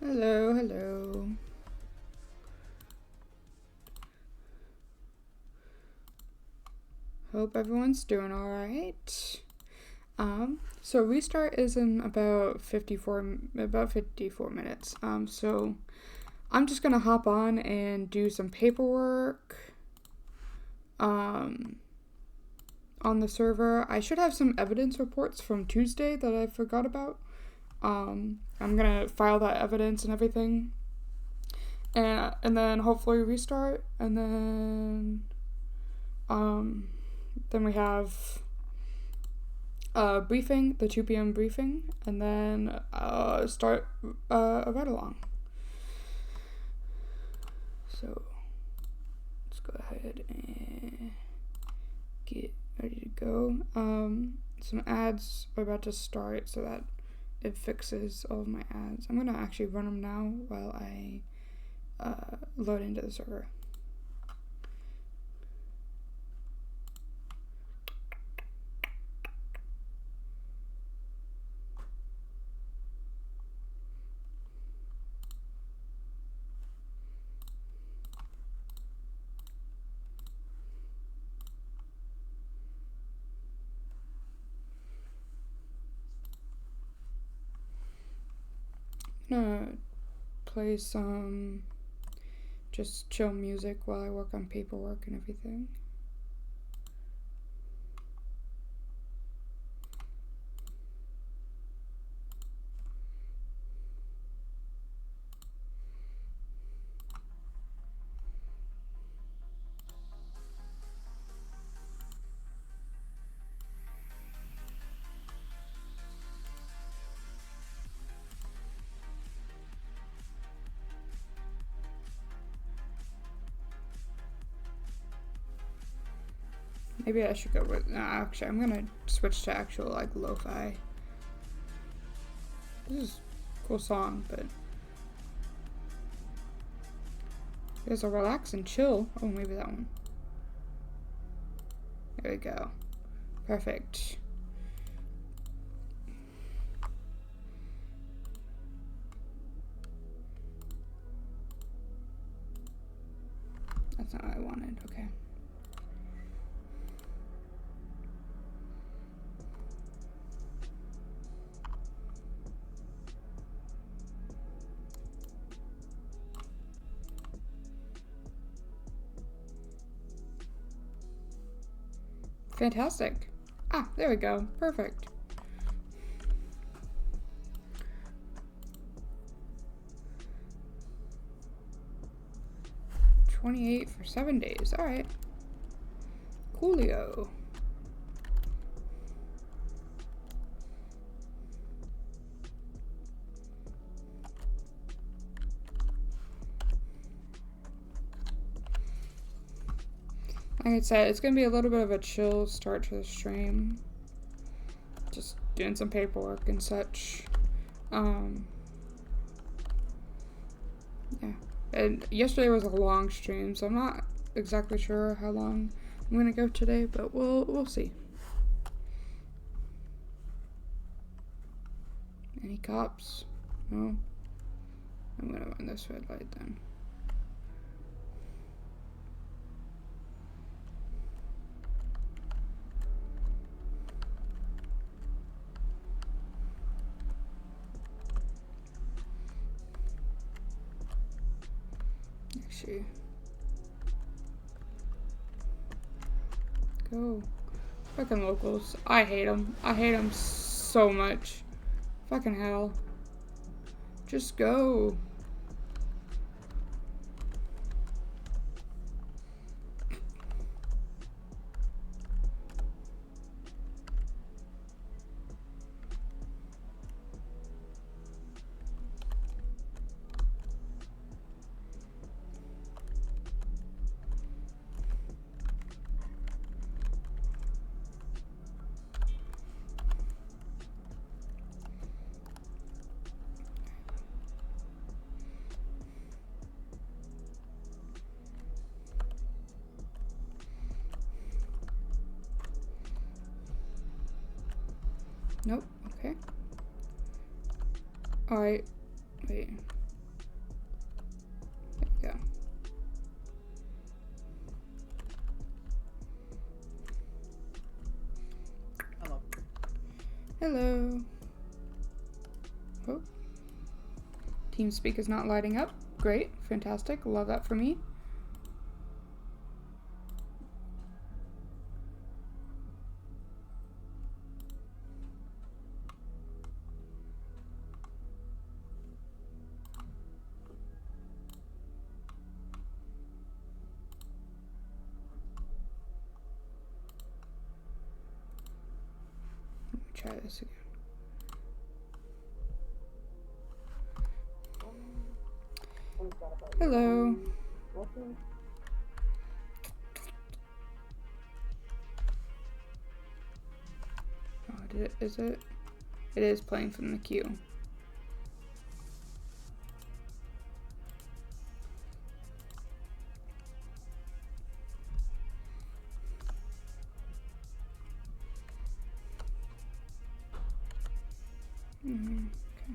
Hello, hello. Hope everyone's doing alright. So restart is in about 54 minutes. So I'm just gonna hop on and do some paperwork on the server. I should have some evidence reports from Tuesday that I forgot about. I'm gonna file that evidence and everything. And then hopefully restart, and then we have a briefing, the 2 p.m. briefing, and then start a ride-along. So let's go ahead and get ready to go. Some ads are about to start so that it fixes all of my ads. I'm gonna actually run them now while I load into the server. I'm gonna play some just chill music while I work on paperwork and everything. Maybe I should go with, no, actually, I'm gonna switch to actual, like, lo-fi. This is a cool song, but there's a relax and chill. Oh, maybe that one. There we go. Perfect. That's not what I wanted, okay. Fantastic. Ah, there we go. Perfect. $28 for 7 days. All right. Coolio. Like I said, it's gonna be a little bit of a chill start to the stream. Just doing some paperwork and such. Yeah. And yesterday was a long stream, so I'm not exactly sure how long I'm gonna go today, but we'll see. Any cops? No. I'm gonna run this red light then. Actually, go. Fucking locals. I hate them. I hate them so much. Fucking hell. Just go. Nope. Okay. Alright. Wait. go. Hello. Hello. Oh. TeamSpeak is not lighting up. Great. Fantastic. Love that for me. Try this again. Hello. Oh, is it? It is playing from the queue. Okay.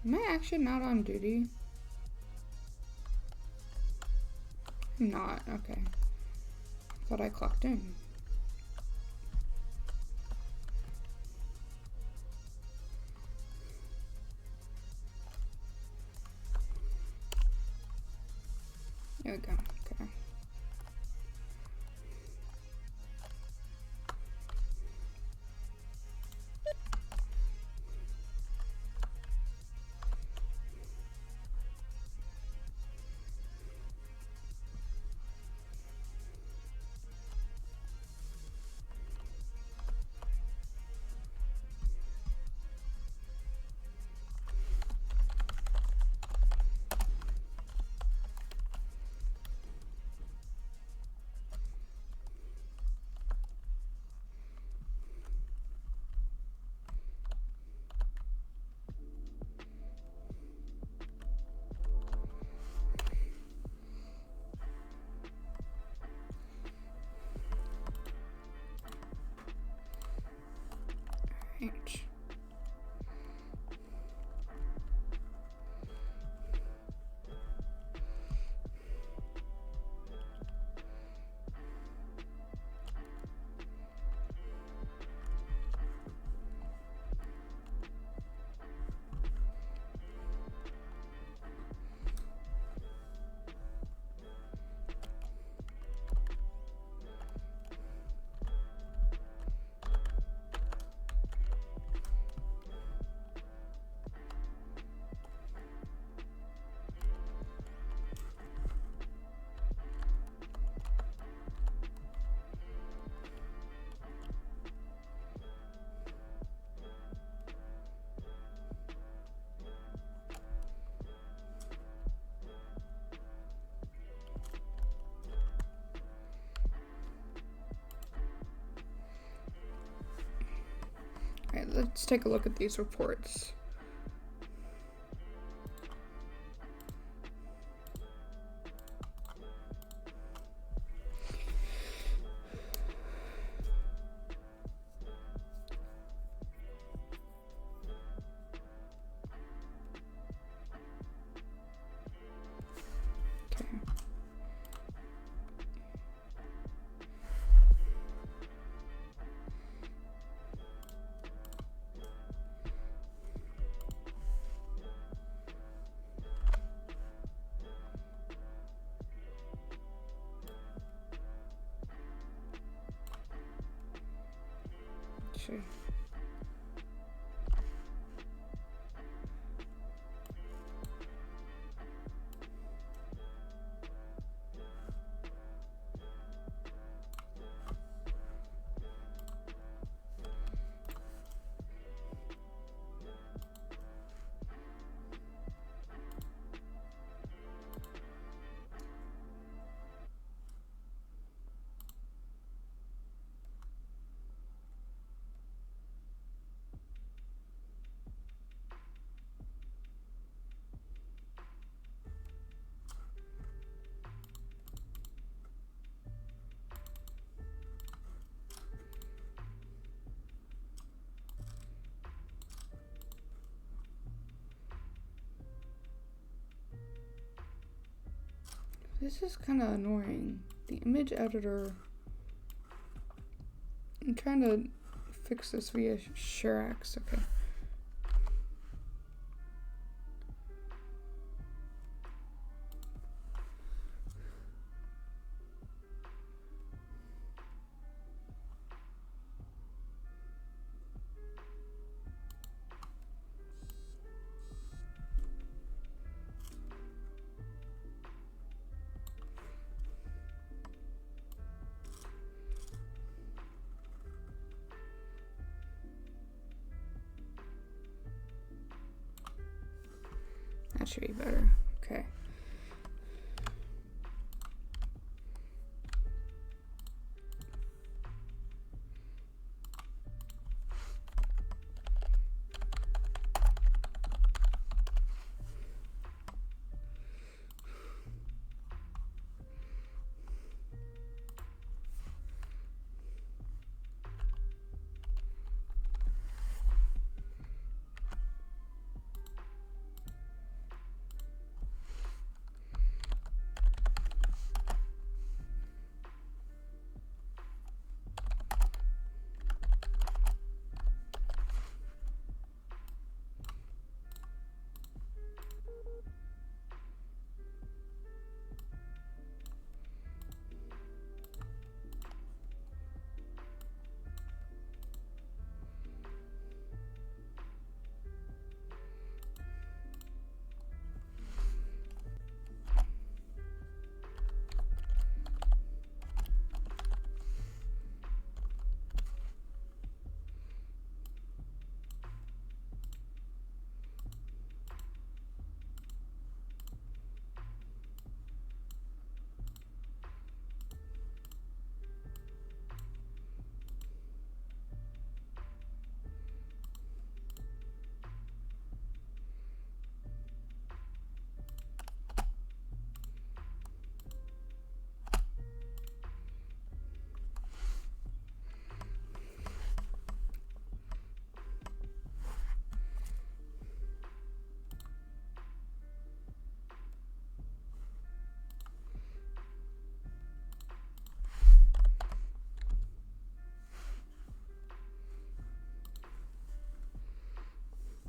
Am I actually not on duty? I'm not. Okay. Thought I clocked in. There we go. Okay. Right. let's take a look at these reports. Okay. Sure. This is kind of annoying. The image editor. I'm trying to fix this via Shirax. Okay. That should be better. Okay.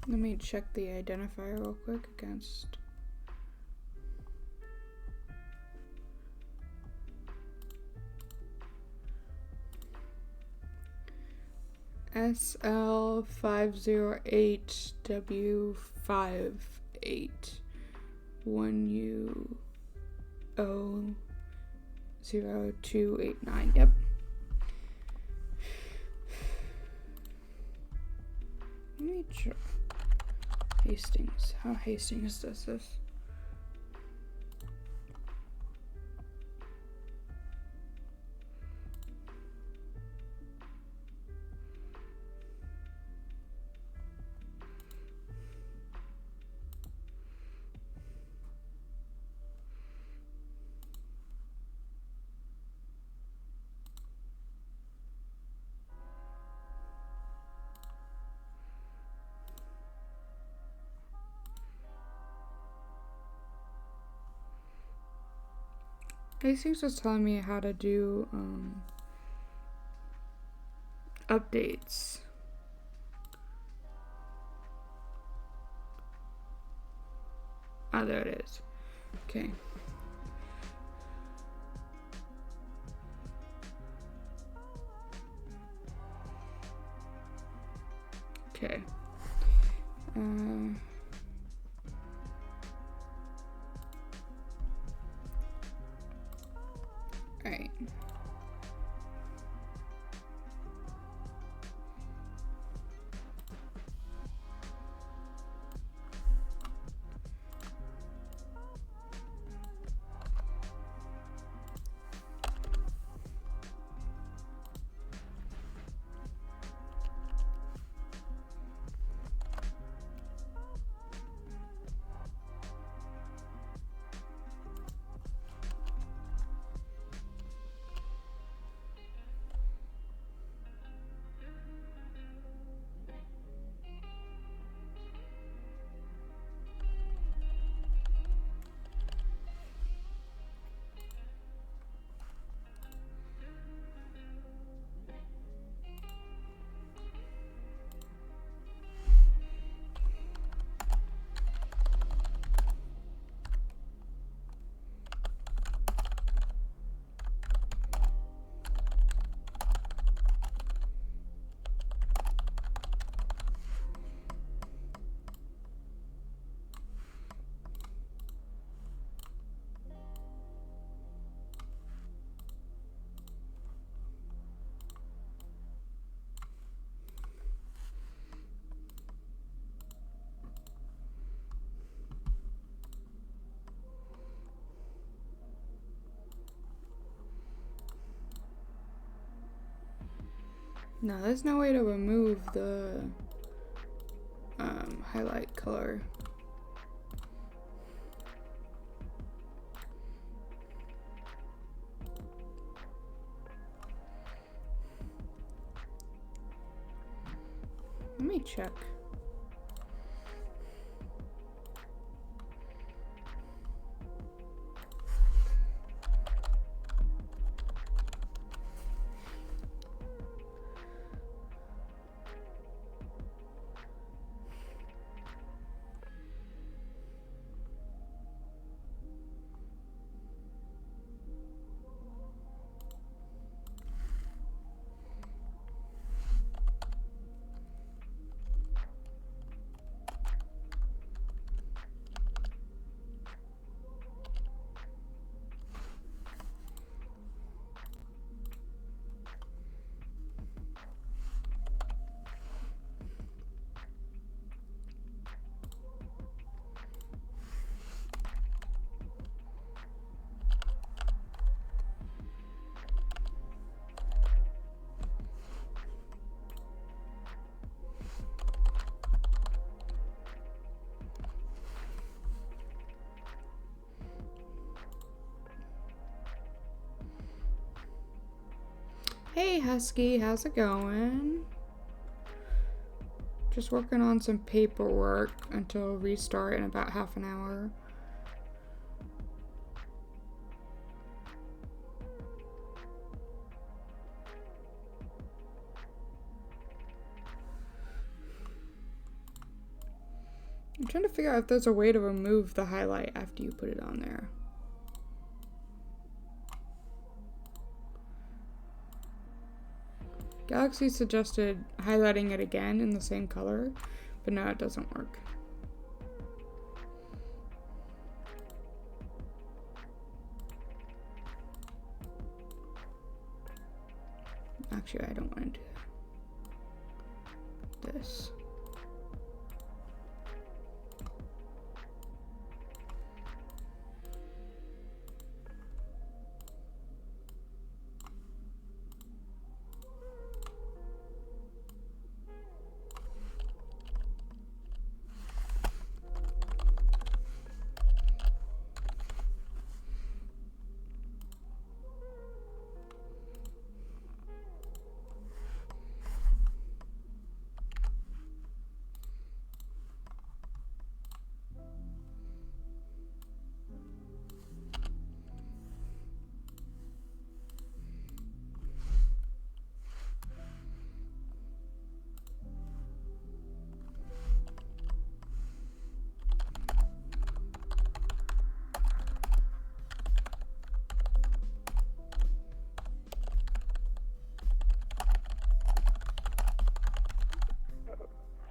Let me check the identifier real quick against SL508W58 1U00289. Yep. Let me check Hastings. How Hastings does this? Hastings was telling me how to do updates. Ah, there it is. Okay. Okay. Alright. No, there's no way to remove the highlight color. Let me check. Hey Husky, how's it going? Just working on some paperwork until restart in about half an hour. I'm trying to figure out if there's a way to remove the highlight after you put it on there. Galaxy suggested highlighting it again in the same color, but no, it doesn't work. Actually, I don't want to do this.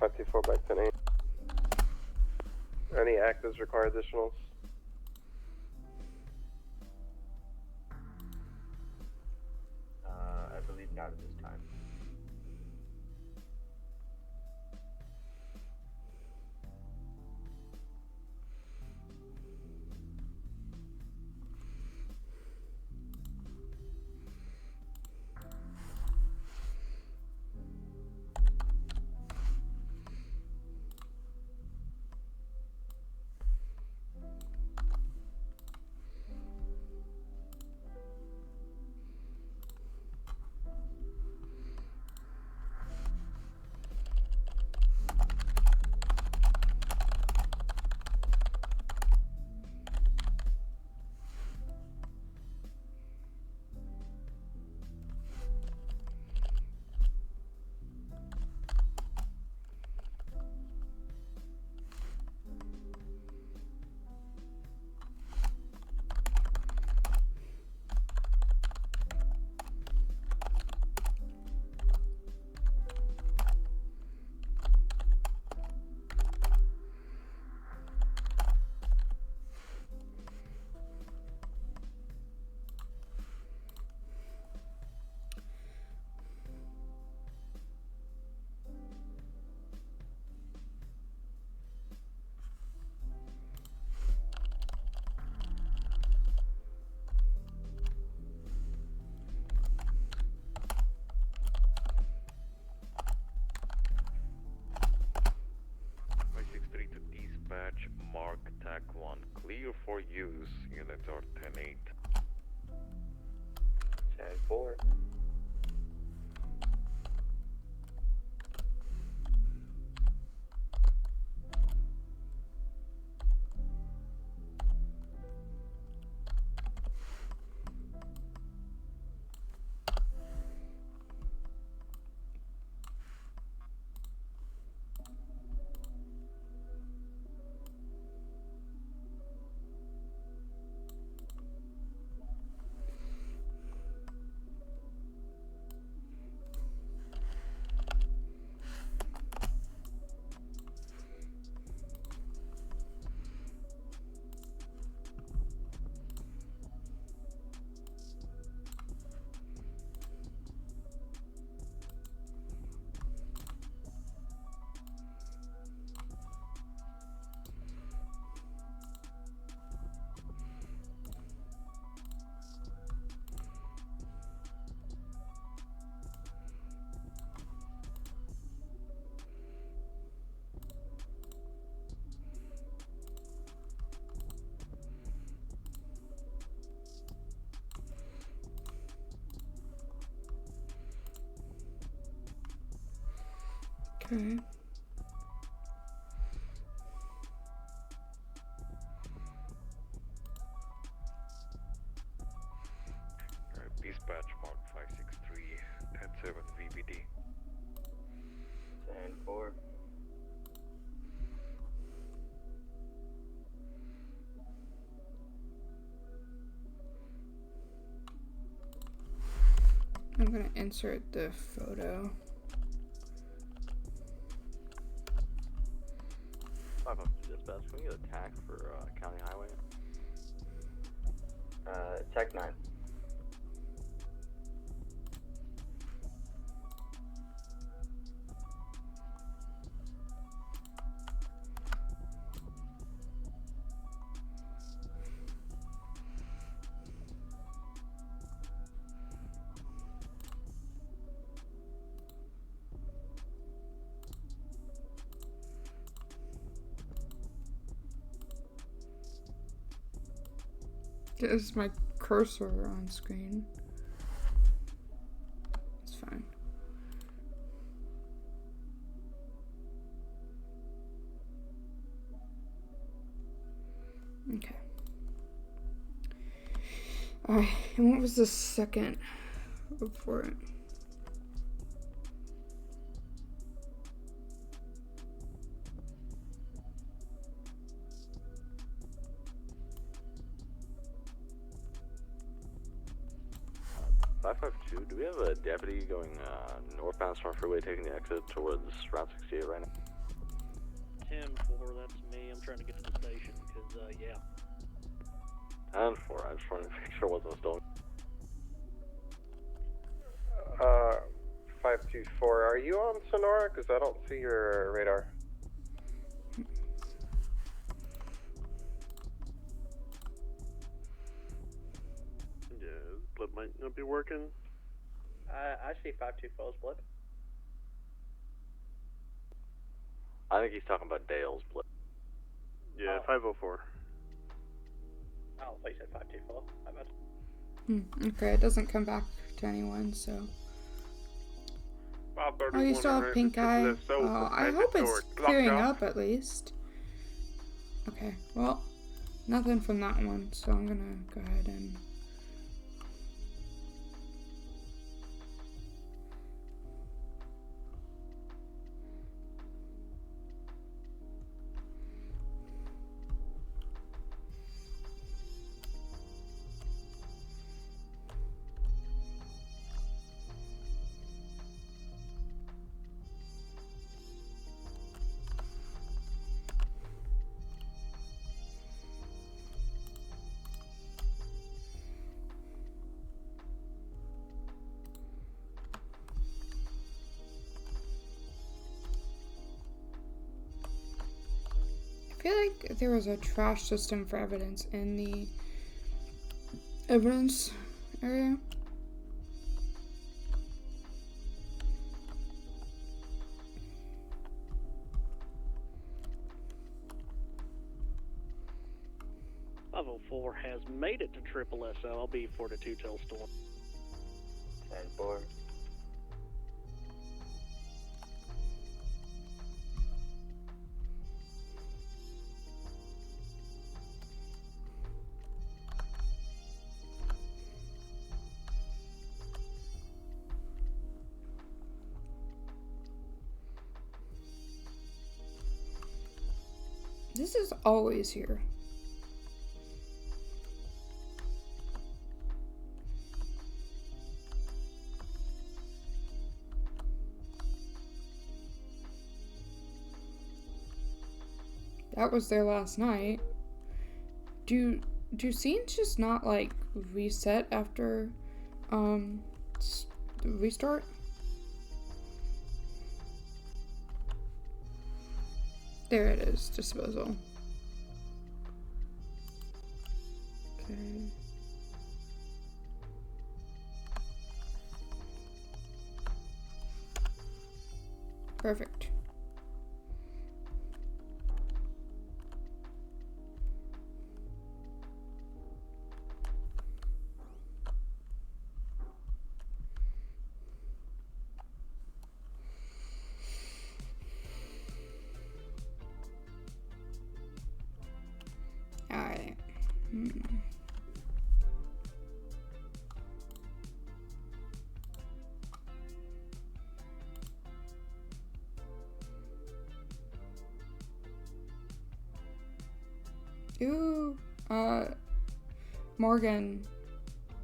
524 by 10-8. Any actives require additionals? I believe not at this time. Mark TAC 1, clear for use, units are 10-8. 10-4. Okay. Dispatch Mark 563, 10-7 VBD. 10-4. I'm gonna insert the photo. 552 dispatch, can we get a TAC for County Highway? Tech 9. Is my cursor on screen? It's fine. Okay. Alright, and what was the second report? Do we have a deputy going northbound Storm Freeway taking the exit towards Route 68 right now? 10-4, that's me. I'm trying to get to the station, because, yeah. 10-4, I just wanted to make sure it wasn't a stolen. 524, are you on Sonora? Because I don't see your radar. Yeah, blip might not be working. I see 524's blip. I think he's talking about Dale's blip. Yeah, Oh. 504. Oh, I thought you said 524. My bad. Okay, it doesn't come back to anyone, so. Oh, you still have pink eye? Oh, I hope it's clearing up at least. Okay, well, nothing from that one, so I'm gonna go ahead and. I feel like there was a trash system for evidence in the evidence area. .504 has made it to Triple SO. I'll be 4-2 till storm. 10-4. This is always here. That was there last night. Do scenes just not like reset after restart? There it is, disposal. Okay. Perfect. Alright. Ooh, Morgan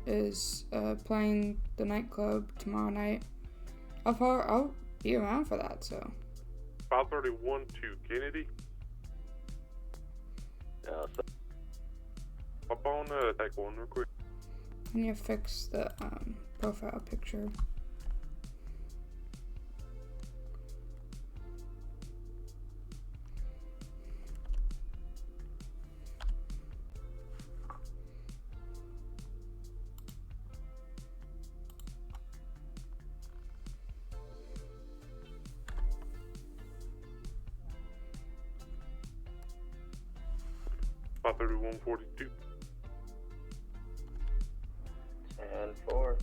is playing the nightclub tomorrow night. I'll be around for that, so. 531 to Kennedy. Yeah, so Hop on take one real quick. I need to fix the profile picture. Five 3142. 10-4.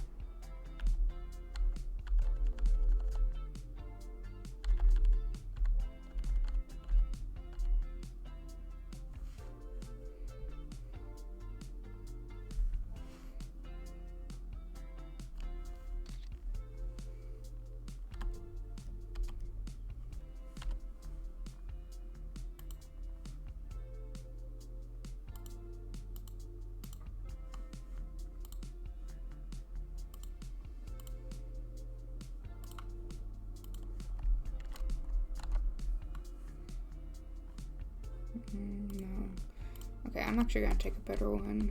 No. Okay, I'm actually gonna take a better one.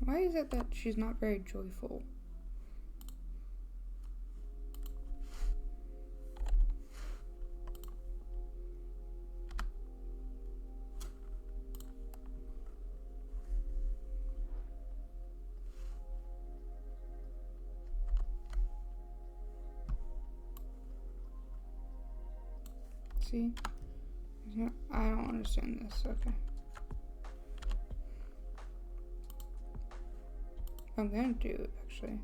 Why is it that she's not very joyful? See? I don't understand this. Okay. I'm gonna do actually.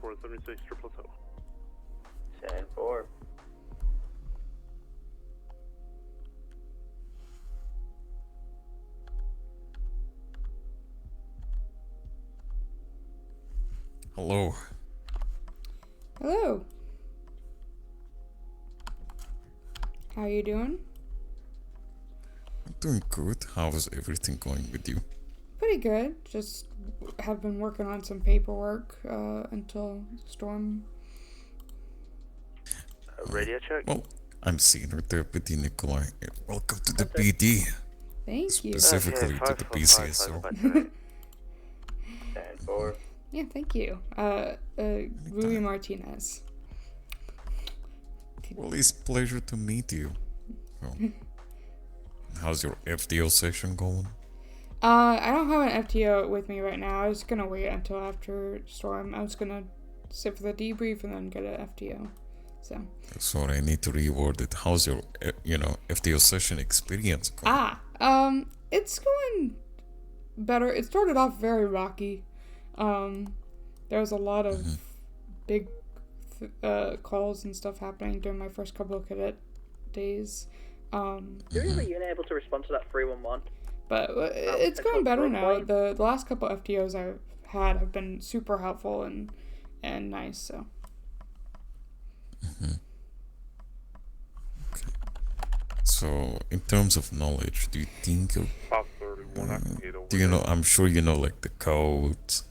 Four 76 triple O. 10-4. Hello. Hello. How you doing? I'm doing good. How is everything going with you? Pretty good. Just have been working on some paperwork until Storm. Radio check? Well, I'm Senior Deputy Nikolai. Welcome to the PD. Thank you. Specifically to the BCSO. 10-4. Yeah, thank you. Rui Martinez. Well, it's a pleasure to meet you. Well, how's your FDO session going? I don't have an FTO with me right now. I was gonna wait until after Storm. I was gonna sit for the debrief and then get an FTO. So I need to reword it. How's your, FDO session experience going? it's going better. It started off very rocky. There was a lot of big calls and stuff happening during my first couple of cadet days. Is the unit able to respond to that 311? But it's going better now. The last couple FTOs I've had have been super helpful and nice. So. Okay. So, in terms of knowledge, do you think of, 531, I can get over do you know, I'm sure you know, like, the codes,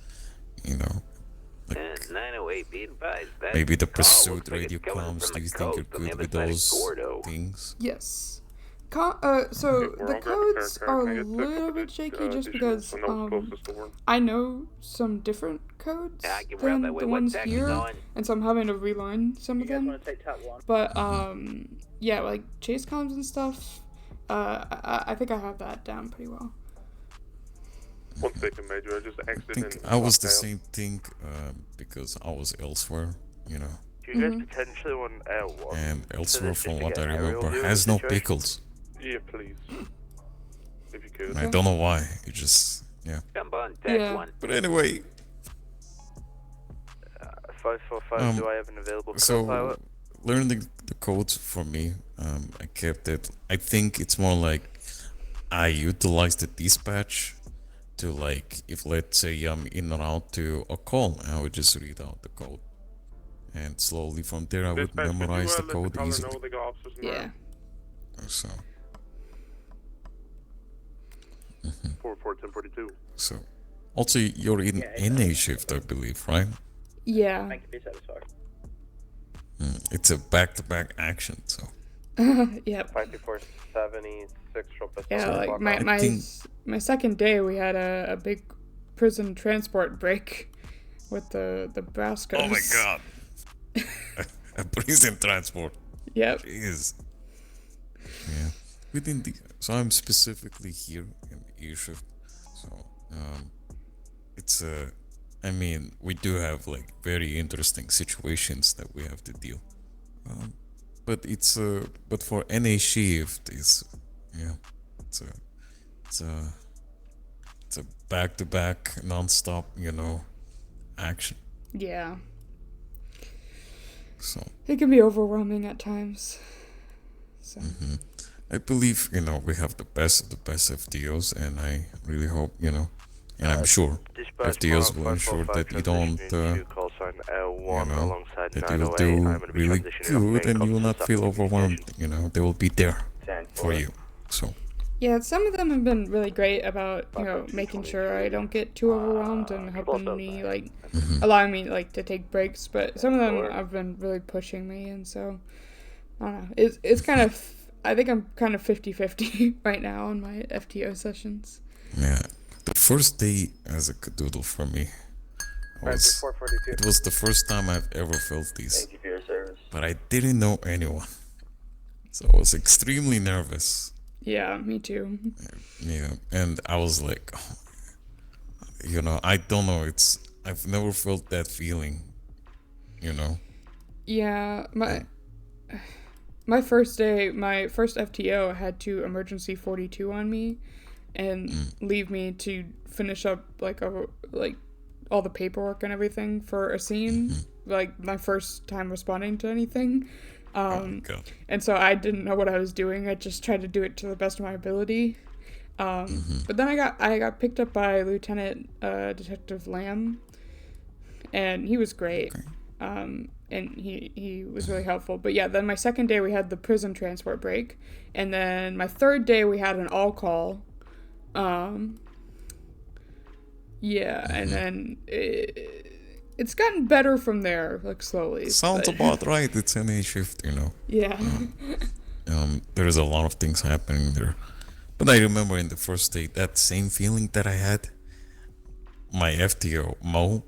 like, 908, be advised that maybe the call pursuit looks like radio it's coming comms, from do a you think code you're from the good other with side of those Gordo. things? Yes. So We're the on Graphic codes Character. are Can I a get the little bit coordinate, shaky just visuals because and those closest to work? I know some different codes Yeah, I can route than that way. the What ones tech is here, on? and so I'm having to relearn some You of guys them. want to take tap 1? But yeah, like chase comms and stuff. I think I have that down pretty well. 1 second, Major. I just I exited. think I was the same thing, because I was elsewhere, Do you guys potentially want L1? and elsewhere, just from to what get I an aerial remember, view of has the no situation? pickles. Yeah, please. If you could. And I don't know why, it just, Jump on tech Yeah. 1. But anyway, 545, do I have an available so co-pilot? learning the codes for me, I kept it. I think it's more like I utilize the dispatch to, like, if let's say I'm in and out to a call, I would just read out the code, and slowly from there I would Dispatch, could you, memorize the let code caller easily. know they got officers in Yeah. So 41042. so also you're in NA shift, I believe, right? Yeah. Thank you for your satisfaction. It's a back-to-back action, so Yep. 52476 triple. Yeah, like I think- my second day we had a big prison transport break with the Brascos. Oh my god. A prison transport. Yep. Jeez. Yeah. Within the, so I'm specifically here in E shift. So it's I mean, we do have like very interesting situations that we have to deal. But it's but for NA shift is it's it's a back-to-back, non-stop, action. Yeah. So It can be overwhelming at times. So. I believe we have the best of the best FTOs, and I really hope and I'm sure FTOs will ensure that you don't call sign L1 you know, alongside that you'll 908. do I'm gonna be really transitioning off good main and you will comms not to feel subject overwhelmed. communication. They will be there for 10-4. you. So Yeah, some of them have been really great about, making sure I don't get too overwhelmed and helping me, allowing me, to take breaks. But some of them have been really pushing me, and so, I don't know. It's kind of, I think I'm kind of 50-50 right now on my FTO sessions. yeah, the first day as a cadoodle for me was 442. it was the first time I've ever felt this, Thank you for your service. but I didn't know anyone, so I was extremely nervous. Yeah, me too. Yeah, and I was like, I don't know. I've never felt that feeling. Yeah, my first day, my first FTO had to emergency 42 on me and leave me to finish up all the paperwork and everything for a scene, my first time responding to anything. God. And so I didn't know what I was doing. I just tried to do it to the best of my ability. But then I got picked up by Lieutenant Detective Lamb, and he was great. And he was really helpful. But yeah, then my second day we had the prison transport break, and then my third day we had an all call. Yeah, and then it's gotten better from there, slowly. Sounds but- about right. It's an A shift, Yeah. There's a lot of things happening there. But I remember in the first day, that same feeling that I had, my FTO, Mo,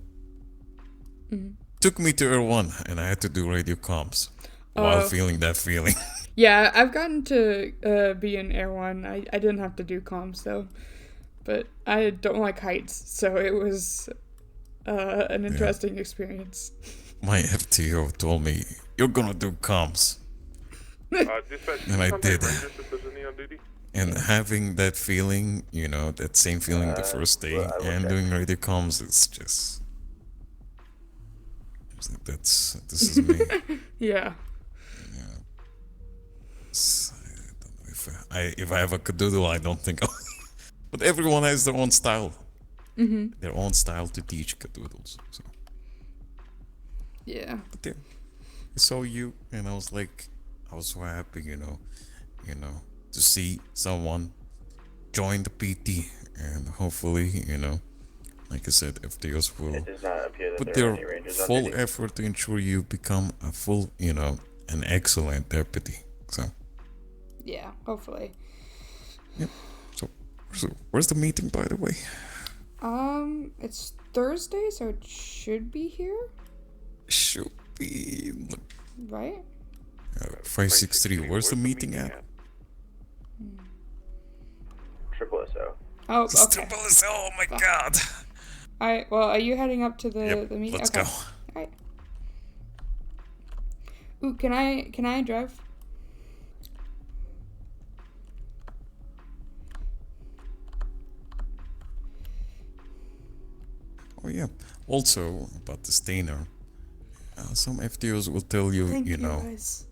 took me to Air 1, and I had to do radio comms while feeling that feeling. Yeah, I've gotten to be in Air 1. I didn't have to do comms, though. But I don't like heights, so it was an interesting experience. My FTO told me, "You're gonna do comms." Dispatch, And I did. Rangers if there's any on duty. And having that feeling, that same feeling the first day, well, I will and check. doing radio comms, it's just... This is me. Yeah. I don't know if I have a cadoodle, I don't think I'll... But everyone has their own style. Their own style to teach cadoodles. So. Yeah. But yeah, I saw you, and I was so happy, to see someone join the PT, and hopefully, like I said, FTOs will It does not appear that put there are their any Rangers on full duty. effort to ensure you become a full, an excellent deputy. So, Yeah, hopefully. so where's the meeting, by the way? It's Thursday, so it should be here, Should be right? 563. Where's the meeting at? Triple SO. Oh, It's okay. Triple SO, oh my god. Alright, well, are you heading up to the Yep, meeting? let's Okay. go. Alright. Ooh, can I drive? Oh yeah. Also about the stainer, some FTOs will tell you, Thank you, know, guys.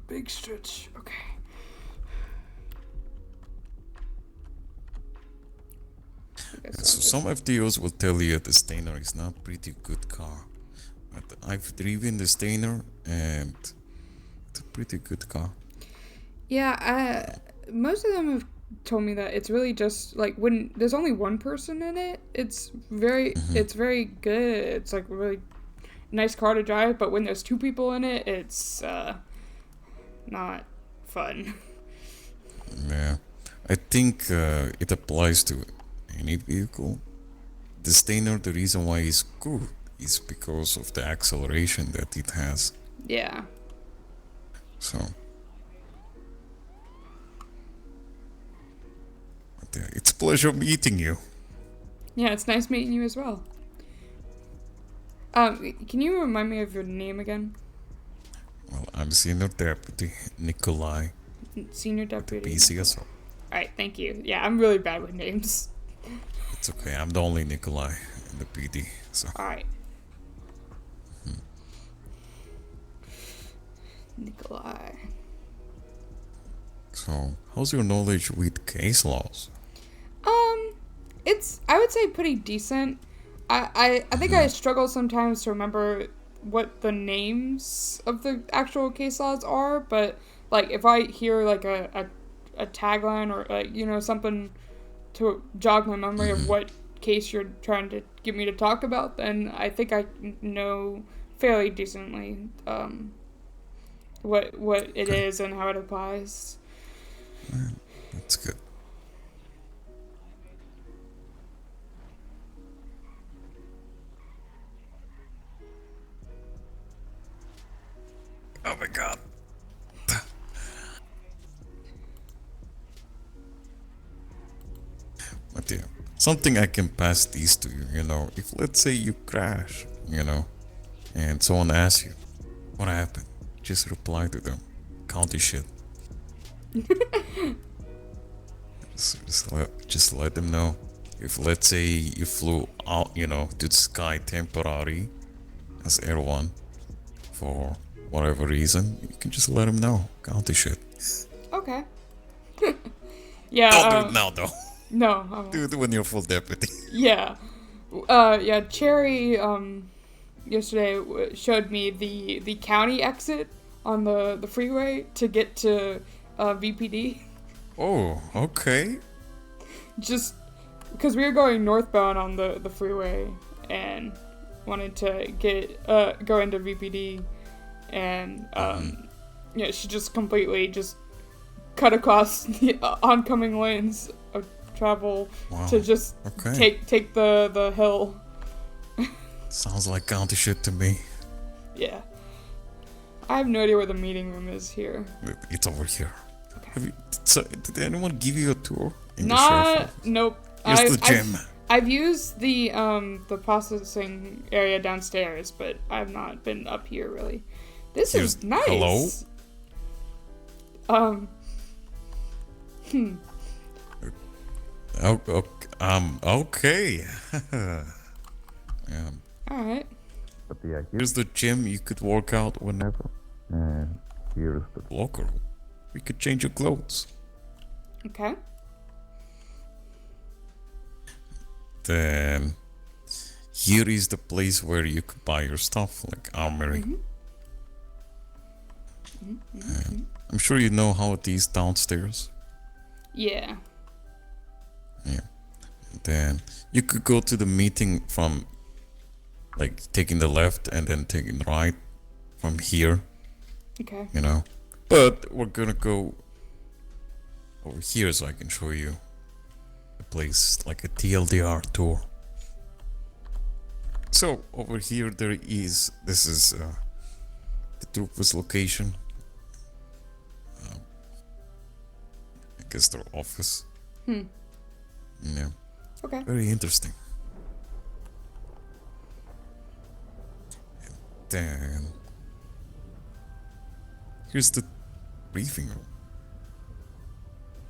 Big stretch. Okay. so some FTOs will tell you the stainer is not pretty good car. But I've driven the stainer and it's a pretty good car. Yeah, most of them have told me that it's really just like when there's only one person in it, it's very good. It's like a really nice car to drive, but when there's two people in it, it's not fun. Yeah, I think it applies to any vehicle. The stainer, the reason why it's good is because of the acceleration that it has. Yeah. So, but, it's a pleasure meeting you. Yeah, it's nice meeting you as well. Can you remind me of your name again? Well, I'm Senior Deputy Nikolai, Senior Deputy. BCSO. Alright, thank you. Yeah, I'm really bad with names. It's okay. I'm the only Nikolai in the PD. So Alright. Nikolai. so how's your knowledge with case laws? It's, I would say, pretty decent. I think I struggle sometimes to remember what the names of the actual case laws are, but like if I hear like a tagline or like, you know, something to jog my memory of what case you're trying to get me to talk about, then I think I know fairly decently what it is and how it applies. That's good. Oh my god. But yeah, something I can pass these to you, you know. If let's say you crash, you know, and someone asks you, what happened? Just reply to them. County shit. just let them know. If let's say you flew out, you know, to the sky temporary as Air One for whatever reason, you can just let them know. County shit. Okay. Yeah. Don't do it now though. No. I won't. Do it when you're full deputy. Yeah. Yeah, Cherry, yesterday showed me the county exit on the freeway to get to, VPD. Oh, okay. Just because we were going northbound on the freeway and wanted to get, go into VPD and, yeah, she just completely just cut across the oncoming lanes of travel to just take the hill. Sounds like county shit to me. Yeah. I have no idea where the meeting room is here. It's over here. Okay. Did anyone give you a tour? In the sheriff's office? Nope. Here's the gym. I've used the processing area downstairs, but I've not been up here really. This is nice. Hello? Okay. Alright. But yeah, here's the gym. You could work out whenever. And here's the locker room. We could change your clothes. Okay. Then here is the place where you could buy your stuff, like armory. I'm sure you know how it is downstairs. Yeah. Yeah. Then you could go to the meeting from like taking the left and then taking the right from here, Okay. you know. But we're gonna go over here so I can show you the place, like a TLDR tour. So over here there is, this is the trooper's location. I guess their office. Yeah. Okay. Very interesting. And then here's the briefing room.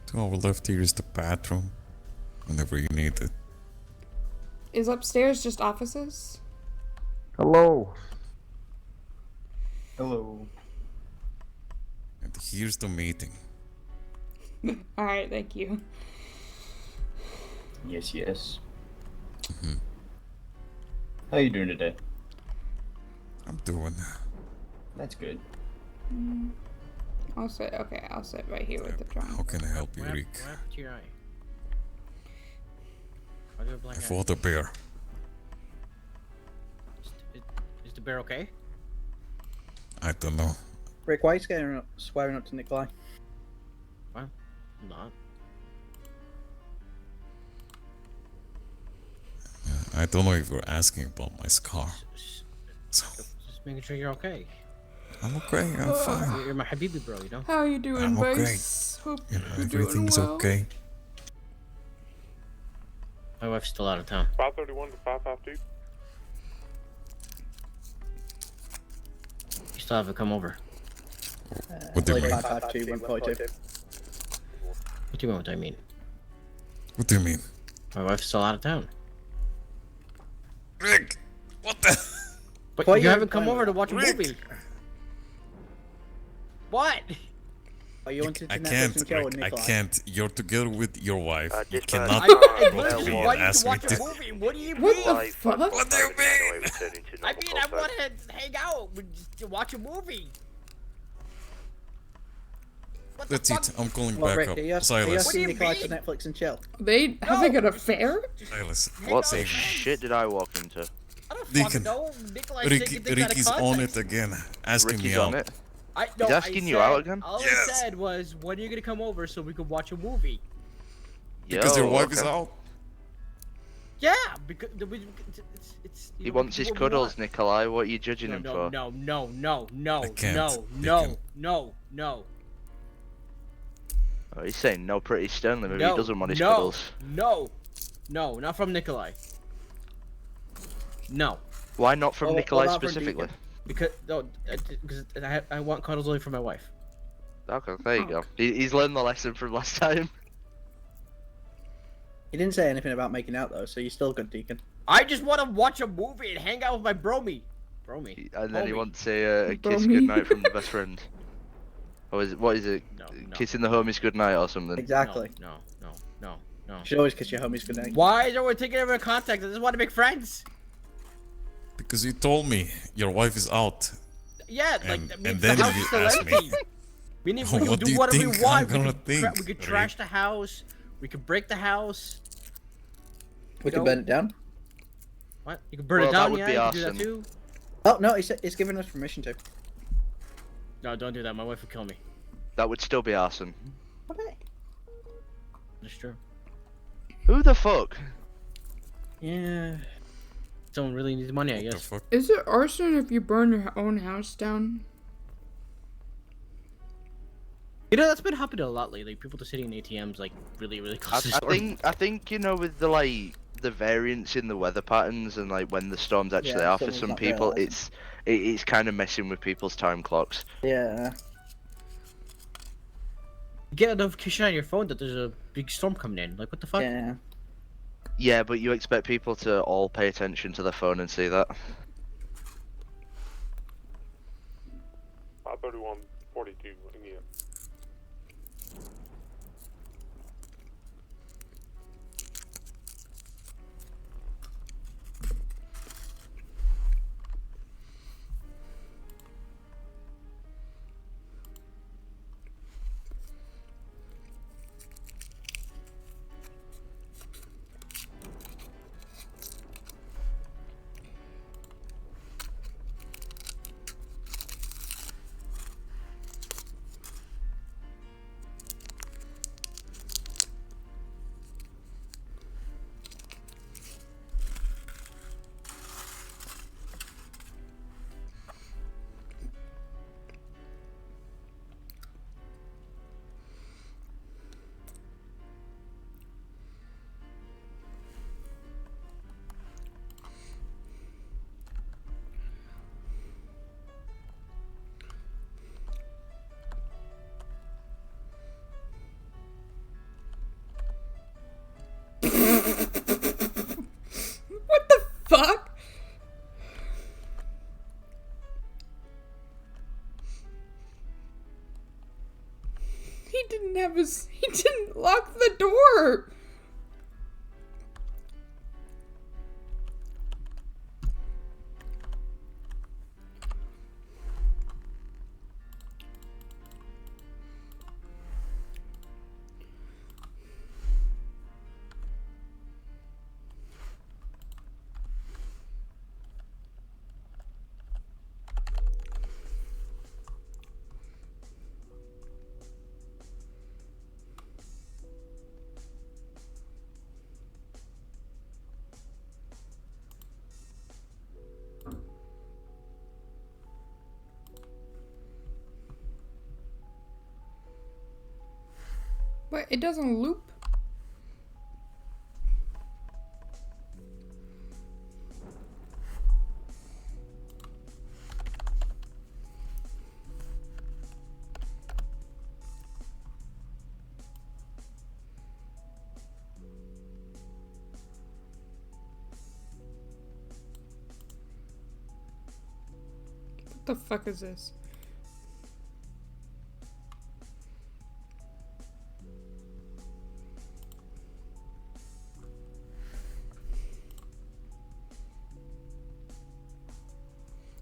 To our left here is the bathroom. Whenever you need it. Is upstairs just offices? Hello. Hello. And here's the meeting. Alright, thank you. Yes, yes. How you doing today? I'm doing. That's good. I'll sit right here with the How drum. can I help you, Rick? What happened to your eye? Why do you have a black I eye? fought a bear. Is the bear okay? I don't know. Rick, why are you swearing up to Nikolai? Well, I'm not. I don't know if you're asking about my scar. So, Just making sure you're okay. I'm okay. I'm fine. You're my habibi, bro. You know. How are you doing, I'm okay. Vice? Hope You know, you're doing everything's well. okay. My wife's still out of town. 531 to 552. You still have to come over. What do you mean? 552, 142. What do you mean? What do I mean? What do you mean? My wife's still out of town. Rick! What the? But Why you you haven't come playing over to with watch a Rick? movie. What? Are you wanted to I Netflix can't, and chill with Rick. I Nikolai? can't. You're together with your wife. You dispatch, cannot I go to literally me want and you ask to me watch a to. movie. What do you What mean? the fuck? What do you mean? I mean, I want to hang out, to watch a movie. What the That's fuck? it. I'm calling Well, back Rick, up. are you Silas. What do you Nikolai to mean? Netflix and chill? They having an affair? Silas. What Save the me. Shit did I walk into? I don't Deacon. fucking know. Nikolai's Rick, taking things out Rick of is on context. it again. Asking me Ricky's out. on it. No, He's asking I you said, out again? All Yes. I said was, when are you gonna come over so we could watch a movie? Because Yo, your wife is okay. out. Yeah, because it's He wants his cuddles, Nikolai. What are you judging him for? No, I can't. no. Oh, he's saying no pretty sternly. Maybe No, he doesn't want his no, cuddles. no, not from Nikolai. No, Why not from Well, Nikolai well, not from specifically? because I want cuddles only from my wife. Okay, there you go. He's learned the lesson from last time. He didn't say anything about making out though, so you're still good, Deacon. I just want to watch a movie and hang out with my bromie. And then he Homie. wants a kiss Bromie. goodnight from the best friend. Or is it, what is it? No. Kissing the homies goodnight or something? Exactly. No. You should always kiss your homies goodnight. Why is everyone taking everyone in contact? I just want to make friends. Because you told me your wife is out. Yeah, like And- that means and the then house you is still asked empty. me. We need What to do do you whatever we think I'm want. gonna We could think, trash the house. We could break the house. We can burn it down. What? You can burn Well, it that down. would Yeah, be you can do that awesome. too. Oh no, he's giving us permission to. No, don't do that. My wife would kill me. That would still be awesome. Okay. That's true. Who the fuck? Yeah. Someone really needs money, I What the guess. fuck? Is it arson if you burn your own house down? You know, that's been happening a lot lately. People just hitting ATMs like really close to shore. I think you know, with the variance in the weather patterns and like when the storms actually Yeah, are for someone's some not people, realising. it's kind of messing with people's time clocks. Yeah. You get a notification on your phone that there's a big storm coming in. Like, what the fuck? Yeah. Yeah, but you expect people to all pay attention to their phone and see that. 3142 again. What the fuck? He didn't lock the door. But it doesn't loop. the fuck is this?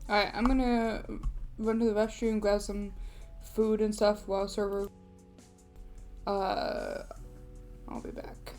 Alright, I'm gonna run to the restroom, grab some food and stuff while server. I'll be back.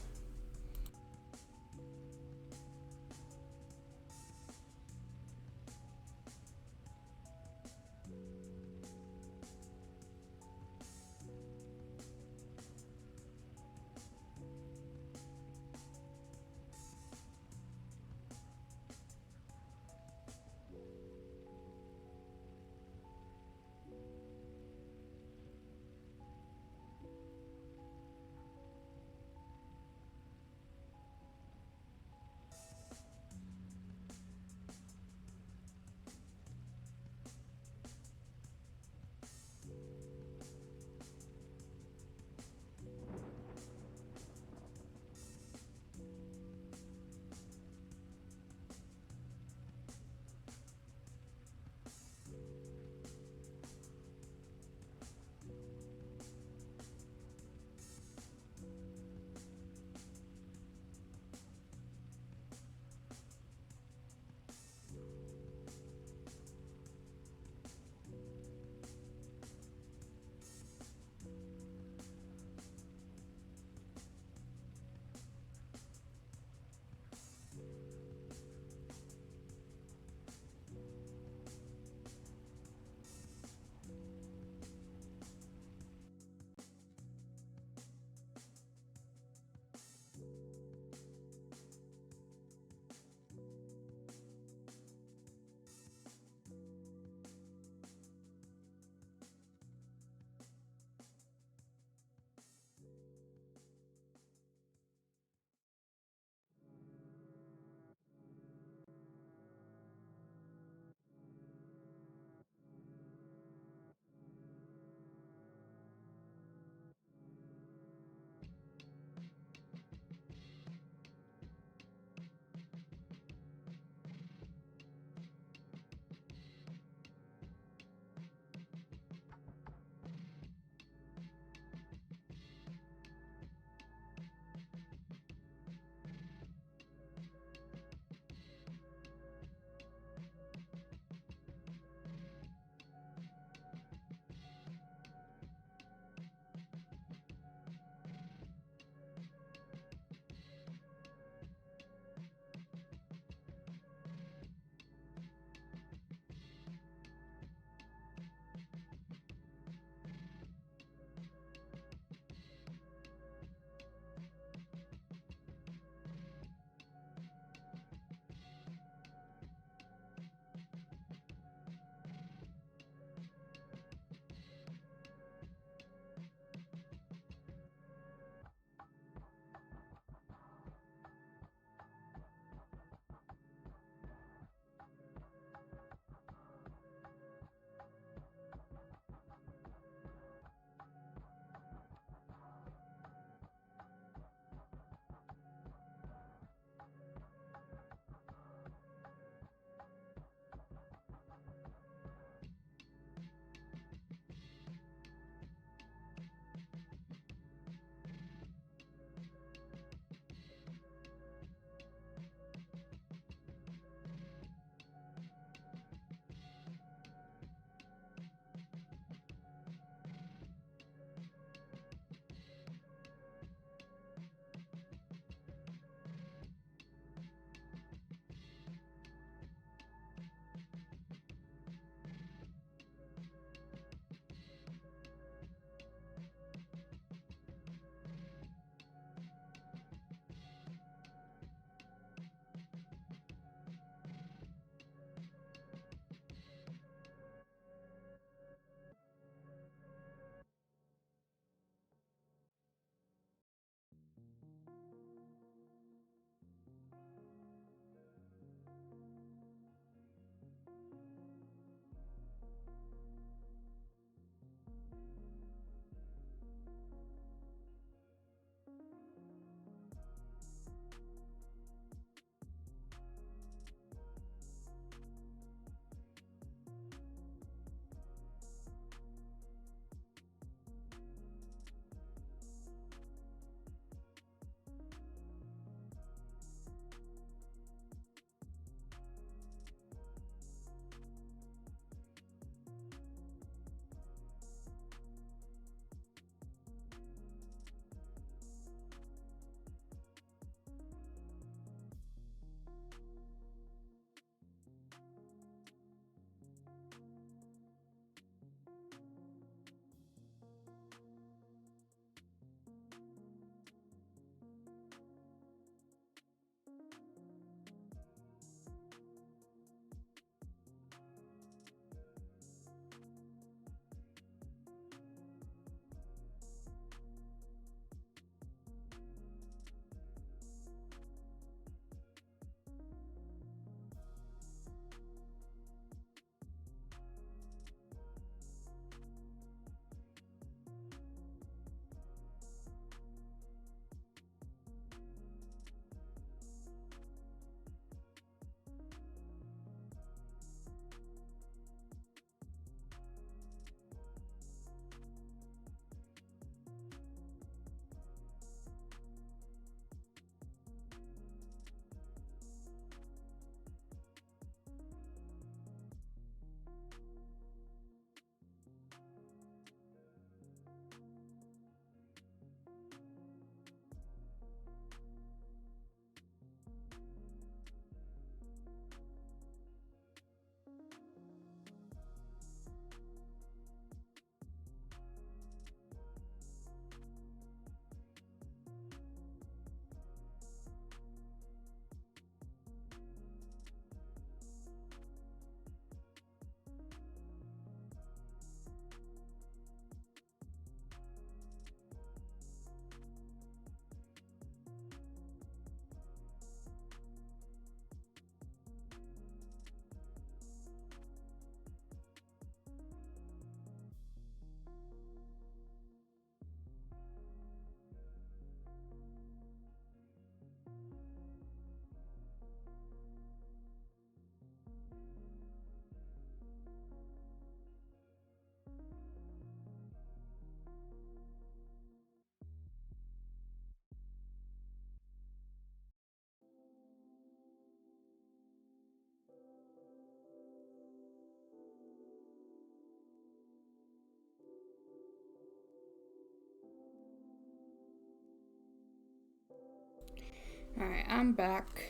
I'm back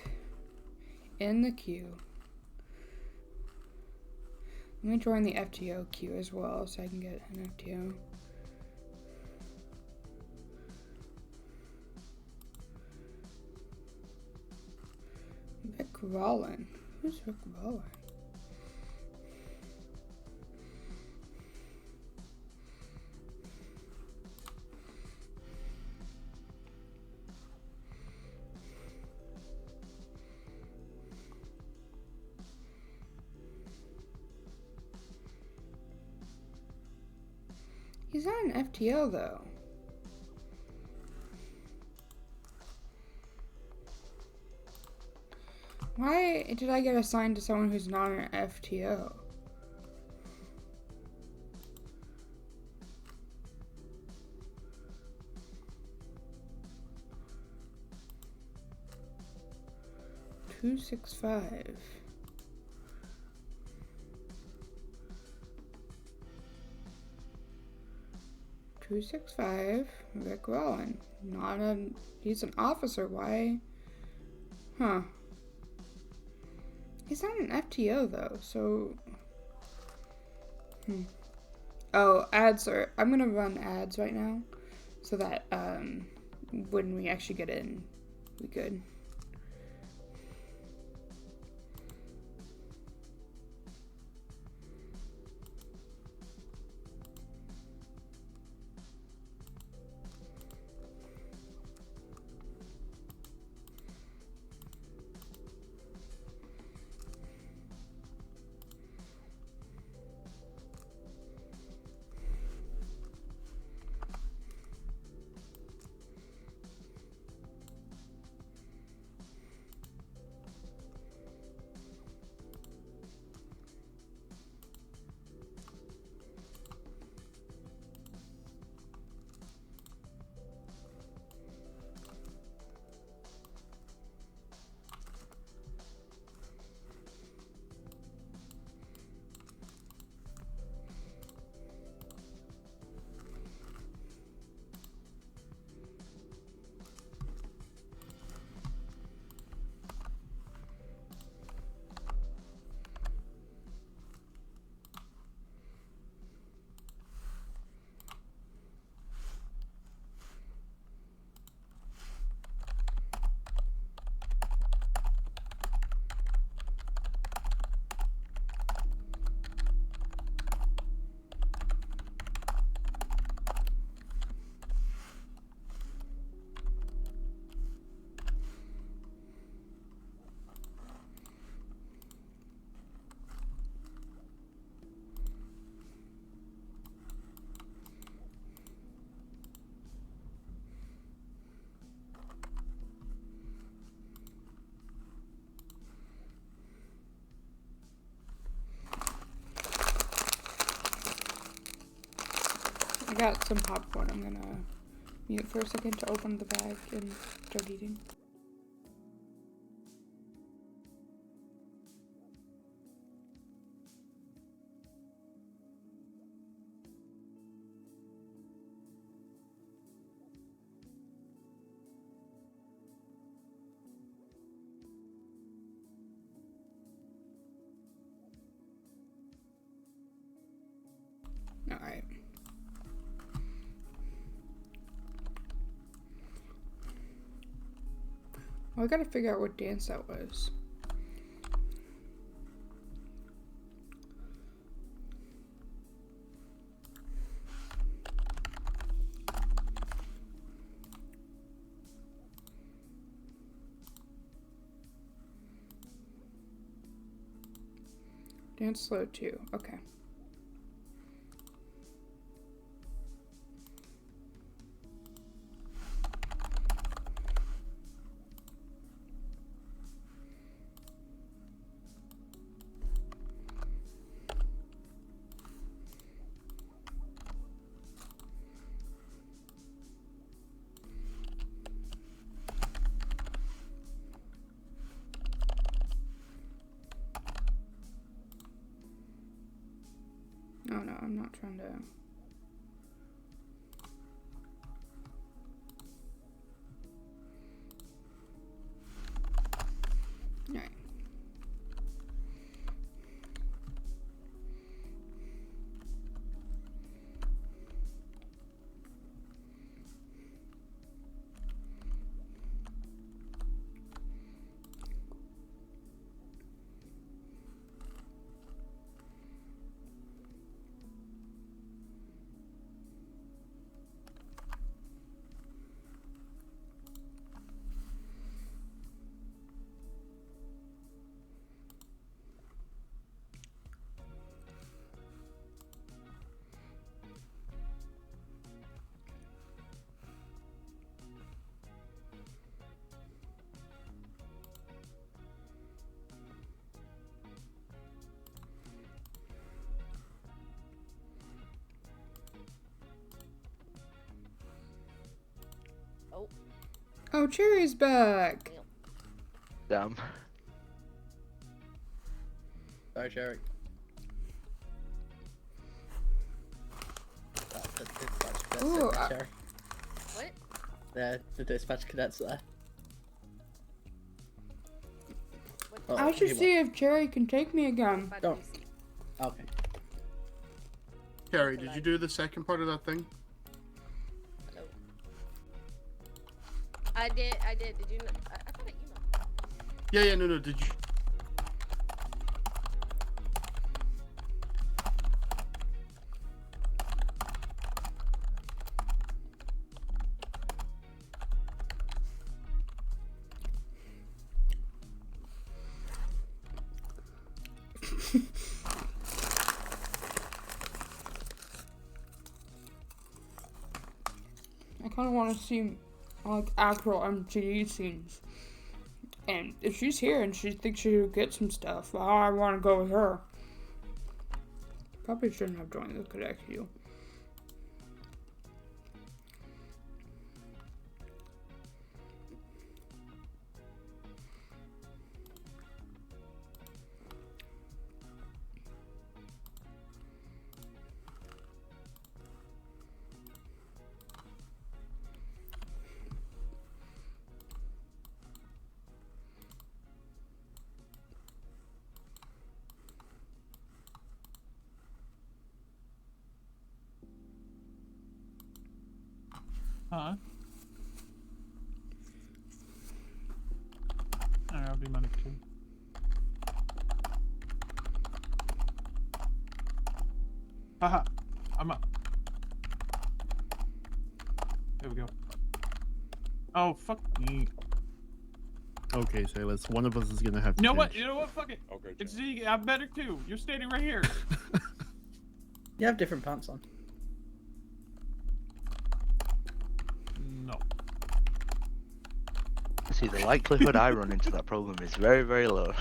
in the queue. Let me join the FTO queue as well so I can get an FTO. Vic Rollin. Who's Vic Rollin? He's not an FTO though. Why did I get assigned to someone who's not an FTO? $265. $265. Vic Rollin. He's an officer. Why? Huh. He's not an FTO though, so. Oh, ads are. I'm gonna run ads right now, so that when we actually get in, we good. I got some popcorn. I'm gonna mute for a second to open the bag and start eating. Alright. Well, I gotta figure out what dance that was. Dance slow too. Okay. Oh no, I'm not trying to. Oh, Cherry's back. Damn. Sorry, Cherry. The dispatch cadet's Ooh, sitting there, Cherry. What? The dispatch cadet's there. Oh, I should see if Cherry can take me again. Don't. Okay. Carrie, did you do the second part of that thing? I did. Did you know? I thought you know. Yeah, no, did you? I kind of want to see like actual MTD scenes, and if she's here and she thinks she'll get some stuff, I want to go with her. Probably shouldn't have joined the Cadet queue. Huh? Alright, I'll do my next two. Haha, I'm up. There we go. Oh, fuck me. Okay, Sailors, one of us is gonna have to You know what? finish. You know what? Fuck it. Okay. It's Z. I'm better too. You're standing right here. You have different pants on. No. See, the likelihood I run into that problem is very, very low.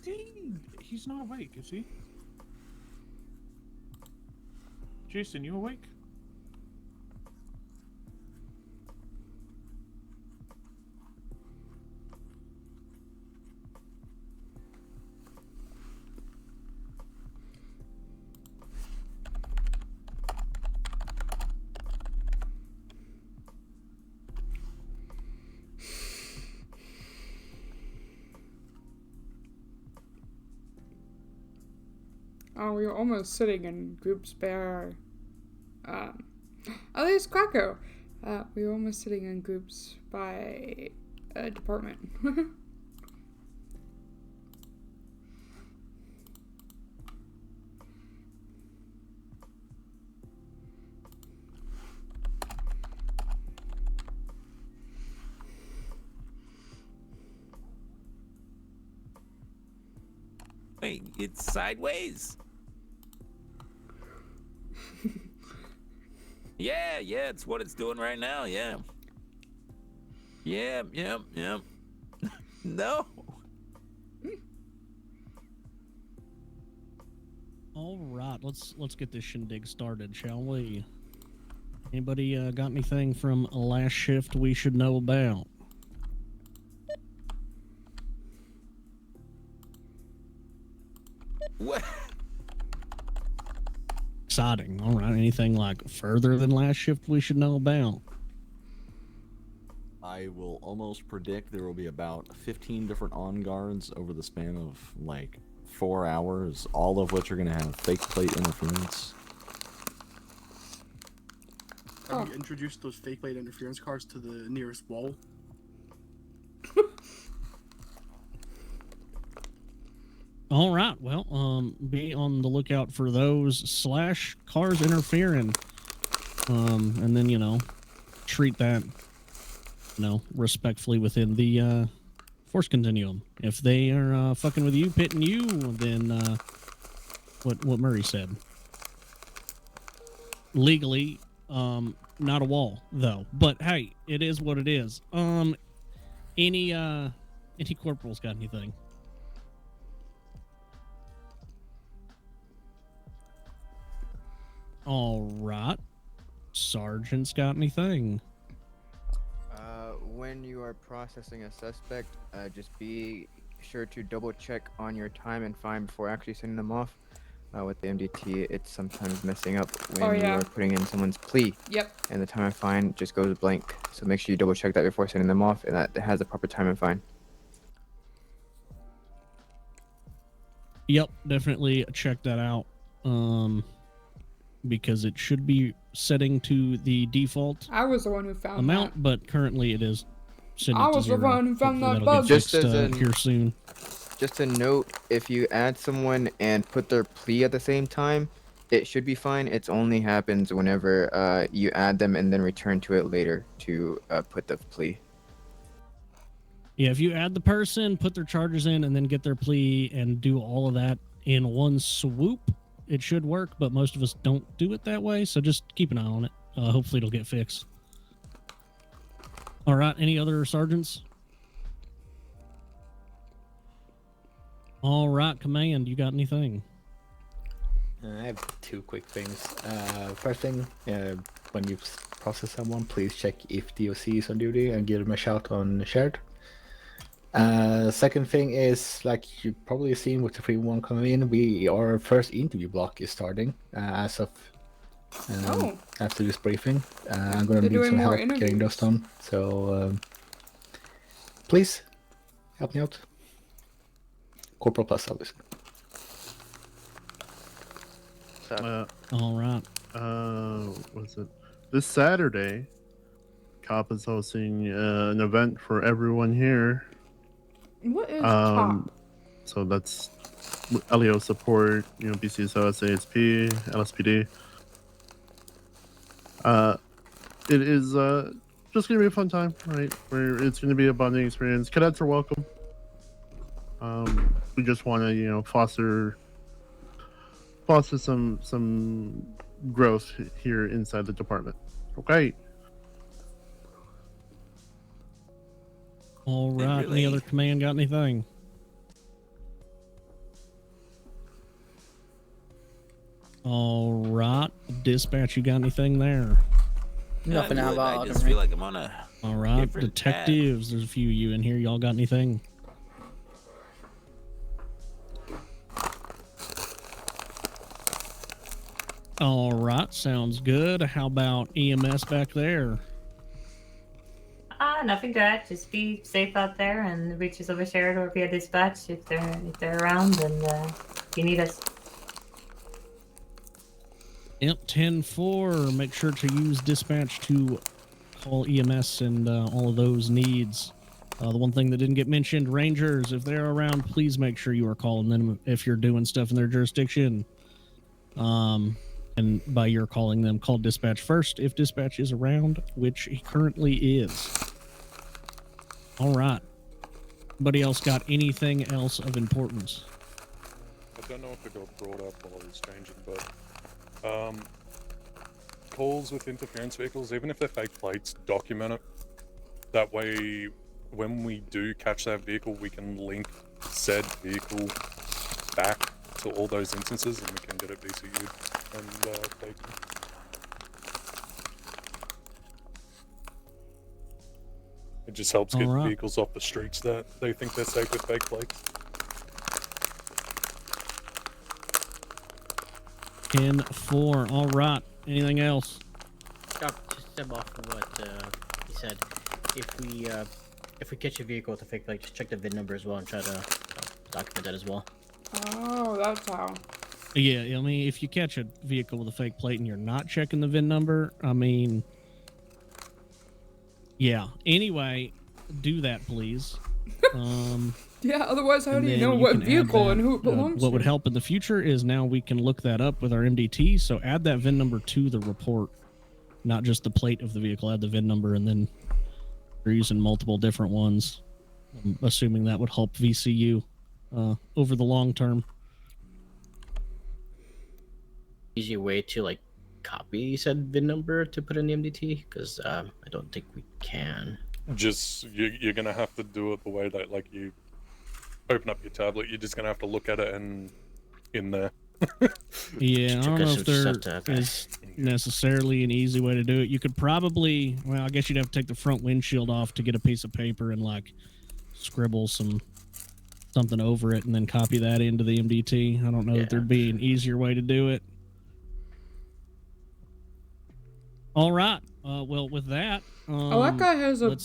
Dang, he's not awake, is he? Jason, you awake? Oh, we were almost sitting in groups by oh, there's Quacko. We were almost sitting in groups by department. Wait, it's sideways. Yeah, it's what it's doing right now, yeah. Yeah. No. All right, let's get this shindig started, shall we? Anybody got anything from last shift we should know about? What? Exciting. All right, anything like further than last shift we should know about? I will almost predict there will be about 15 different on guards over the span of like 4 hours, all of which are going to have fake plate interference. Have you introduced those fake plate interference cards to the nearest wall? All right, well, be on the lookout for those / cars interfering. And then, treat that, respectfully within the force continuum. If they are fucking with you, pitting you, then what Murray said. Legally, not a wall though. But hey, it is what it is. Any corporals got anything? All right. Sergeant's got anything? When you are processing a suspect, just be sure to double check on your time and fine before actually sending them off. With the MDT, it's sometimes messing up when you are putting in someone's plea. Yep. And the time and fine just goes blank. So make sure you double check that before sending them off, and that it has a proper time and fine. Yep, definitely check that out. Because it should be setting to the default I was the one who found amount, but currently it is setting I to was the 0. one who found Hopefully that that'll bug. get Just fixed, as here soon. Just a note, if you add someone and put their plea at the same time, it should be fine. It only happens whenever you add them and then return to it later to put the plea. Yeah, if you add the person, put their charges in, and then get their plea and do all of that in one swoop, it should work, but most of us don't do it that way, so just keep an eye on it. Hopefully it'll get fixed. All right, any other sergeants? All right, Command, you got anything? I have 2 quick things. First thing, when you process someone, please check if DOC is on duty and give them a shout on shared. Second thing is, like you've probably seen with the 3-1 coming in, our first interview block is starting as of after this briefing. I'm going to need some help getting those done. So please help me out. Corporal Plus, obviously. All right. What's it? This Saturday, COP is hosting an event for everyone here. What is COP? So that's LEO support, BCSO, SASP, LSPD. It is just gonna be a fun time, right? Where it's gonna be a bonding experience. Cadets are welcome. We just want to, foster some growth here inside the department. Okay. All right. Any other command got anything? All right. Dispatch, you got anything there? Nothing out I just feel like I'm on a. All right. different Detectives, there's a few of you in here. Y'all got anything? All right. Sounds good. How about EMS back there? Nothing to add. Just be safe out there and reach us over shared or via dispatch if they're around and if you need us. Yep, 10-4. Make sure to use dispatch to call EMS and all of those needs. The one thing that didn't get mentioned, Rangers, if they're around, please make sure you are calling them if you're doing stuff in their jurisdiction. And by your calling them, call dispatch first if dispatch is around, which he currently is. All right. Anybody else got anything else of importance? I don't know if it got brought up while I was changing, but calls with interference vehicles, even if they're fake plates, document it. That way, when we do catch that vehicle, we can link said vehicle back to all those instances and we can get it VCU'd and taken. It just helps get vehicles off the streets that they think they're safe with fake plates. 10-4. All right. Anything else? Just step off of what he said. If we catch a vehicle with a fake plate, just check the VIN number as well and try to document that as well. Oh, that's how. Yeah, I mean, if you catch a vehicle with a fake plate and you're not checking the VIN number, I mean, yeah. Anyway, do that, please. Yeah, otherwise how do you know what vehicle and who it belongs to? What would help in the future is now we can look that up with our MDT, so add that VIN number to the report, not just the plate of the vehicle, add the VIN number, and then we're using multiple different ones. I'm assuming that would help VCU over the long term. Easy way to copy said VIN number to put in the MDT, because I don't think we can. Just you're gonna have to do it the way that you open up your tablet. You're just gonna have to look at it and in there Yeah, I don't know if there is necessarily an easy way to do it. You could probably, well, I guess you'd have to take the front windshield off to get a piece of paper and like scribble something over it and then copy that into the MDT. I don't know if there'd be an easier way to do it. All right. Well, with that, that guy has a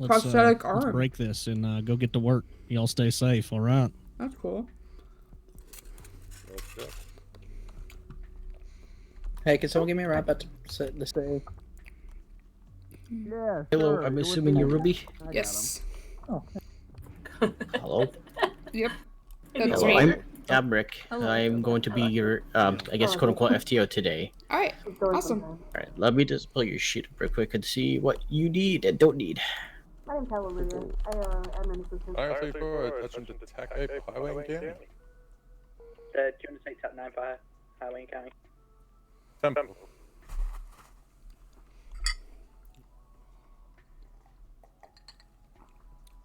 prosthetic arm. Let's break this and go get to work. Y'all stay safe. All right. That's cool. Hey, can someone give me a ride back to the city? Yeah. Hello, I'm assuming you're Ruby. Yes. Oh. Hello. Yep. That's Hello, me. I'm Rick. I'm going to be your, I guess, quote-unquote FTO today. All right. Awesome. All right, let me just pull your sheet up real quick and see what you need and don't need. My name's Hallelujah. I'm an assistant. RC4, attention to TAC 8 Highway and County. 206 Tap 95, Highway and County. Temple.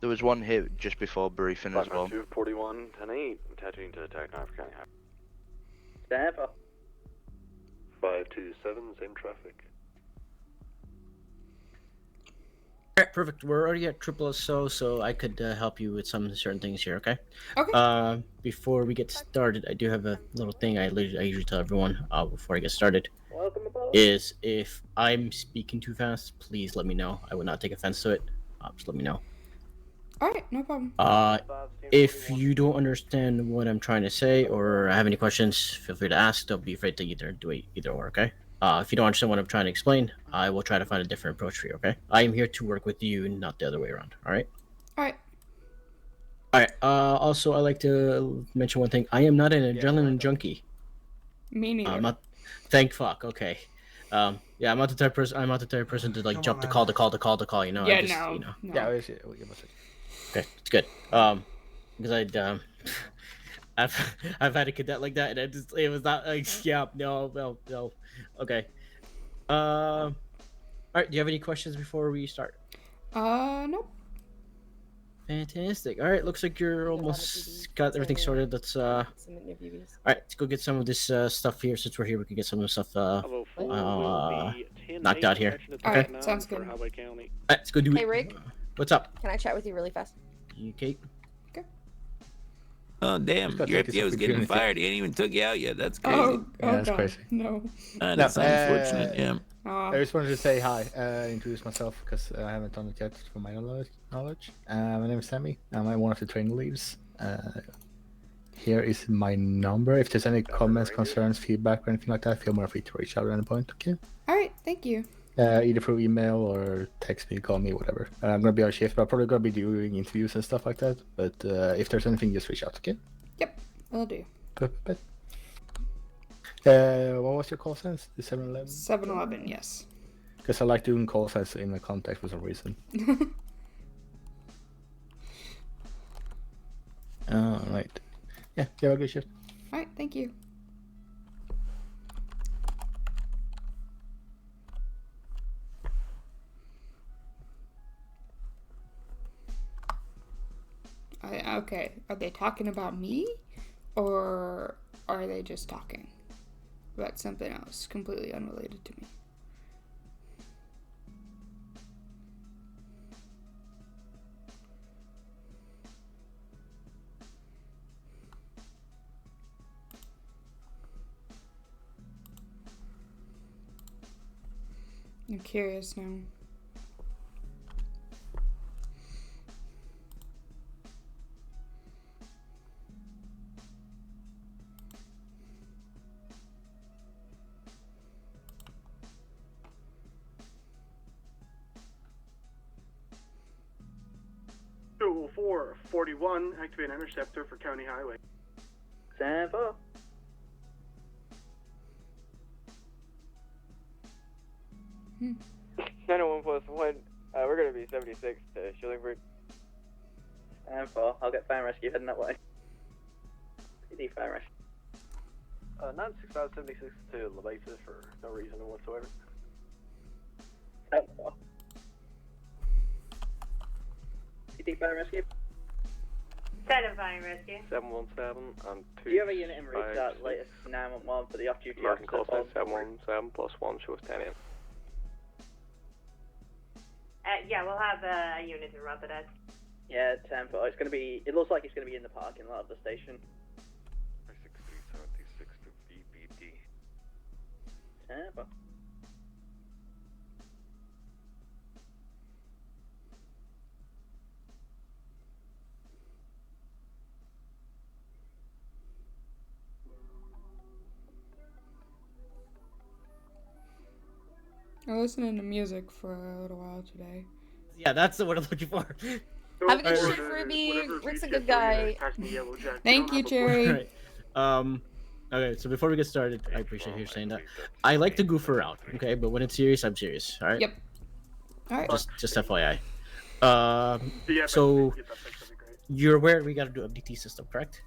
There was one hit just before briefing as well. 241, 10-8, attaching to attack North County Highway. Tampa. 527, same traffic. Alright, perfect. We're already at SSO, so I could help you with some certain things here, okay? Okay. Before we get started, I do have a little thing I usually tell everyone before I get started. Welcome aboard. Is if I'm speaking too fast, please let me know. I would not take offense to it. Just let me know. Alright, no problem. If you don't understand what I'm trying to say or have any questions, feel free to ask. Don't be afraid to do it either or, okay? If you don't understand what I'm trying to explain, I will try to find a different approach for you, okay? I am here to work with you, not the other way around, alright? Alright. Alright, also, I like to mention one thing. I am not an adrenaline junkie. Me neither. Thank fuck, okay. I'm not the type of person to like jump the call, you know? Yeah, I just, no. You know. No. Yeah, Okay, it's good. Because I've had a cadet like that, and it was not like no. Okay. All right. Do you have any questions before we start? Nope. Fantastic. All right. Looks like you're almost got everything sorted. Let's All right. Let's go get some of this stuff here. Since we're here, we can get some of the stuff knocked out here. Okay. All right. Sounds good. All right. Let's go do it. Hey, Rick. What's up? Can I chat with you really fast? You, Kate? Oh, damn. Your FTO's getting fired. He ain't even took you out yet. That's crazy. Oh, that's God. crazy. No. That's unfortunate, yeah. I just wanted to say hi, introduce myself because I haven't done it yet from my knowledge. My name is Sammy. I'm one of the training leads. Here is my number. If there's any comments, concerns, feedback, or anything like that, feel more free to reach out at any point, okay? All right. Thank you. Either through email or text me, call me, whatever. I'm gonna be on shift, but I'm probably gonna be doing interviews and stuff like that. But if there's anything, just reach out, okay? Yep, will do. Perfect. What was your call sense? The 7-Eleven? 7-Eleven, yes. Because I like doing call sense in the context for some reason. Alright. Yeah, you have a good shift. Alright, thank you. Okay, are they talking about me, or are they just talking about something else completely unrelated to me? I'm curious now. Tool 441, activate an interceptor for County Highway. Tampa. Hmm. 901+1, we're gonna be 76 to Shillingford. Tampa, I'll get fire rescue heading that way. PD fire rescue. 96576 to La Mesa for no reason whatsoever. PD fire rescue. Stand by and rescue. 717 and 2. Do you have a unit in route that latest 911 for the off-duty American officer? call sign 717 +1 shows 10 a.m. Yeah, we'll have a unit in route for that. Yeah, 10-4. It's gonna be. It looks like it's gonna be in the parking lot of the station. 6376 to VBD. 10-4. I'm listening to music for a little while today. Yeah, that's the word I'm looking for. Have a good shift, Ruby. Rick's a good guy. Thank you, Cherry. Right. Okay, so before we get started, I appreciate you saying that. I like to goof around, okay? But when it's serious, I'm serious, alright? Yep. Alright. Just FYI. So, you're aware we gotta do MDT system, correct?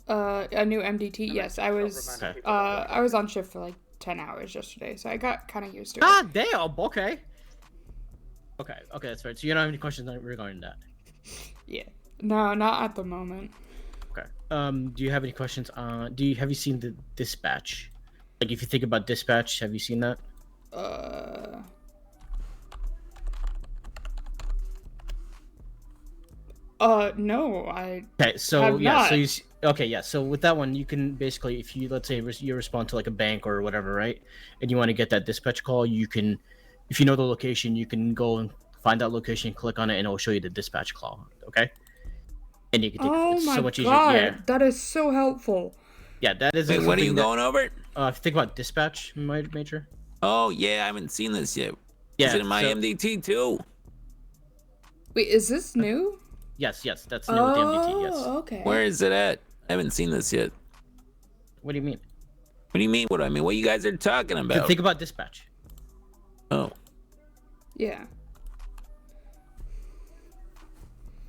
A new MDT. Yes, I was. Okay. I was on shift for like 10 hours yesterday, so I got kind of used to it. Ah, damn. Okay. Okay, that's right. So you don't have any questions regarding that? Yeah. No, not at the moment. Okay. Do you have any questions on? Have you seen the dispatch? Like, if you think about dispatch, have you seen that? No, I. Okay, so have yeah, not. so so with that one, you can basically, if you, let's say you respond to like a bank or whatever, right, and you want to get that dispatch call, you can, if you know the location, you can go and find that location, click on it, and it will show you the dispatch call. Okay. And you can take Oh it's my so much easier. god, Yeah. that is so helpful. Yeah, that is. Wait, what are you going over? If you think about dispatch, Major. Oh yeah, I haven't seen this yet. Yeah, Is it in my MDT too? Wait, is this new? Yes, that's new with the MDT. Yes. Okay. Where is it at? I haven't seen this yet. What do you mean? What do you mean? What do I mean? What you guys are talking about? Think about dispatch. Oh. Yeah.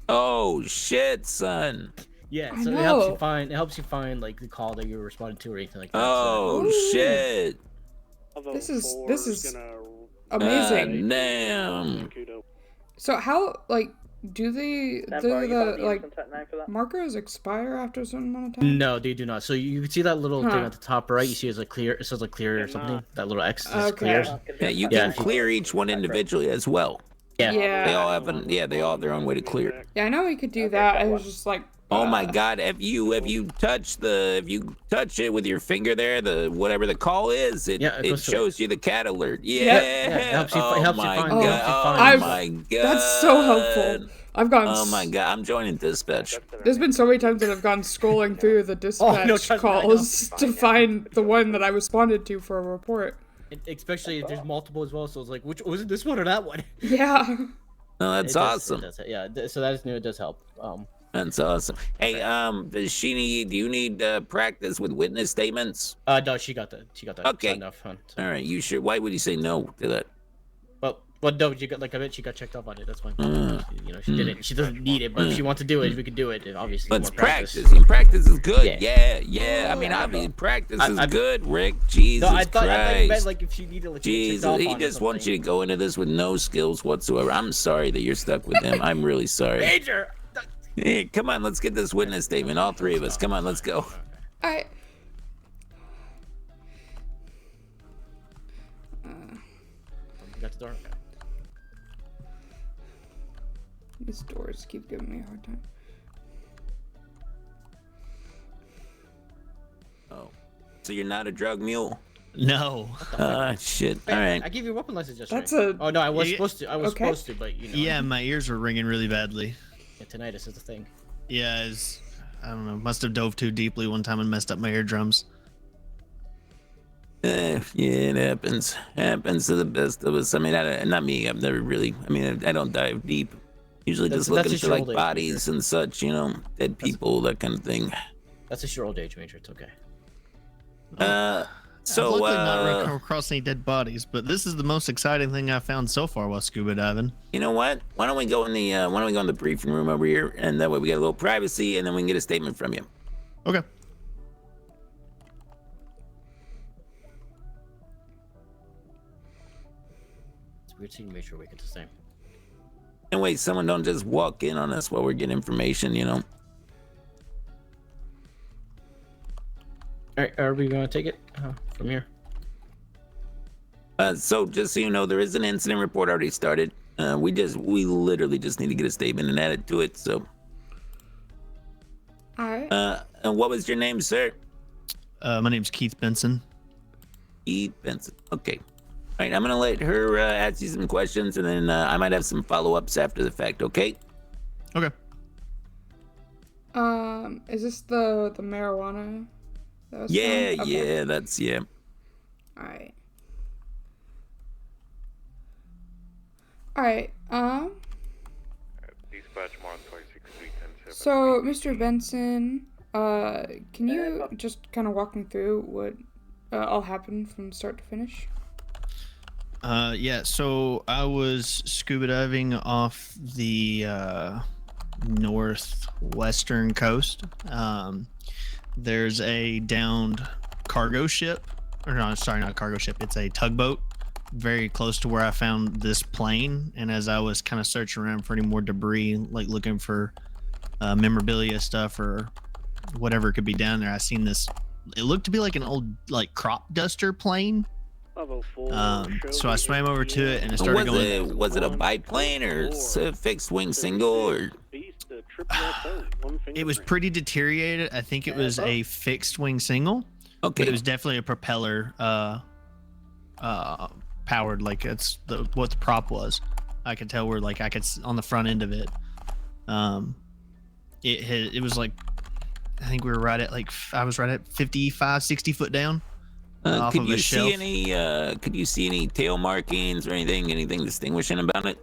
Oh shit, son. Yeah, I so it know. helps you find like the call that you were responding to or anything like that. Oh shit. This is amazing. Damn. So how, like, do the like that? markers expire after a certain amount of time? No, they do not. So you can see that little thing Huh. at the top right. You see it's like clear. It says like clear or something. That little X says clear. Yeah, you can clear each one individually as well. Yeah. Yeah. They all have they all have their own way to clear. Yeah, I know we could do that. I was just like, Oh my god, if you touch it with your finger there, the whatever the call is, it shows you the cat alert. Yeah. It helps you, Oh it helps you my find. god. I've- Oh my god. that's so helpful. I've gone. Oh my god, I'm joining dispatch. There's been so many times that I've gone scrolling through the dispatch trust me, I calls to find the one that I responded to for a report. Especially if there's multiple as well. So it's like, which was it? This one or that one? Yeah. No, that's It does- awesome. it does, yeah. So that is new. It does help. That's awesome. Hey, does she need? Do you need practice with witness statements? No, she got that. Okay. signed off on. All right. You sure? Why would you say no to that? Well, no, she got I bet she got checked off on it. That's why. She didn't. She doesn't need it, but if she wants to do it, we could do it. Obviously, Let's more practice. And practice is good. Yeah. I mean, practice is I- good, Rick. Jesus No, I thought Christ. you meant like if she needed like to get checked Jesus, off he on it or just wants you something. to go into this with no skills whatsoever. I'm sorry that you're stuck with him. I'm really sorry. Major. Hey, come on, let's get this witness statement. All three of us. Come on, let's go. I. You got the door. Okay. These doors keep giving me a hard time. Oh, so you're not a drug mule? No. Shit. All right. I gave you a weapon license yesterday. That's a. Oh no, I was Yeah, supposed to. I was okay. supposed to, but you know. Yeah, my ears were ringing really badly. Yeah, tinnitus is the thing. Yeah, I don't know. Must have dove too deeply one time and messed up my eardrums. Yeah, it happens. Happens to the best of us. I mean, not me. I've never really. I mean, I don't dive deep. Usually That's just looking just for your like old age, bodies and such, you know, dead people, that kind of thing. That's just your old age, Major. It's okay. So I've luckily not come across any dead bodies, but this is the most exciting thing I've found so far while scuba diving. you know what? Why don't we go in the briefing room over here, and that way we get a little privacy, and then we can get a statement from you. Okay. It's weird seeing Major wake at the same. And wait, someone don't just walk in on us while we're getting information, you know. All right, are we gonna take it from here? So just so you know, there is an incident report already started. We literally just need to get a statement and add it to it. So. All right. And what was your name, sir? My name's Keith Benson. Keith Benson. Okay. All right, I'm gonna let her ask you some questions, and then I might have some follow-ups after the fact. Okay. Okay. Is this the marijuana? That was yeah, found? Okay. yeah, that's yeah. All right. All right. Dispatch Mark 26 So, Mr. Benson, can you just kind of walk me through what all happened from start to finish? Yeah, so I was scuba diving off the northwestern coast. There's a downed cargo ship, or no, sorry, not cargo ship. It's a tugboat very close to where I found this plane. And as I was kind of searching around for any more debris, like looking for memorabilia stuff or whatever could be down there, I seen this. It looked to be like an old like crop duster plane. So I swam over to it and I started going. Was it a biplane or a fixed wing single or? It was pretty deteriorated. I think it was a fixed wing single. Okay. But it was definitely a propeller powered, like it's what the prop was. I could tell where like I could on the front end of it. It was like, I think we were right at like, I was right at 55, 60 foot down. Off Could of you a shelf. see any? Could you see any tail markings or anything distinguishing about it?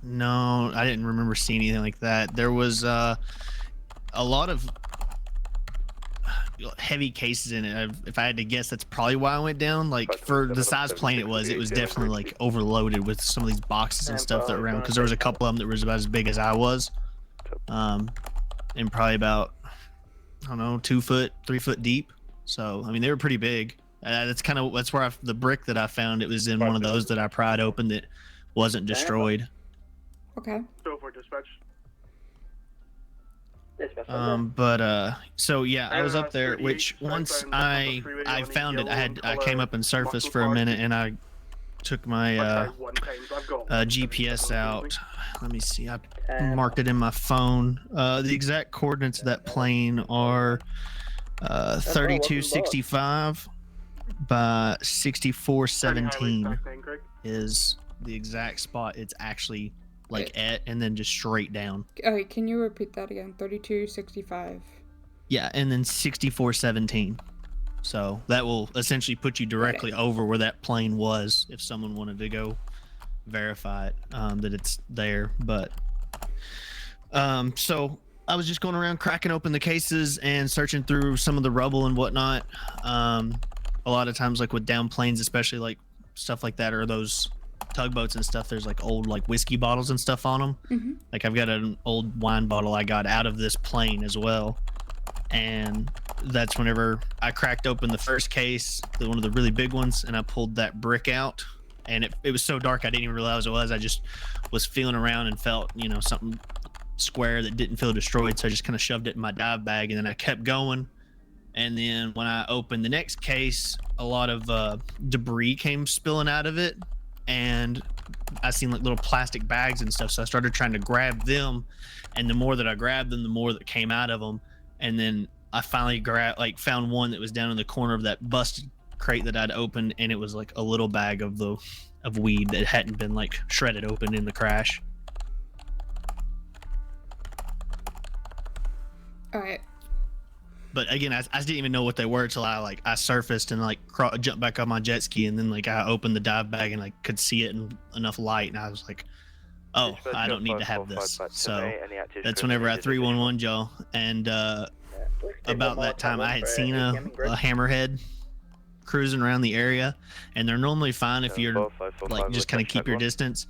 No, I didn't remember seeing anything like that. There was a lot of heavy cases in it. If I had to guess, that's probably why I went down. Like for the size plane it was definitely like overloaded with some of these boxes and stuff that were around. Because there was a couple of them that was about as big as I was, and probably about, I don't know, 2 foot, 3 foot deep. So I mean, they were pretty big. That's where the brick that I found, it was in one of those that I pried open that wasn't destroyed. Okay. Go for dispatch. So yeah, I was up there, which once I found it, I came up and surfaced for a minute, and I took my GPS out. Let me see, I marked it in my phone. The exact coordinates of that plane are 3265 by 6417 is the exact spot it's actually like at, and then just straight down. Okay, can you repeat that again? 3265. Yeah, and then 6417. So that will essentially put you directly over where that plane was if someone wanted to go verify it, that it's there. But so I was just going around cracking open the cases and searching through some of the rubble and whatnot. A lot of times, like with down planes, especially like stuff like that, or those tugboats and stuff, there's like old like whiskey bottles and stuff on them. Mm-hmm. Like I've got an old wine bottle I got out of this plane as well. And that's whenever I cracked open the first case, one of the really big ones, and I pulled that brick out. And it was so dark I didn't even realize it was. I just was feeling around and felt, something square that didn't feel destroyed. So I just kind of shoved it in my dive bag, and then I kept going. And then when I opened the next case, a lot of debris came spilling out of it. And I seen like little plastic bags and stuff. So I started trying to grab them. And the more that I grabbed them, the more that came out of them. And then I finally found one that was down in the corner of that busted crate that I'd opened. And it was like a little bag of weed that hadn't been like shredded open in the crash. All right. But again, I didn't even know what they were till I surfaced and jumped back on my jet ski, and then I opened the dive bag and I could see it in enough light, and I was like, oh, I don't need to have this. So that's whenever I 311 y'all, and about that time I had seen a hammerhead cruising around the area, and they're normally fine if you're just kind of keep your distance.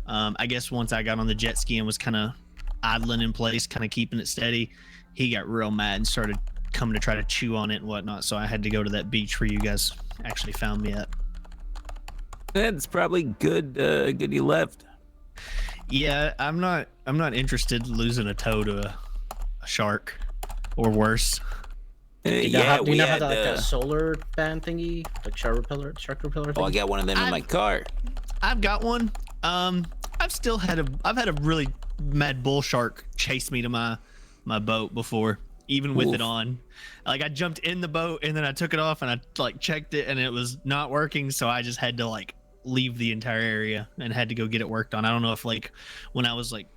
I guess once I got on the jet ski and was kind of idling in place, kind of keeping it steady, he got real mad and started coming to try to chew on it and whatnot. So I had to go to that beach where you guys actually found me at. That's probably good. Good you left. Yeah, I'm not interested in losing a toe to a shark or worse. Do you Yeah, not have had, like a solar band thingy, like shark repeller thing? Oh, I got one of them in my car. I've got one. I've had a really mad bull shark chase me to my boat before, even with it on. Like I jumped in the boat and then I took it off and I like checked it and it was not working, so I just had to like leave the entire area and had to go get it worked on. I don't know if like when I was like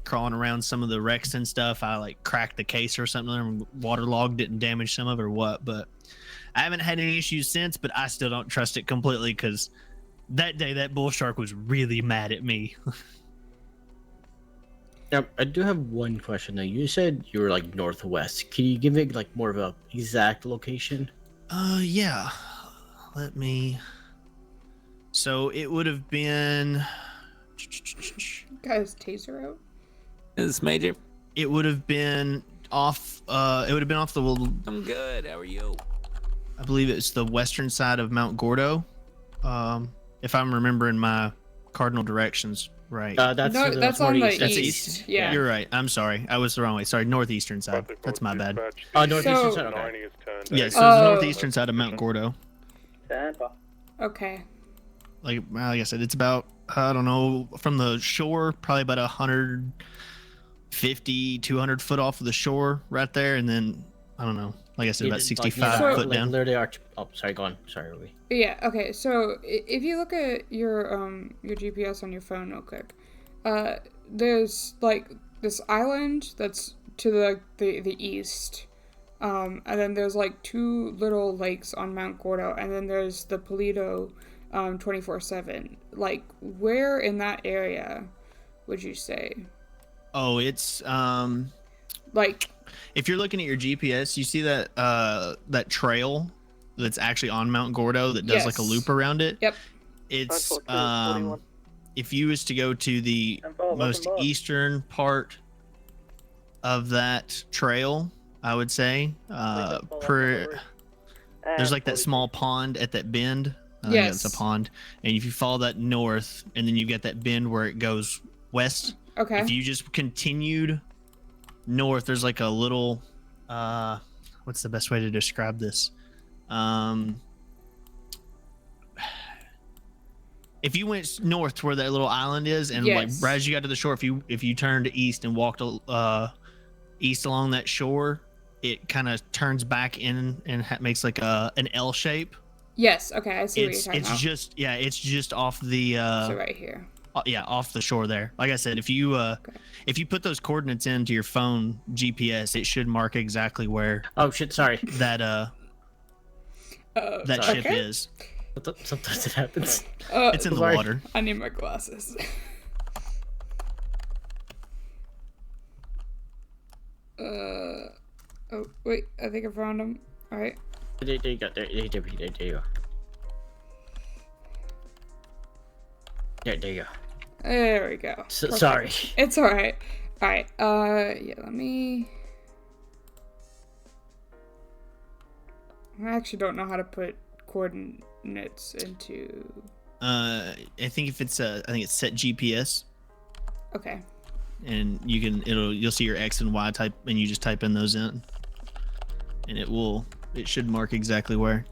crawling around some of the wrecks and stuff, I like cracked the case or something and waterlogged it and damaged some of it or what, but I haven't had any issues since, but I still don't trust it completely because that day that bull shark was really mad at me. Now, I do have one question though. You said you were like northwest. Can you give me like more of a exact location? Yeah. Let me. So it would have been. Guys, taser out. Is this Major? It would have been off. It would have been off the. I'm good. How are you? I believe it's the western side of Mount Gordo. If I'm remembering my cardinal directions right. That's on the east. Yeah. You're right. I'm sorry. I was the wrong way. Sorry, northeastern side. That's my bad. Northeastern side. Okay. Yeah, so it's the northeastern side of Mount Gordo. Okay. Like I said, it's about, I don't know, from the shore, probably about 150, 200 foot off of the shore right there. And then, I don't know, like I said, about 65 foot down. Oh, sorry, go on. Sorry, Ruby. Yeah, okay, so if you look at your GPS on your phone real quick, there's like this island that's to the east. And then there's like 2 little lakes on Mount Gordo, and then there's the Polito 24/7. Like, where in that area would you say? Oh, it's like, if you're looking at your GPS, you see that that trail that's actually on Mount Gordo that does like a loop around it. Yep. It's if you was to go to the most eastern part of that trail, I would say there's like that small pond at that bend. Yeah, it's a pond, and if you follow that north, and then you get that bend where it goes west. Okay. If you just continued north, there's like a little what's the best way to describe this? If you went north to where that little island is, and like right as you got to the shore, if you turned east and walked east along that shore, it kind of turns back in and makes like an L shape. Yes. Okay, I see what you're talking about. It's just off the. So right here. Yeah, off the shore there. Like I said, if you put those coordinates into your phone GPS, it should mark exactly where. Oh shit! Sorry. That ship is. Sometimes it happens. It's in the water. I need my glasses. Oh wait, I think I found him. All right. There you go. There you go. There you go. There we go. Sorry. It's all right. All right. Yeah. Let me. I actually don't know how to put coordinates into. I think if it's I think it's set GPS. Okay. And you'll see your X and Y type, and you just type in those in, and it should mark exactly where.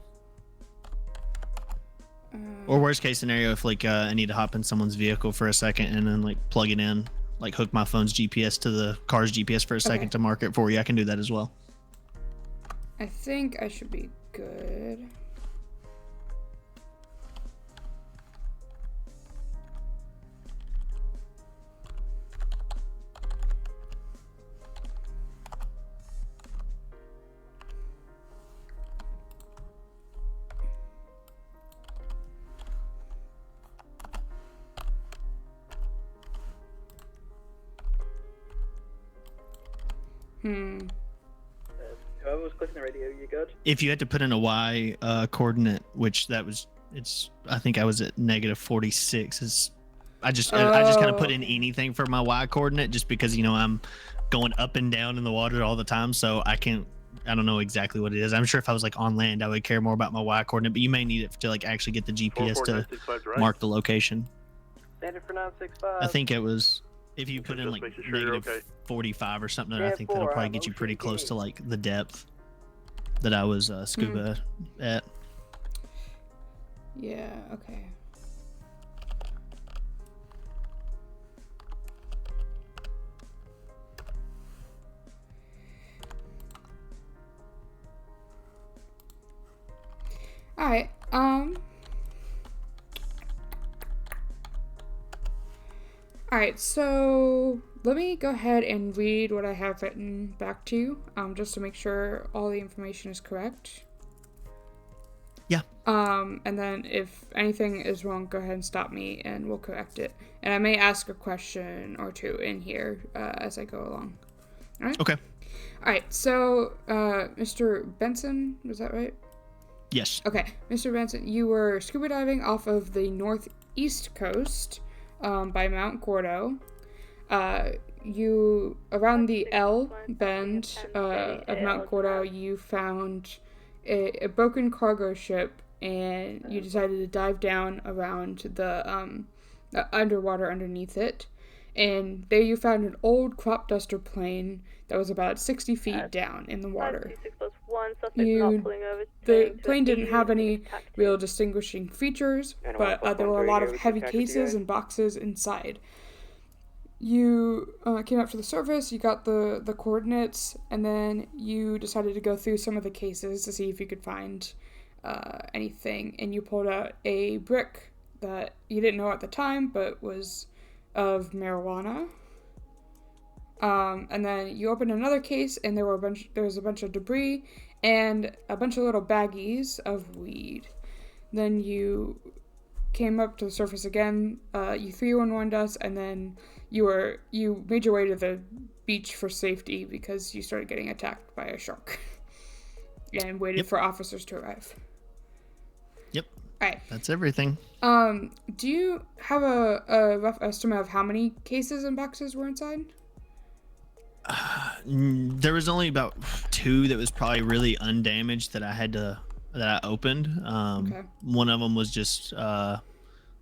Or worst case scenario, if like I need to hop in someone's vehicle for a second and then like plug it in, like hook my phone's GPS to the car's GPS for a second to mark it for you, I can do that as well. I think I should be good. Whoever was clicking the radio, you good? If you had to put in a Y coordinate, which I think I was at -46. I just kind of put in anything for my Y coordinate just because I'm going up and down in the water all the time, so I don't know exactly what it is. I'm sure if I was like on land, I would care more about my Y coordinate, but you may need it to like actually get the GPS to mark the location. Standard for 965. I think it was. If you put in like -45 or something, I think that'll probably get you pretty close to like the depth. that I was scuba at. Yeah. Okay. All right. All right. So let me go ahead and read what I have written back to you, just to make sure all the information is correct. Yeah. And then if anything is wrong, go ahead and stop me, and we'll correct it. And I may ask a question or two in here as I go along. All right. Okay. All right. So, Mr. Benson, was that right? Yes. Okay, Mr. Benson, you were scuba diving off of the northeast coast by Mount Gordo. You, around the L bend of Mount Gordo, you found a broken cargo ship, and you decided to dive down around the underwater underneath it. And there you found an old crop duster plane that was about 60 feet down in the water. The plane didn't have any real distinguishing features, but there were a lot of heavy cases and boxes inside. You came up to the surface, you got the coordinates, and then you decided to go through some of the cases to see if you could find anything, and you pulled out a brick that you didn't know at the time, but was of marijuana. And then you opened another case, and there was a bunch of debris and a bunch of little baggies of weed. Then you came up to the surface again. You 311'd us, and then you made your way to the beach for safety because you started getting attacked by a shark, and waited for officers to arrive. Yep. All right. That's everything. Do you have a rough estimate of how many cases and boxes were inside? There was only about 2 that was probably really undamaged that I opened. Okay. One of them was just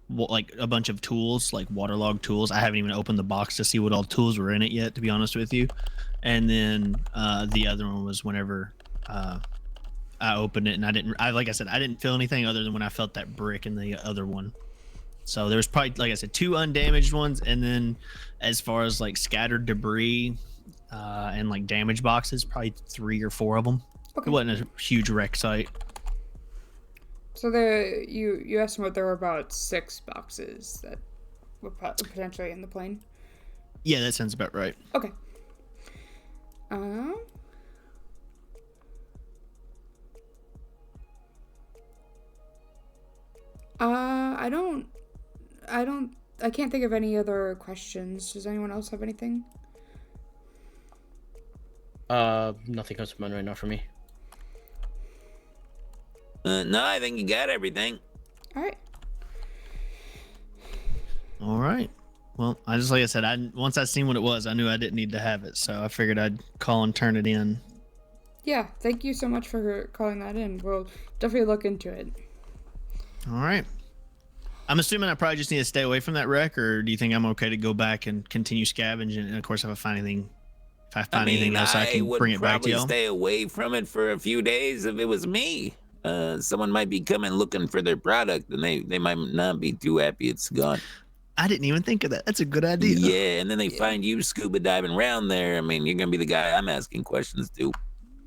like a bunch of tools, like waterlogged tools. I haven't even opened the box to see what all tools were in it yet, to be honest with you. And then the other one was whenever I opened it, and like I said, I didn't feel anything other than when I felt that brick in the other one. So there was probably, like I said, 2 undamaged ones, and then as far as like scattered debris and like damaged boxes, probably 3 or 4 of them. Okay. It wasn't a huge wreck site. So you estimate there were about 6 boxes that were potentially in the plane? Yeah, that sounds about right. Okay. I can't think of any other questions. Does anyone else have anything? Nothing comes to mind right now for me. No, I think you got everything. All right. All right. Well, like I said, once I seen what it was, I knew I didn't need to have it, so I figured I'd call and turn it in. Yeah, thank you so much for calling that in. We'll definitely look into it. All right. I'm assuming I probably just need to stay away from that wreck, or do you think I'm okay to go back and continue scavenging? And of course, if I find anything else, I can bring it back to you. I would probably stay away from it for a few days if it was me. Someone might be coming looking for their product, and they might not be too happy it's gone. I didn't even think of that. That's a good idea. Yeah, and then they find you scuba diving around there. I mean, you're gonna be the guy I'm asking questions to.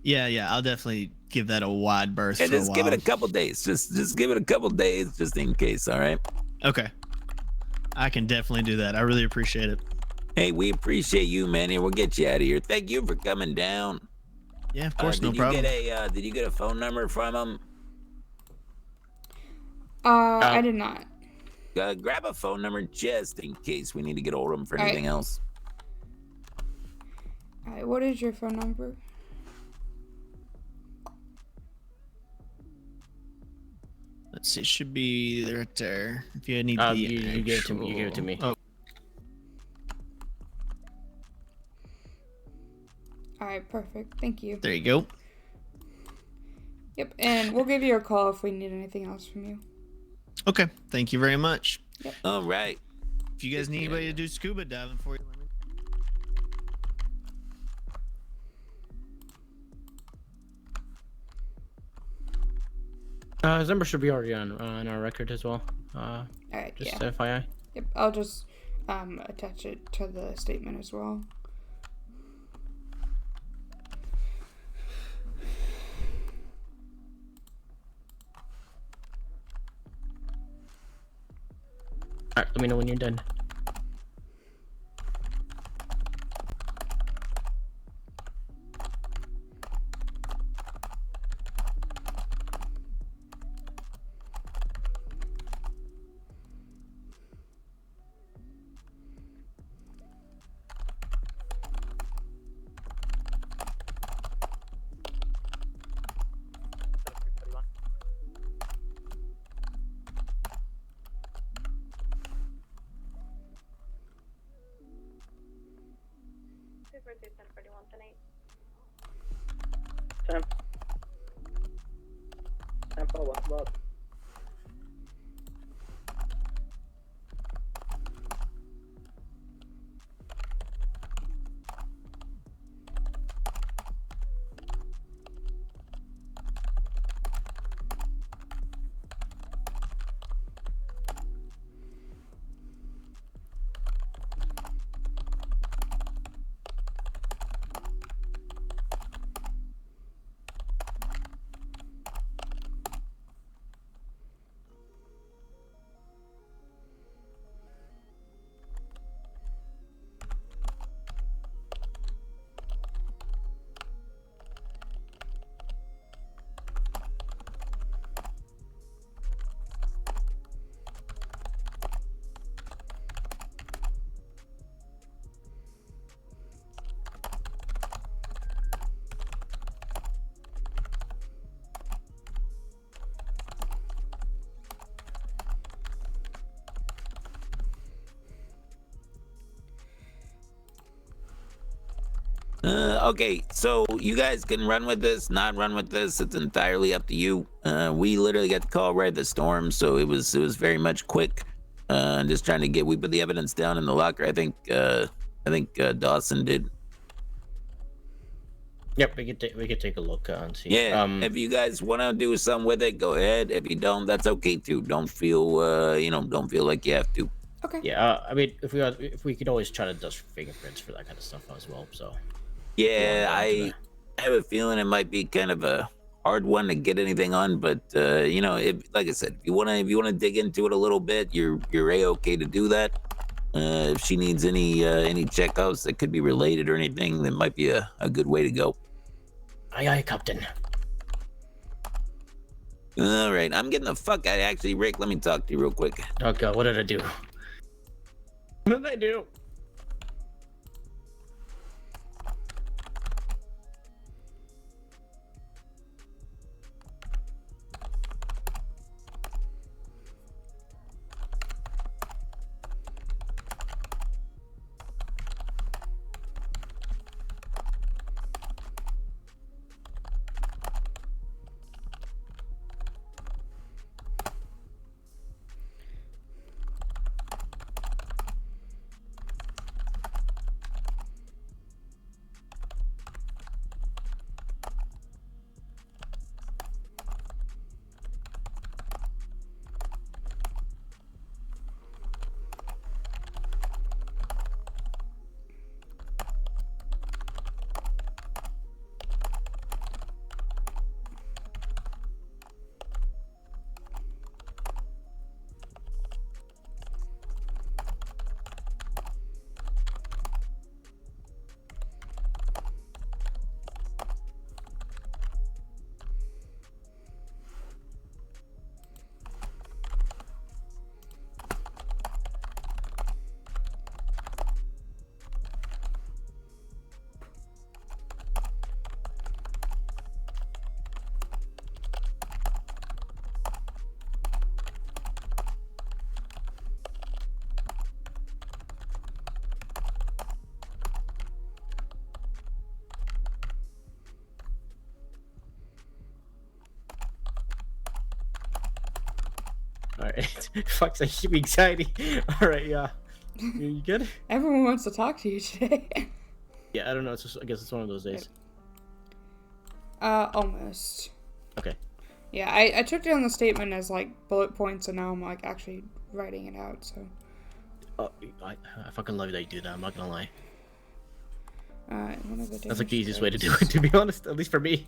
Yeah, I'll definitely give that a wide berth. Yeah, for a just while. give it a couple days. Just give it a couple days, just in case. All right. Okay. I can definitely do that. I really appreciate it. Hey, we appreciate you, man. Here, we'll get you out of here. Thank you for coming down. Yeah, of course, no problem. Did you get a phone number from him? I did not. Grab a phone number just in case we need to get hold of him for anything else. All right, what is your phone number? Let's see, it should be right there. If you need you gave it to me. You gave it to me. Oh. All right, perfect. Thank you. There you go. Yep, and we'll give you a call if we need anything else from you. Okay, thank you very much. Yep. All right. If you guys need anybody to do scuba diving for you, let me know. His number should be already on our record as well. Alright, just yeah. FYI. Yep, I'll just attach it to the statement as well. Alright, let me know when you're done. Sam. Sam, follow up. Okay, so you guys can run with this, not run with this. It's entirely up to you. We literally got the call right at the storm, so it was very much quick. Just trying to we put the evidence down in the locker. I think Dawson did. Yep, we could take a look and see. Yeah, if you guys want to do something with it, go ahead. If you don't, that's okay too. Don't feel don't feel like you have to. Okay. Yeah, I mean, if we could always try to dust fingerprints for that kind of stuff as well. So. Yeah, I have a feeling it might be kind of a hard one to get anything on, but like I said, if you wanna dig into it a little bit, you're a-okay to do that. If she needs any checkups that could be related or anything, that might be a good way to go. Aye, Captain. All right, I'm getting the fuck out. Actually, Rick, let me talk to you real quick. Oh God, what did I do? What did I do? All right. Fuck's like keep me anxiety. All right, yeah. You good? Everyone wants to talk to you today. Yeah, I don't know. I guess it's one of those days. Almost. Okay. Yeah, I took down the statement as like bullet points, and now I'm like actually writing it out. So. Oh, I fucking love that you do that. I'm not gonna lie. One of the That's like the easiest way to do it, to be honest. At least for me.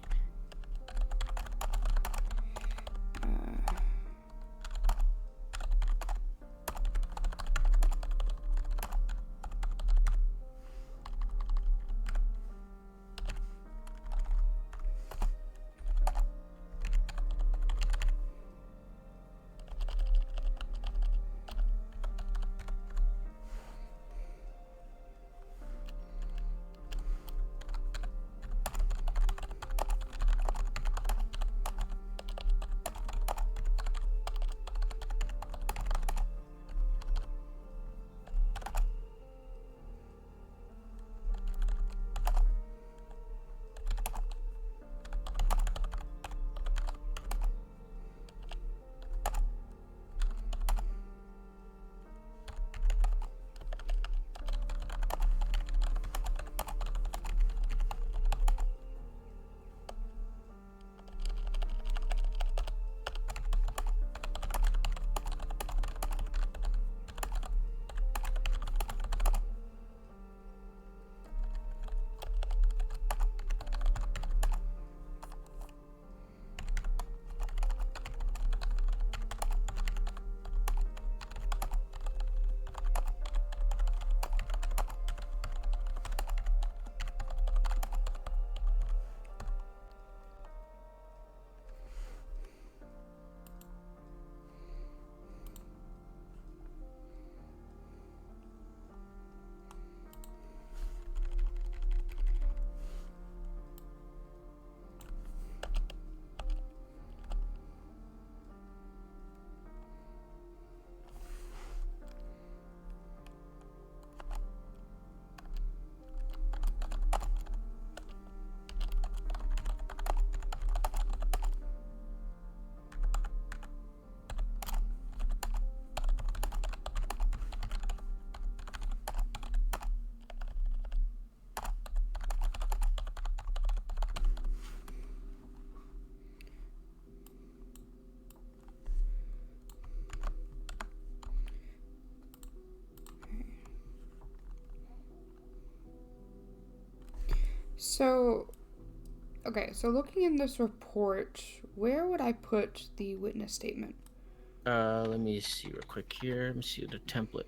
So, okay, so looking in this report, where would I put the witness statement? Let me see real quick here. Let me see the template.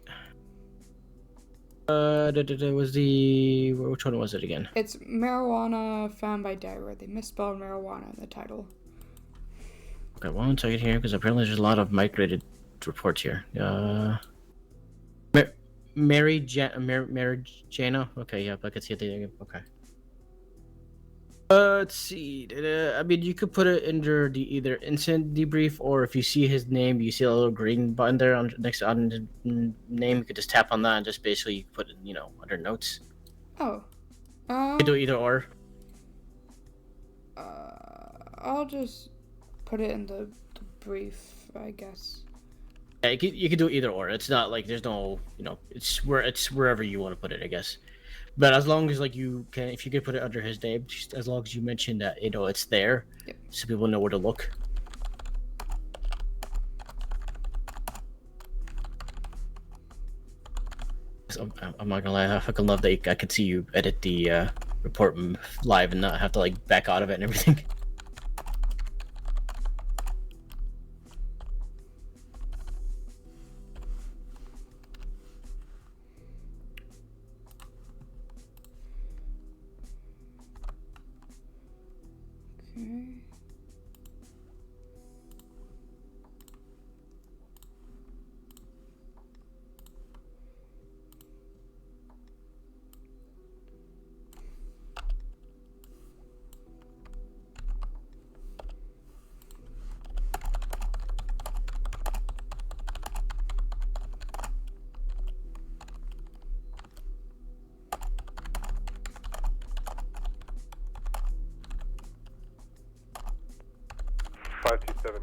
Which one was it again? It's marijuana found by diary. They misspelled marijuana in the title. Okay, one second here, because apparently there's a lot of migrated reports here. Mary Jana. Okay, yeah, I can see it there. Okay. Let's see. I mean, you could put it under the either incident debrief, or if you see his name, you see a little green button there on next to his name. You could just tap on that and just basically put it, under notes. Oh. You could do either or. I'll just put it in the brief, I guess. Yeah, you could do either or. It's not like there's no, it's wherever you want to put it, I guess. But as long as if you could put it under his name, just as long as you mention that it's there, so people know where to look. So, I'm not gonna lie, I fucking love that I could see you edit the report live and not have to back out of it and everything.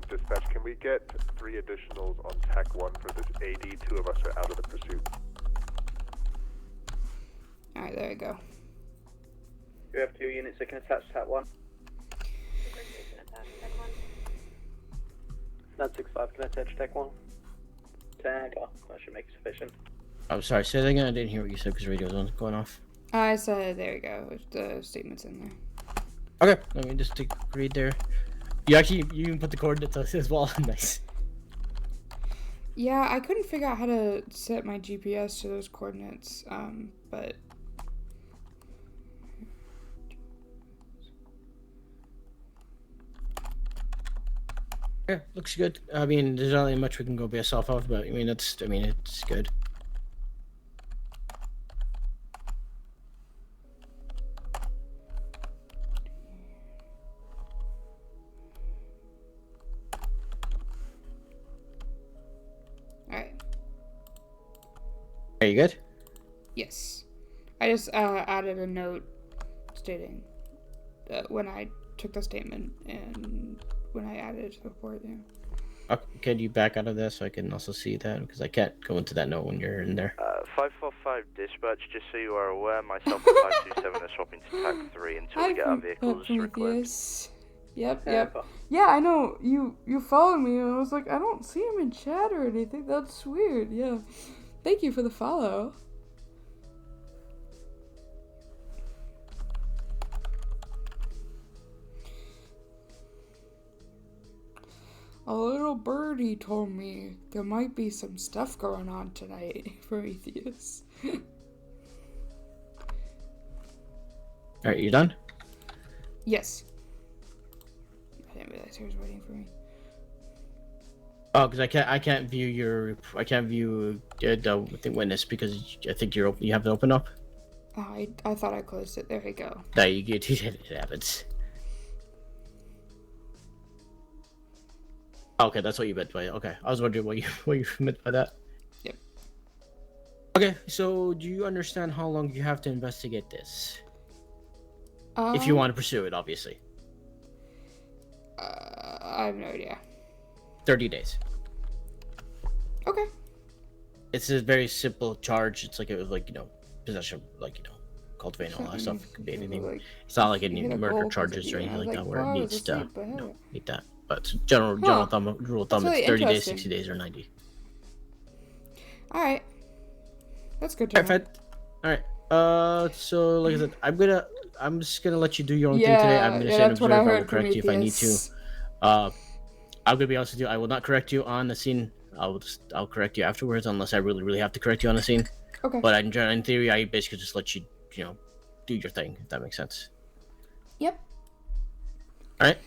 Dispatch, can we get 3 additionals on TAC 1 for this AD? 2 of us are out of the pursuit. Alright, there we go. You have 2 units that can attach TAC 1. That's 6-5. Can I touch tech 1? Tango. That should make it sufficient. I'm sorry, say that again. I didn't hear what you said because radio was going off. I said, there you go. The statement's in there. Okay, let me just take a read there. You even put the coordinates as well. Nice. Yeah, I couldn't figure out how to set my GPS to those coordinates, but... Yeah, looks good. I mean, there's not really much we can go based off of, but I mean, it's good. Alright. Are you good? Yes. I just added a note stating when I took the statement and when I added it to the report, yeah. Can you back out of this so I can also see that? Because I can't go into that note when you're in there. 545 dispatch, just so you are aware, myself and 527 are swapping to TAC 3 until we get our vehicles reclaimed. Yep. Yeah, I know. You followed me and I was like, I don't see him in chat or anything. That's weird, yeah. Thank you for the follow. A little birdie told me there might be some stuff going on tonight for Atheist. Alright, you done? Yes. I didn't realize he was waiting for me. Oh, because I can't view the witness because I think you have it open up. Oh, I thought I closed it. There we go. No, it happens. Okay, that's what you meant by it. Okay, I was wondering what you meant by that. Yep. Okay, so do you understand how long you have to investigate this? If you want to pursue it, obviously. I have no idea. 30 days. Okay. It's a very simple charge. It's like possession, cultivating all that stuff. It could be anything. It's not like any murder charges or anything like that where it needs to need that. But general rule of thumb, it's 30 days, 60 days, or 90. Alright. That's good to know. Alright. So like I said, I'm just gonna let you do your own thing today. I'm gonna stand observe. I will correct you if I need to. I'm gonna be honest with you. I will not correct you on the scene. I'll correct you afterwards unless I really have to correct you on the scene. Okay. But in theory, I basically just let you do your thing, if that makes sense. Yep. Alright,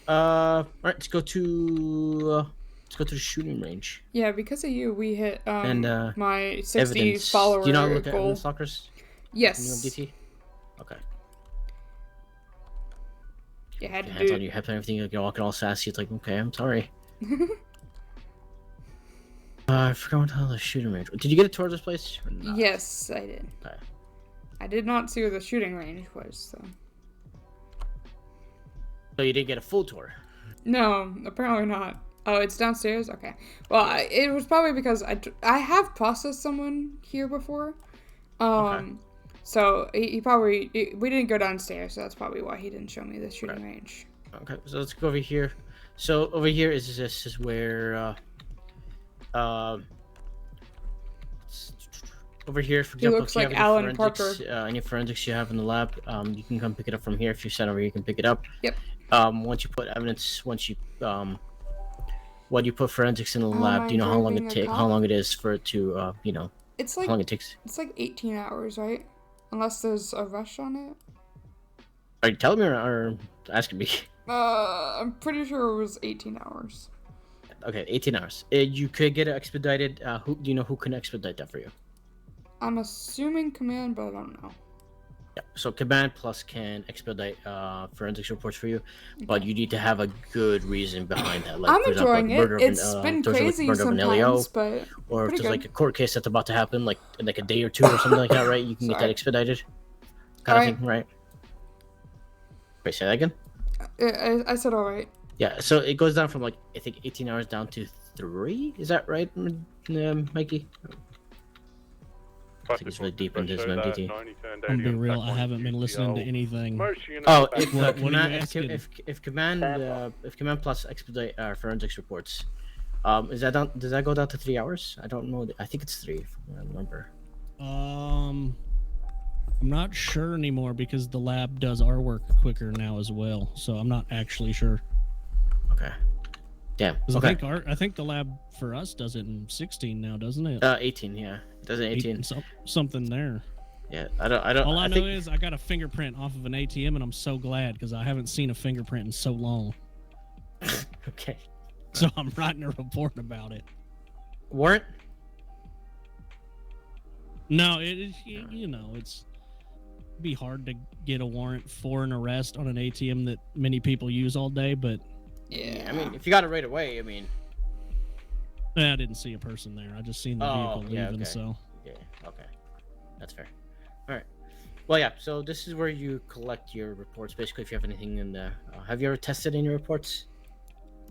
let's go to the shooting range. Yeah, because of you, we hit and my 60 evidence. follower Do you know how to look at goal. evidence lockers? Yes. DT? Okay. You had to hands do on your hips and everything, you're walking all sassy. It's like, okay, I'm sorry. I forgot what the hell the shooting range. Did you get it towards this place? Or not? Yes, I did. Okay. I did not see where the shooting range was, so. So you didn't get a full tour? No, apparently not. Oh, it's downstairs? Okay. Well, it was probably because I have processed someone here before. Okay. So he probably... we didn't go downstairs, so that's probably why he didn't show me the shooting range. Okay, so let's go over here. So over here is where... over here, for example, looks like Alan Parker. Any forensics you have in the lab, you can come pick it up from here. If you send over, you can pick it up. Yep. Once you put evidence, when you put forensics in the lab, do you know how long it is for it to, It's like, how long it takes? It's like 18 hours, right? Unless there's a rush on it. Are you telling me or asking me? I'm pretty sure it was 18 hours. Okay, 18 hours. You could get it expedited. Do you know who can expedite that for you? I'm assuming command, but I don't know. Yeah, so command plus can expedite forensics reports for you, but you need to have a good reason behind that. Like, I'm for enjoying example, it. It's been crazy sometimes, but or if there's good. like a court case that's about to happen, like in like a day or two or something like that, right? You can get that expedited, kind of thing, right? Wait, say that again. I said all right. Yeah, so it goes down from like I think 18 hours down to 3. Is that right, Mikey? I think it's really deep into this MDT. I'm gonna be real. I haven't been listening to anything. Oh, if command plus expedite forensics reports, Is that down? Does that go down to 3 hours? I don't know. I think it's 3, if I remember. I'm not sure anymore because the lab does our work quicker now as well. So I'm not actually sure. Okay. Damn. 'Cause Okay. I think the lab for us does it in 16 now, doesn't it? 18. Yeah, it does it 18. Something there. Yeah, I don't. All I know is I got a fingerprint off of an ATM, and I'm so glad because I haven't seen a fingerprint in so long. Okay. So I'm writing a report about it. Warrant? No, it's it'd be hard to get a warrant for an arrest on an ATM that many people use all day, but yeah, I mean, if you got it right away, I mean. I didn't see a person there. I just seen the vehicle leaving. Okay. So. Yeah. Okay. That's fair. All right. Well, yeah. So this is where you collect your reports. Basically, if you have anything in the, have you ever tested in your reports?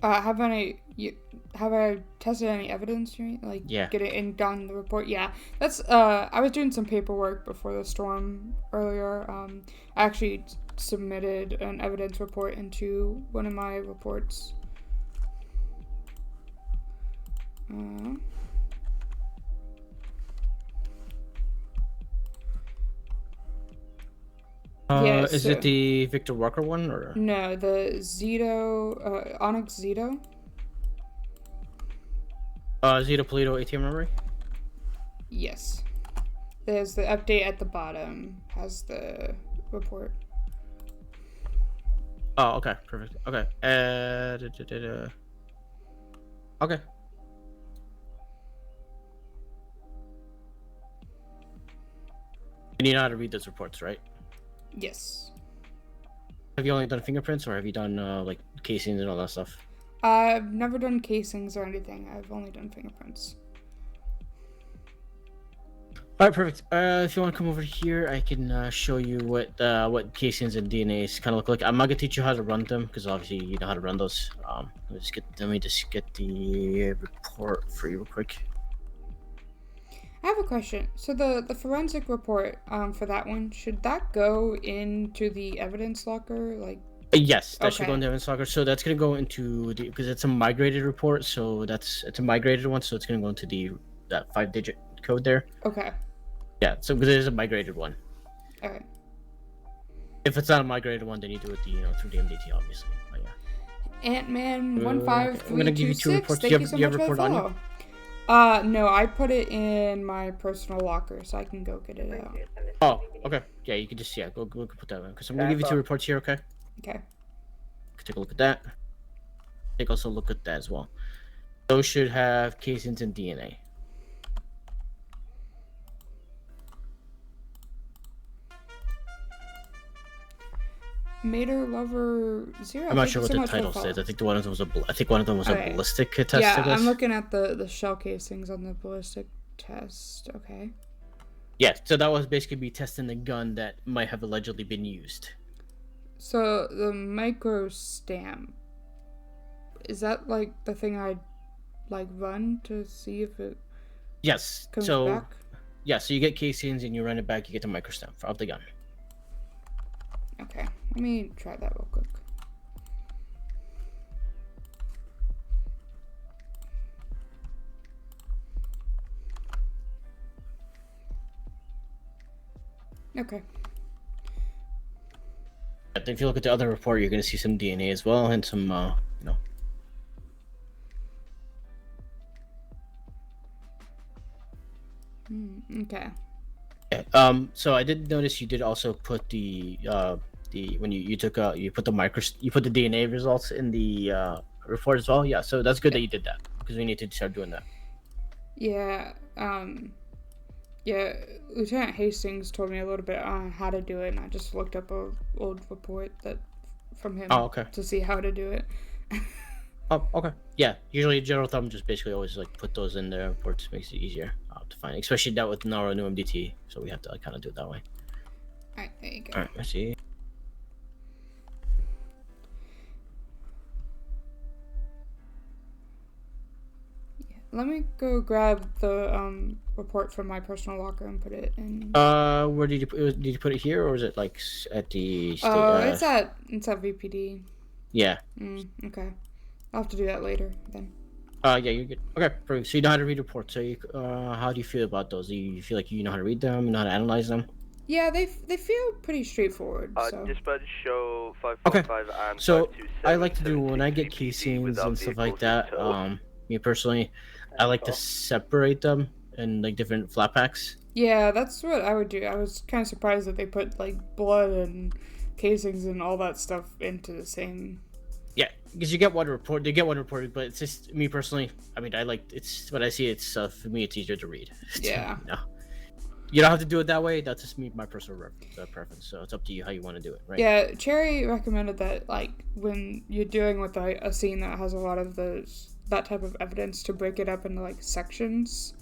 Have I tested any evidence? Like, Yeah. get it in done the report? Yeah, that's. I was doing some paperwork before the storm earlier. I actually submitted an evidence report into one of my reports. Is it the Victor Walker one or? No, the Zito, Onyx Zito. Zito Polito ATM memory? Yes. There's the update at the bottom, has the report. Oh, okay, perfect. Okay. Okay. And you know how to read those reports, right? Yes. Have you only done fingerprints, or have you done like casings and all that stuff? I've never done casings or anything. I've only done fingerprints. All right, perfect. If you want to come over here, I can show you what casings and DNAs kind of look like. I'm not gonna teach you how to run them because obviously you know how to run those. Let me just get the report for you real quick. I have a question. So the forensic report for that one, should that go into the evidence locker? Like. Yes, that should go into evidence locker. So that's gonna go into the, because it's a migrated report. So it's a migrated one. So it's gonna go into that 5-digit code there. Okay. Yeah. So because it is a migrated one. Okay. If it's not a migrated one, then you do it through the MDT, obviously. But yeah. Ant-Man 15326. I'm gonna give you 2 reports. Thank Do you so you have much a for the report on follow. you? No, I put it in my personal locker, so I can go get it out. Oh, okay. Yeah, you can just go put that in. Because I'm gonna give you 2 reports here, okay? Okay. Take a look at that. Take also a look at that as well. Those should have casings and DNA. Mater Lover 0. I'm not sure what the title says. I think one of them was a ballistic test. Yeah, I'm looking at the shell casings on the ballistic test. Okay. Yeah, so that was basically me testing the gun that might have allegedly been used. So the micro stamp, is that like the thing I run to see if it Yes. comes So back? yeah, so you get casings and you run it back, you get the microstamp of the gun. Okay, let me try that real quick. Okay. If you look at the other report, you're going to see some DNA as well and some, Okay. Yeah, so I did notice you did also put the when you put the DNA results in the report as well. Yeah, so that's good that you did that because we need to start doing that. Yeah, yeah, Lieutenant Hastings told me a little bit on how to do it, and I just looked up a old report from him to see how to do it. Oh, okay. Yeah, usually general thumb just basically always put those in the reports, makes it easier to find, especially that with Naro new MDT, so we have to kind of do it that way. Alright, there you go. Alright, let's see. Let me go grab the report from my personal locker and put it in. Where did you put it here, or is it at the? It's at VPD. Yeah. Okay, I'll have to do that later then. Yeah, you're good. Okay, perfect. So you know how to read reports. So you, how do you feel about those? Do you feel like you know how to read them, you know how to analyze them? Yeah, they feel pretty straightforward. So. Dispatch show 545 and So 527. I like to do when I get casings and stuff like that. Me personally, I like to separate them in like different flat packs. Yeah, that's what I would do. I was kind of surprised that they put like blood and casings and all that stuff into the same. Yeah, because you get one report, they get one reported, but it's just me personally. I mean, I like it's when I see it's for me, it's easier to read. Yeah. No. You don't have to do it that way. That's just me, my personal preference. So it's up to you how you want to do it, right? Yeah, Cherry recommended that, like, when you're dealing with a scene that has a lot of that type of evidence, to break it up into like sections,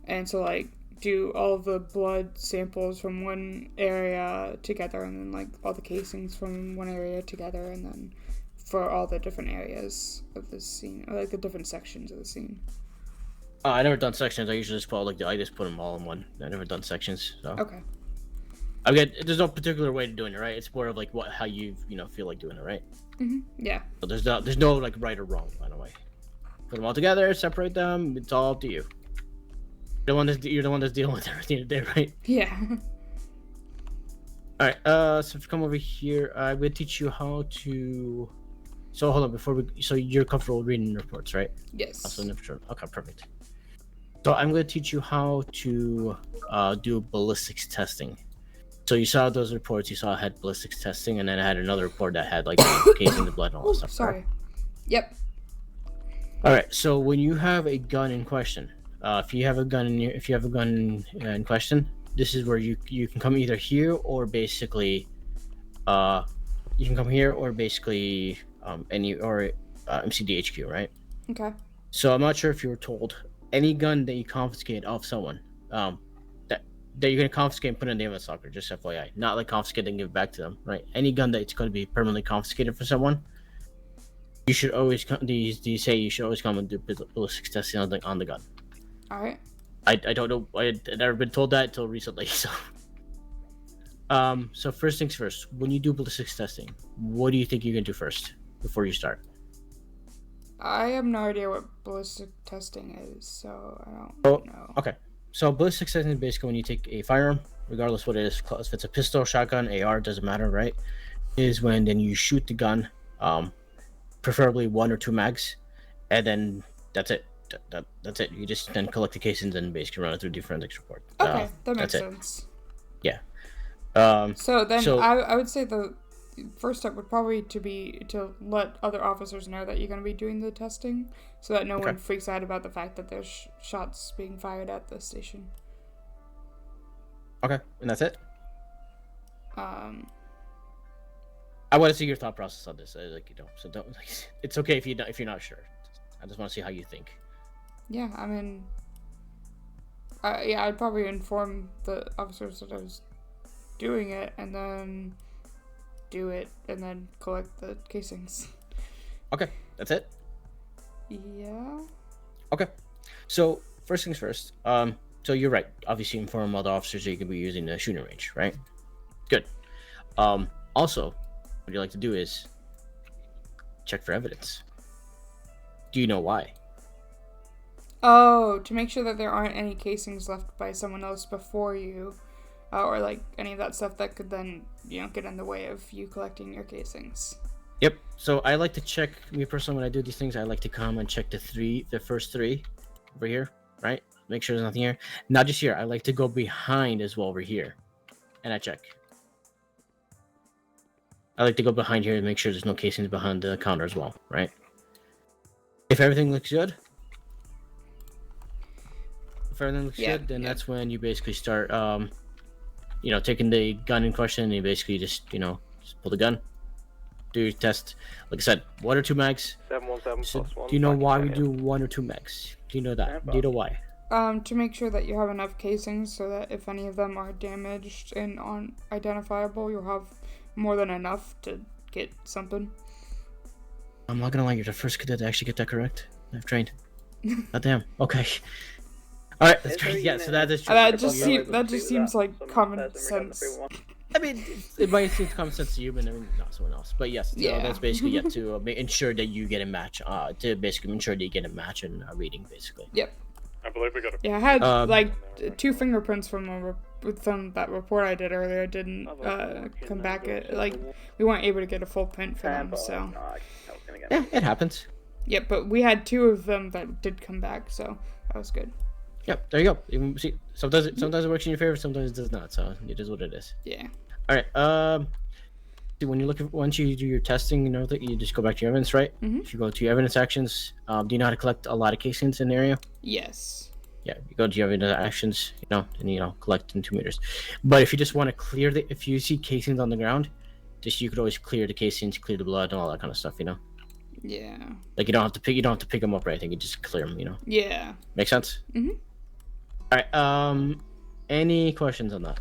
and so like do all of the blood samples from one area together, and then like all the casings from one area together, and then for all the different areas of the scene, or like the different sections of the scene. I never done sections. I usually just put I just put them all in one. I never done sections. So. Okay. Again, there's no particular way to doing it, right? It's more of like how you feel like doing it, right? Yeah. So there's no like right or wrong, by the way. Put them all together, separate them. It's all up to you. You're the one that's dealing with everything today, right? Yeah. All right. So if you come over here, I will teach you how to. So hold on so you're comfortable reading reports, right? Yes. Okay, perfect. So I'm going to teach you how to do ballistics testing. So you saw those reports. You saw I had ballistics testing, and then I had another report that had like casing the blood and all that stuff. Sorry. Right? Yep. All right. So when you have a gun in question, if you have a gun in question, this is where you can come either here or basically, you can come here or basically MCDHQ, right? Okay. So I'm not sure if you were told. Any gun that you confiscate off someone, that you're gonna confiscate and put in the evidence locker, just FYI. Not like confiscate and give it back to them, right? Any gun that's going to be permanently confiscated for someone, you should always come. You say you should always come and do ballistics testing on the gun. All right. I don't know. I'd never been told that until recently. So, so first things first. When you do ballistics testing, what do you think you're gonna do first before you start? I have no idea what ballistic testing is, so I don't know. Okay. So ballistic testing is basically when you take a firearm, regardless what it is, if it's a pistol, shotgun, AR, doesn't matter, right? Is when then you shoot the gun, preferably 1 or 2 mags, and then that's it. That's it. You just then collect the casings and basically run it through the forensics report. Okay, that makes sense. Yeah. So I would say the first step would probably be to let other officers know that you're going to be doing the testing, so that no one freaks out about the fact that there's shots being fired at the station. Okay, and that's it. I want to see your thought process on this. So don't. It's okay if you're not sure. I just want to see how you think. Yeah, I mean, I'd probably inform the officers that I was doing it, and then do it, and then collect the casings. Okay, that's it? Yeah. Okay. So, first things first. So you're right. Obviously inform other officers that you can be using the shooting range, right? Good. Also, what you like to do is check for evidence. Do you know why? Oh, to make sure that there aren't any casings left by someone else before you, or like any of that stuff that could then, get in the way of you collecting your casings. Yep. So I like to check, me personally, when I do these things, I like to come and check the first 3 over here, right? Make sure there's nothing here. Not just here. I like to go behind as well over here, and I check. I like to go behind here and make sure there's no casings behind the counter as well, right? If everything looks good, then that's when you basically start, taking the gun in question, and you basically just pull the gun, do your test. Like I said, 1 or 2 mags. 717 So plus 1. do you know why we do 1 or 2 mags? Do you know that? Do you know why? To make sure that you have enough casings so that if any of them are damaged and unidentifiable, you'll have more than enough to get something. I'm not gonna lie, you're the first cadet to actually get that correct. I've trained. God damn. Okay. All right, that's great. Yeah, so that is true. That just seems like common sense. I mean, it might seem common sense to you, but I mean, not someone else. But yes, that's basically to ensure that you get a match. To basically ensure that you get a match in reading, basically. Yep. I believe we got a... Yeah, I had 2 fingerprints from that report I did earlier. Didn't come back. We weren't able to get a full print for them, so. Yeah, it happens. Yep, but we had 2 of them that did come back, so that was good. Yep, there you go. You see, sometimes it works in your favor, sometimes it does not. So it is what it is. Yeah. All right. When you once you do your testing, you just go back to your evidence, right? Mm-hmm. If you go to your evidence actions, do you know how to collect a lot of casings in the area? Yes. Yeah, you go to your evidence actions, and collect in 2 meters. But if you just want to clear if you see casings on the ground, you could always clear the casings, clear the blood, and all that kind of stuff. Yeah. Like you don't have to pick them up or anything. You just clear them. Yeah. Make sense? Mm-hmm. All right. Any questions on that?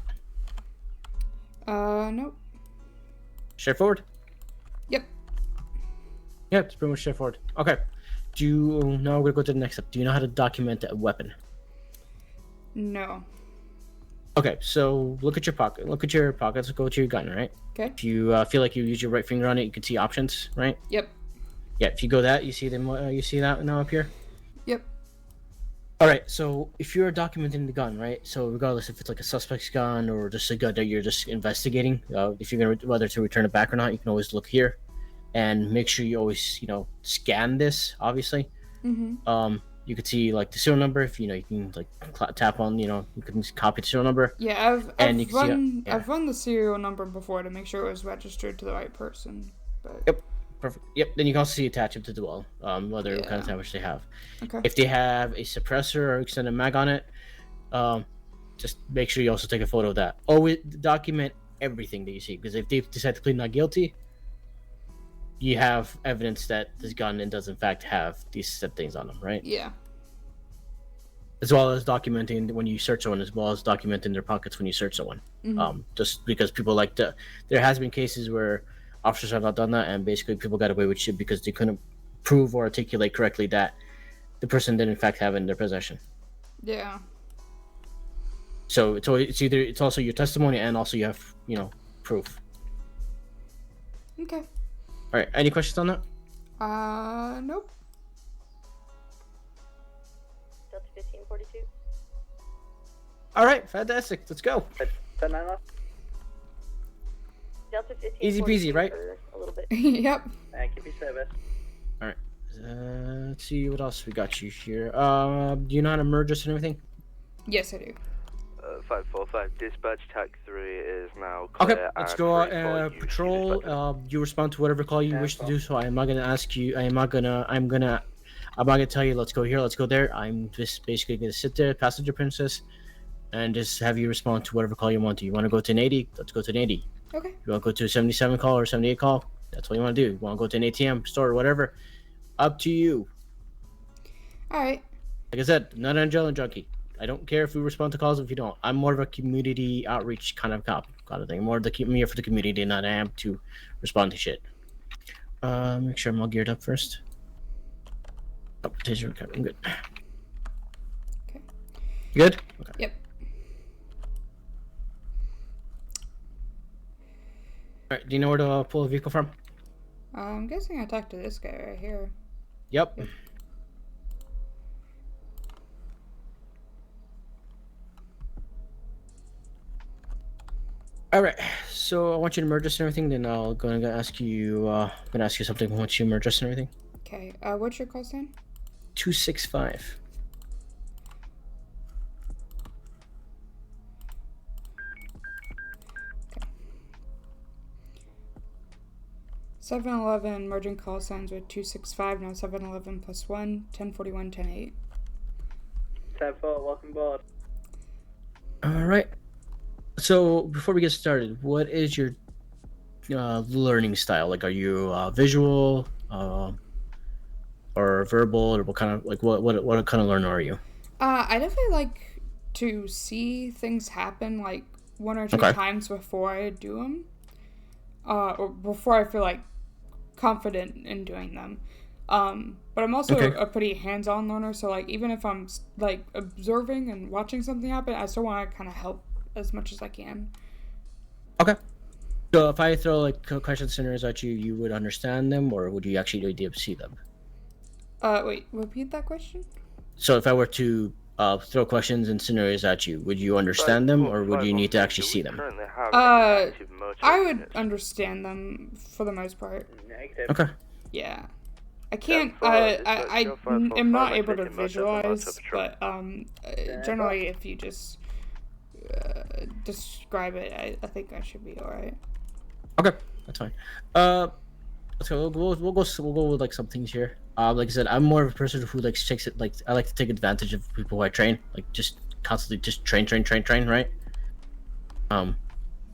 Nope. Straightforward? Yep. Yeah, it's pretty much straightforward. Okay. Now we're gonna go to the next step. Do you know how to document a weapon? No. Okay, so look at your pocket. Look at your pockets. Go to your gun, right? Okay. If you feel like you use your right finger on it, you can see options, right? Yep. Yeah. If you go that, you see them. You see that now up here. Yep. All right. So if you're documenting the gun, right? So regardless if it's like a suspect's gun or just a gun that you're just investigating, if you're gonna whether to return it back or not, you can always look here, and make sure you always scan this. Obviously. Mm-hmm. You could see like the serial number. If you can like tap on, you can copy the serial number. Yeah, I've run the serial number before to make sure it was registered to the right person. But... Yep. Perfect. Yep. Then you can also see attachment to the wall, what kind of damage they have. Okay. If they have a suppressor or extended mag on it, just make sure you also take a photo of that. Always document everything that you see, because if they decide to plead not guilty, you have evidence that this gun does in fact have these set things on them, right? Yeah. As well as documenting when you search someone, as well as documenting their pockets when you search someone. Mm-hmm. Just because people there has been cases where officers have not done that, and basically people got away with shit because they couldn't prove or articulate correctly that the person did in fact have it in their possession. Yeah. So it's also your testimony and also you have proof. Okay. All right. Any questions on that? Nope. Delta 1542. All right. Fantastic. Let's go. Delta 15. Easy peasy, right? A little bit. Yep. Thank you for your service. All right. Let's see what else we got you here. Do you know how to merge us and everything? Yes, I do. 545 dispatch TAC 3 is now clear. Okay, let's go patrol. You respond to whatever call you wish to do. So I'm not gonna ask you. I'm not gonna tell you. Let's go here. Let's go there. I'm just basically gonna sit there, passenger princess, and just have you respond to whatever call you want to. You want to go to an 80? Let's go to an 80. Okay. You want to go to a 77 call or 78 call? That's what you want to do. You want to go to an ATM store or whatever? Up to you. All right. Like I said, not an adrenaline junkie. I don't care if we respond to calls if you don't. I'm more of a community outreach kind of cop, kind of thing. More of I'm here for the community, not I am to respond to shit. Make sure I'm all geared up first. Oh, taser recovery. I'm good. Okay. You good? Okay. Yep. All right. Do you know where to pull a vehicle from? I'm guessing I talked to this guy right here. Yep. All right, so I want you to merge us and everything. Then I'm gonna ask you something once you merge us and everything. Okay. What's your call sign? 265. Okay. 711 merging call signs with 265. Now 711 plus 1, 1041, 108. 10-4, welcome aboard. All right. So before we get started, what is your learning style? Like, are you visual, or verbal, or what kind of what kind of learner are you? I definitely like to see things happen like one or two times before I do them, or before I feel like confident in doing them. But I'm also a pretty hands-on learner, so like even if I'm like observing and watching something happen, I still want to kind of help as much as I can. Okay. So if I throw like question scenarios at you, you would understand them, or would you actually need to see them? Wait, repeat that question? So if I were to throw questions and scenarios at you, would you understand them, or would you need to actually see them? I would understand them for the most part. Negative. Okay. Yeah. I can't, I am not able to visualize, but, generally if you just, describe it, I think I should be alright. Okay, that's fine. Let's go. We'll go with like some things here. Like I said, I'm more of a person who like takes it like I like to take advantage of people who I train, like just constantly just train, right?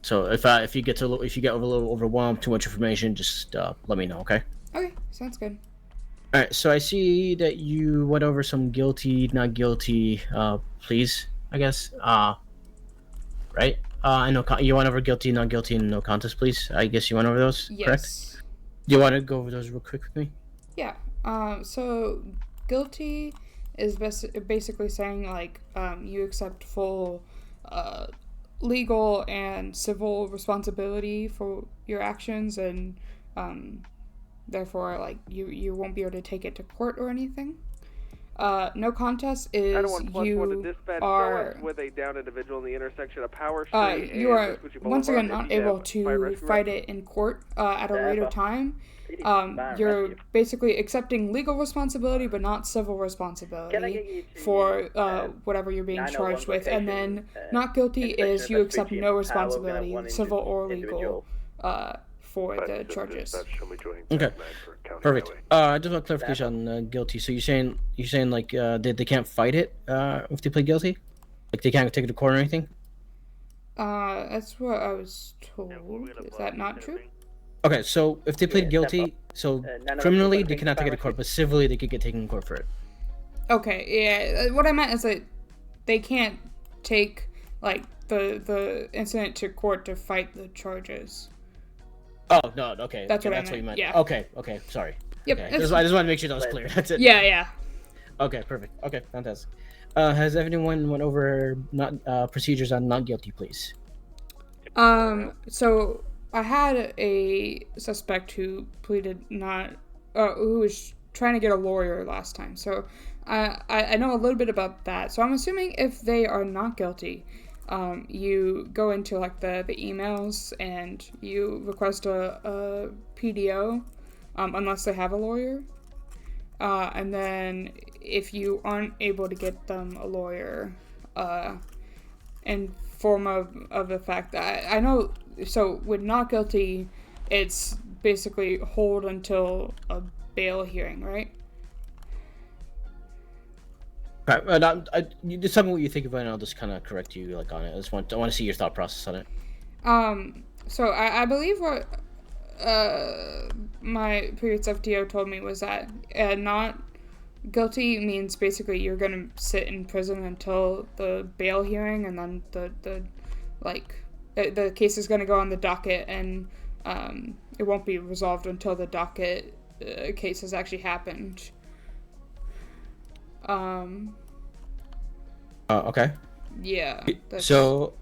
So if you get a little overwhelmed, too much information, just let me know, okay? Okay, sounds good. All right. So I see that you went over some guilty, not guilty, please, I guess. Right? I know you went over guilty, not guilty, and no contest, please. I guess you went over those, correct? Yes. Do you want to go over those real quick with me? Yeah. So guilty is basically saying like you accept full legal and civil responsibility for your actions, and therefore like you won't be able to take it to court or anything. No contest is you are with a down individual in the intersection of Power Street. You are once again not able to fight it in court at a later time. You're basically accepting legal responsibility but not civil responsibility for whatever you're being charged with. And then not guilty is you accept no responsibility, civil or legal, for the charges. Okay, perfect. I just want clarification on guilty. So you're saying like they can't fight it if they play guilty, like they can't take it to court or anything? That's what I was told. Is that not true? Okay, so if they plead guilty, so criminally they cannot take it to court, but civilly they could get taken to court for it. Okay, yeah. What I meant is that they can't take like the incident to court to fight the charges. Oh no, okay. That's okay, what I that's meant. what you meant. Yeah. Okay, sorry. Yep. Okay. I just want to make sure that was clear. That's it. Yeah. Okay, perfect. Okay, fantastic. Has everyone went over not procedures on not guilty, please? So I had a suspect who pleaded not, who was trying to get a lawyer last time. So I know a little bit about that. So I'm assuming if they are not guilty, you go into like the emails and you request a PDO, unless they have a lawyer. And then if you aren't able to get them a lawyer, in form of the fact that I know, so with not guilty, it's basically hold until a bail hearing, right? Right, you just tell me what you think about it, and I'll just kind of correct you like on it. I want to see your thought process on it. So I believe what my previous FTO told me was that not guilty means basically you're gonna sit in prison until the bail hearing, and then the case is gonna go on the docket, and it won't be resolved until the docket case has actually happened. Okay. Yeah. So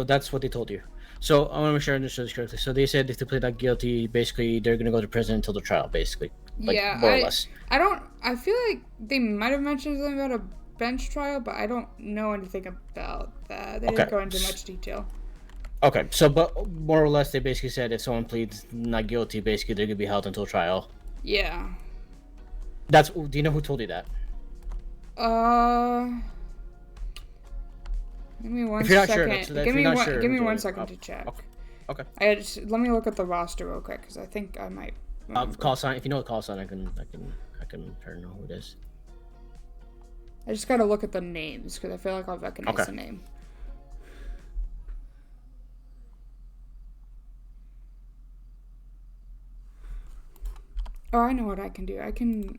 that's what they told you. So I want to make sure I understood this correctly. So they said if they plead not guilty, basically they're gonna go to prison until the trial, basically. Like, yeah. More or less. I feel like they might have mentioned something about a bench trial, but I don't know anything about that. They didn't go into much detail. Okay. So, but more or less, they basically said if someone pleads not guilty, basically they're gonna be held until trial. Yeah. Do you know who told you that? Give me one if you're second. Not sure, give me 1 second to check. Okay. Let me look at the roster real quick because I think I might. Call sign. If you know the call sign, I can turn know who it is. I just gotta look at the names because I feel like I'll recognize the name. Oh, I know what I can do. I can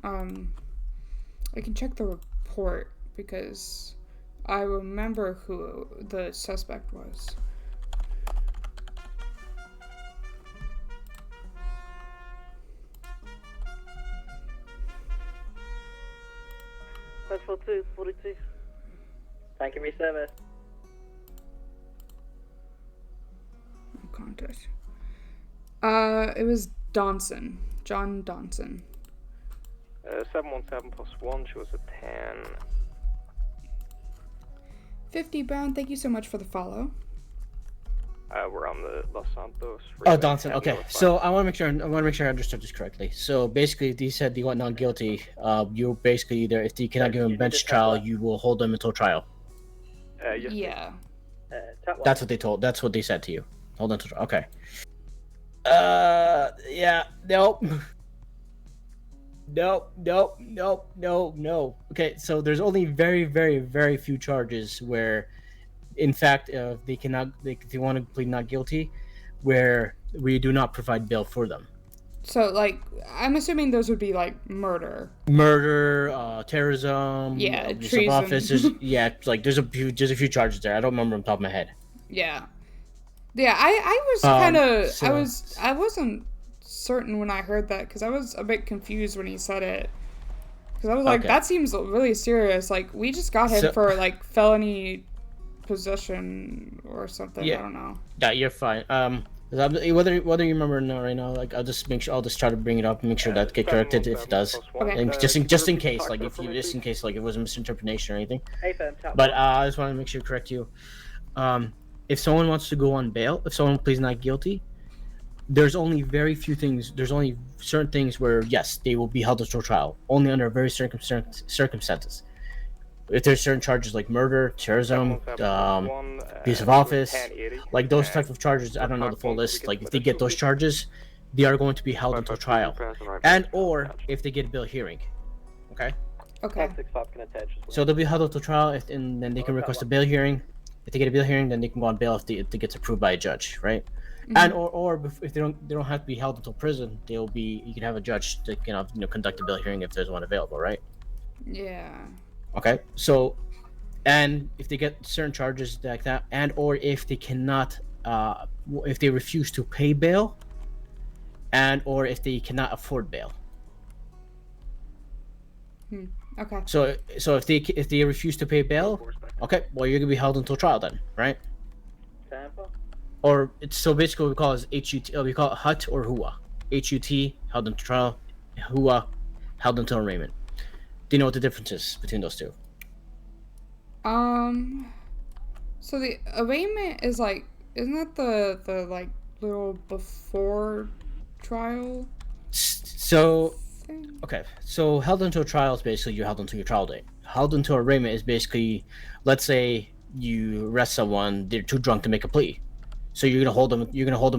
check the report because I remember who the suspect was. That's 42. Thank you, service. Okay. contest. It was Donson. John Donson. 717 plus 1, she was a 10. 50 Brown, thank you so much for the follow. We're on the Los Santos. Oh, Donson. Okay, so I want to make sure I understood this correctly. So basically, if he said he went not guilty, you basically either if you cannot give him a bench trial, you will hold them until trial. Yes, yeah. That's what they told. That's what they said to you. Hold on to trial. Okay. Yeah. Nope. No. Okay, so there's only very few charges where, in fact, they want to plead not guilty, where we do not provide bail for them. So, like, I'm assuming those would be like murder, terrorism, treason. office. Yeah, like there's a few charges there. I don't remember on top of my head. Yeah. I was kind of I wasn't certain when I heard that because I was a bit confused when he said it because I was like, that seems really serious. Like, we just got him for like felony possession or something. Yeah. I don't know. Yeah, you're fine. Whether you remember or not right now, like I'll just try to bring it up and make sure that get corrected if it does. Okay. And just in case, like if it was a misinterpretation or anything. But I just want to make sure to correct you. If someone wants to go on bail, if someone pleads not guilty, there's only very few things. There's only certain things where yes, they will be held until trial, only under very certain circumstances. If there's certain charges like murder, terrorism, abuse of office, like those type of charges, I don't know the full list. Like if they get those charges, they are going to be held until trial, and or if they get a bail hearing. Okay. Okay. So they'll be held until trial, and then they can request a bail hearing. If they get a bail hearing, then they can go on bail if it gets approved by a judge, right? Mm-hmm. And or if they don't have to be held until prison, you can have a judge that can conduct a bail hearing if there's one available, right? Yeah. Okay, so, and if they get certain charges like that, and or if they cannot, if they refuse to pay bail, and or if they cannot afford bail. Okay. So if they refuse to pay bail, okay, well you're gonna be held until trial then, right? Or it's so basically we call it HUT. We call it HUT or HUA. HUT held until trial, HUA held until arraignment. Do you know what the difference is between those two? So the arraignment is like, isn't that the like little before trial? So, okay. So held until trial is basically you're held until your trial date. Held until arraignment is basically, let's say you arrest someone, they're too drunk to make a plea. So you're gonna hold them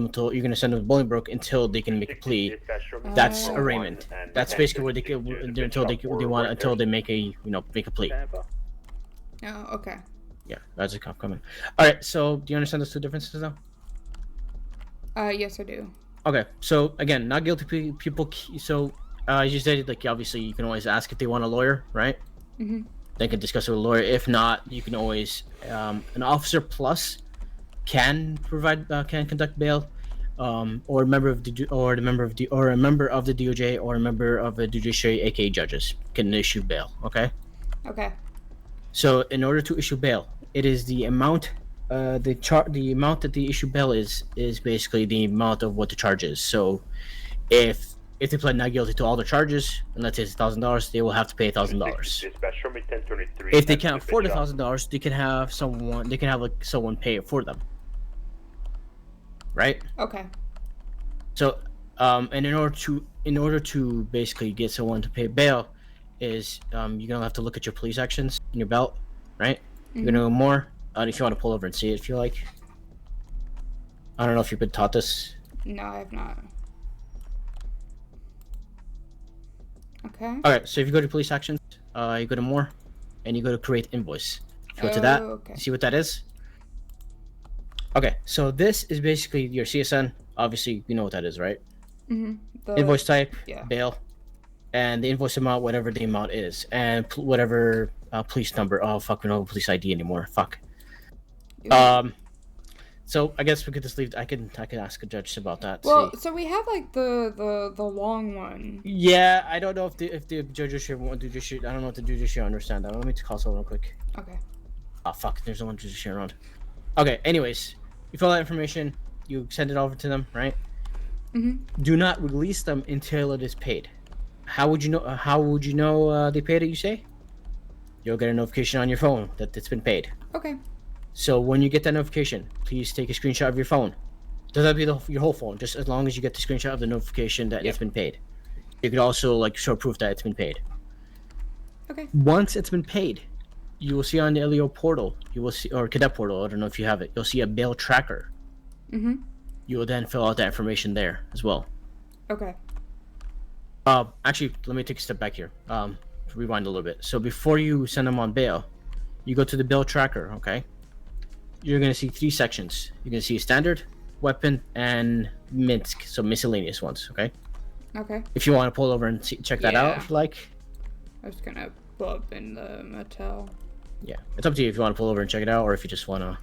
until you're gonna send them to Bolingbroke until they can make a plea. That's arraignment. That's basically where they can until they make a plea. Oh, okay. Yeah, that's a cop coming. All right. So do you understand those two differences now? Yes, I do. Okay. So again, not guilty people. So as you said, like obviously you can always ask if they want a lawyer, right? Mm-hmm. They can discuss it with a lawyer. If not, you can always an officer plus can conduct bail, or a member of the DOJ or a member of the judiciary, aka judges, can issue bail. Okay. Okay. So in order to issue bail, it is the amount, the amount that the issue bail is basically the amount of what the charge is. So if they plead not guilty to all the charges, and let's say it's $1,000, they will have to pay $1,000. If they can't afford $1,000, they can have someone pay it for them. Right? Okay. So, and in order to basically get someone to pay bail, is you're gonna have to look at your police actions in your belt, right? Mm-hmm. You're gonna know more. If you want to pull over and see it, if you like. I don't know if you've been taught this. No, I have not. Okay. All right. So if you go to police actions, you go to more, and you go to create invoice. If you go to that, okay. See what that is. Okay, so this is basically your CSN. Obviously, you know what that is, right? Mm-hmm. Invoice type, bail, and the invoice amount, whatever the amount is, and whatever police number. Oh fuck, we don't have a police ID anymore. Fuck. So I guess we could just leave. I can ask a judge about that. Well, so we have like the long one. Yeah, I don't know if the judiciary want judiciary. I don't know if the judiciary understand that. Let me call someone real quick. Okay. Oh fuck, there's no one judiciary around. Okay. Anyways, you fill that information, You send it over to them, right? Mm-hmm. Do not release them until it is paid. How would you know? They paid it? You say you'll get a notification on your phone that it's been paid. Okay. So when you get that notification, please take a screenshot of your phone. Doesn't have to be your whole phone, just as long as you get the screenshot of the notification that it's been paid. You could also like show proof that it's been paid. Okay. Once it's been paid, you will see on the LEO portal, you will see, or Cadet portal, I don't know if you have it, you'll see a bail tracker. Mm-hmm. You will then fill out that information there as well. Okay. Actually, let me take a step back here. Rewind a little bit. So before you send them on bail, you go to the bail tracker, okay? You're going to see 3 sections. You're going to see standard, weapon, and Minsk, so miscellaneous ones, okay? Okay. If you want to pull over and check that out, if you like. I was gonna pull up in the motel. Yeah, it's up to you if you want to pull over and check it out, or if you just want to.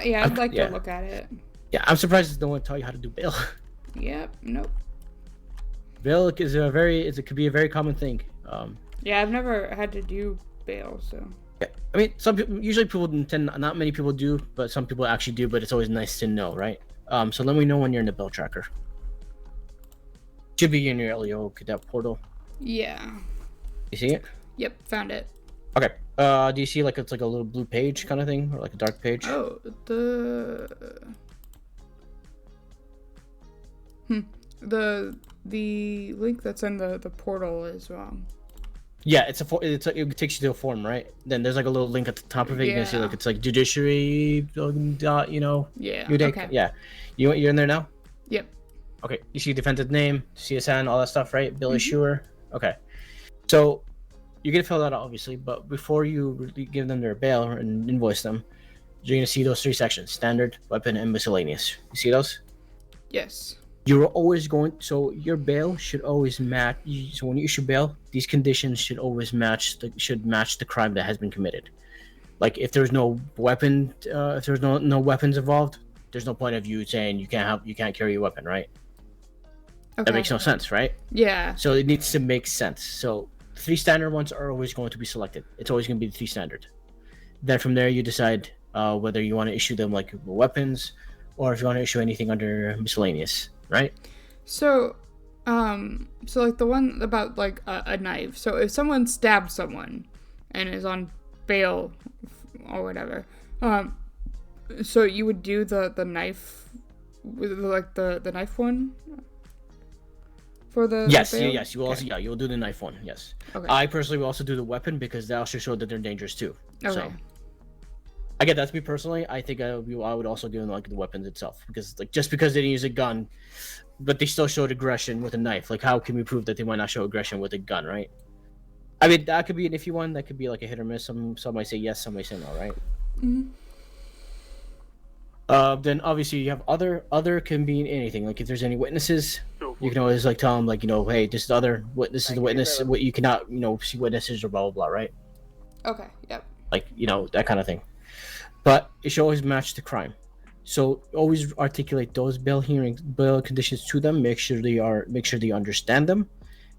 Yeah, I'd like to look at it. Yeah, I'm surprised no one taught you how to do bail. Yep. Nope. Bail is it could be a very common thing. Yeah, I've never had to do bail, so. Yeah, I mean, usually people not many people do, but some people actually do. But it's always nice to know, right? So let me know when you're in the bail tracker. Should be in your LEO Cadet portal. Yeah. You see it? Yep, found it. Okay. Do you see like it's like a little blue page kind of thing, or like a dark page? Oh, the link that's in the portal is wrong. Yeah, it takes you to a form, right? Then there's like a little link at the top of it. You can see like it's like judiciary, Yeah. Okay. Yeah. You're in there now? Yep. Okay. You see defendant's name, CSN, all that stuff, right? Bill issuer. Okay. So you're gonna fill that out, obviously, but before you give them their bail and invoice them, you're gonna see those 3 sections: standard, weapon, and miscellaneous. You see those? Yes. You're always so your bail should always match. So when you issue bail, these conditions should always match the crime that has been committed. Like if there's no weapon, if there's no weapons involved, there's no point of you saying you can't carry a weapon, right? Okay. That makes no sense, right? Yeah. So it needs to make sense. So 3 standard ones are always going to be selected. It's always going to be the 3 standard. Then from there you decide whether you want to issue them like weapons, or if you want to issue anything under miscellaneous, right? So like the one about like a knife. So if someone stabbed someone and is on bail or whatever, so you would do the knife, with like the knife one. For the yes, bail? yes, you also you'll do the knife one. Yes, okay. I personally will also do the weapon because that also show that they're dangerous too. Okay. So I get that's me personally. I think I would also do like the weapons itself because like just because they didn't use a gun, but they still showed aggression with a knife. Like how can we prove that they might not show aggression with a gun, right? I mean that could be an iffy one. That could be like a hit or miss. Some might say yes, some might say no, right? Mm-hmm. Then obviously you have other can be anything. Like if there's any witnesses, you can always like tell them like hey, this is the other this is the witness. What you cannot see witnesses or blah blah blah, right? Okay. Yep. Like that kind of thing. But it should always match the crime. So always articulate those bail conditions to them. Make sure they understand them.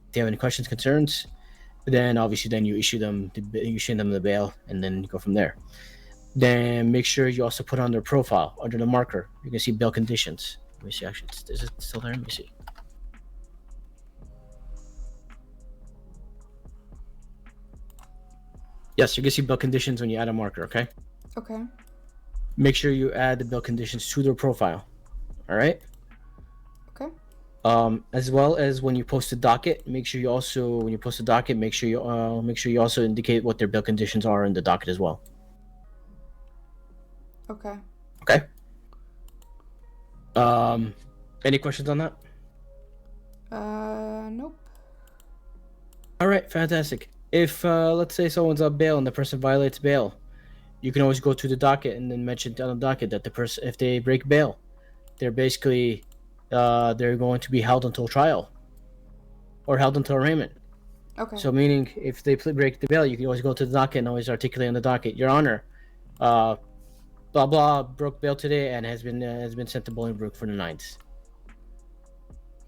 If they have any questions, concerns, then obviously you issue them the bail and then go from there. Then make sure you also put on their profile under the marker. You can see bail conditions. Let me see. Actually, is it still there? Let me see. Yes, you can see bail conditions when you add a marker. Okay. Okay. Make sure you add the bail conditions to their profile. All right. Okay. As well as when you post a docket, make sure you also make sure you also indicate what their bail conditions are in the docket as well. Okay. Okay. Any questions on that? Nope. All right, fantastic. If let's say someone's on bail and the person violates bail, you can always go to the docket and then mention on the docket that the person, if they break bail, they're basically they're going to be held until trial or held until arraignment. Okay. So meaning if they break the bail, you can always go to the docket and always articulate on the docket, Your Honor, blah blah broke bail today and has been sent to Bolingbroke for the 9th.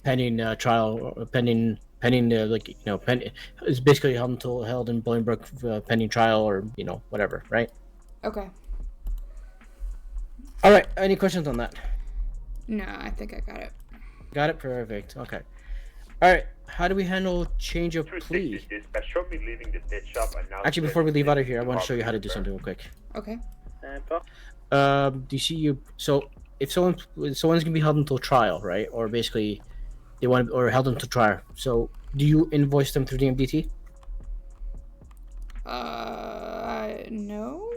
Pending trial, pending it's basically held in Bolingbroke pending trial or whatever, right? Okay. All right. Any questions on that? No, I think I got it. Got it? Perfect. Okay. Alright, how do we handle change of plea? Dispatch, show me leaving the snitch shop and now. Actually, before we leave out of here, I want to show you how to do something real quick. Okay. Do you see you? So, if someone's gonna be held until trial, right? Or basically, they want or held until trial. So, do you invoice them through the MDT? No.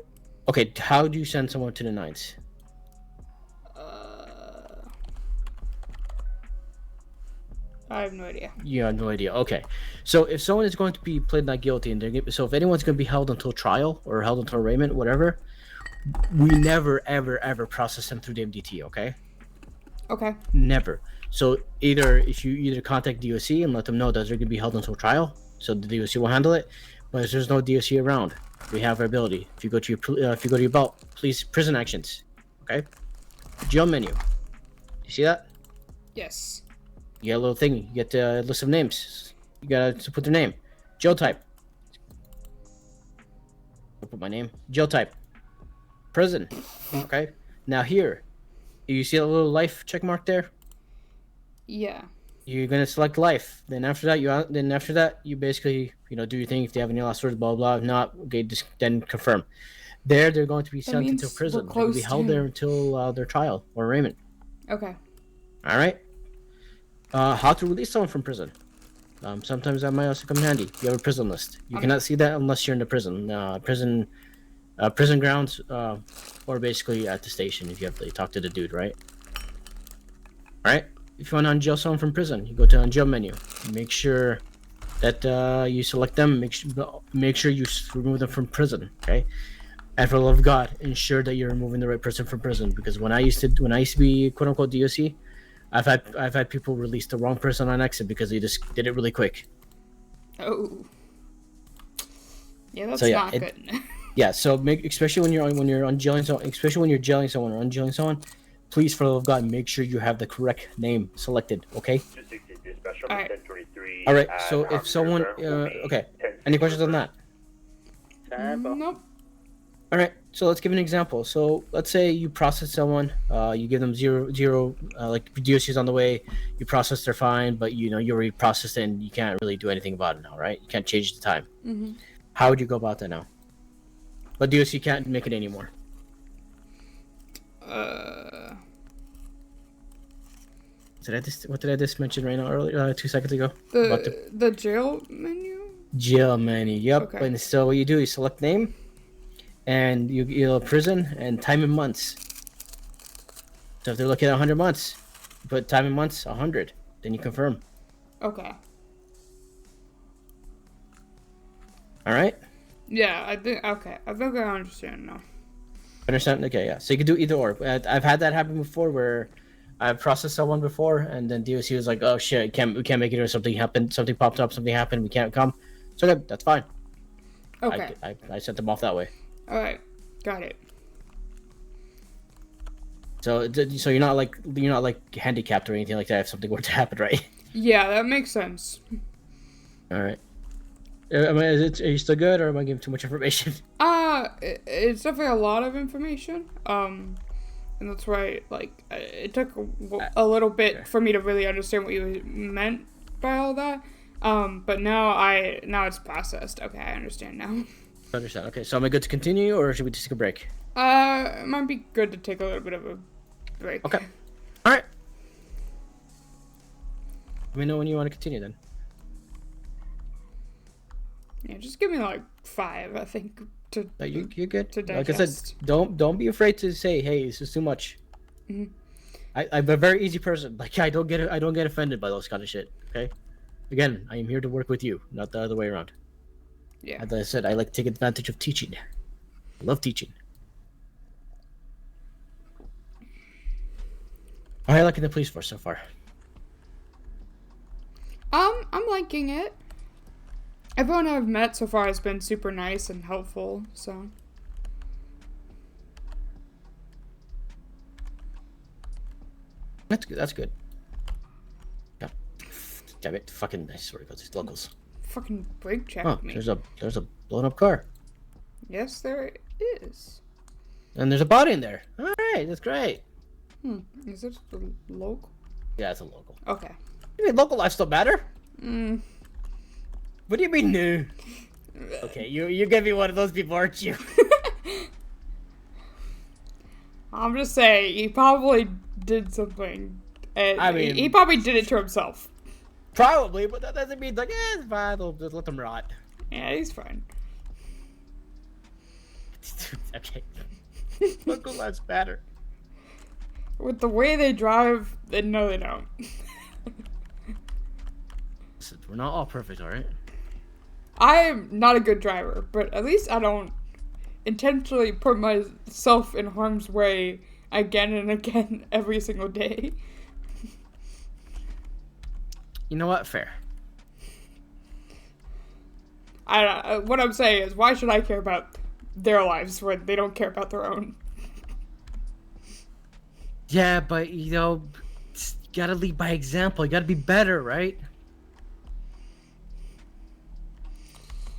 Okay, how do you send someone to the nines? I have no idea. You have no idea. Okay, so if someone is going to be pled not guilty, and so if anyone's going to be held until trial or held until arraignment, whatever, we never, ever process them through the MDT. Okay. Okay. Never. So if you contact DOC and let them know that they're going to be held until trial, so the DOC will handle it. But if there's no DOC around, we have our ability. If you go to your belt, please prison actions. Okay. Jail menu. You see that? Yes. You get a little thing. You get a list of names. You gotta put their name. Jail type. I'll put my name. Jail type. Prison. Okay. Now here, you see a little life check mark there? Yeah. You're gonna select life. Then after that, you basically do your thing. If they have any last words, blah blah. If not, okay, just then confirm. They're going to be sent into prison. They're going to be held there until their trial or arraignment. Okay. All right. How to release someone from prison? Sometimes that might also come in handy. You have a prison list. You cannot see that unless you're in the prison. Prison grounds, or basically at the station if you have to talk to the dude, right? All right. If you want to unjail someone from prison, you go to the unjail menu. Make sure that you select them. Make sure you remove them from prison. Okay. And for the love of God, ensure that you're removing the right person from prison. Because when I used to be quote unquote DOC, I've had people release the wrong person on exit because they just did it really quick. Oh. Yeah, that's not good. Yeah, so especially when you're unjailing someone, especially when you're jailing someone or unjailing someone, please, for the love of God, make sure you have the correct name selected. Okay. All right. So if someone, okay, any questions on that? Nope. All right. So let's give an example. So let's say you process someone, you give them zero, like DOC is on the way, you process their fine, but you already processed it and you can't really do anything about it now, right? You can't change the time. Mm-hmm. How would you go about that now? But DOC can't make it anymore. What did I just mention right now earlier? 2 seconds ago. The jail menu. Jail menu. Yep. Okay. And so what you do is select name, and you prison and time in months. So if they're looking at 100 months, you put time in months 100. Then you confirm. Okay. All right. Yeah, I think. Okay, I think I understand now. Understand? Okay, yeah. So you can do either or. I've had that happen before where I've processed someone before, and then DOC was like, "Oh shit, we can't make it, or something happened, something popped up, something happened, we can't come." So that's fine. Okay. I sent them off that way. All right, got it. So you're not like handicapped or anything like that if something were to happen, right? Yeah, that makes sense. All right. Are you still good, or am I giving too much information? It's definitely a lot of information. And that's why, like, it took a little bit for me to really understand what you meant by all that. But now it's processed. Okay, I understand now. Understand. Okay, so am I good to continue, or should we just take a break? It might be good to take a little bit of a break. Okay. All right. Let me know when you want to continue then. Yeah, just give me like 5, I think, to. No, you're good. To digest. Like I said, don't be afraid to say, "Hey, this is too much." Mm-hmm. I'm a very easy person. Like I don't get offended by those kind of shit. Okay. Again, I am here to work with you, not the other way around. Yeah. As I said, I like to take advantage of teaching. I love teaching. How are you liking the police force so far? I'm liking it. Everyone I've met so far has been super nice and helpful, so. That's good. That's good. Yeah. Damn it! Fucking I swear to God, these locals. Fucking brake checked me. There's a blown up car. Yes, there is. And there's a body in there. All right, that's great. Is it local? Yeah, it's a local. Okay. You mean local life still matter? Mm. What do you mean new? Okay, you're gonna be one of those people, aren't you? I'm just saying, he probably did something. And I mean, he probably did it to himself. Probably, but that doesn't mean like, it's fine. They'll just let them rot. Yeah, he's fine. Okay. Local lives matter. With the way they drive, no, they don't. Listen, we're not all perfect, all right? I'm not a good driver, but at least I don't intentionally put myself in harm's way again and again every single day. You know what? Fair. What I'm saying is, why should I care about their lives when they don't care about their own? Yeah, but you gotta lead by example. You gotta be better, right?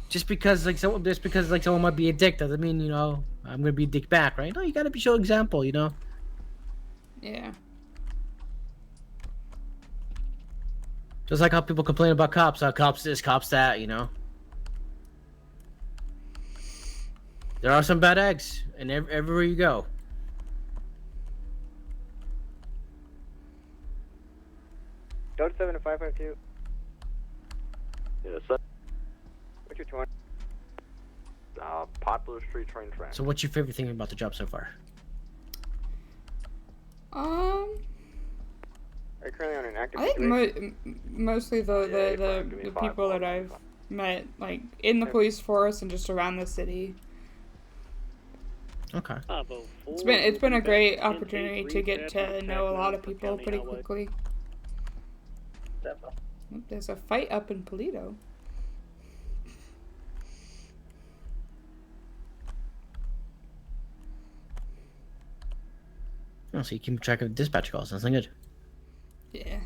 Just because someone might be a dick doesn't mean I'm gonna be a dick back, right? No, you gotta show example, Yeah. Just like how people complain about cops, how cops this, cops that, There are some bad eggs, and everywhere you go. Delta 7 to 552. Yes, sir. What's your 20? Popular street train track. So what's your favorite thing about the job so far? Are you currently on an active I think mostly the people that I've met, like, in the police force and just around the city. Okay. It's been a great opportunity to get to know a lot of people pretty quickly. There's a fight up in Polito. Oh, so you keep track of dispatch calls. That's not good. Yeah.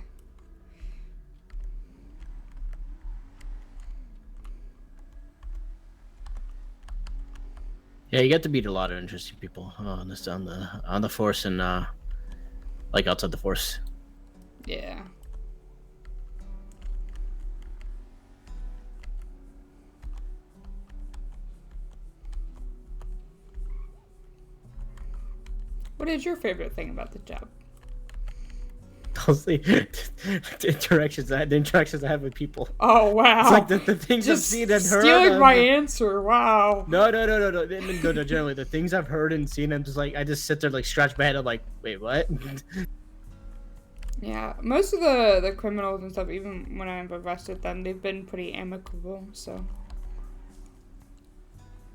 Yeah, you get to meet a lot of interesting people on the force and like outside the force. Yeah. What is your favorite thing about the job? Mostly the interactions I have with people. Oh wow! It's like the things Just I've seen and heard. Stealing my answer. Wow. No. Generally, the things I've heard and seen, I'm just like, I just sit there like scratch my head. I'm like, wait, what? Yeah, most of the criminals and stuff, even when I've arrested them, they've been pretty amicable. So.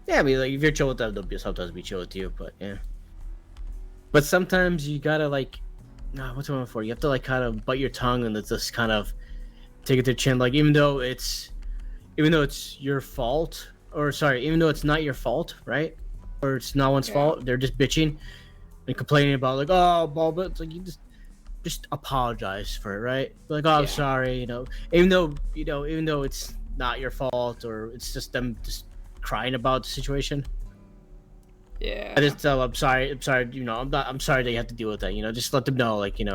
Yeah, I mean, like if you're chill with them, they'll sometimes be chill with you. But yeah. But sometimes you gotta like. No, what's going on for? You have to like kind of bite your tongue and just kind of take it to the chin. Like even though it's your fault, or sorry, even though it's not your fault, right? Or it's no one's fault. They're just bitching and complaining about like, oh, but it's like you just apologize for it, right? Like, oh, I'm sorry, even though it's not your fault or it's just them just crying about the situation. Yeah. I just tell them, I'm sorry, I'm sorry that you have to deal with that, just let them know, like, you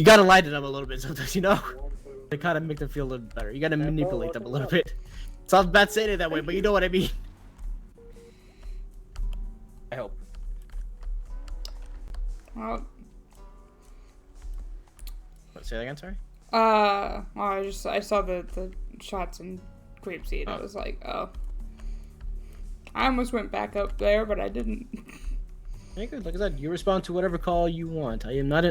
gotta lie to them a little bit sometimes, to kind of make them feel a little better. You gotta manipulate them a little bit. It sounds bad saying it that way, but you know what I mean. I hope. Well. Say that again, sorry? Well, I saw the shots in Grapeseed. I was like, oh. I almost went back up there, but I didn't. Very good. Like I said, you respond to whatever call you want. I am not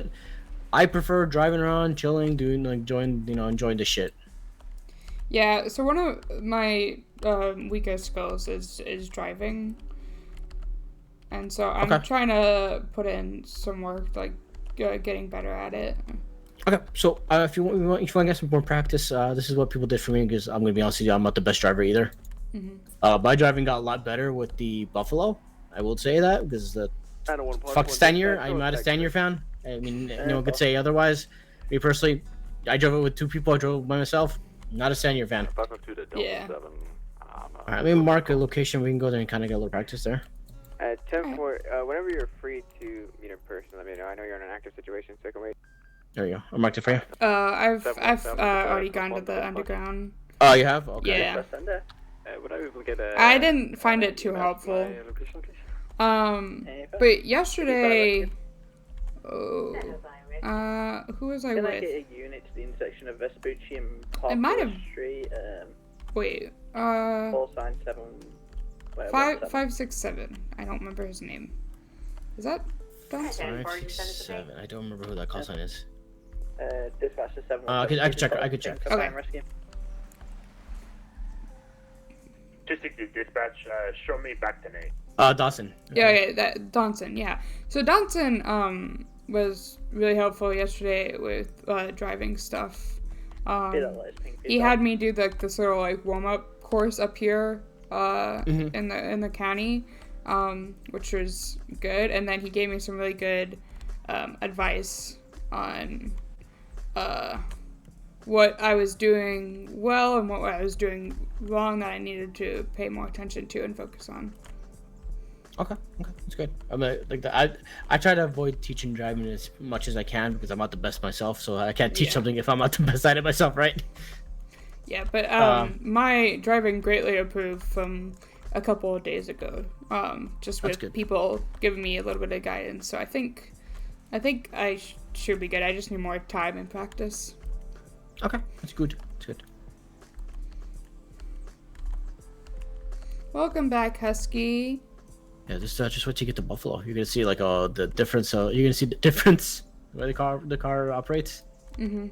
I prefer driving around, chilling, doing enjoying the shit. Yeah. So one of my weakest skills is driving, and so I'm trying to put in some work, like getting better at it. Okay, so if you want to get some more practice, this is what people did for me because I'm gonna be honest with you, I'm not the best driver either. Mm-hmm. My driving got a lot better with the Buffalo. I will say that because fuck Stanier. I'm not a Stanier fan. I mean, no one could say otherwise. Me personally, I drove it with two people. I drove it by myself. Not a Stanier fan. Yeah. Alright, let me mark a location. We can go there and kind of get a little practice there. 10-4, whenever you're free to meet in person, let me know. I know you're in an active situation, so I can wait. There you go. I'm marked it for you. I've already gone to the underground. Oh, you have? Okay. Yeah. Would I be able to get I didn't find it too helpful. But yesterday, who was I Can with? I get a unit to the intersection of Vespucci and Park It might have. Street? Wait. Call sign 7. 567. I don't remember his name. Is that Johnson? 567. I don't remember who that call sign is. Dispatch to 7. I could check. I could check. Okay. Rescue. Just to dispatch, show me back to Nate. Dawson. Yeah, that Dawson. Yeah. So Dawson was really helpful yesterday with driving stuff. He had me do this little like warm up course up here in the county, which was good, and then he gave me some really good advice on what I was doing well and what I was doing wrong that I needed to pay more attention to and focus on. Okay, that's good. I'm like I try to avoid teaching driving as much as I can because I'm not the best myself, so I can't teach something if I'm not the best at it myself, right? Yeah, but my driving greatly improved from a couple of days ago. Just with people giving me a little bit of guidance, so I think I should be good. I just need more time and practice. Okay, that's good. That's good. Welcome back, Husky. Yeah, just wait till you get to Buffalo. You're gonna see like the difference. You're gonna see the difference where the car operates. Mhm.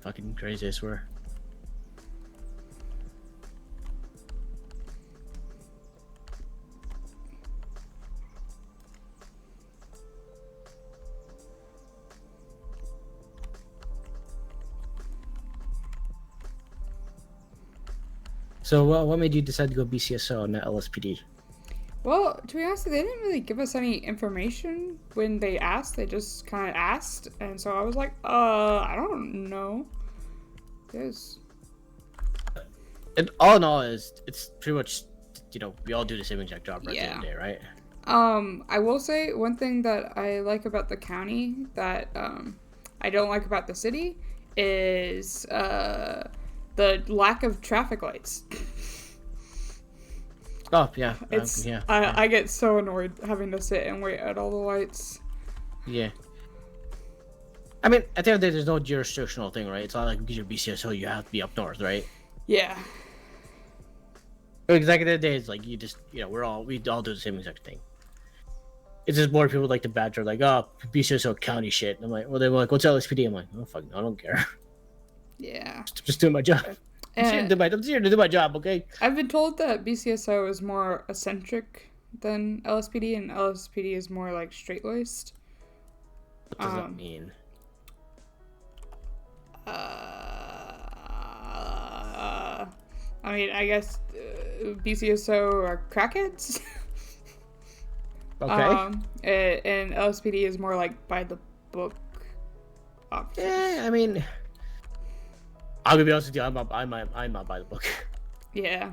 Fucking crazy, I swear. So, what made you decide to go BCSO and not LSPD? Well, to be honest, they didn't really give us any information when they asked. They just kind of asked, and so I was like, I don't know. Yes. And all in all, it's pretty much, we all do the same exact job right at the end of the day, right? I will say one thing that I like about the county that I don't like about the city is the lack of traffic lights. Oh yeah, I get so annoyed having to sit and wait at all the lights. Yeah. I mean, at the end of the day, there's no jurisdictional thing, right? It's not like because you're BCSO, you have to be up north, right? Yeah. But exactly, at the end of the day, it's like you just, we all do the same exact thing. It's just more people like to badger, like, oh, BCSO county shit. And I'm like, well, they're like, what's LSPD? I'm like, oh fuck, I don't care. Yeah. Just doing my job. I'm here to do my job, okay? I've been told that BCSO is more eccentric than LSPD, and LSPD is more like straight-laced. What does that mean? I mean, I guess BCSO are crackheads. Okay. And LSPD is more like by the book officers. Yeah, I mean, I'm gonna be honest with you. I'm not by the book. Yeah.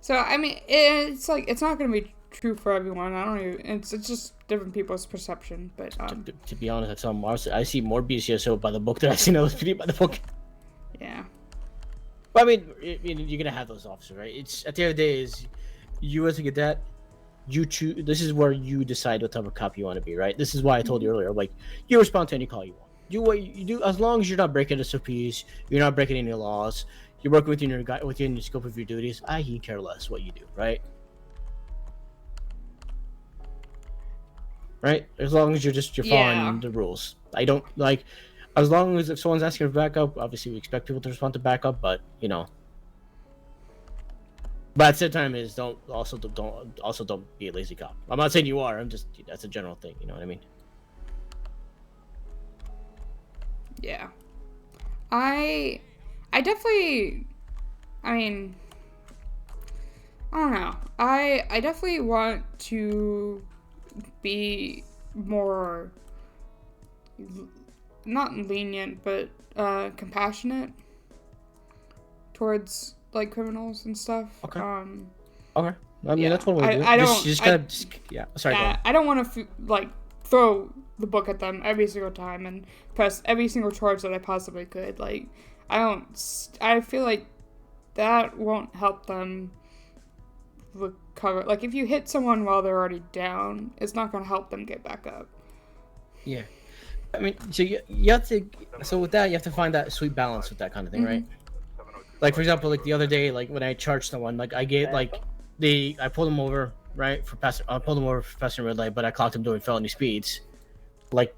So I mean, it's like it's not gonna be true for everyone. I don't even. It's just different people's perception. But to be honest, I see more BCSO by the book than I see LSPD by the book. Yeah. But I mean, you're gonna have those officers, right? It's at the end of the day, is you as a cadet, you choose. This is where you decide what type of cop you want to be, right? This is why I told you earlier, like you respond to any call you want. Do what you do as long as you're not breaking SOPs, you're not breaking any laws, you're working within your scope of your duties. I can care less what you do, right? Right? As long as you're following the rules. I don't like. As long as if someone's asking for backup, obviously we expect people to respond to backup, but But at the same time, don't be a lazy cop. I'm not saying you are. I'm just that's a general thing. You know what I mean? Yeah. I definitely. I mean. I don't know. I definitely want to be more. Not lenient, but compassionate towards like criminals and stuff. Okay. Okay. I mean, that's one way to do it. Sorry. go on. I don't want to like throw the book at them every single time and press every single charge that I possibly could. Like, I feel like that won't help them recover. Like, if you hit someone while they're already down, it's not going to help them get back up. Yeah. I mean, so you have to. So with that, you have to find that sweet balance with that kind of thing, right? Like, for example, like the other day, like when I charged someone, like I pulled him over, right, I pulled him over for passing red light, but I clocked him doing felony speeds. Like,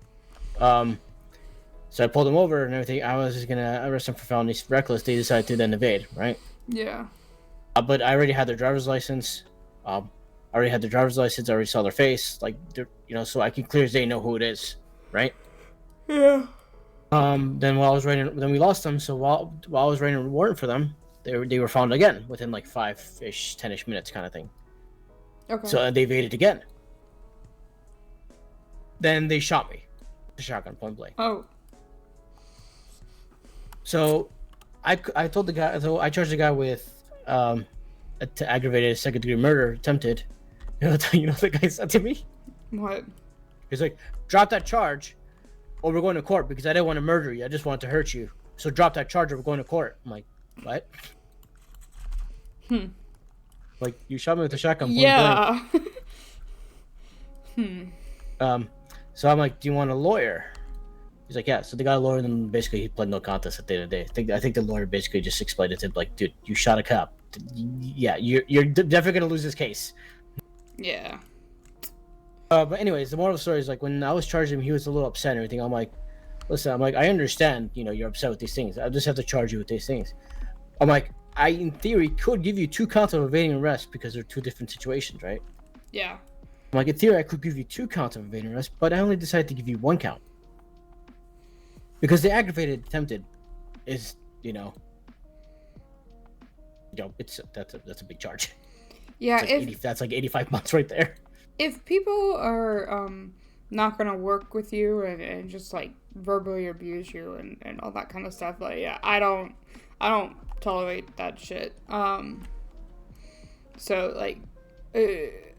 so I pulled him over and everything. I was just gonna arrest him for felony reckless. They decided to then evade, right? Yeah. But I already had their driver's license. I already saw their face, like, so I can clear as day know who it is, right? Yeah. Then we lost them. So while I was writing a warrant for them, they were found again within like 5-ish, 10-ish minutes, kind of thing. Okay. So they evaded again. Then they shot me, the shotgun, point blank. Oh. So I told the guy. So I charged the guy with aggravated second-degree murder, attempted. You know what the guy said to me? What? He's like, drop that charge, or we're going to court, because I didn't want to murder you. I just wanted to hurt you. So drop that charge, or we're going to court. I'm like, what? Like, you shot me with a shotgun. Yeah. So I'm like, do you want a lawyer? He's like, yeah. So they got a lawyer, and then basically he pled no contest at the end of the day. I think the lawyer basically just explained it to him, like, dude, you shot a cop. Yeah, you're definitely gonna lose this case. Yeah. But anyways, the moral of the story is, like, when I was charging him, he was a little upset and everything. I'm like, listen, I understand, you're upset with these things. I just have to charge you with these things. I'm like, I, in theory, could give you 2 counts of evading arrest because they're 2 different situations, right? Yeah. I'm like, in theory, I could give you 2 counts of evading arrest, but I only decided to give you 1 count. Because the aggravated attempted is, that's a big charge. Yeah, that's like 85 months right there. If people are not gonna work with you and just like verbally abuse you and all that kind of stuff, like, yeah, I don't tolerate that shit. So like,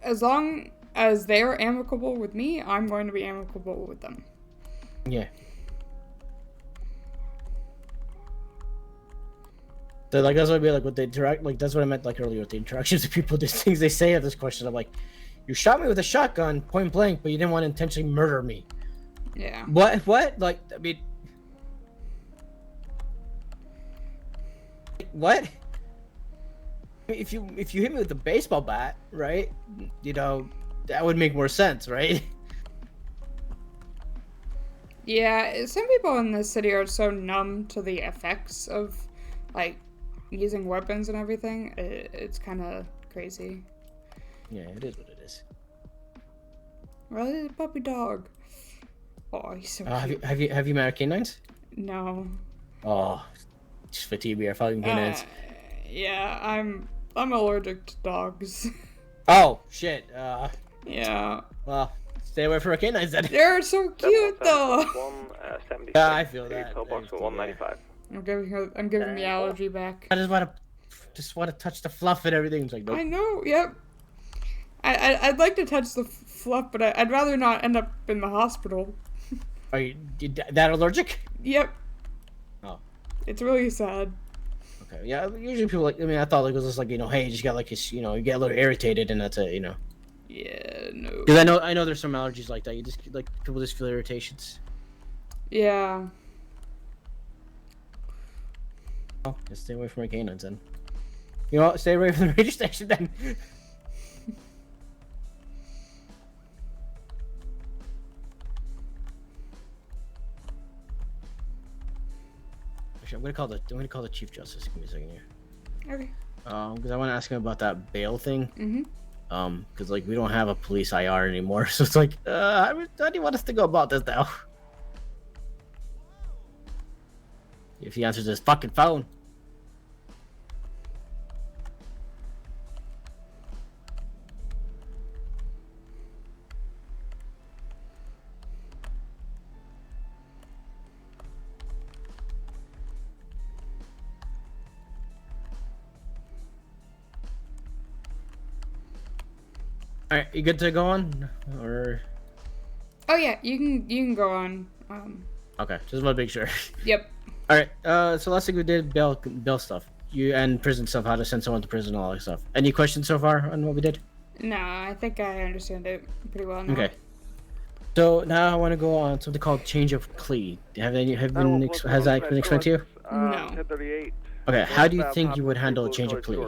as long as they're amicable with me, I'm going to be amicable with them. Yeah. So, like, that's what I mean, like, with the that's what I meant, like, earlier with the interactions with people, these things they say at this question. I'm like, you shot me with a shotgun, point blank, but you didn't want to intentionally murder me. Yeah. What? Like, I mean, what? If you hit me with a baseball bat, right? That would make more sense, right? Yeah, some people in this city are so numb to the effects of, like, using weapons and everything. It's kind of crazy. Yeah, it is what it is. Really, the puppy dog. Oh, he's so cute. Have you met our canines? No. Oh, just fatigue me. I fucking canines. Yeah, I'm allergic to dogs. Oh shit. Yeah. Well, stay away from our canines then. They're so cute though. Yeah, I feel that. Box 195. I'm giving the allergy back. I just want to touch the fluff and everything. It's like, nope. I know. Yep. I'd like to touch the fluff, but I'd rather not end up in the hospital. Are you that allergic? Yep. Oh. It's really sad. Okay. Yeah. Usually people I thought it was just like, hey, you just got like you get a little irritated and that's it, Yeah. No. Because I know there's some allergies like that. You just people just feel irritations. Yeah. Oh, just stay away from my canines then. Stay away from the radio station then. Actually, I'm gonna call the Chief Justice. Give me a second here. Okay. Because I want to ask him about that bail thing. Mm-hmm. Because we don't have a police IR anymore, so it's like, how do you want us to go about this now? If he answers his fucking phone. All right, you good to go on, or? Oh yeah, you can go on. Okay, just want to make sure. Yep. All right. So last thing we did bail stuff. You and prison stuff. How to send someone to prison, all that stuff. Any questions so far on what we did? No, I think I understand it pretty well now. Okay. So now I want to go on something called change of plea. Has that been explained to you? No. 1038. Okay. How do you think you would handle a change of plea?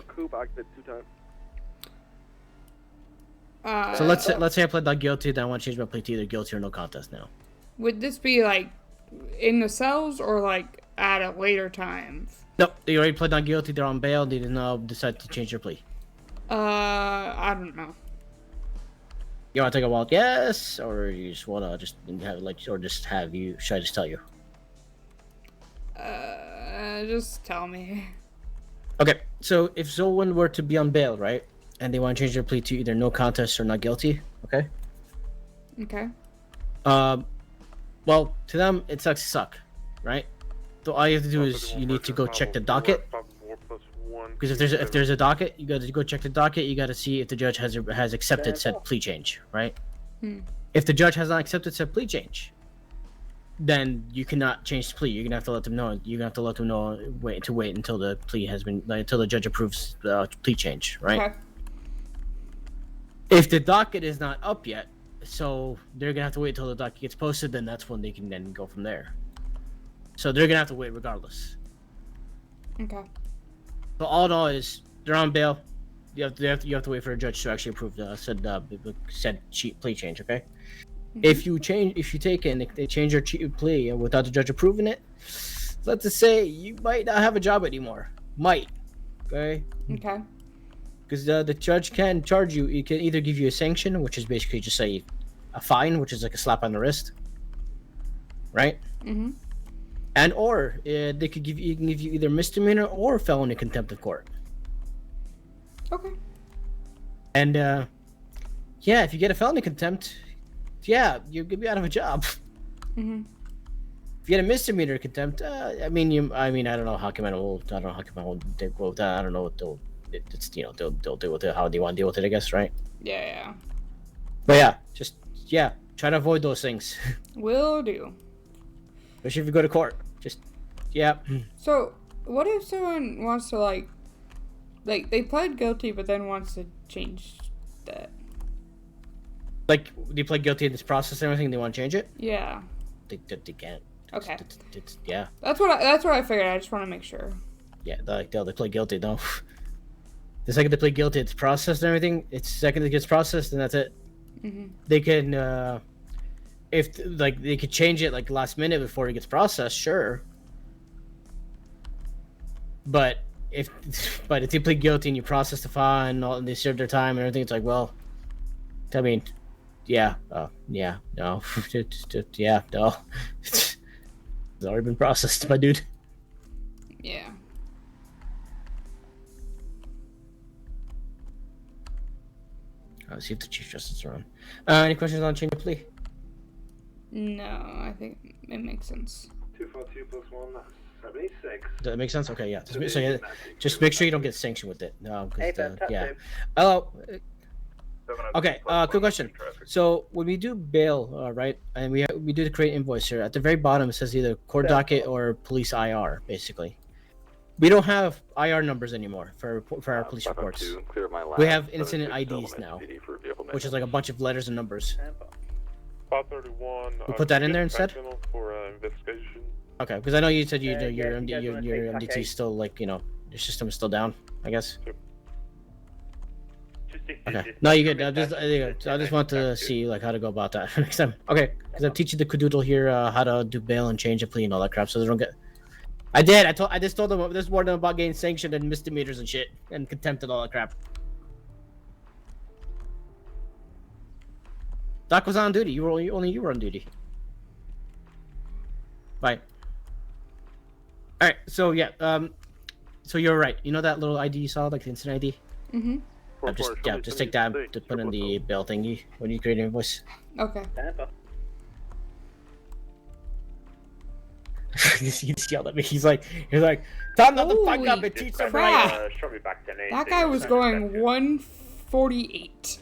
So let's say I pled not guilty, then I want to change my plea to either guilty or no contest now. Would this be like in the cells or like at a later time? Nope, they already pled not guilty. They're on bail. They did not decide to change their plea. I don't know. You want to take a wild guess, or you just want to just have or just have you? Should I just tell you? Just tell me. Okay, so if someone were to be on bail, right, and they want to change their plea to either no contest or not guilty, okay? Okay. Well, to them it sucks to suck, right? So all you have to do is you need to go check the docket. Because if there's a docket, you got to go check the docket. You got to see if the judge has accepted said plea change, right? If the judge has not accepted said plea change, then you cannot change the plea. You're gonna have to let them know. You're gonna have to let them know. Wait until the plea has been until the judge approves the plea change, right? Okay. If the docket is not up yet, so they're gonna have to wait until the docket gets posted. Then that's when they can then go from there. So they're gonna have to wait regardless. Okay. So all in all is they're on bail. You have to wait for a judge to actually approve the said plea change. Okay. If you take it and they change your plea without the judge approving it, let's just say you might not have a job anymore. Might. Okay. Okay. Because the judge can charge you. It can either give you a sanction, which is basically just a fine, which is like a slap on the wrist. Right. Mhm. And or they could give you either misdemeanor or felony contempt of court. Okay. And yeah, if you get a felony contempt, yeah, you're gonna be out of a job. Mhm. If you get a misdemeanor contempt, I mean, I don't know how come I will deal with that. I don't know what they'll deal with it, how they want to deal with it, I guess, right? Yeah. But yeah, try to avoid those things. Will do. Especially if you go to court, yeah. So, what if someone wants to like they pled guilty but then wants to change that? Like they pled guilty in this process and everything, they want to change it? Yeah. They can't. Okay. Yeah. That's what I figured. I just want to make sure. Yeah, they pled guilty though. The second they pled guilty, it's processed and everything. It's the second it gets processed, and that's it. Mhm. They can if they could change it like last minute before it gets processed, sure. But if they plead guilty and you process the file and they serve their time and everything, it's like, well, I mean, yeah, no, yeah, no. It's already been processed, my dude. Yeah. Let's see if the Chief Justice is around. Any questions on change of plea? No, I think it makes sense. 242 plus 1, that's 76. Does that make sense? Okay, yeah. Just make sure you don't get sanctioned with it. No, Hey, because Ben, yeah. babe. Hello. Okay. Quick question. So when we do bail, right, and we do the create invoice here, at the very bottom it says either court docket or police IR, basically. We don't have IR numbers anymore for our police reports. We have incident IDs now, which is like a bunch of letters and numbers. 531. We put that in there instead? For investigation. Okay, because I know you said your MDT is still like, your system is still down, I guess. Okay. No, you good. I just want to see like how to go about that next time. Okay, because I'm teaching the cadoodle here how to do bail and change a plea and all that crap, so they don't get. I did. I just told them there's more than about getting sanctioned and misdemeanors and shit and contempt and all that crap. Doc was on duty. You were only you were on duty. Bye. All right. So yeah. So you're right. You know that little ID you saw, like the incident ID. Mhm. Just take that to put in the bail thingy when you create an invoice. Okay. He just yelled at me. He's like, time not to fuck up and teach them right. That guy was going 148.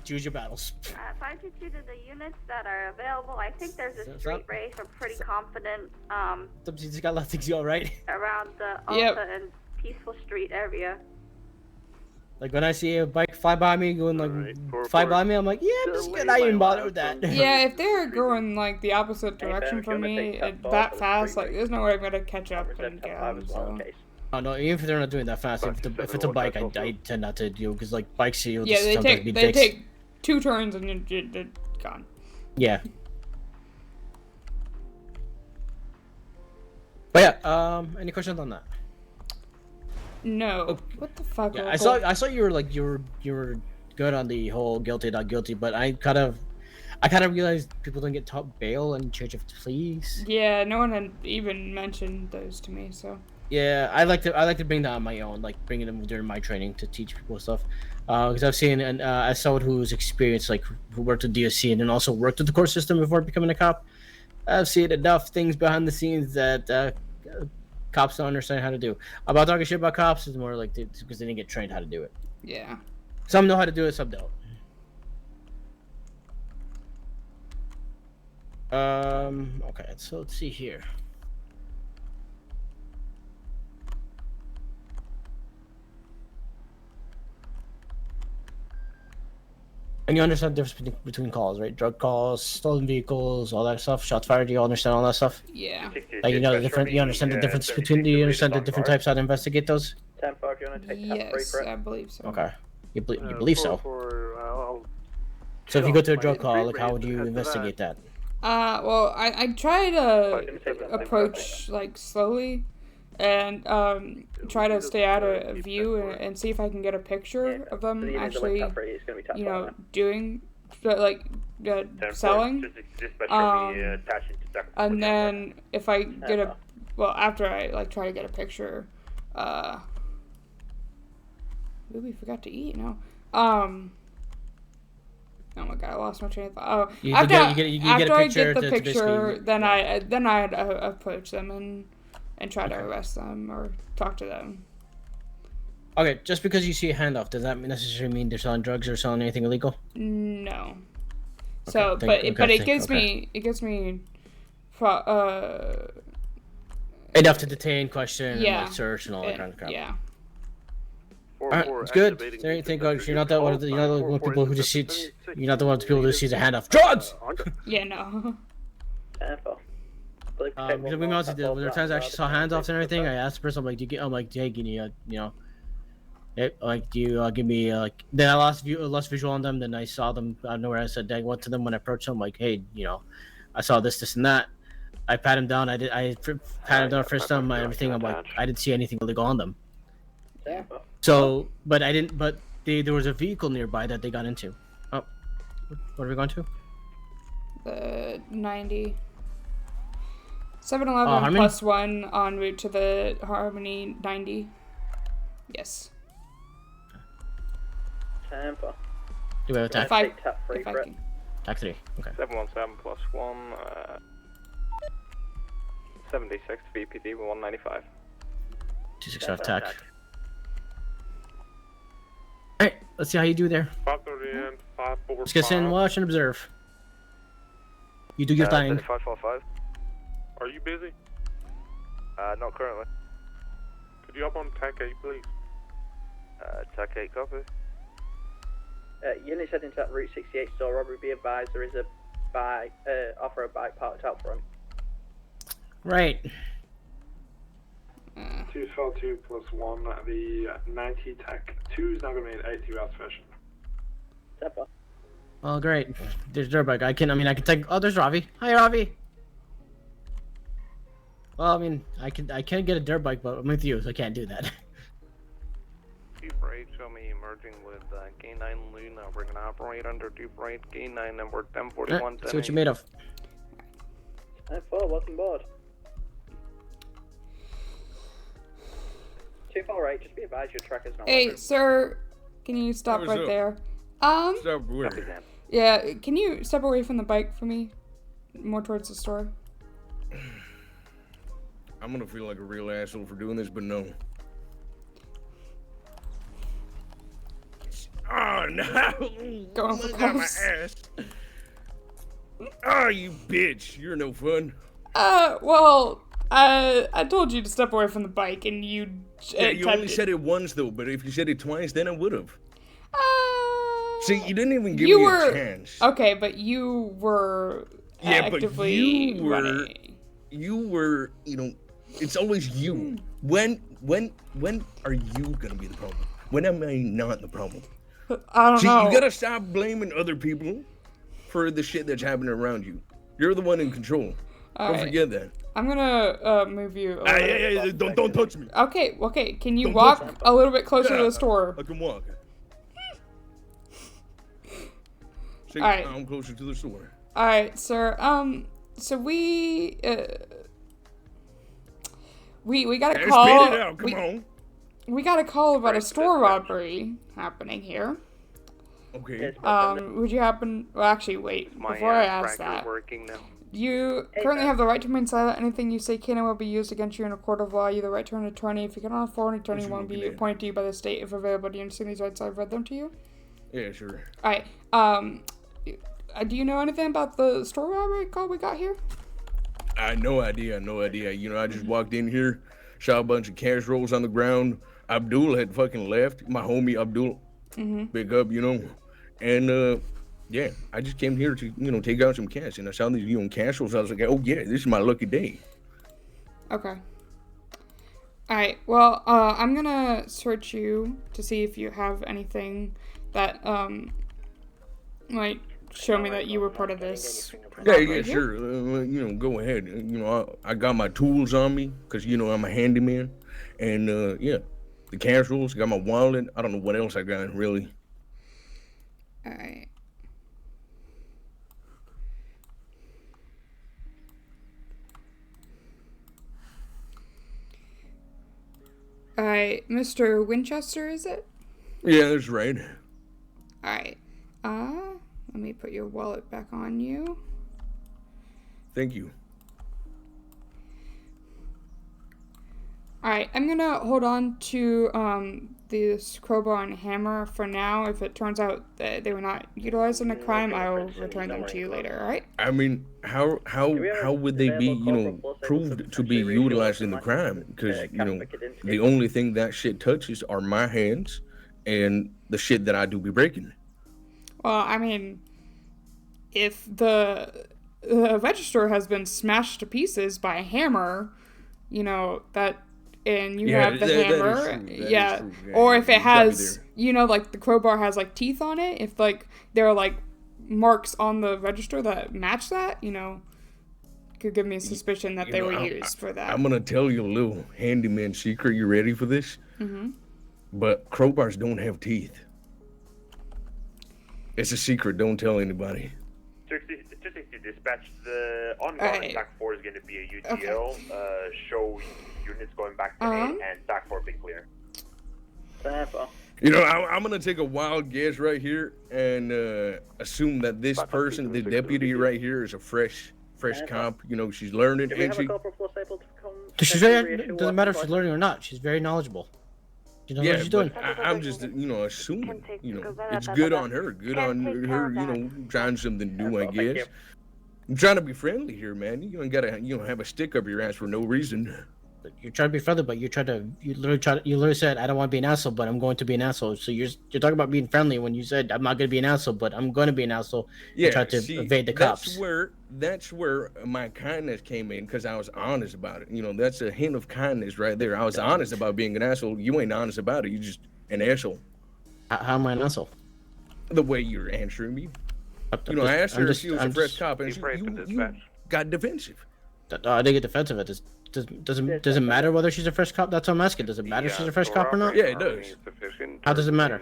Choose your battles. 522 to the units that are available. I think there's a street race. I'm pretty confident. You just got things go right. Around the Yep. Alta and Peaceful Street area. Like when I see a bike fly by me going like fly by me, I'm like, yeah, I'm just not even bother with that. Yeah, if they're going like the opposite direction from me that fast, like there's no way I'm gonna catch up and get them. So. Oh no, even if they're not doing that fast, if it's a bike, I tend not to do because like bikes, you'll Yeah, just they sometimes be take dicks. 2 turns and you're gone. Yeah. But yeah, any questions on that? No. What the fuck? Yeah, I saw you were like you were good on the whole guilty not guilty, but I kind of realized people don't get taught bail and change of pleas. Yeah, no one had even mentioned those to me, so. Yeah, I like to bring that on my own, like bringing them during my training to teach people stuff, because I've seen and as someone who's experienced, like who worked with DSC and then also worked with the court system before becoming a cop, I've seen enough things behind the scenes that cops don't understand how to do. About talking shit about cops is more like because they didn't get trained how to do it. Yeah. Some know how to do it, some don't. Okay, so let's see here. And you understand the difference between calls, right? Drug calls, stolen vehicles, all that stuff. Shots fired. You all understand all that stuff? Yeah. Like you know the different. You understand the difference between. Do you understand the different types how to investigate those? 10-4, if you want to take tap 3 Yes, for it. I believe so. Okay. You believe so? I'll So if you go to a drug call, like how would you investigate that? Well, I try to approach like slowly, and try to stay out of view and see if I can get a picture of them actually, you know, doing like selling. And then if I get after I like try to get a picture, we forgot to eat now. Oh my god, I lost my train of thought. Oh, after I get the picture, then I'd approach them and try to arrest them or talk to them. Okay, just because you see a handoff, does that necessarily mean they're selling drugs or selling anything illegal? No. So, Okay, but it gives me enough to detain, question, yeah, and like search and all that kind of crap. Yeah. Alright, it's good. Thank God you're not that one of the people who just sees. You're not the one of the people who sees a handoff. Drugs. Yeah, no. Because we mostly did. There were times I actually saw handoffs and everything. I asked the person, I'm like, hey, can you, like, do you give me like? Then I lost visual on them. Then I saw them out of nowhere. I said, I went to them when I approached them, like, hey, I saw this, and that. I pat him down. I pat him down first time and everything. I'm like, I didn't see anything illegal on them. Yeah. So, but I didn't. But there was a vehicle nearby that they got into. Oh, what are we going to? The 90. 7-Eleven plus 1 en route to the Harmony 90. Yes. Tampa. Do we have a tax? Tap 3 for it. Tax 3. Okay. 717 plus 1. 76 VPD 195. 265 tax. Alright, let's see how you do there. 530 and 545. Let's get in, watch, and observe. You do your thing. 545. Are you busy? Not currently. Could you hop on TAC 8, please? TAC 8 copy. Units heading to that Route 68 store robbery. Be advised there is a bike, off-road bike parked out front. Right. 242 plus 1, the 90 TAC 2 is now going to be an 80 route session. Tampa. Oh, great. There's Dirtbag. I can take. Oh, there's Ravi. Hi, Ravi. Well, I mean, I can get a dirt bike, but I'm with you, so I can't do that. Deep right, show me emerging with K9 Luna. We're gonna operate under deep right, K9 number 1041. See what you made of. 10-4, welcome aboard. 248, just be advised your tracker's not Hey, working. sir, can you stop right there? Stop where? Yeah, can you step away from the bike for me? More towards the store. I'm gonna feel like a real asshole for doing this, but no. on. Going for Got my close. ass. Oh, you bitch. You're no fun. Well, I told you to step away from the bike, and you. Yeah, you only said it once, though, but if you said it twice, then I would have. See, you didn't even give me a chance. Okay, but you were actively running. You were, it's always you. When are you gonna be the problem? When am I not the problem? I don't know. You gotta stop blaming other people for the shit that's happening around you. You're the one in control. Don't forget that. I'm gonna move you. Don't touch me. Okay. Can you walk a little bit closer to the store? I can walk. See, Alright. I'm closer to the store. Alright, sir. So we got a call. Spit it out. Come on. We got a call about a store robbery happening here. Okay. Would you happen? Well, actually, wait. Before I ask that, you currently have the right to remain silent. Anything you say can and will be used against you in a court of law. You have the right to an attorney. If you cannot afford an attorney, one will be appointed to you by the state if available. Do you understand these rights? I've read them to you. Yeah, sure. Alright. Do you know anything about the store robbery call we got here? I had no idea. I just walked in here, saw a bunch of cash rolls on the ground. Abdul had fucking left. My homie Abdul. Big up, And, yeah, I just came here to, take out some cash. And I saw these, cash rolls. I was like, oh, yeah, this is my lucky day. Okay. Alright, well, I'm gonna search you to see if you have anything that, might show me that you were part of this. Yeah, sure. Go ahead. I got my tools on me because, I'm a handyman. And, yeah, the cash rolls, got my wallet. I don't know what else I got, really. Alright. Alright, Mr. Winchester, is it? Yeah, that's right. Alright. Let me put your wallet back on you. Thank you. Alright, I'm gonna hold on to this crowbar and hammer for now. If it turns out that they were not utilized in a crime, I will return them to you later, alright? I mean, how would they be, proved to be utilized in the crime? Because, the only thing that shit touches are my hands and the shit that I do be breaking. Well, I mean, if the register has been smashed to pieces by a hammer, and you have the hammer, or if it has, like the crowbar has like teeth on it, if like there are like marks on the register that match that, could give me a suspicion that they were used for that. I'm gonna tell you a little handyman secret. You ready for this? Mm-hmm. But crowbars don't have teeth. It's a secret. Don't tell anybody. 260 dispatch. The ongoing TAC 4 is going to be a UTL. Show units going back to A, and TAC 4 be clear. I'm gonna take a wild guess right here and assume that this person, the deputy right here, is a fresh cop. She's learning, and she. Doesn't matter if she's learning or not. She's very knowledgeable. She knows what she's doing. I'm just, assuming. It's good on her. Good on her. Trying something new, I guess. I'm trying to be friendly here, man. You ain't gotta, have a stick up your ass for no reason. You're trying to be friendly, but you literally said, I don't want to be an asshole, but I'm going to be an asshole. So you're talking about being friendly when you said, I'm not going to be an asshole, but I'm going to be an asshole. Yeah, you tried to evade the cops. That's where my kindness came in, because I was honest about it. That's a hint of kindness right there. I was honest about being an asshole. You ain't honest about it. You just an asshole. How am I an asshole? The way you're answering me. I asked her if she was a fresh cop, and you got defensive. I didn't get defensive. It does it matter whether she's a fresh cop? That's what I'm asking. Does it matter if she's a fresh cop or not? Yeah, it does. How does it matter?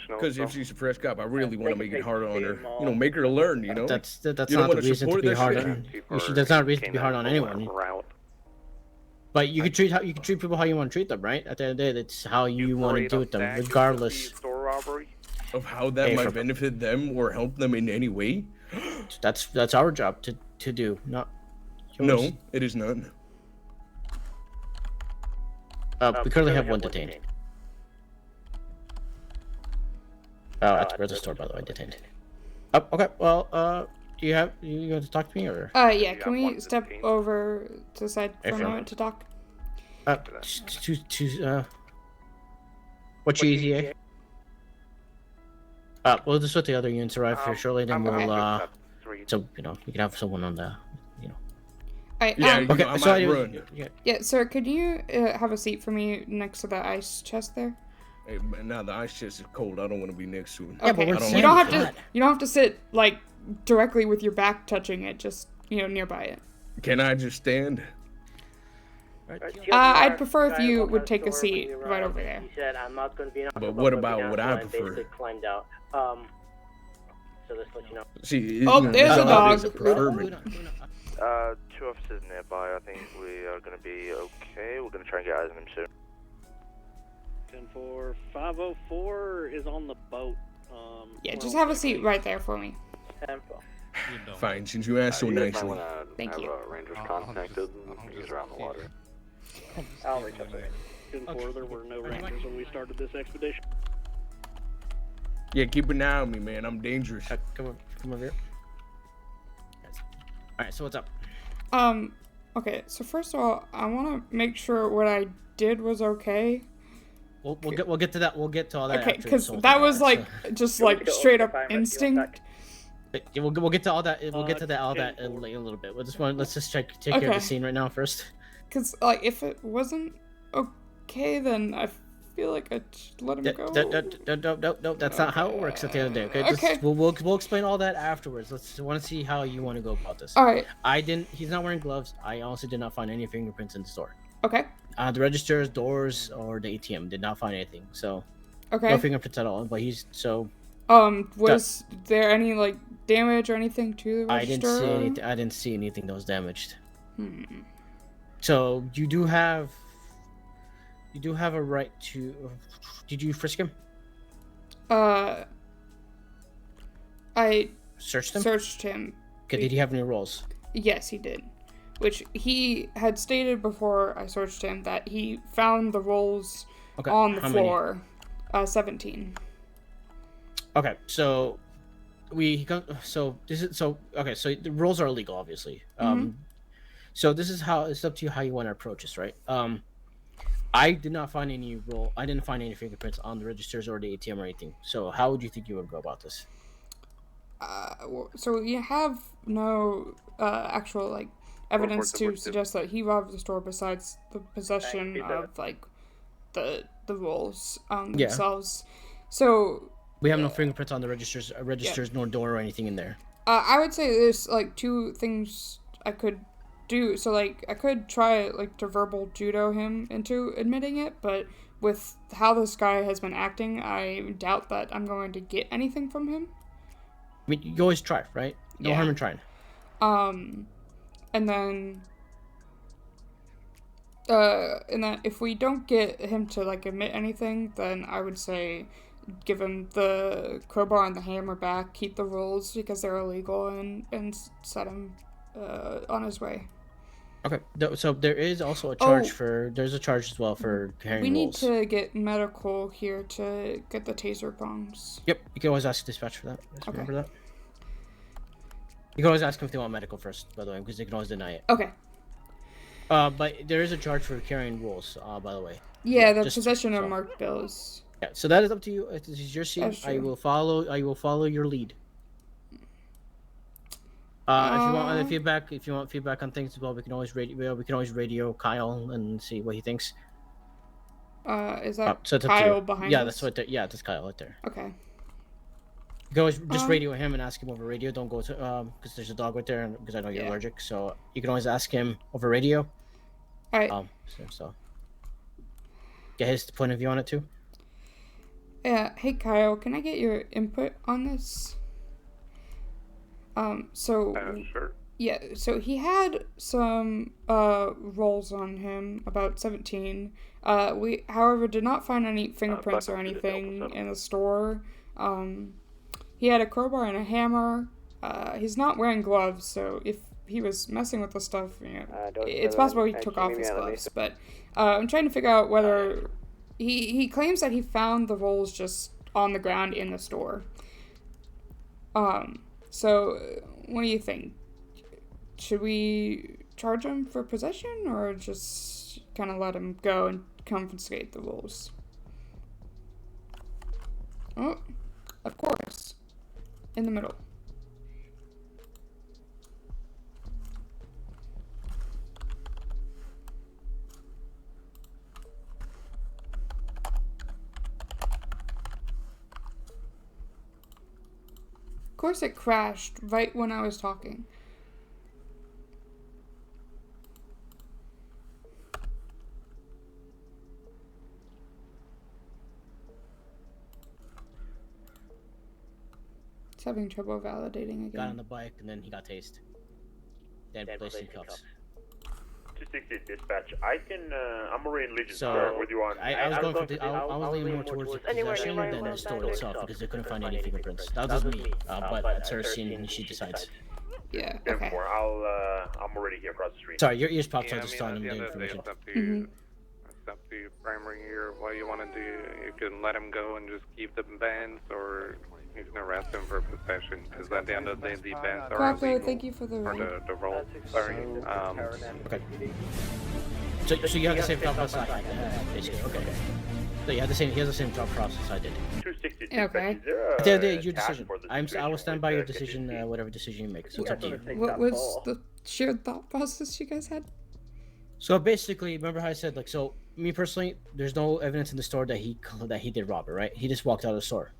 Because if she's a fresh cop, I really want to make it harder on her. Make her learn. That's not the reason to be hard on. That's not a reason to be hard on anyone. But you can treat people how you want to treat them, right? At the end of the day, that's how you want to deal with them, regardless of how that might benefit them or help them in any way. That's our job to do, not yours. No, it is not. We currently have one detained. Oh, at the store, by the way, detained. Oh, okay. Well, you going to talk to me or? Yeah. Can we step over to the side for a moment to talk? What's your ETA? We'll just let the other units arrive here shortly, then we'll so you know you can have someone on the, you know. Alright. Okay. So yeah, sir. Could you have a seat for me next to the ice chest there? Hey, man, now the ice chest is cold. I don't want to be next to it. Okay. You don't have to sit like directly with your back touching it. Just nearby it. Can I just stand? I'd prefer if you would take a seat right over there. He said, "I'm not going to be." But what about what I prefer? Basically climbed out. So let's let you know. See, there's a dog. 2 officers nearby. I think we are going to be okay. We're going to try and get eyes on him soon. 10-4, 504 is on the boat. Yeah, just have a seat right there for me. 10-4. Fine, since you asked so nicely. Thank you. Rangers contacted. He's around the water. I'll reach out to him. 10-4, there were no Rangers when we started this expedition. Yeah, keep an eye on me, man. I'm dangerous. Come over here. All right, so what's up? Okay. So first of all, I want to make sure what I did was okay. We'll get to that. We'll get to all that. Okay, because that was just straight up instinct. Yeah, we'll get to all that. We'll get to all that in a little bit. Let's just take care of the scene right now first. Because if it wasn't okay, then I feel like I should let him go. No, that's not how it works at the end of the day. Okay. We'll explain all that afterwards. I want to see how you want to go about this. All right. He's not wearing gloves. I also did not find any fingerprints in the store. Okay. The registers, doors, or the ATM did not find anything. So. Okay. No fingerprints at all. But he's so. Was there any damage or anything to the register? I didn't see anything that was damaged. So you do have a right to. Did you frisk him? I searched him. Searched him. Okay. Did he have any rolls? Yes, he did. Which he had stated before I searched him that he found the rolls on the floor. 17. Okay, so so the rolls are illegal, obviously. So this is how it's up to you how you want to approach this, right? I did not find any I didn't find any fingerprints on the registers or the ATM or anything. So how would you think you would go about this? So you have no actual evidence to suggest that he robbed the store besides the possession of the rolls themselves. So we have no fingerprints on the registers, nor door or anything in there. I would say there's two things I could do. So I could try to verbal judo him into admitting it, but with how this guy has been acting, I doubt that I'm going to get anything from him. I mean, you always try, right? No harm in trying. And then if we don't get him to admit anything, then I would say give him the crowbar and the hammer back, keep the rolls because they're illegal, and set him on his way. Okay, so there is also a charge there's a charge as well for carrying rolls. We need to get medical here to get the taser prongs. Yep, you can always ask dispatch for that. Just remember that. You can always ask them if they want medical first, by the way, because they can always deny it. Okay. But there is a charge for carrying rolls, by the way. Yeah, the possession of marked bills. Yeah, so that is up to you. This is your scene. I will follow your lead. If you want feedback on things as well, we can always radio Kyle and see what he thinks. Is that Kyle behind us? Yeah, that's right there. Yeah, that's Kyle right there. Okay. You can always just radio him and ask him over radio. Don't go to because there's a dog right there, and because I know you're allergic, so you can always ask him over radio. All right. So get his point of view on it too. Yeah. Hey, Kyle, can I get your input on this? Sure. Yeah, so he had some rolls on him, about 17. We, however, did not find any fingerprints or anything in the store. He had a crowbar and a hammer. He's not wearing gloves, so if he was messing with the stuff, it's possible he took off his gloves. But I'm trying to figure out whether he claims that he found the rolls just on the ground in the store. So what do you think? Should we charge him for possession or just kind of let him go and confiscate the rolls? Oh, of course. In the middle. Of course it crashed right when I was talking. It's having trouble validating again. Got on the bike and then he got tased. Then placed in cuffs. 260 dispatch. I can. I'm already in Legion. So with you on. I was leaning more towards the possession than the store itself because they couldn't find any fingerprints. That was me. But that's her scene and she decides. Yeah. Okay. I'm already here across the street. Sorry, your ears popped. So I just saw the information. It's up to you. It's up to you, primary here. What you want to do? You can let him go and just keep the bands, or you can arrest him for possession. Because at the end of the day, the bands are illegal. Thank you for the roll. Sorry. Okay. So you have the same thought process I had, basically. Okay. So you have the same. He has the same thought process I did. 260. Okay. Your decision. I will stand by your decision, whatever decision you make. So it's up to you. What was the shared thought process you guys had? So basically, remember how I said, like, so me personally, there's no evidence in the store that he did rob it, right? He just walked out of the store.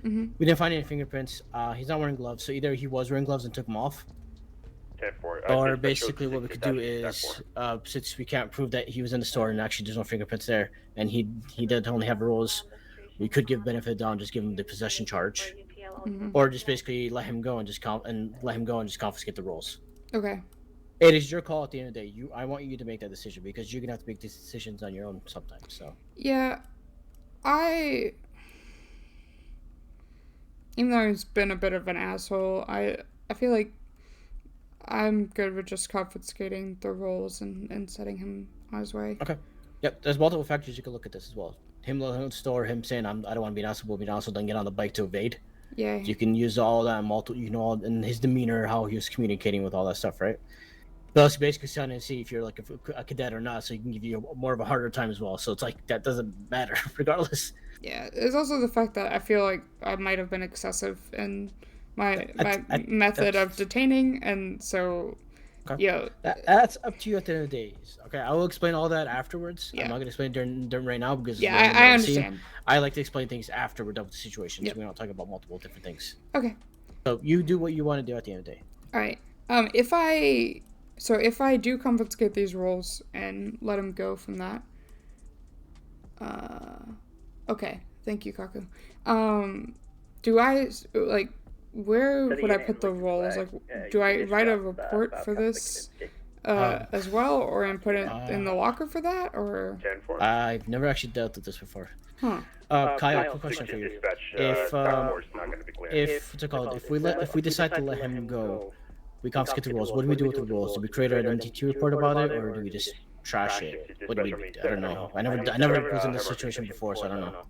Mm-hmm. We didn't find any fingerprints. He's not wearing gloves, so either he was wearing gloves and took them off, or basically what we could do is, since we can't prove that he was in the store and actually there's no fingerprints there, and he did only have rules, we could give benefit of the doubt, just give him the possession charge, or just basically let him go and just confiscate the rolls. Okay. It is your call at the end of the day. I want you to make that decision because you're gonna have to make these decisions on your own sometimes. So. Yeah, even though he's been a bit of an asshole, I feel like I'm good with just confiscating the rolls and setting him on his way. Okay. Yep. There's multiple factors you can look at this as well. Him leaving the store, him saying I don't want to be an asshole, but being also then get on the bike to evade. Yeah. You can use all that and his demeanor, how he was communicating with all that stuff, right? But it's basically trying to see if you're like a cadet or not, so he can give you more of a harder time as well. So it's like that doesn't matter regardless. Yeah, there's also the fact that I feel like I might have been excessive in my method of detaining, and so yeah, that's up to you at the end of the day. Okay, I will explain all that afterwards. Yeah. I'm not gonna explain during right now because I understand. I like to explain things after we're done with the situation, so we don't talk about multiple different things. Okay. So you do what you want to do at the end of the day. All right. If I do confiscate these rolls and let him go from that, okay, thank you, Kaku. Do I, like, where would I put the rolls? Like, do I write a report for this as well, or and put it in the locker for that, or? I've never actually dealt with this before. Huh. Kyle, quick question for you. If we decide to let him go, we confiscate the rolls. What do we do with the rolls? Do we create an MDT report about it, or do we just trash it? What do we do? I don't know. I never was in this situation before, so I don't know.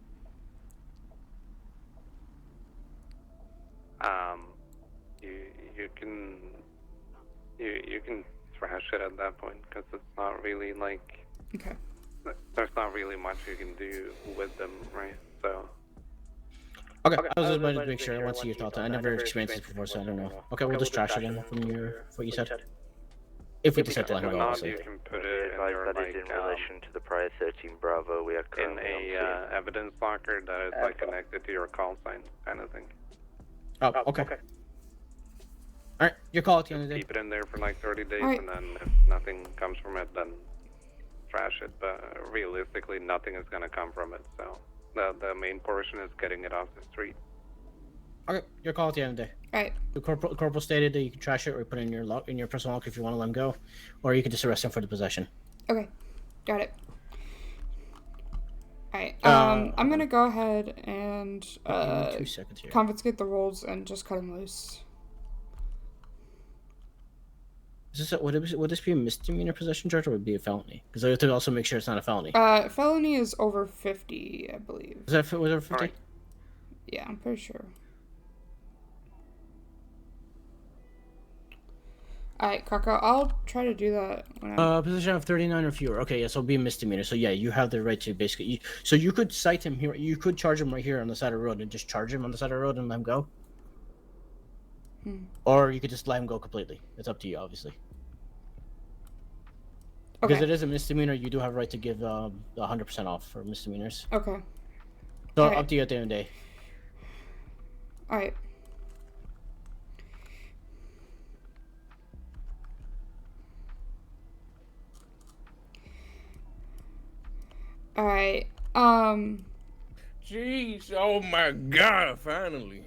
You can trash it at that point because it's not really like. Okay. There's not really much you can do with them, right? So. Okay, I was just wanting to make sure. I want to see your thoughts. I never experienced this before, so I don't know. Okay, we'll just trash it in from what you said. If we decide to let him go, obviously. You can put it in relation to the prior 13 Bravo. We are in a evidence locker that is like connected to your call sign, kind of thing. Oh, okay. All right, your call at the end of the day. Keep it in there for like 30 days, and then if nothing comes from it, then trash it. But realistically, nothing is gonna come from it. So the main portion is getting it off the street. Okay, your call at the end of the day. All right. The corporal stated that you can trash it or put it in your personal locker if you want to let him go, or you can just arrest him for the possession. Okay, got it. All right. I'm gonna go ahead and 2 seconds here. Confiscate the rolls and just cut him loose. Is this would this be a misdemeanor possession charge or would it be a felony? Because I have to also make sure it's not a felony. Felony is over 50, I believe. Was that over 50? Yeah, I'm pretty sure. Alright, Kaka, I'll try to do that when Position of 39 or fewer. Okay, yeah, so it'll be a misdemeanor. So yeah, you have the right to basically. So you could cite him here. You could charge him right here on the side of the road and just charge him on the side of the road and let him go. Or you could just let him go completely. It's up to you, obviously. Because Okay. it is a misdemeanor, you do have a right to give 100% off for misdemeanors. Okay. So Alright. up to you at the end of the day. Alright. Alright. Jeez, oh my God! Finally.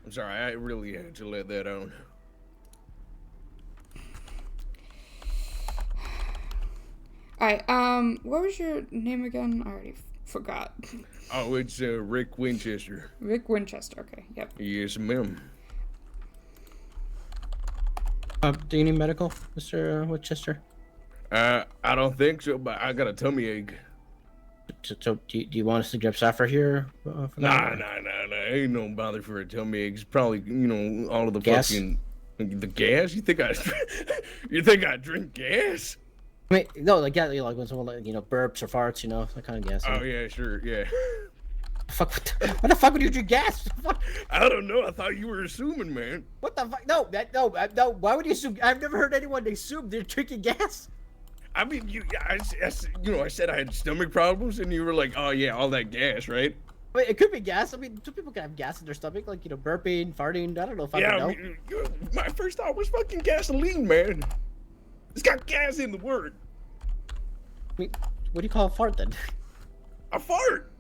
I'm sorry, I really had to let that on. Alright, what was your name again? I already forgot. Oh, it's Rick Winchester. Rick Winchester, okay, yep. Yes, ma'am. Do you need medical, Mr. Winchester? I don't think so, but I got a tummy ache. So do you want us to grab Sapphire here? Nah. Ain't no bother for a tummy ache. It's probably, all of the Gas? fucking... The gas? You think I drink gas? I mean, no, like, yeah, like when someone, burps or farts, that kind of gas. Oh, yeah, sure, yeah. Fuck, what the fuck would you drink gas? I don't know. I thought you were assuming, man. What the fuck? No, no. Why would you assume? I've never heard anyone assume they're drinking gas. I mean, I said I had stomach problems, and you were like, oh, yeah, all that gas, right? I mean, it could be gas. I mean, some people can have gas in their stomach, like, burping, farting. I don't know if I know. I mean, my first thought was fucking gasoline, man. It's got gas in the word. I mean, what do you call a fart, then? A fart?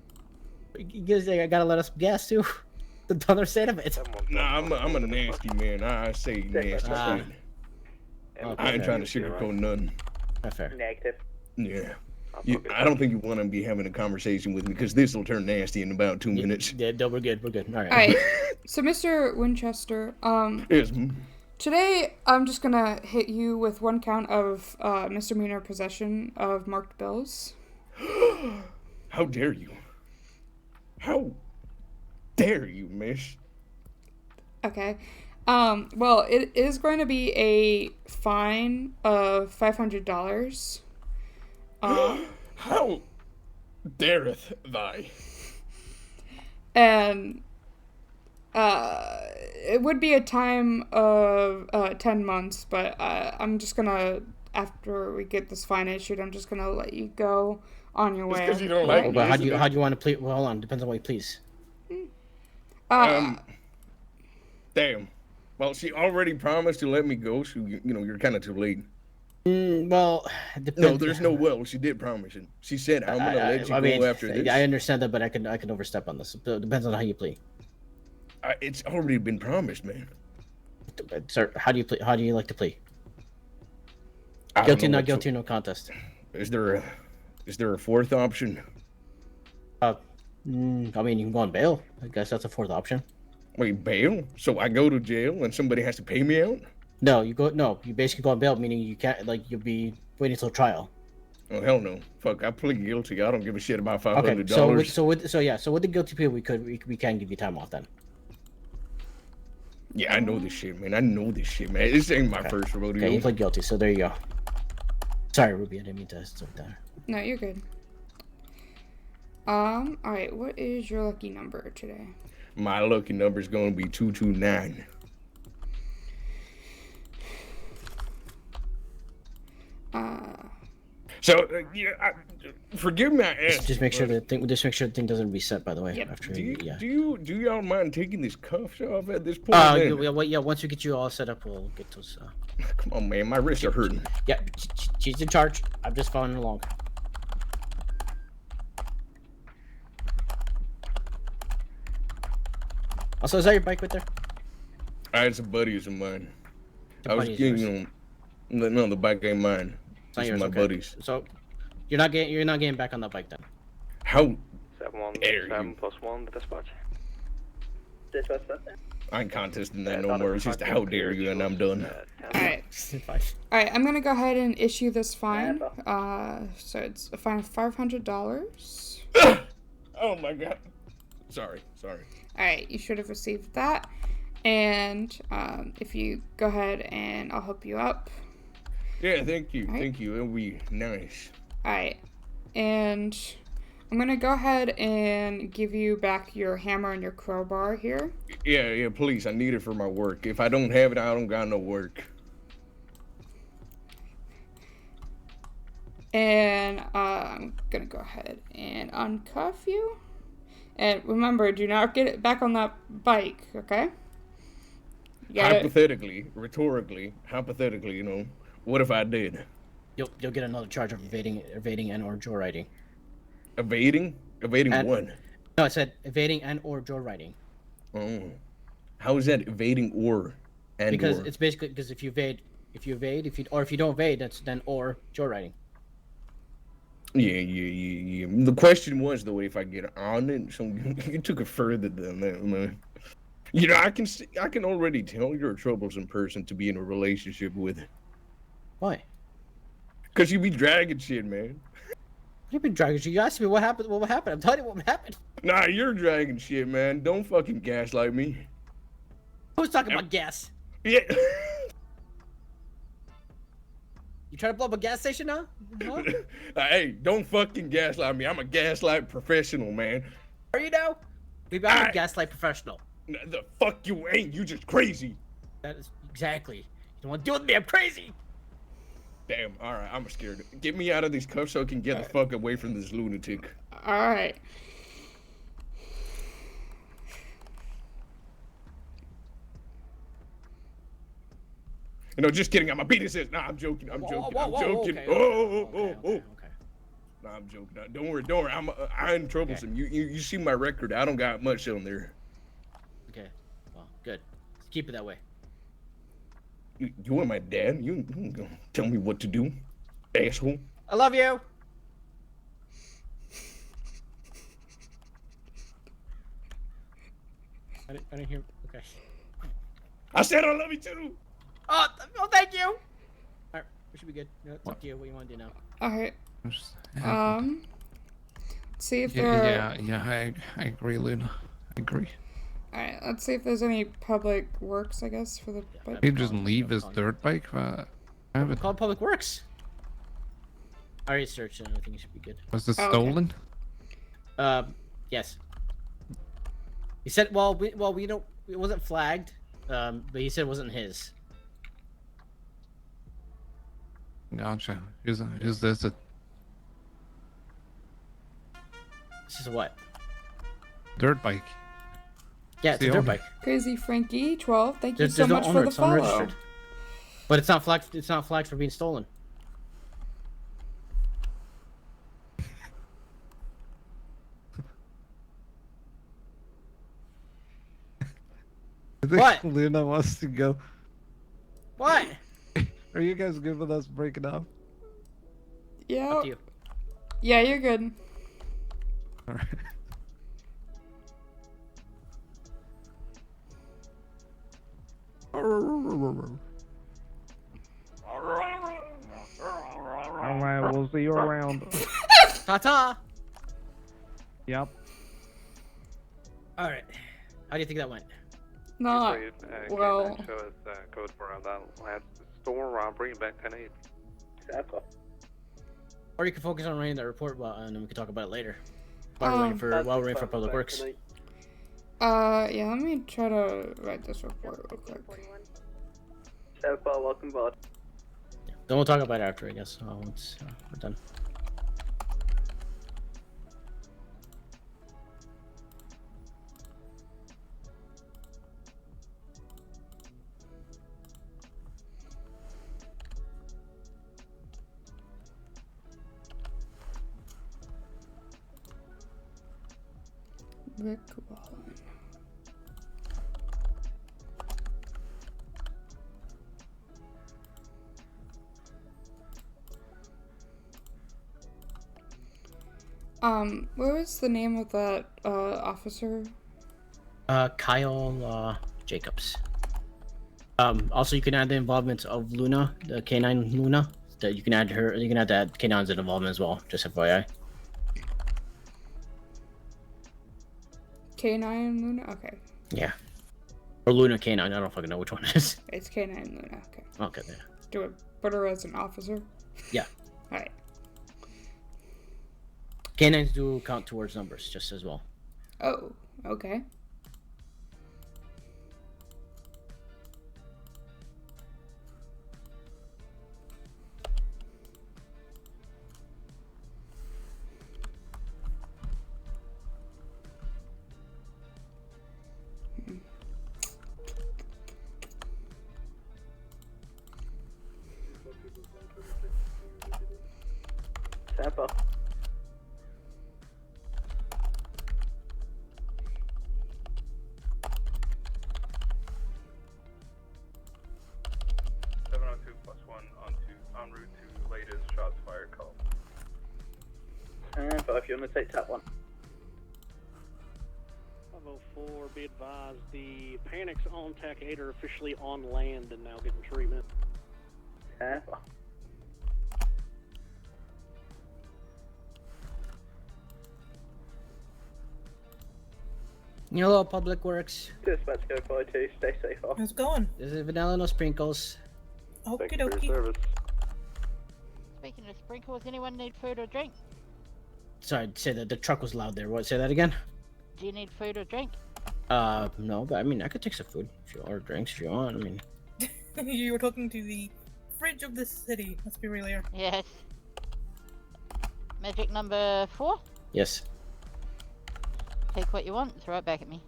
You guys gotta let us gas, too. The other side of it. Nah, I'm a nasty man. I say nasty shit. I ain't trying to sugarcoat nothing. Not fair. Negative. Yeah. I don't think you want to be having a conversation with me because this will turn nasty in about 2 minutes. Yeah, no, we're good. All right. Alright, so Mr. Winchester, yes. Today I'm just gonna hit you with 1 count of misdemeanor possession of marked bills. How dare you? How dare you, miss? Okay. Well, it is going to be a fine of $500. How dareth thy? And it would be a time of 10 months, but I'm just gonna, after we get this fine issued, I'm just gonna let you go on your way. Because you don't like me. But how do you want to plead? Well, hold on. Depends on what you please. Damn. Well, she already promised to let me go, so you're kind of too late. Well, no, there's no well. She did promise it. She said, "I'm gonna let you go after this." I understand that, but I can overstep on this. It depends on how you plead. It's already been promised, man. Sir, how do you plea? How do you like to plead? I Guilty, don't know not guilty, no contest. Is there a fourth option? I mean, you can go on bail. I guess that's a fourth option. Wait, bail? So I go to jail and somebody has to pay me out? No, you basically go on bail, meaning you can't, you'll be waiting until trial. Oh, hell no. Fuck, I plead guilty. I don't give a shit about $500. Okay, so with the guilty plea, we can give you time off then. Yeah, I know this shit, man. This ain't my first rodeo. Okay, you pled guilty, so there you go. Sorry, Ruby, I didn't mean to start that. No, you're good. Alright, what is your lucky number today? My lucky number is going to be 229. So, forgive me, I asked. Just make sure the thing doesn't reset. By the way, yep. After do y'all mind taking these cuffs off at this point? Yeah. Once we get you all set up, we'll get those. Come on, man. My wrists are hurting. Yeah, she's in charge. I'm just following along. Also, is that your bike right there? It's a buddy's of mine. I was getting no, the bike ain't mine. It's my buddies. So you're not getting back on that bike then. How 717 plus 1 to dispatch. Dispatch. I ain't contesting that no more. It's just how dare you, and I'm done. Alright, I'm gonna go ahead and issue this fine. So it's a fine of $500. Oh my god. Sorry. Alright, you should have received that. And if you go ahead and I'll help you up. Yeah, thank you. Right. Thank you. It'll be nice. Alright. And I'm gonna go ahead and give you back your hammer and your crowbar here. Yeah, please. I need it for my work. If I don't have it, I don't got no work. And I'm gonna go ahead and uncuff you. And remember, do not get it back on that bike, okay? Hypothetically, rhetorically, you know, what if I did? You'll get another charge of evading and or joyriding. Evading what? No, I said evading and or joyriding. Oh, how is that evading Because it's basically because if you evade, if you don't evade, that's then or joyriding. Yeah. The question was though, if I get on it, so you took it further than that, man. You know, I can already tell you're a troublesome person to be in a relationship with. Why? Because you be dragging shit, man. You've been dragging shit. You asked me what happened. What happened? I'm telling you what happened. Nah, you're dragging shit, man. Don't fucking gaslight me. Who's talking about gas? Yeah. You trying to blow up a gas station now? Huh? Hey, don't fucking gaslight me. I'm a gaslight professional, man. Are you now? Maybe I'm a gaslight professional. The fuck you ain't. You just crazy. That is exactly. You don't want to deal with me. I'm crazy. Damn. All right. I'm scared. Get me out of these cuffs so I can get the fuck away from this lunatic. All right. You know, just kidding. I'm gonna beat his ass. Nah, I'm joking. I'm joking. Okay. Nah, I'm joking. Don't worry. I'm troublesome. Okay. You see my record. I don't got much on there. Okay. Well, good. Let's keep it that way. You are my dad. You gonna tell me what to do, asshole. I love you. I didn't hear. Okay. I said I love you too. Oh, thank you. All right, we should be good. No, it's up to you. What you want to do now? All right. See if there. Yeah. I agree, Luna. I agree. All right. Let's see if there's any public works, I guess, for the bike. He just leave his dirt bike. It's called Public Works. I already searched it. I think it should be good. Was this stolen? Yes. He said, well, we don't. It wasn't flagged. But he said it wasn't his. Gotcha. Is this a? This is what? Dirt bike. Yeah, it's a dirt bike. Crazy Frankie 12. Thank you so much for the follow. Unregistered. But it's not flagged. It's not flagged for being stolen. What? Luna wants to go. What? Are you guys good with us breaking up? Yeah. Up to you. Yeah, you're good. All right. Alright, we'll see you around. Ta-ta! Yep. Alright. How do you think that went? Not well. Show us code for that last store robbery back 10-8. Exactly. Or you can focus on writing that report, and then we can talk about it later. While we're waiting for Public Works. Yeah, let me try to write this report real quick. So far, welcome aboard. Then we'll talk about it after, I guess. Once we're done. Rick Wallen. What was the name of that officer? Kyle Jacobs. Also, you can add the involvement of Luna, the K9 Luna. That you can add her. You can add that K9's involvement as well. Just FYI. K9 Luna? Okay. Yeah. Or Luna K9. I don't fucking know which one it is. It's K9 Luna. Okay. Okay, yeah. Do I put her as an officer? Yeah. Alright. K9s do count towards numbers just as well. Oh, okay. Sample. En route to latest shots fired call. But if you want to take tap 1. 504, be advised, the panics on TAC 8 are officially on land and now getting treatment. Sample. Hello, Public Works. Dispatch go 42, stay safe off. How's it going? This is Vanilla No Sprinkles. Okie dokie. Speaking of sprinkles, anyone need food or drink? Sorry, say that the truck was loud there. What? Say that again? Do you need food or drink? No, but I mean, I could take some food if you or drinks if you want. I mean, You were talking to the fridge of this city. Let's be real here. Yes. Magic number 4? yes. Take what you want, throw it back at me.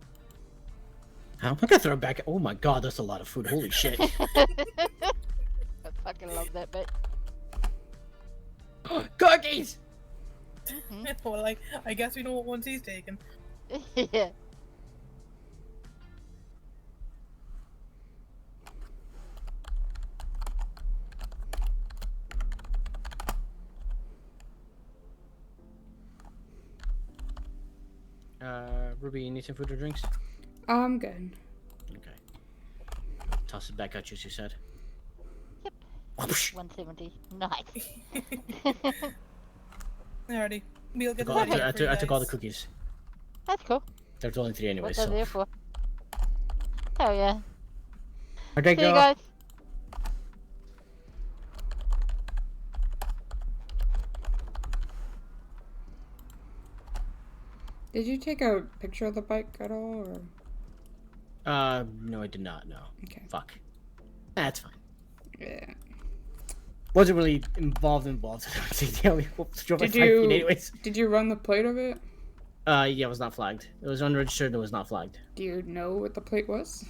How am I gonna throw it back? Oh my god, that's a lot of food. Holy shit. I fucking love that bit. Cookies! Well, like, I guess we know what ones he's taking. Yeah. Ruby, you need some food or drinks? I'm good. Okay. Toss it back at you, as you said. Yep. 170. Nice. Alrighty. We'll get I took all the cookies. That's cool. There's only 3 anyway, What so. they're there for. Hell yeah. Okay, See you go. guys. Did you take a picture of the bike at all, or? No, I did not, no. Okay. Fuck. That's fine. Yeah. Wasn't really involved. We drove like 5 feet anyways. Did you run the plate of it? Yeah, it was not flagged. It was unregistered and it was not flagged. Do you know what the plate was?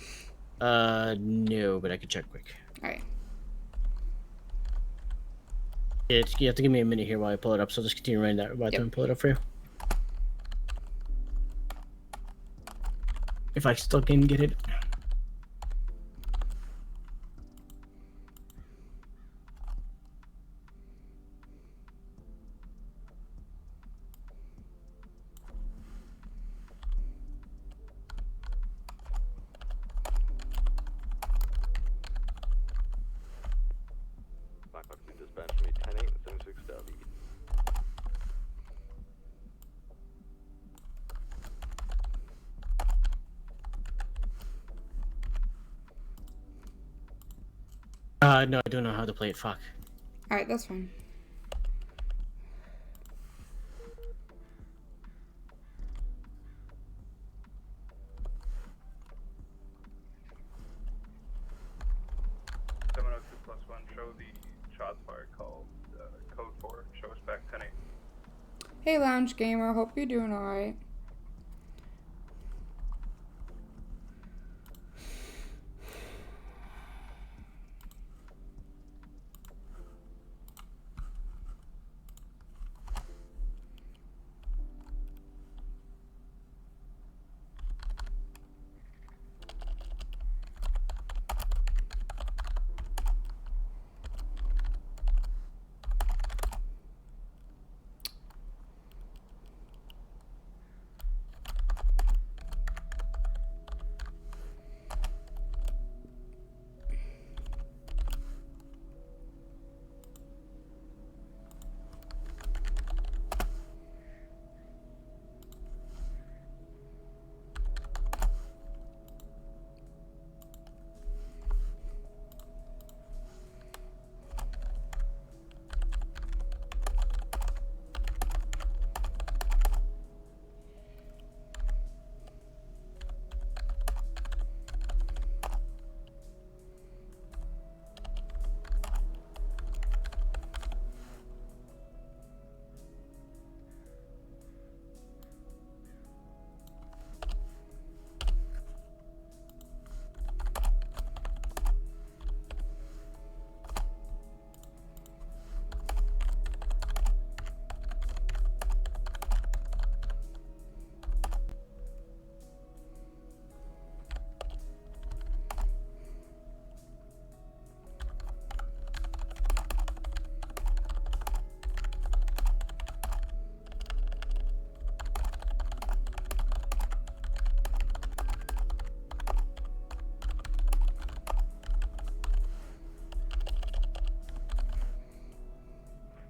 No, but I could check quick. Alright. Yeah, you have to give me a minute here while I pull it up, so just continue running that while I pull it up for you. If I still can get it. Blackhawk dispatch me 10-8 and 76W. No, I don't know how to play it. Fuck. Alright, that's fine. Show the shots fired call. Code 4. Show us back 10-8. Hey, Lounge Gamer. Hope you're doing alright.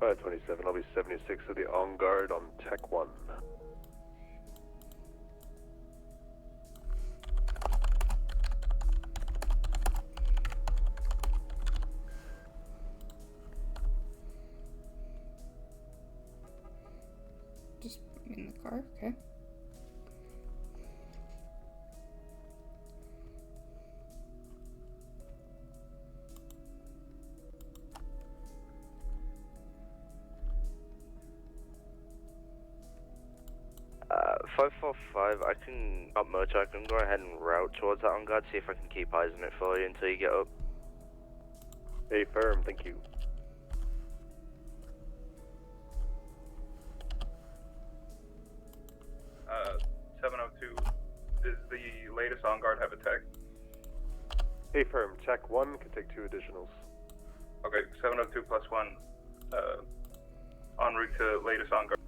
527, I'll be 76 of the on guard on Tech 1. Just put me in the car, okay. Uh, 545, I can, not much, I can go ahead and route towards that on guard, see if I can keep eyes on it for you until you get up. Hey, firm, thank you. 702, does the latest on guard have a tech? Hey, firm, Tech 1 can take 2 additionals. Okay, 702 plus 1, en route to latest on guard.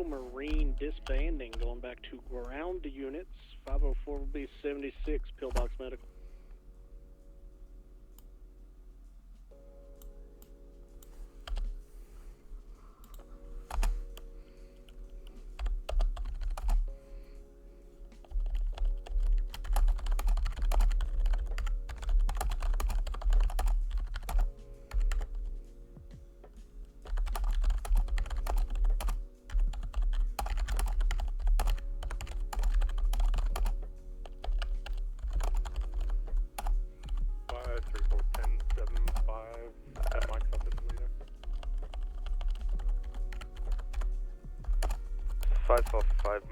Marine disbanding, going back to ground units. 504 will be 76, Pillbox Medical.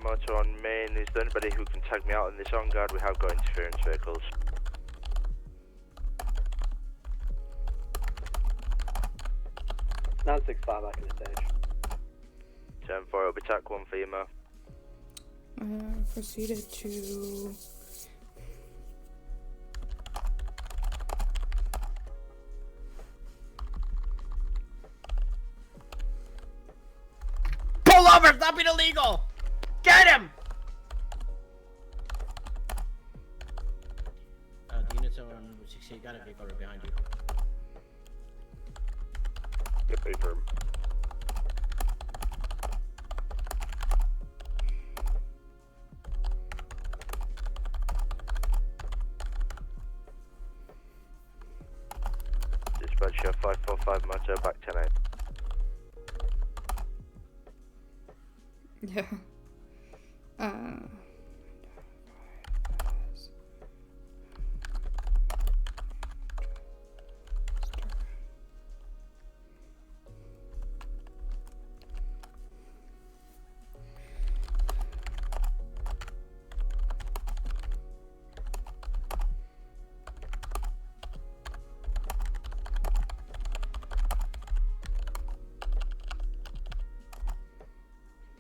Motor on main. Is there anybody who can tag me out in this on guard? We have got interference vehicles. Nine 65 back in the stage. 10-4, it'll be TAC 1 for you, Mo. Proceeded to... Pull over! Stop being illegal! Get him! The units on Route 68 got a vehicle right behind you. Yep, hey, firm. Dispatch your 545 motor back 10-8. Yeah.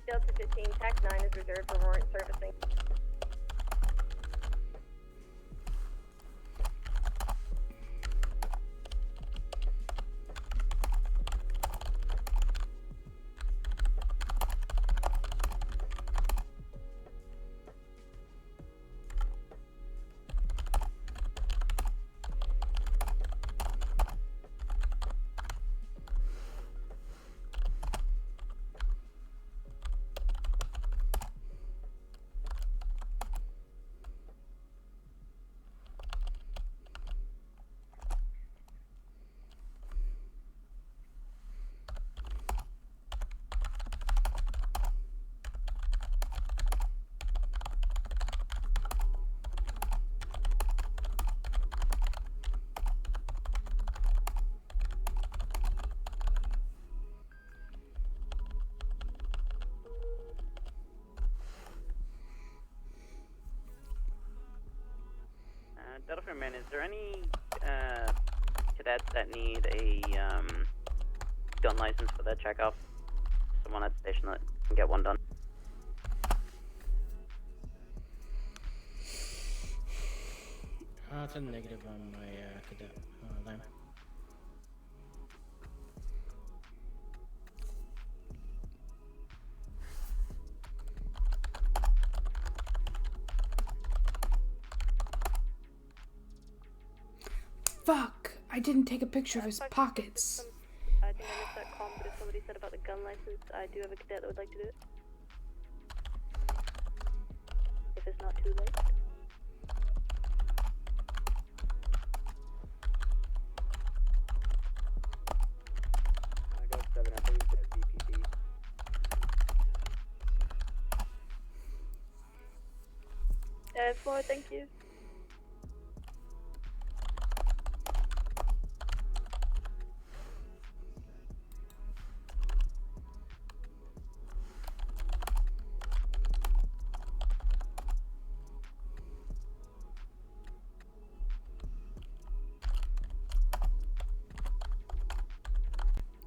Delta 15, TAC 9 is reserved for warrant servicing. Delta Man, is there any cadets that need a gun license for their checkoff? Someone at the station that can get one done. It's a negative on my cadet line. Fuck! I didn't take a picture of his pockets. I think I missed that call, but if somebody said about the gun license, I do have a cadet that would like to do it. If it's not too late. I got 7, I think that's BPD. Floor, thank you.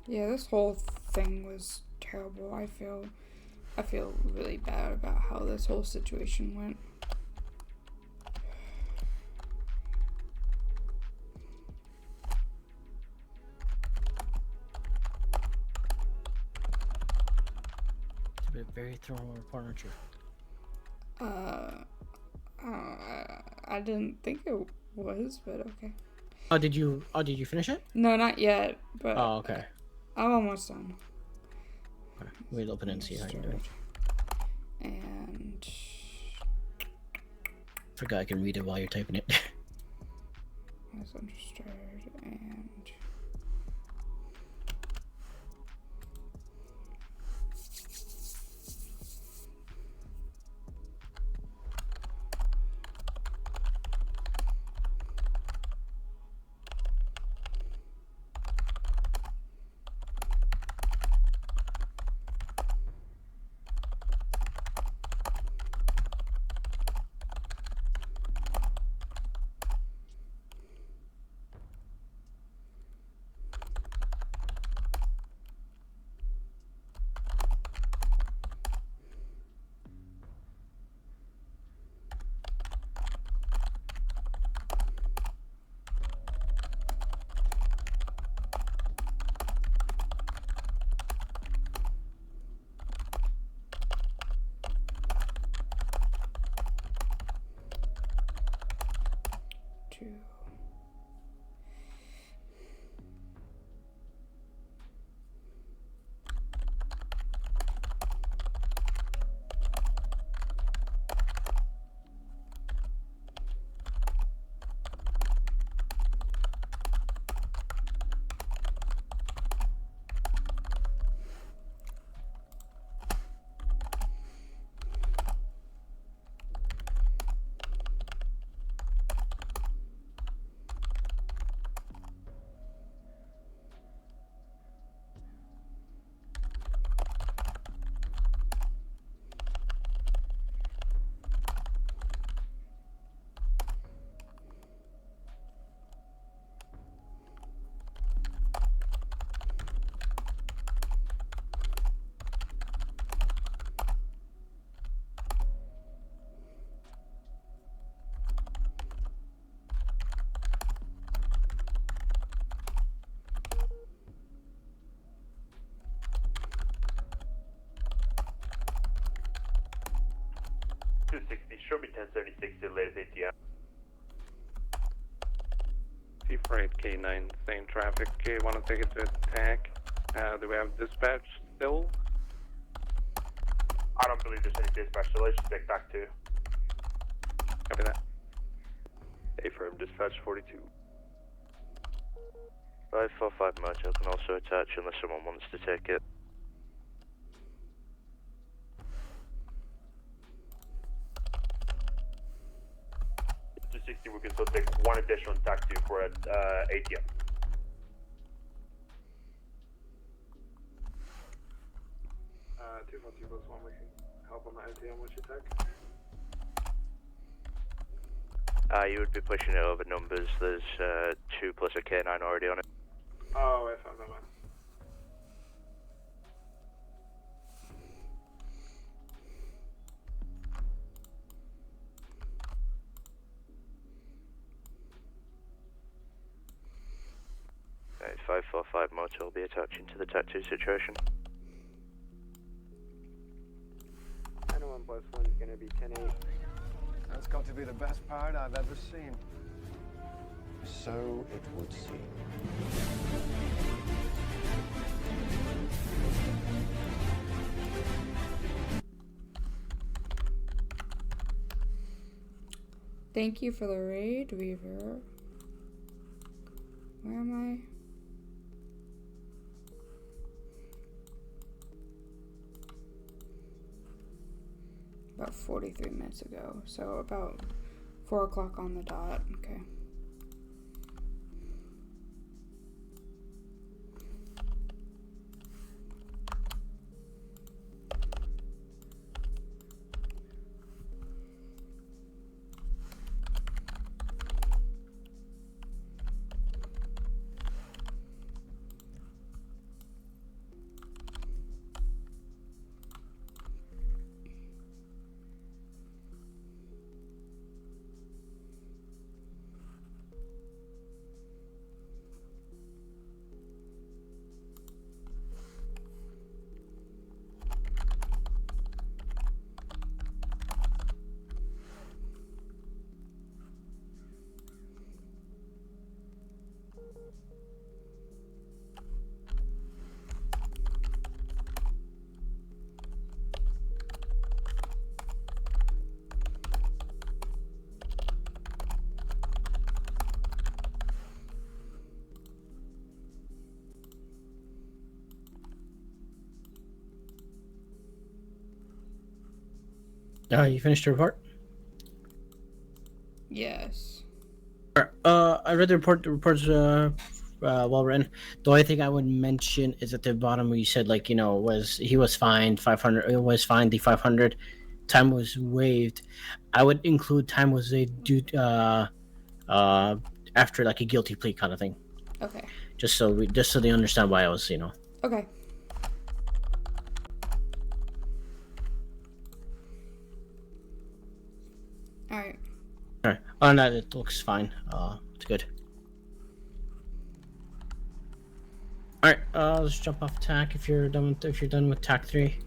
Yeah, this whole thing was terrible. I feel really bad about how this whole situation went. It's a bit very thorough report, aren't you? I didn't think it was, but okay. Oh, did you finish it? No, not yet, but Oh, okay. I'm almost done. Okay. We'll open it and see how you're doing. And Forgot I can read it while you're typing it. as understood and two. Show me 1076 to the latest ATM. T-Freight K9, same traffic. Okay, want to take it to attack. Do we have dispatch still? I don't believe there's any dispatch, so let's just take back 2. Copy that. FiveM dispatch 42. 545 Motel can also attach unless someone wants to take it. We can still take one additional taxi for an ATM. Uh, 242 plus 1, we can help on the ATM with your tech. You would be pushing it over numbers. There's 2 plus a K9 already on it. Oh, I found that one. Okay, 545 Motel will be attaching to the tattoo situation. 901 plus 1 is going to be 10-8. That's got to be the best part I've ever seen. So it would seem. Thank you for the raid, Weaver. Where am I? About 43 minutes ago, so about 4 o'clock on the dot. Okay. You finished the report? Yes. I read the report. The report's well written. The only thing I would mention is at the bottom where you said, like, you know, he was fined 500. It was fined the 500. Time was waived. I would include time was waived due after like a guilty plea kind of thing. Okay. Just so they understand why I was, you know. Okay. Alright. Alright. Oh no, it looks fine. It's good. Alright, let's jump off TAC if you're done with TAC 3.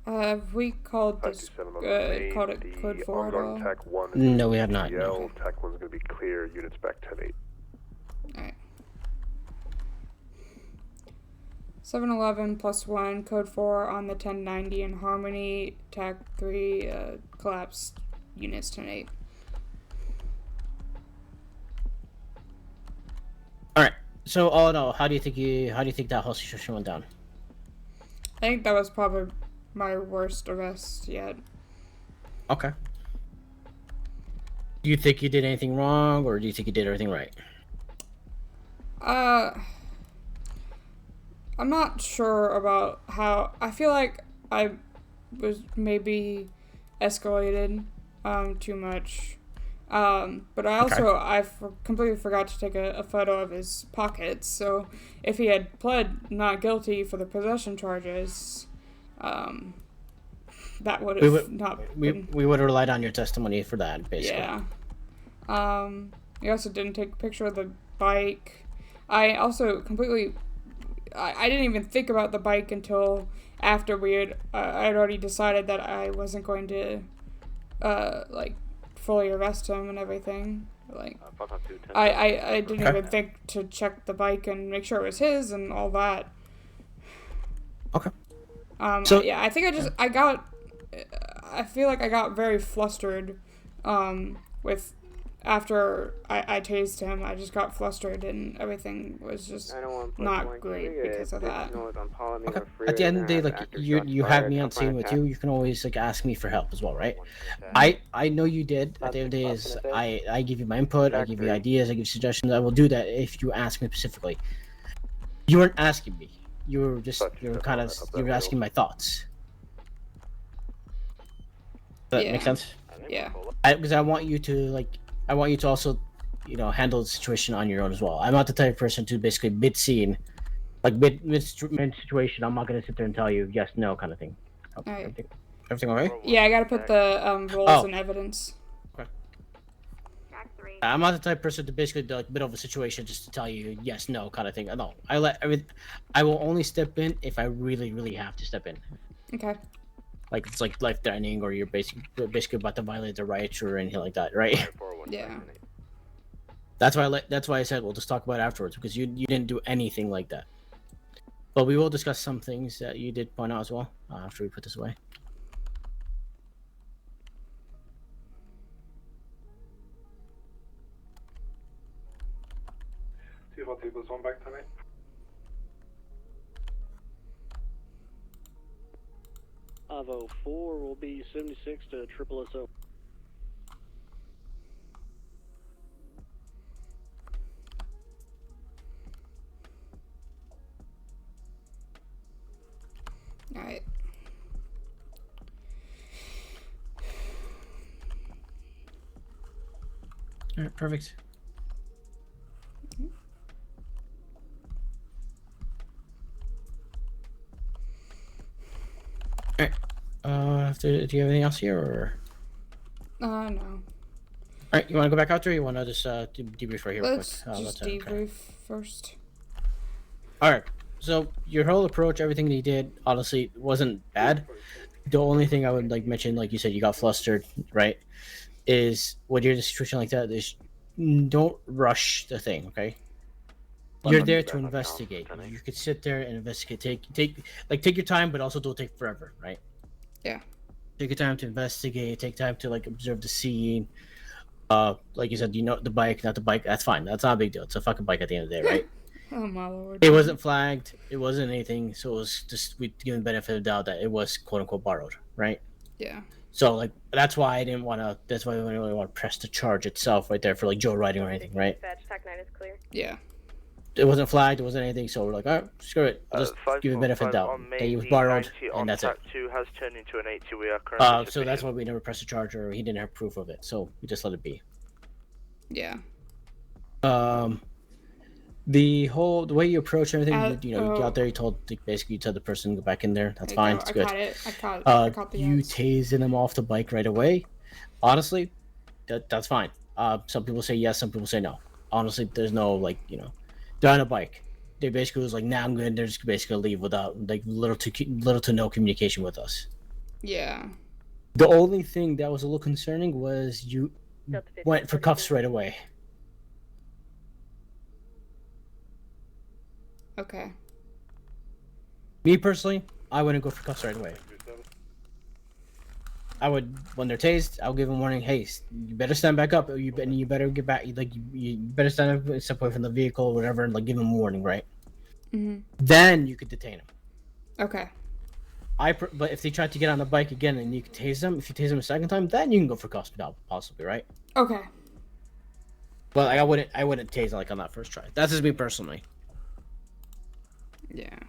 Have we called this called it code 4 at all? TAC 1 No, we have not. No. TAC 1's going to be clear. Units back 10-8. Alright. 711 +1, code 4 on the 1090 in Harmony, TAC 3 collapsed units 10-8. Alright. So all in all, how do you think that whole situation went down? I think that was probably my worst arrest yet. Okay. Do you think you did anything wrong, or do you think you did everything right? I'm not sure about how. I feel like I was maybe escalated too much. But I also completely forgot to take a photo of his pockets. So if he had pled not guilty for the possession charges, that would have we would have relied on your testimony for that, basically. Yeah. He also didn't take a picture of the bike. I also completely. I didn't even think about the bike until after I had already decided that I wasn't going to like fully arrest him and everything. Like I didn't even think to check the bike and make sure it was his and all that. Okay. So yeah, I think I feel like I got very flustered with after I tased him. I just got flustered and everything was just not great because of that. Okay. At the end of the day, like you have me on scene with you. You can always like ask me for help as well, right? I know you did. At the end of the day, is I give you my input. I give you ideas. I give you suggestions. I will do that if you ask me specifically. You weren't asking me. You were asking my thoughts. Does that make sense? Yeah. Because I want you to also, you know, handle the situation on your own as well. I'm not the type of person to basically mid-scene, like mid-situation, I'm not going to sit there and tell you yes, no kind of thing. Alright. Everything okay? Yeah, I gotta put the roles in evidence. Okay. TAC 3. I'm not the type of person to basically do like middle of a situation just to tell you yes, no kind of thing. No, I will only step in if I really, really have to step in. Okay. Like it's like life threatening, or you're basically about to violate the rights or anything like that, right? Yeah. That's why I said we'll just talk about it afterwards, because you didn't do anything like that. But we will discuss some things that you did point out as well after we put this away. See what tables on back tonight. Avo 4 will be 76 to SSSO. Alright. Alright, perfect. Alright. Do you have anything else here, or? No. Alright, you want to go back out there, or you want to just debrief right here real quick? Let's just debrief first. Alright, so your whole approach, everything that you did, honestly, wasn't bad. The only thing I would like mention, like you said, you got flustered, right? Is when you're in a situation like that, is don't rush the thing, okay? You're there to investigate. You could sit there and investigate. Take your time, but also don't take forever, right? Yeah. Take your time to investigate. Take time to like observe the scene. Like you said, the bike, not the bike. That's fine. That's not a big deal. It's a fucking bike at the end of the day, right? Oh my lord. It wasn't flagged. It wasn't anything. So it was just we give the benefit of the doubt that it was quote unquote borrowed, right? Yeah. So like that's why I didn't want to. That's why we didn't really want to press the charge itself right there for like Joe riding or anything, right? Tac 9 is clear. Yeah. It wasn't flagged. It wasn't anything. So we're like, all right, screw it. I'll just give it benefit of the doubt. That he was borrowed, and that's it. 2 has turned into an 80. We are currently. So that's why we never pressed the charge, or he didn't have proof of it. So we just let it be. Yeah. The way you approach everything, you go out there. You basically told the person to go back in there. That's fine. It's good. I caught the you ads. tasing them off the bike right away. Honestly, that's fine. Some people say yes, some people say no. Honestly, there's no they're on a bike. They basically was like, nah, I'm good. They're just basically leave without like little to no communication with us. Yeah. The only thing that was a little concerning was you went for cuffs right away. Okay. Me personally, I wouldn't go for cuffs right away. I would, when they're tased, I'll give them warning. Hey, you better stand back up. You better get back. Like you better stand up, step away from the vehicle, or whatever, and like give them a warning, right? Mm-hmm. Then you could detain them. Okay. But if they try to get on the bike again and you can tase them, if you tase them a second time, then you can go for cuffs, possibly, right? Okay. But like, I wouldn't tase like on that first try. That's just me personally. Yeah.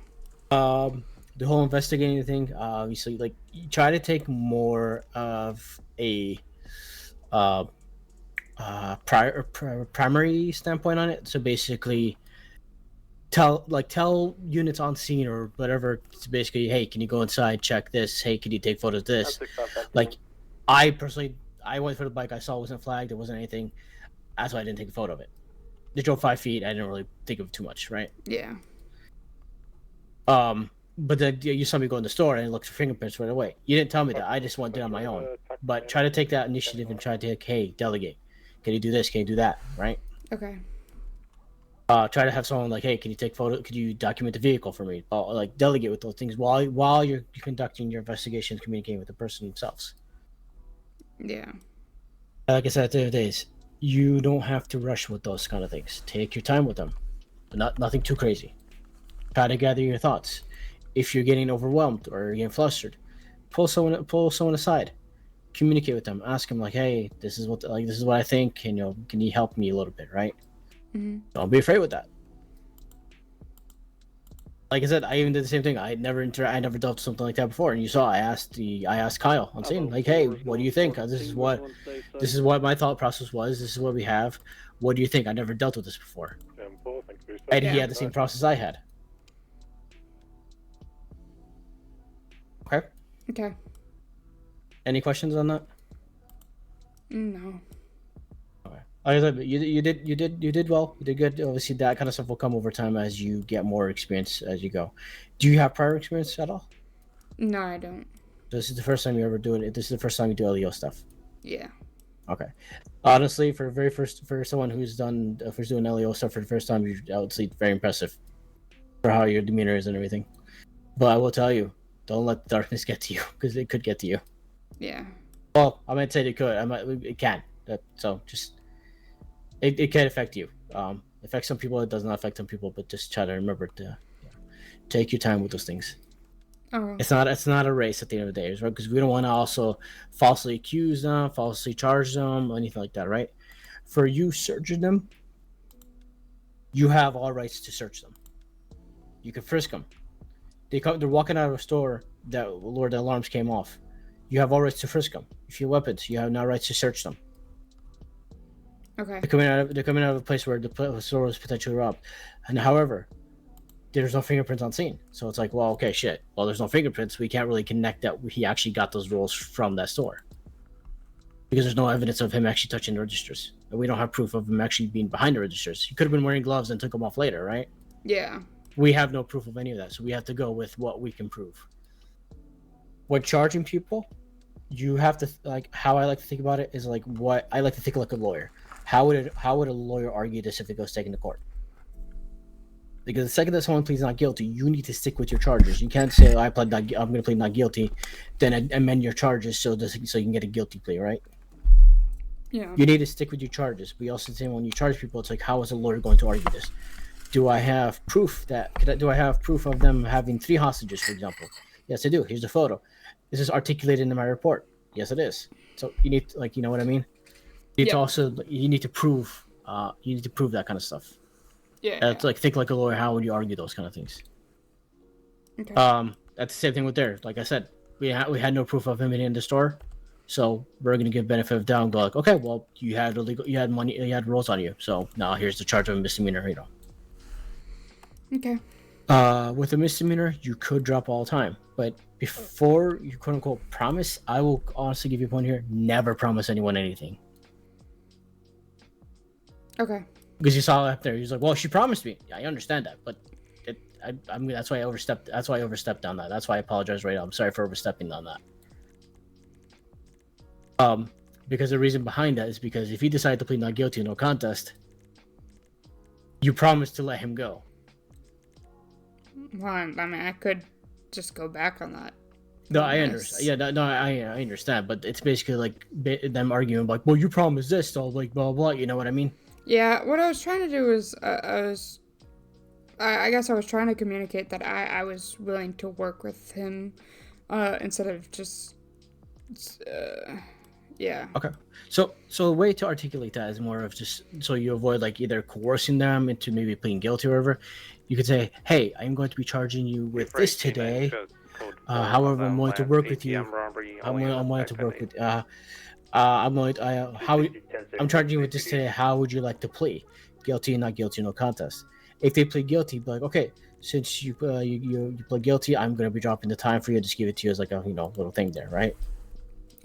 The whole investigating thing, obviously, like you try to take more of a primary standpoint on it. So basically, tell units on scene or whatever. It's basically, hey, can you go inside, check this? Hey, can you take photos of this? Like, I personally, I went for the bike. I saw it wasn't flagged. It wasn't anything. That's why I didn't take a photo of it. They drove 5 feet. I didn't really think of it too much, right? Yeah. But then you saw me go in the store and look for fingerprints right away. You didn't tell me that. I just went there on my own. But try to take that initiative and try to, hey, delegate. Can you do this? Can you do that? Right? Okay. Try to have someone like, hey, can you take photo? Could you document the vehicle for me? Like delegate with those things while you're conducting your investigations, communicating with the person themselves. Yeah. Like I said the other days, you don't have to rush with those kind of things. Take your time with them, but nothing too crazy. Try to gather your thoughts. If you're getting overwhelmed or you're getting flustered, pull someone aside, communicate with them, ask them like, hey, this is what I think, and can you help me a little bit, right? Mm-hmm. Don't be afraid with that. Like I said, I even did the same thing. I never dealt with something like that before, and you saw I asked Kyle on scene, like, hey, what do you think? This is what my thought process was. This is what we have. What do you think? I never dealt with this before, and he had the same process I had. Okay. Okay. Any questions on that? No. Okay. You did well. You did good. Obviously, that kind of stuff will come over time as you get more experience as you go. Do you have prior experience at all? No, I don't. This is the first time you ever do it. This is the first time you do LEO stuff. Yeah. Okay. Honestly, for someone who's doing LEO stuff for the first time, I would say very impressive for how your demeanor is and everything. But I will tell you, don't let the darkness get to you because it could get to you. Yeah. Well, I might say it could. It can. So just it can affect you. Affects some people. It does not affect some people. But just try to remember to take your time with those things. Oh. It's not a race at the end of the day, right? Because we don't want to also falsely accuse them, falsely charge them, or anything like that, right? For you searching them, you have all rights to search them. You can frisk them. They're walking out of a store that the alarms came off. You have all rights to frisk them. If you have weapons, you have no rights to search them. Okay. They're coming out of a place where the store was potentially robbed, and however, there's no fingerprints on scene. So it's like, well, okay, shit. Well, there's no fingerprints. We can't really connect that he actually got those rolls from that store because there's no evidence of him actually touching the registers, and we don't have proof of him actually being behind the registers. He could have been wearing gloves and took them off later, right? Yeah. We have no proof of any of that, so we have to go with what we can prove. When charging people, you have to how I like to think about it is like what I like to think like a lawyer. How would a lawyer argue this if it goes taken to court? Because the second that someone pleads not guilty, you need to stick with your charges. You can't say, I'm going to plead not guilty, then amend your charges so you can get a guilty plea, right? Yeah. You need to stick with your charges. We also say when you charge people, it's like, how is a lawyer going to argue this? Do I have proof of them having 3 hostages, for example? Yes, I do. Here's the photo. This is articulated in my report. Yes, it is. So you need, you know what I mean? You need to prove that kind of stuff. Yeah. It's like, think like a lawyer. How would you argue those kind of things? Okay. That's the same thing with there. Like I said, we had no proof of him in the store, so we're gonna give benefit of doubt and go like, okay, well, you had money, you had rolls on you, so now here's the charge of a misdemeanor, you know. Okay. With a misdemeanor, you could drop all the time, but before you quote unquote promise, I will honestly give you a point here: never promise anyone anything. Okay. Because you saw up there, he's like, "Well, she promised me." Yeah, I understand that, but I mean, that's why I overstepped. That's why I overstepped on that. That's why I apologize right now. I'm sorry for overstepping on that. Because the reason behind that is because if he decided to plead not guilty, no contest, you promised to let him go. Well, I mean, I could just go back on that. No, I understand. Yeah, I understand, but it's basically like them arguing like, "Well, you promised this, so like blah blah." You know what I mean? Yeah. What I was trying to do was, I guess I was trying to communicate that I was willing to work with him, instead of just, yeah. Okay. So a way to articulate that is more of just so you avoid like either coercing them into maybe pleading guilty or whatever. You could say, "Hey, I'm going to be charging you with this today. However, I'm going to work with you. I'm going to work with. I'm charging you with this today. How would you like to plea? Guilty, not guilty, no contest. If they plead guilty, be like, okay, since you plead guilty, I'm going to be dropping the time for you. Just give it to you as like a little thing there, right?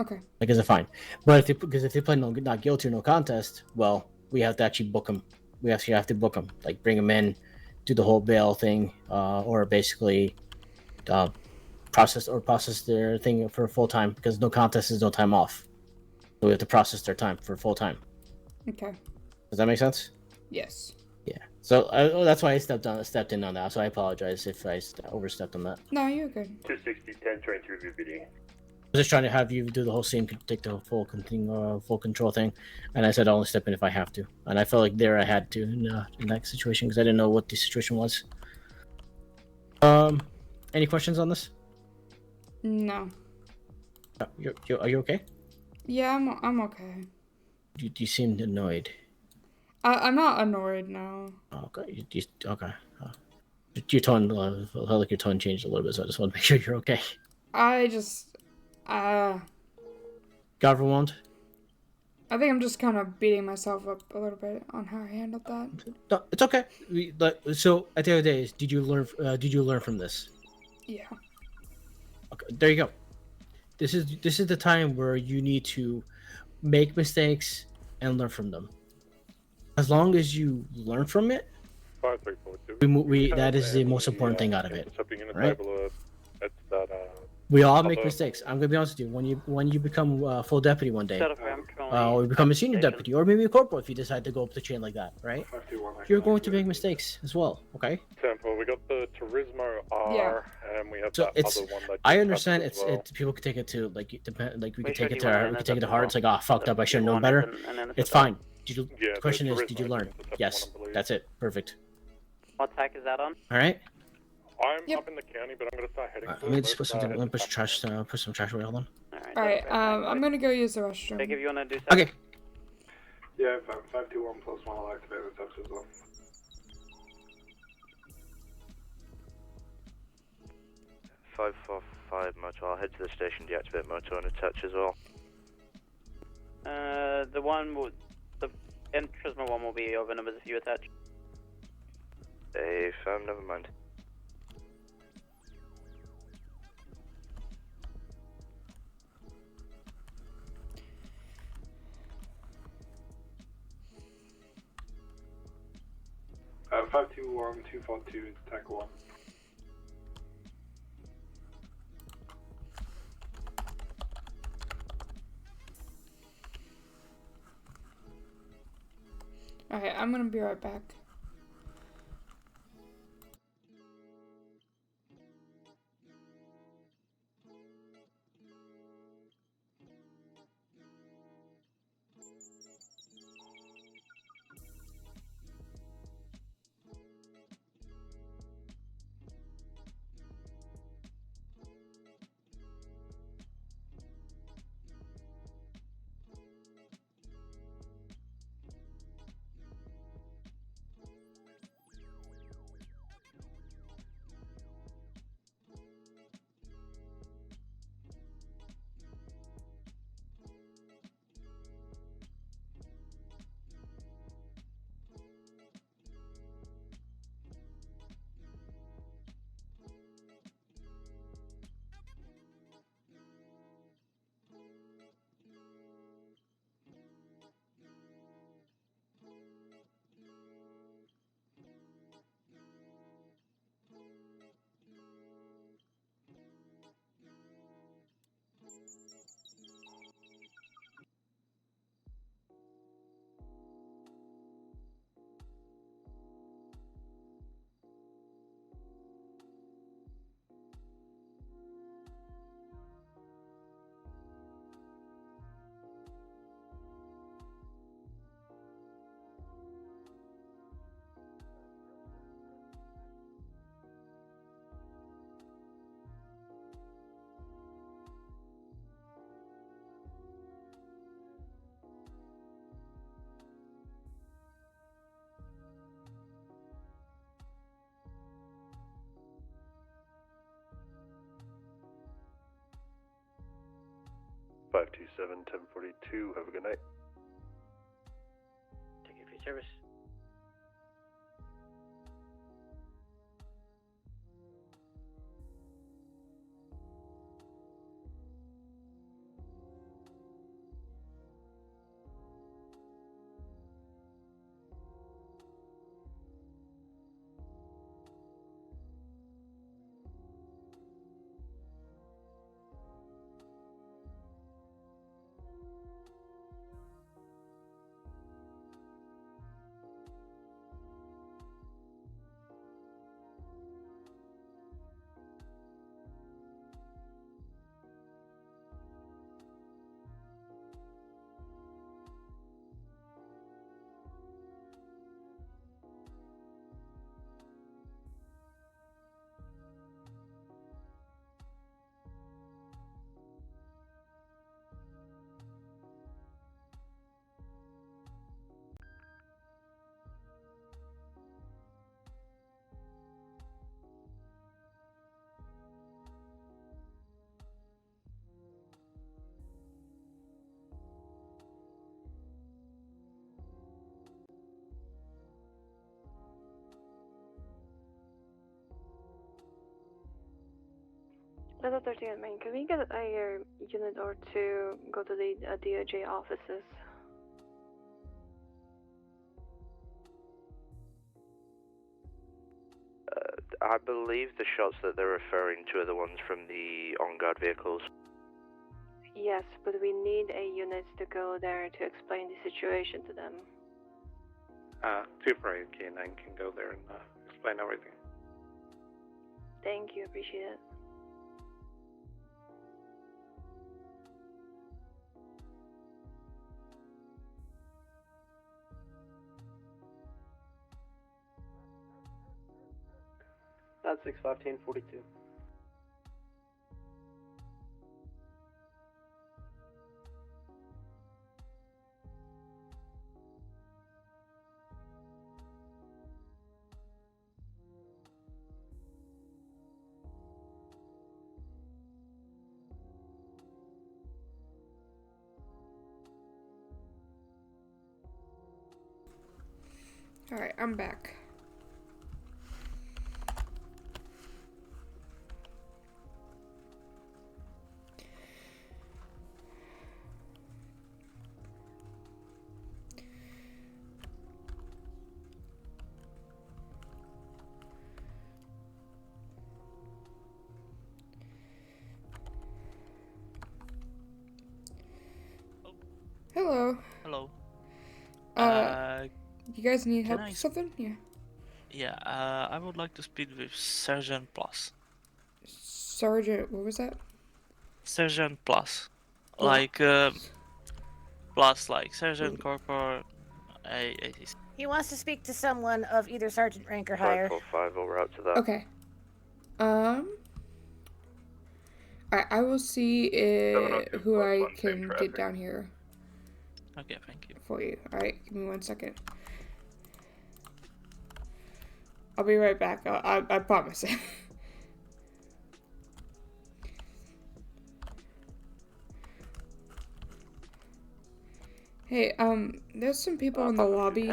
Okay. Like, is it fine? But if they plead not guilty or no contest, well, we have to actually book them. We actually have to book them, like bring them in, do the whole bail thing, or basically process their thing for full time, because no contest is no time off. So we have to process their time for full time. Okay. Does that make sense? Yes. Yeah. So that's why I stepped in on that. So I apologize if I overstepped on that. No, you're good. 260, 10, train through VPD. I was just trying to have you do the whole scene, take the full control thing, and I said I'll only step in if I have to, and I felt like there I had to in that situation because I didn't know what the situation was. Any questions on this? No. Are you okay? Yeah, I'm okay. You seemed annoyed. I'm not annoyed now. Okay. Okay. Your tone, felt like your tone changed a little bit, so I just want to make sure you're okay. I just, Got overwhelmed? I think I'm just kind of beating myself up a little bit on how I handled that. No, it's okay. So at the end of the day, did you learn from this? Yeah. Okay, there you go. This is the time where you need to make mistakes and learn from them. As long as you learn from it, 5342. that is the most important thing out of it. Intercepting unit Right? able to hit that, We all make other- mistakes. I'm gonna be honest with you. When you become full deputy one day, Or or you become a senior deputy, or maybe a corporal if you decide to go up the chain like that, right? You're going to make mistakes as well. Okay. Temple, we got the Turismo R, and we have So that it's. other one that I you understand touched it's. as well. People could take it to like it depend. Like we could Wait, sure, take it do you to want our, we to could take it to intercept heart. them It's like, oh, fucked up. I should have known want better. and then It's fine. Did you? Yeah, the question the is, did you Turismo learn? is the second Yes. one, I believe. That's it. Perfect. What tech is that on? All right. I'm up in the county, but I'm gonna start heading. Let me just put something. Let me put some trash. Put some trash away. Hold on. Alright, I'm gonna go use the restroom. If you wanna do Okay. Yeah, 521 plus 1, I'll activate the touch as well. Five motor. I'll head to the station, deactivate motor and attach as well. The one will, the Turismo one will be over numbers if you attach. Never mind. Uh, 521 242 TAC 1. Okay, I'm gonna be right back. Five two seven 1042. Have a good night. Take it for your service. Delta 13 main, can we get a unit or two go to the DOJ offices? I believe the shots that they're referring to are the ones from the on-guard vehicles. Yes, but we need a unit to go there to explain the situation to them. 248 K9 can go there and explain everything. Thank you, appreciate it. That's 61542. Alright, I'm back. Hello. Hello. You guys need help can with something? Yeah. Yeah, I would like to speak with Sergeant Plus. Sergeant, what was that? Sergeant Plus. Like, Plus, like Sergeant Corporal. He wants to speak to someone of either sergeant rank or higher. 545, we're out to that. Okay. I will see who I can get down here. Okay, thank you. For you. Alright, give me 1 second. I'll be right back. I promise. Hey, there's some people in the lobby.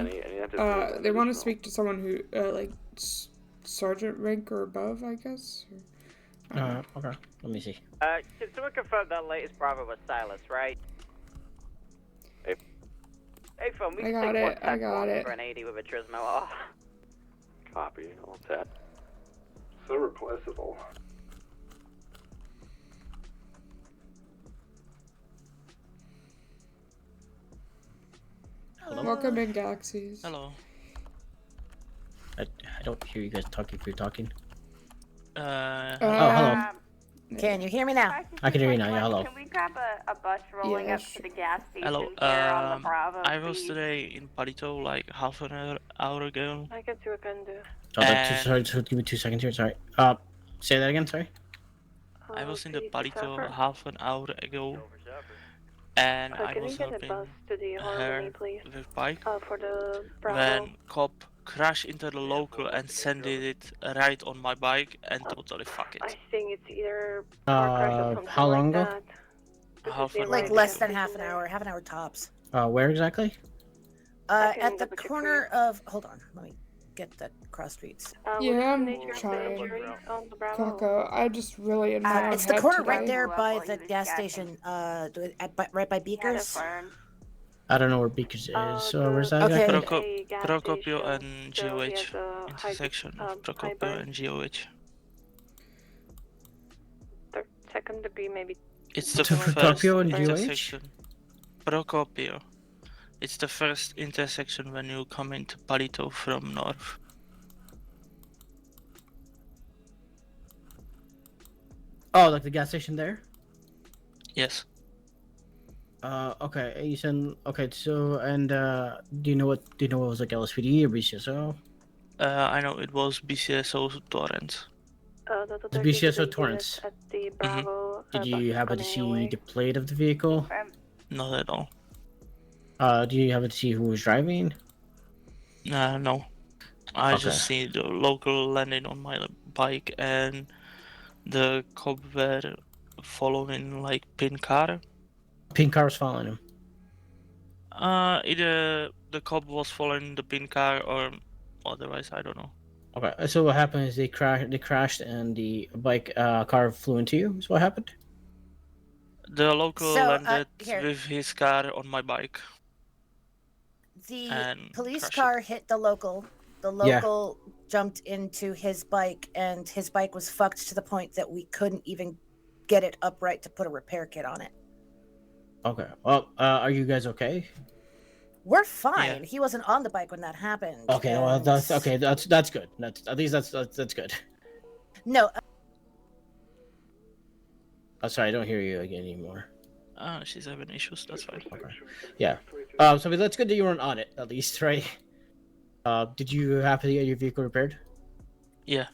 They want to speak to someone who, like, sergeant rank or above, I guess. Okay. Let me see. Can someone confirm that latest Bravo was Silas, right? Hey, Phil, we I can got take it, I got it. for an 80 with a Trismo off. Copy, all set. So replaceable. Hello. Welcome in, Galaxies. Hello. I don't hear you guys talking if you're talking. Hello. Can you hear me now? I can hear you now. Yeah, hello. Can we grab a bus rolling up to the gas station Hello. here on the Bravo, I was please? today in Palito like half an hour ago. I can see what I can do. Sorry, give me 2 seconds here. Sorry. Say that again. Sorry. I was in the Palito half an hour ago, and I can we was get a helping bus to the her Harmony, please? with bike. For the Bravo. When cop crashed into the local and sent it right on my bike and totally fuck it. I think it's either car crash or something how long like ago? that. Half an Like hour less ago. than half an hour tops. Where exactly? At the corner of. Hold on, let me get that cross streets. Yeah, I'm trying. Kako, I just really in my own It's the head corner today. right there by the gas station. Right by Beakers. I don't know where Beakers is. So where's that Okay. exactly? Procopio and GOH. Intersection of Procopio and GOH. Second degree, maybe. It's the To first Procopio and GOH? intersection. Procopio. It's the first intersection when you come into Palito from north. Oh, like the gas station there? Yes. Okay. You said okay. So and do you know what was like LSPD or BCSO? I know it was BCSO Torrens. The BCSO Torrance. At the Bravo, Did you happen to see the plate of the vehicle? Not at all. Do you happen to see who was driving? No. I Okay. just see the local landing on my bike and the cop were following like pin car. Pink car was following him. Either the cop was following the pin car or otherwise I don't know. Okay. So what happened is they crashed and the car flew into you. Is what happened? The local landed here. with his car on my bike. The And police crashed car hit the local The local jumped into his bike, and his bike was fucked to the point that we couldn't even get it upright to put a repair kit on it. Okay. Well, are you guys okay? We're fine. Yeah. He wasn't on the bike when that happened. Okay. and- Well, that's okay. That's good. At least that's good. No. Oh, sorry, I don't hear you again anymore. She's having issues. That's fine. Okay. Yeah. So that's good that you weren't on it, at least, right? Did you happen to get your vehicle repaired? Yeah.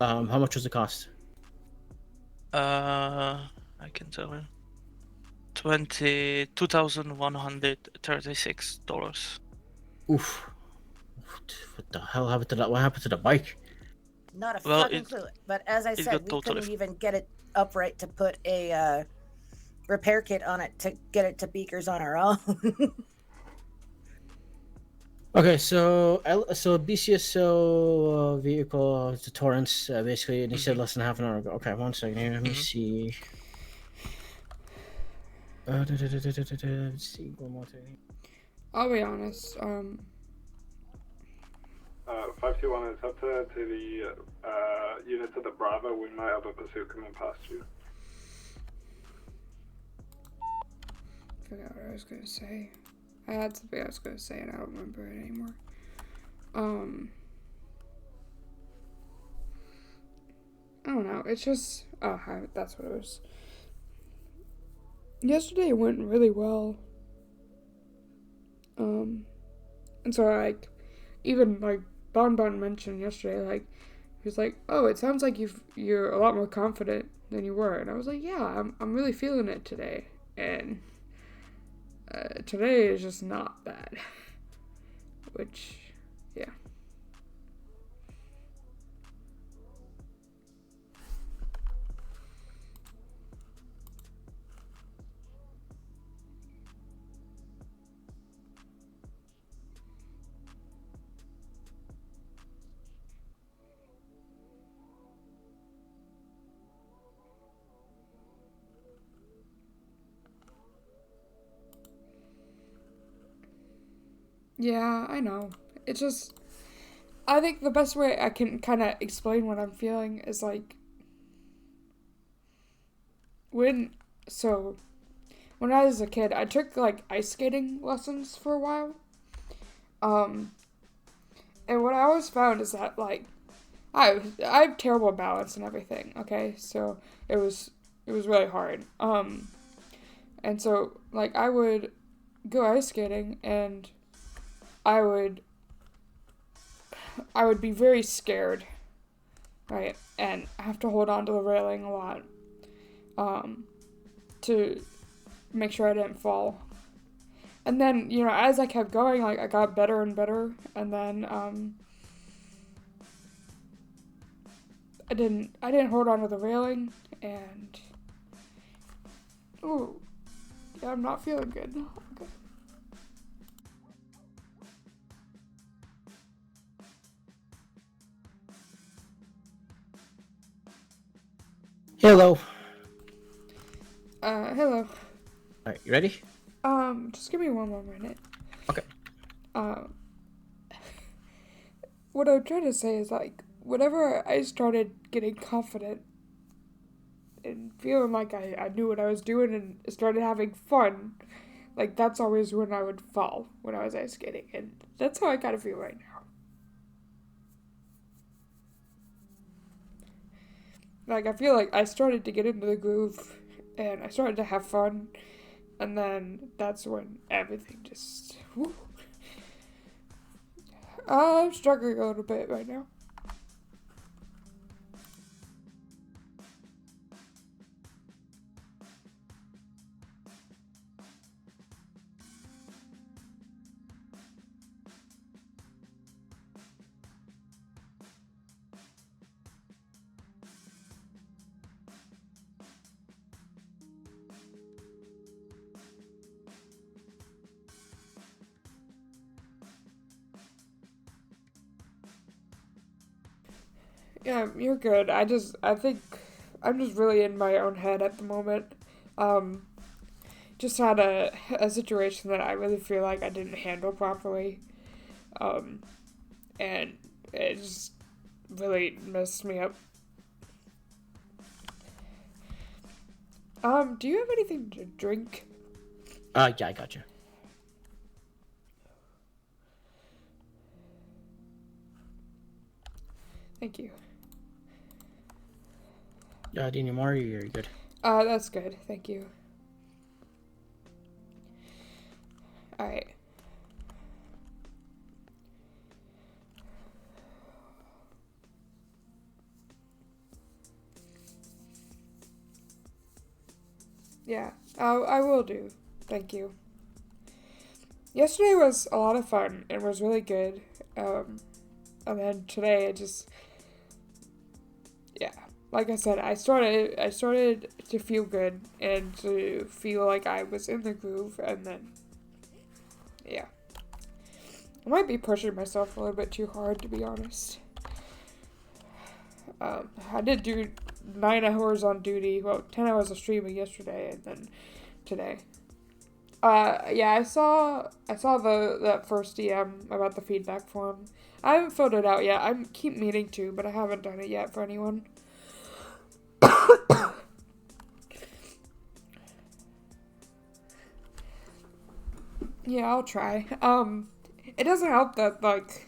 How much was the cost? I can tell you. $22,136. Oof. What the hell happened to that? What happened to the bike? Not a Well, fucking clue. But as I it said, got we totally couldn't even get it upright to put a repair kit on it to get it to Beakers on our own. Okay, so BCSO vehicle, it's a Torrance, basically, and he said less than half an hour ago. Okay, 1 second here. Let me see. Let's see one more thing. I'll be honest. 521 is up to the units of the Bravo. We might have a pursuit coming past you. Forgot what I was gonna say. I had something I was gonna say and I don't remember it anymore. I don't know. It's just that's what it was. Yesterday went really well. And so like, even like Bon mentioned yesterday, like he was like, "Oh, it sounds like you're a lot more confident than you were," and I was like, "Yeah, I'm really feeling it today," and today is just not bad. Which, yeah. Yeah, I know. It's just, I think the best way I can kind of explain what I'm feeling is like, when I was a kid, I took like ice skating lessons for a while. And what I always found is that like, I have terrible balance and everything, okay? So it was really hard. And so like I would go ice skating and I would be very scared, right? And have to hold on to the railing a lot, to make sure I didn't fall. And then, you know, as I kept going, like, I got better and better, and then, I didn't hold on to the railing, and, ooh, yeah, I'm not feeling good. Okay. Hello. Hello. Alright, you ready? Just give me one more minute. Okay. What I'm trying to say is, like, whenever I started getting confident and feeling like I knew what I was doing and started having fun, like, that's always when I would fall when I was ice skating, and that's how I kind of feel right now. Like, I feel like I started to get into the groove, and I started to have fun, and then that's when everything just, whew. I'm struggling a little bit right now. Yeah, you're good. I think I'm just really in my own head at the moment. Just had a situation that I really feel like I didn't handle properly. and it just really messed me up. Do you have anything to drink? Yeah, I got you. Thank you. Do you need any more, or you're good? That's good. Thank you. Alright. Yeah, I will do. Thank you. Yesterday was a lot of fun. It was really good. And then today it just, yeah, like I said, I started to feel good and to feel like I was in the groove, and then, yeah. I might be pushing myself a little bit too hard, to be honest. I did do 9 hours on duty, well, 10 hours of streaming yesterday, and then today. Yeah, I saw that first DM about the feedback form. I haven't filled it out yet. I keep meaning to, but I haven't done it yet for anyone. Yeah, I'll try. It doesn't help that, like,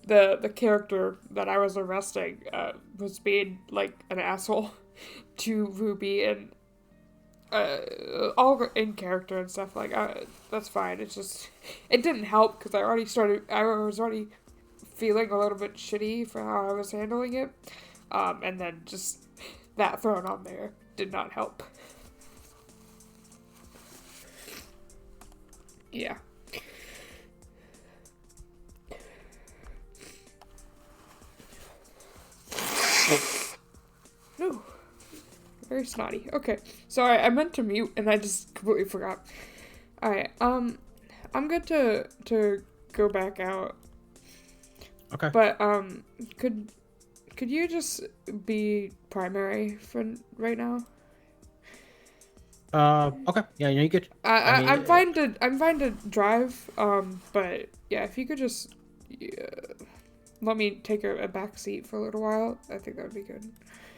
the character that I was arresting, was being, like, an asshole to Ruby, and, all in character and stuff, like, that's fine. It's just, it didn't help, because I was already feeling a little bit shitty for how I was handling it, and then just that thrown on there did not help. Yeah. No. Very snotty. Okay. Sorry, I meant to mute and I just completely forgot. Alright, I'm good to go back out. Okay. But, could you just be primary for right now? Okay. Yeah, you good. I'm fine to drive, but yeah, if you could just let me take a back seat for a little while, I think that would be good.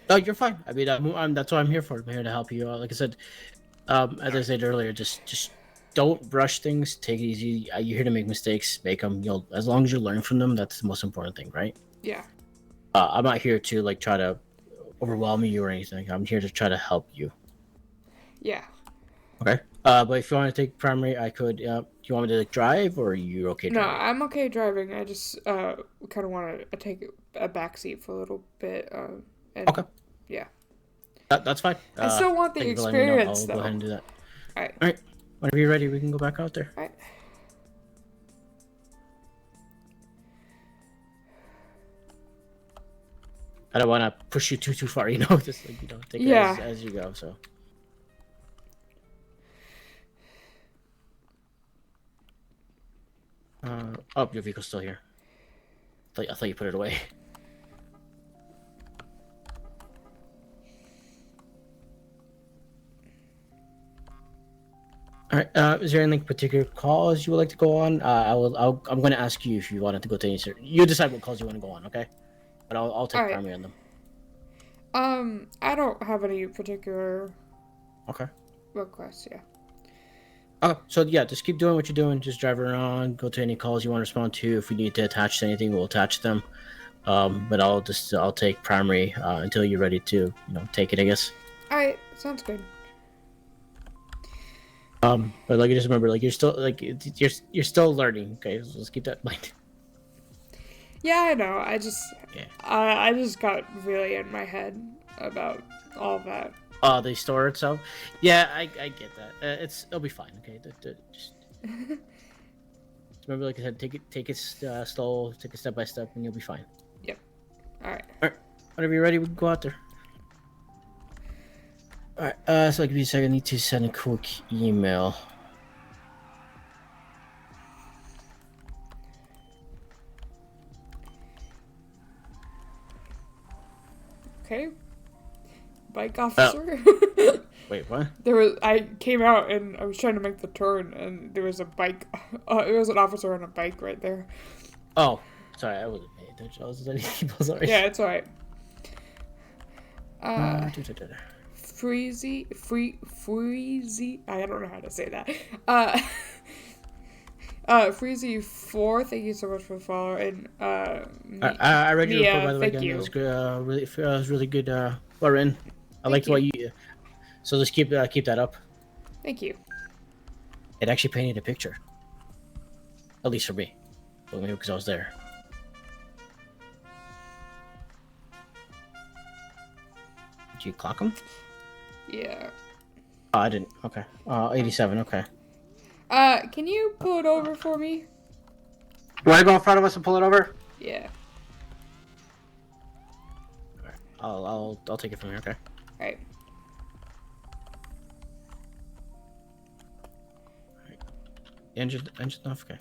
Oh, you're fine. I mean, that's what I'm here for. I'm here to help you out. Like I said, as I said earlier, just don't rush things. Take it easy. You're here to make mistakes. Make them. As long as you learn from them, that's the most important thing, right? Yeah. I'm not here to like try to overwhelm you or anything. I'm here to try to help you. Yeah. Okay. But if you want to take primary, I could. Do you want me to like, drive, or are you okay driving? No, I'm okay driving. I just kind of want to take a back seat for a little bit. And, okay. Yeah. That's fine. I still want the experience, though. I'll go ahead and do that. All right. All right. Whenever you're ready, we can go back out there. All right. I don't want to push you too far, you know. Just like take it as you go. So. Oh, your vehicle's still here. I thought you put it away. All right. Is there any particular calls you would like to go on? I'm going to ask you if you wanted to go to any. You decide what calls you want to go on, okay? But I'll take primary on them. I don't have any particular. Okay. Requests, yeah. Okay, so yeah, just keep doing what you're doing. Just drive around, go to any calls you want to respond to. If we need to attach to anything, we'll attach them. But I'll take primary until you're ready to take it, I guess. All right, sounds good. But like, just remember, like, you're still learning. Okay, so let's keep that in mind. Yeah, I know. I just got really in my head about all that. The store itself. Yeah, I get that. It'll be fine. Okay, just remember, like I said, take it slow, take it step by step, and you'll be fine. Yep. All right. Whenever you're ready, we can go out there. All right. So, give me a second. I need to send a quick email. Okay. Bike officer. Wait, what? I came out and I was trying to make the turn, and there was a bike. It was an officer on a bike right there. Oh, Sorry, I wasn't paying attention. I was letting people. Sorry. Yeah, it's alright. Freezy. I don't know how to say that. Freezy 4, thank you so much for following. I read your report, by the way. Again. It was good. It was really good. Well written. I liked what you. So just keep that up. Thank you. It actually painted a picture. At least for me. Well, maybe because I was there. Did you clock him? Yeah. Oh, I didn't. Okay. 87. Okay. Can you pull it over for me? You want to go in front of us and pull it over? Yeah. I'll take it from here. Okay. Alright. Engine off. Okay.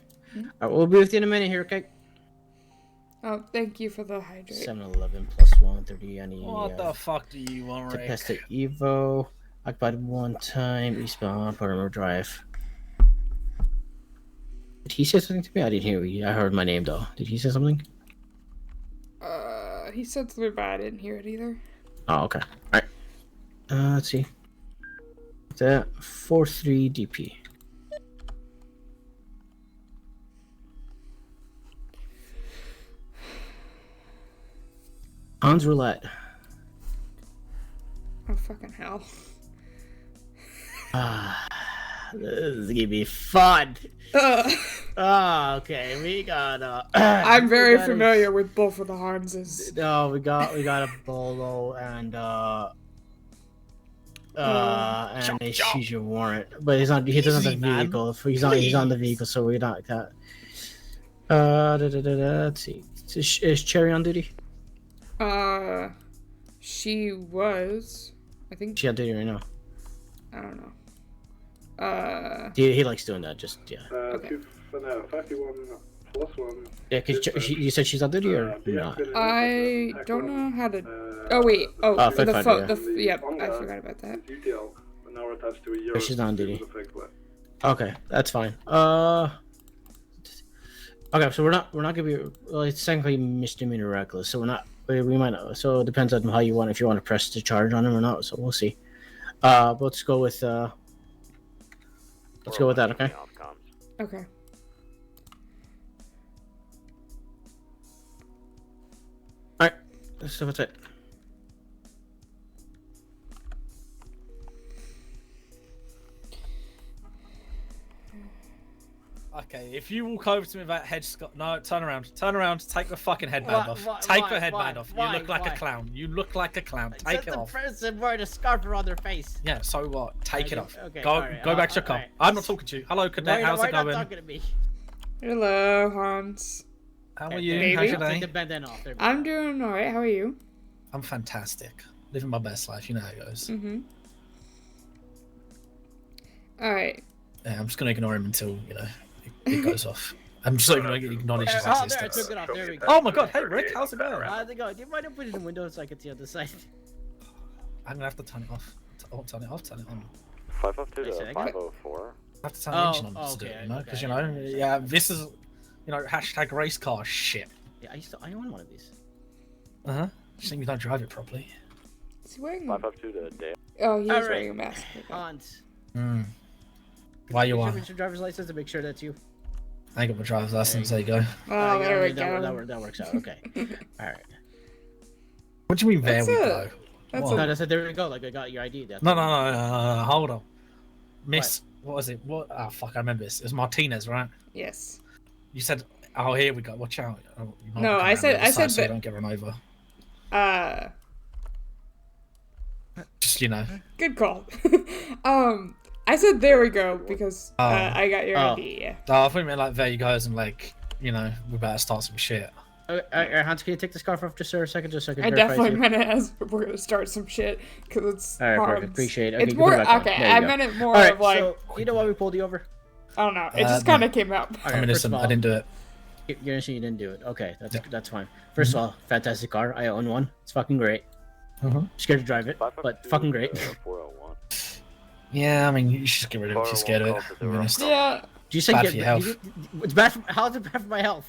Alright, we'll be with you in a minute here. Okay. Oh, thank you for the hydrate. 7-11 plus 130. I need. What the fuck do you want, Rick? Tempesta Evo. Occupied one time. Eastbound. Perimeter Drive. Did he say something to me? I didn't hear you. I heard my name though. Did he say something? He said something, but I didn't hear it either. Oh, okay. Alright. Let's see. That 4-3 DP. Hans Roulette. Oh, fucking hell. This is gonna be fun. Okay, we got I'm very familiar with both of the Hanses. No, we got a Bolo and a seizure warrant, but he doesn't have the vehicle. He's on the vehicle, so we're not that. Let's see. Is Cherry on duty? She was. I think she on duty right now. I don't know. He likes doing that. Just yeah. Okay. For now, 51 plus 1. Yeah, because you said she's on duty or not? I don't know how to. Oh wait. Oh, yep. I forgot about that. She's not on duty. Okay, that's fine. Okay, so we're not gonna be. Well, it's technically misdemeanor reckless, so we're not. We might not. So it depends on how you want. If you want to press the charge on him or not. So we'll see. But let's go with. Let's go with that. Okay. Okay. All right. So what's it? Okay, if you walk over to me with that no, turn around, take the fucking headband off. Take the headband off. You look like a clown. You look like a clown. Take it off. The person wearing a scarf around their face. Yeah, so what? Take it off. Okay, go back to your car. I'm not talking to you. Hello, Cadet. How's it going? Why are you not talking to me? Hello, Hans. How are you? How's your day? Take the bandana off. I'm doing alright. How are you? I'm fantastic. Living my best life. You know how it goes. Alright. Yeah, I'm just gonna ignore him until it goes off. I'm just not even gonna acknowledge his existence. I took it off. There we go. Oh my god, hey Rick, how's it going? How's it going? Do you mind putting it in the window so I can see on the side? I'm gonna have to turn it off. Turn it on. 502 to 504. I have to turn the engine on to do it, because yeah, this is, hashtag race car shit. Yeah, I own one of these. Just think you don't drive it properly. Is he wearing 552 to Dale. Oh, he's wearing a mask. Hans. Why you are? Your driver's license to make sure that's you. I got my driver's license. There you go. Oh, there we go. That works out. Okay. All right. What do you mean there we go? No, I said there we go. Like I got your ID. No. Hold on. Miss, what was it? What? Oh fuck, I remember this. It was Martinez, right? Yes. You said, "Oh, here we go. Watch out." No, I said so you don't get run over. Just Good call. I said there we go because I got your ID. Yeah. Oh, I thought you meant like there you go, and we better start some shit. Hans, can you take the scarf off just for a second, just so I can I verify definitely meant it as we're gonna start some shit because it's all right, hard. perfect. Appreciate it. Okay, it's more I meant it more of like. So, you know why we pulled you over? I don't know. It just kind of came out. I'm innocent. I didn't do it. You're innocent. You didn't do it. Okay, that's fine. First of all, fantastic car. I own one. It's fucking great. Scared to drive it, but fucking great. 401. Yeah, I mean, you should just get rid of it if you're scared of it. Yeah. Do you say it's bad? How's it bad for my health?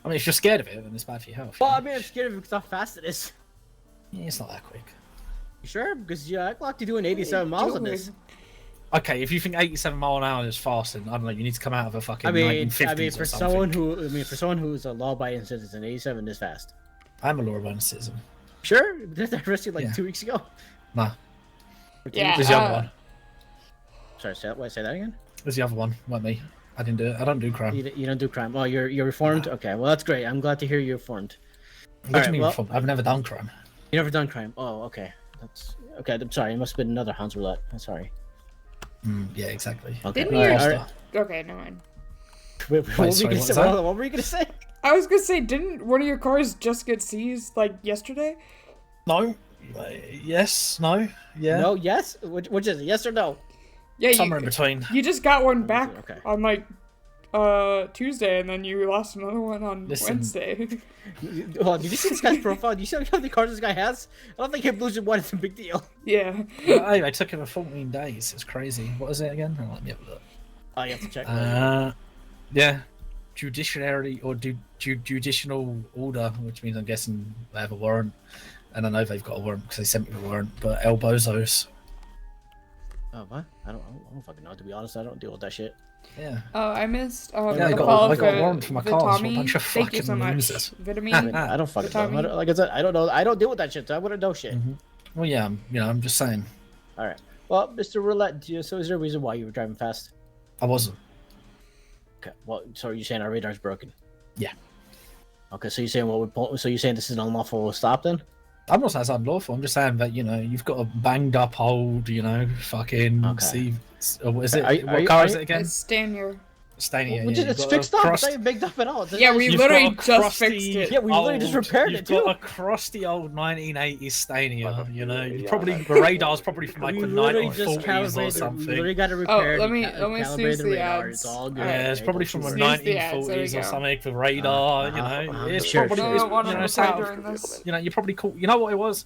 I mean, if you're scared of it, then it's bad for your health. Well, I mean, I'm scared of it because how fast it is. Yeah, it's not that quick. You sure? Because I clocked you doing 87 miles on this. Okay, if you think 87 mile an hour is fast, then I don't know. You need to come out of a fucking 1950s for or something. for someone who is a law-abiding citizen, 87 is fast. I'm a law-abiding citizen. Sure? Did I arrest you like 2 weeks ago? Nah. Yeah. There's the other one. Sorry, say that again? There's the other one, not me. I didn't do it. I don't do crime. You don't do crime. Oh, you're reformed? Nah. Okay, well that's great. I'm glad to hear you're reformed. What do you mean reformed? I've never done crime. You never done crime? Oh, okay. That's okay. I'm sorry. It must have been another Hans Roulette. I'm sorry. Yeah, exactly. Okay. Didn't you? Okay, never mind. What were you gonna say? I was gonna say, didn't one of your cars just get seized like yesterday? No. Yes. No. Yeah. No. Yes. Which is it? Yes or no? Yeah. Somewhere in between. You just got one back on like Tuesday, and then you lost another one on Wednesday. Hold on, did you see this guy's profile? Do you see how many cars this guy has? I don't think him losing one is a big deal. Yeah. Hey, I took him for 14 days. It's crazy. What is it again? Oh, let me have a look. Oh, you have to check. Yeah. Judiciary or judicial order, which means I'm guessing they have a warrant. And I know they've got a warrant because they sent me the warrant. But El Bozos. Oh, what? I don't fucking know. To be honest, I don't deal with that shit. Yeah. Oh, I missed. I got a warrant for my car. So a bunch of Thank you so much. Vitamine. I don't fucking know. Like I said, I don't know. I don't deal with that shit. So I wouldn't know shit. Well, yeah. I'm just saying. All right. Well, Mr. Roulette, so is there a reason why you were driving fast? I wasn't. Okay. Well, so are you saying our radar's broken? Yeah. Okay. So you're saying so you're saying this is an unlawful stop then? I'm not saying it's unlawful. I'm just saying that you've got a banged up old, fucking. See, what is it? What car is it again? It's Stanier. Stanier. It's fixed up. It's not even banged up at all. Yeah, we literally just fixed it. Yeah, we literally just repaired it too. You've got a crusty old 1980s Stanier. You probably the radar's probably from like the 1940s or something. We literally got it repaired. Let me snooze the ads. It's all good. Yeah, it's probably from the 1940s or something. The radar, it's probably you probably caught. You know what it was?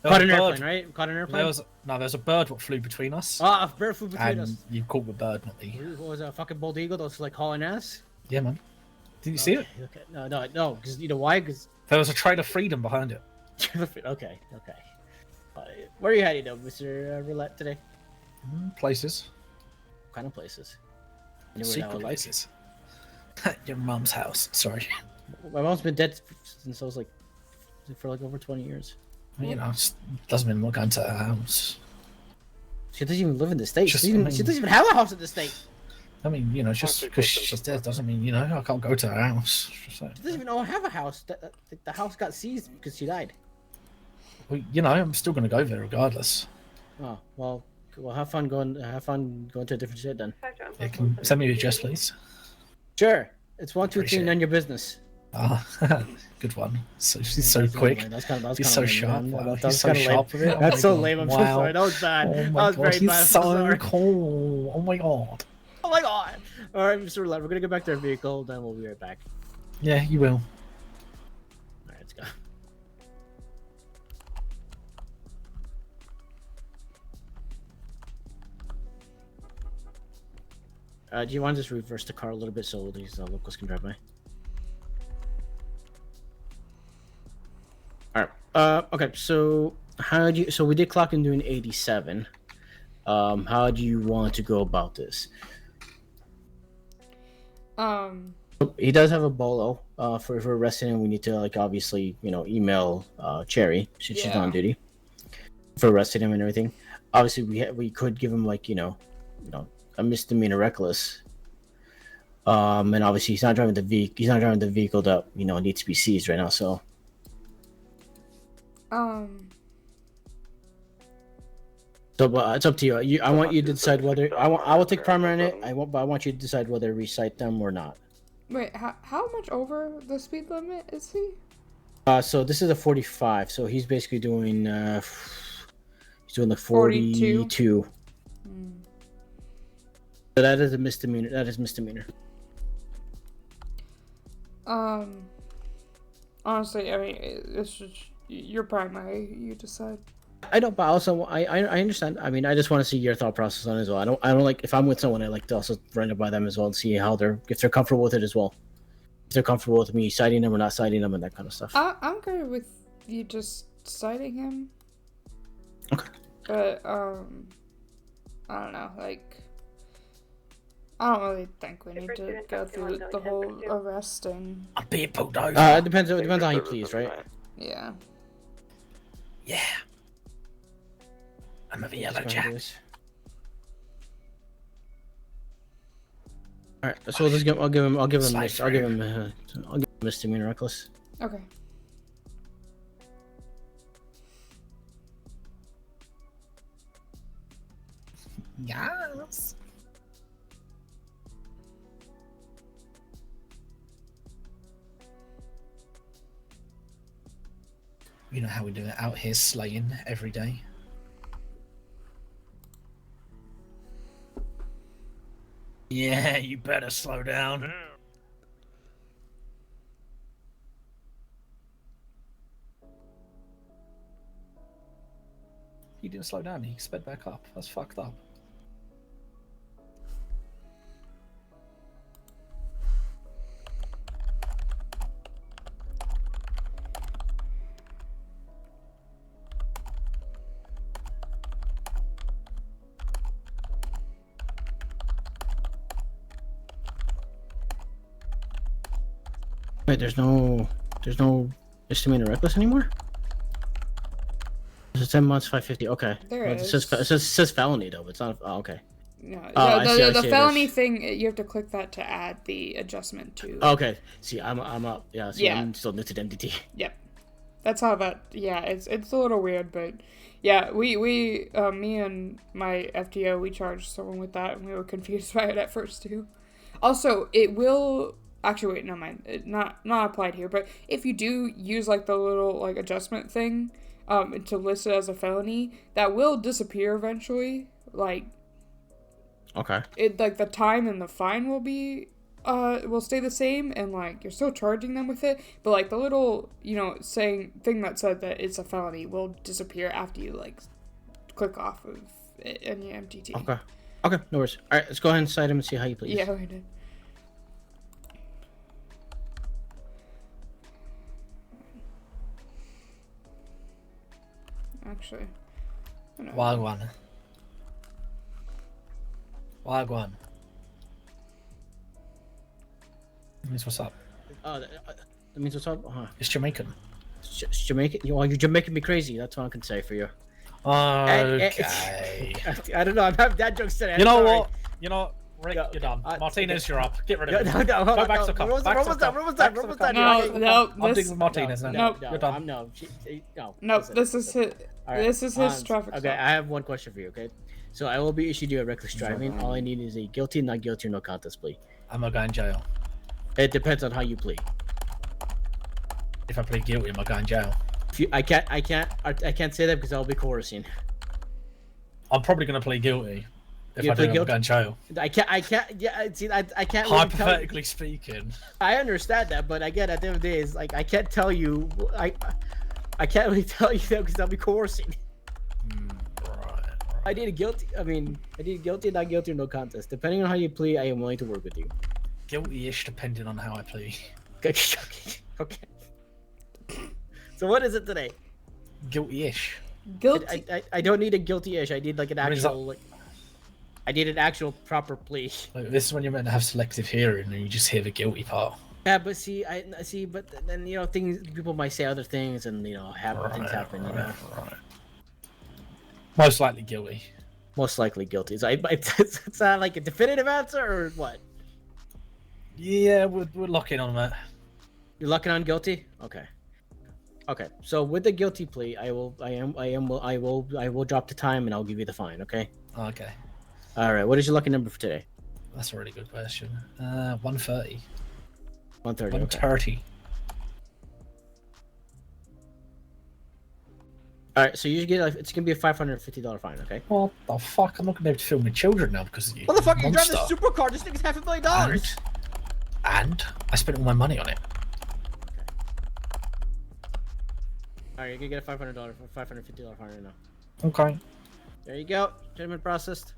Caught an airplane, right? Caught an airplane? There's a bird what flew between us. Ah, a bird flew between us. You caught the bird, not me. What was that, a fucking bald eagle that was like hauling ass? Yeah, man. Did you see it? Okay. No, because you know why? Because there was a Trail of Freedom behind it. Okay. Where are you heading though, Mr. Roulette, today? Places. What kind of places? Secret places. Your mom's house. Sorry. My mom's been dead since I was for over 20 years. Well, doesn't mean we're going to her house. She doesn't even live in the state. She doesn't even have a house in the state. I mean, just because she's dead doesn't mean, I can't go to her house. She doesn't even have a house. The house got seized because she died. Well, I'm still going to go there regardless. Oh, well, have fun going to a different state then. Yeah, can send me your address, please? Sure. It's 123 none your business. Ah, good one. So she's so quick. He's so sharp. Wow. He's so sharp with it. That's so lame. I'm so sorry. That was bad. Oh my God, very bad. He's so cool. Oh my god. Oh my god. All right, Mr. Roulette, we're gonna get back to our vehicle, then we'll be right back. Yeah, you will. All right, let's go. Do you want to just reverse the car a little bit so these locals can drive by? All right. Okay. So so we did clock in doing 87. How do you want to go about this? He does have a bolo. For arresting him, we need to obviously email Cherry since she's on duty for arresting him and everything. Obviously, we could give him a misdemeanor reckless. And obviously he's not driving the vehicle. He's not driving the vehicle that needs to be seized right now. So. So, but it's up to you. I want you to decide whether I will take primary on it. But I want you to decide whether to recite them or not. Wait, how much over the speed limit is he? So this is a 45. So he's basically doing like 42. So that is a misdemeanor. That is misdemeanor. Honestly, I mean, it's just your primary. You decide. I don't, but also I understand. I mean, I just want to see your thought process on it as well. I don't like if I'm with someone, I like to also run it by them as well and see if they're comfortable with it as well. they're comfortable with me citing them or not citing them and that kind of stuff. I'm good with you just citing him. Okay. But I don't know, like, I don't really think we need to go through the whole arresting. I'm being pulled over. It depends on how he pleads, right? Yeah. Yeah. I'm a yellow jack. All right, so I'll give him misdemeanor reckless. Okay. Yes. You know how we do it out here, slaying every day. Yeah, you better slow down. He didn't slow down, he sped back up. That's fucked up. Wait, there's no misdemeanor reckless anymore? It's 10 months, 550. Okay. There Well, it it says felony though, but it's not. Oh, okay. No, I the see felony thing, you have to click that to add the adjustment to. Okay. See, I'm up. Yeah. See, Yeah. I'm still new to the MDT. Yep. That's how that. Yeah, it's a little weird, but yeah, we me and my FTO, we charged someone with that, and we were confused by it at first too. Also, it will. Actually, wait, no mind. Not applied here, but if you do use like the little like adjustment thing, to list it as a felony, that will disappear eventually. Like, Okay. it like the time and the fine will be will stay the same, and like you're still charging them with it, but like the little thing that said that it's a felony will disappear after you like click off of it in your MTT. Okay. Okay. No worries. All right. Let's go ahead and cite him and see how you please. Yeah, we did. Actually, Wild one. Wild one. That means what's up? That means what's up? Huh? It's Jamaican. It's Jamaican? You're Jamaican me crazy. That's all I can say for you. Okay. I don't know. I'm having dad jokes today. You know Sorry. what? You know, Rick, you're done. Martinez, you're up. Get rid of No, him. no, Go back to the cup. We're almost done. I'm digging with Martinez now. No, you're done. No. This is his. All right. This is his traffic. Okay, stop. I have one question for you. Okay, so I will be issued you a reckless driving. All I need is a guilty, not guilty, or no contest plea. I'm gonna go in jail. It depends on how you plead. If I plead guilty, I'm gonna go in jail. I can't say that because I'll be coercing. I'm probably gonna plead guilty. If You I do, plead I'm guilty? going to jail. I can't. Yeah, see, I can't. Really Hypothetically speaking. I understand that, but again, at the end of the day, it's like I can't tell you. I can't really tell you that because I'll be coercing. Right. I need a guilty. I mean, I need guilty, not guilty, or no contest. Depending on how you plead, I am willing to work with you. Guilty-ish, depending on how I plead. Okay. So what is it today? Guilty-ish. Guilty. I don't need a guilty-ish. I need like an What is actual like. I need an actual proper plea. Like, this is when you're meant to have selective hearing, and you just hear the guilty part. Yeah, but see, but then people might say other things, and things happen. Right. Most likely guilty. Most likely guilty. So it's not like a definitive answer, or what? Yeah, we're locking on that. You're locking on guilty? Okay. Okay. So with the guilty plea, I will drop the time and I'll give you the fine. Okay. Okay. All right. What is your lucky number for today? That's a really good question. 130. 130. 130. All right. So you get it's gonna be a $550 fine. Okay. What the fuck? I'm not gonna be able to film my children now because of you. What the fuck? You drive monster. this supercar? This thing's $500,000. And I spent all my money on it. All right, you're gonna get a $550 fine right now. Okay. There you go. Judgment processed.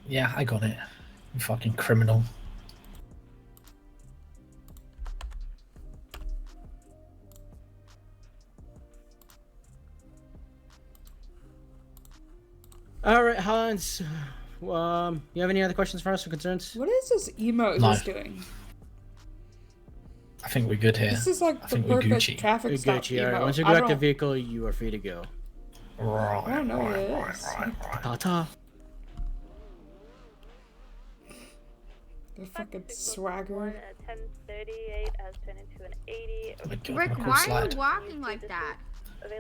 Yeah, I got it. You fucking criminal. All right, Hans. You have any other questions for us or concerns? What is this emote No. he's doing? I think we're good here. This is like I the think we're perfect Gucci. traffic stop Gucci. All right, emote. once you I go back to the don't- vehicle, you are free to go. Right. I don't know what it is. Ta-ta. The fucking swagger. 1038 has turned into an 80. Oh my God, Rick, my cool why are slide. you walking like that?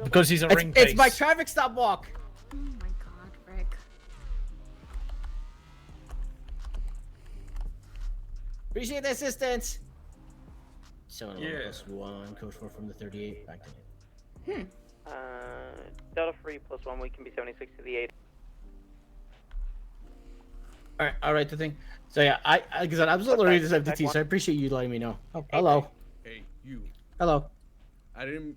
Because he's a ring It's my pace. traffic stop walk. Oh my god, Rick. Appreciate the assistance. So Yeah. +1, code 4 from the 38. Back to you. Delta Free +1, we can be 76 to the 80. All right, the thing. So yeah, because I was literally this FTT, so I appreciate you letting me know. Oh, hello. Hey, you. Hello. I didn't.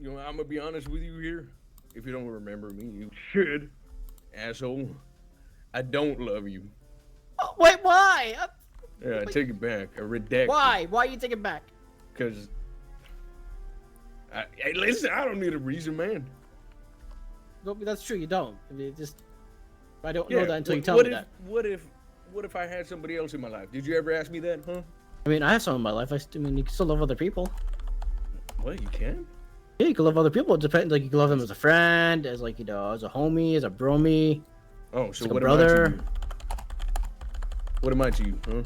You know, I'm gonna be honest with you here. If you don't remember me, you should, asshole. I don't love you. Oh, wait, why? Yeah, I take it back. I redact. Why? Why you take it back? Because. Hey, listen. I don't need a reason, man. No, that's true. You don't. I don't Yeah, know that until you tell what me if, that. What if I had somebody else in my life? Did you ever ask me that, huh? I mean, I have some in my life. I mean, you can still love other people. What, you can? Yeah, you can love other people. It depends. Like you can love them as a friend, as like as a homie, as a bromie. Oh, so like what a am I to brother? you? What am I to you, huh?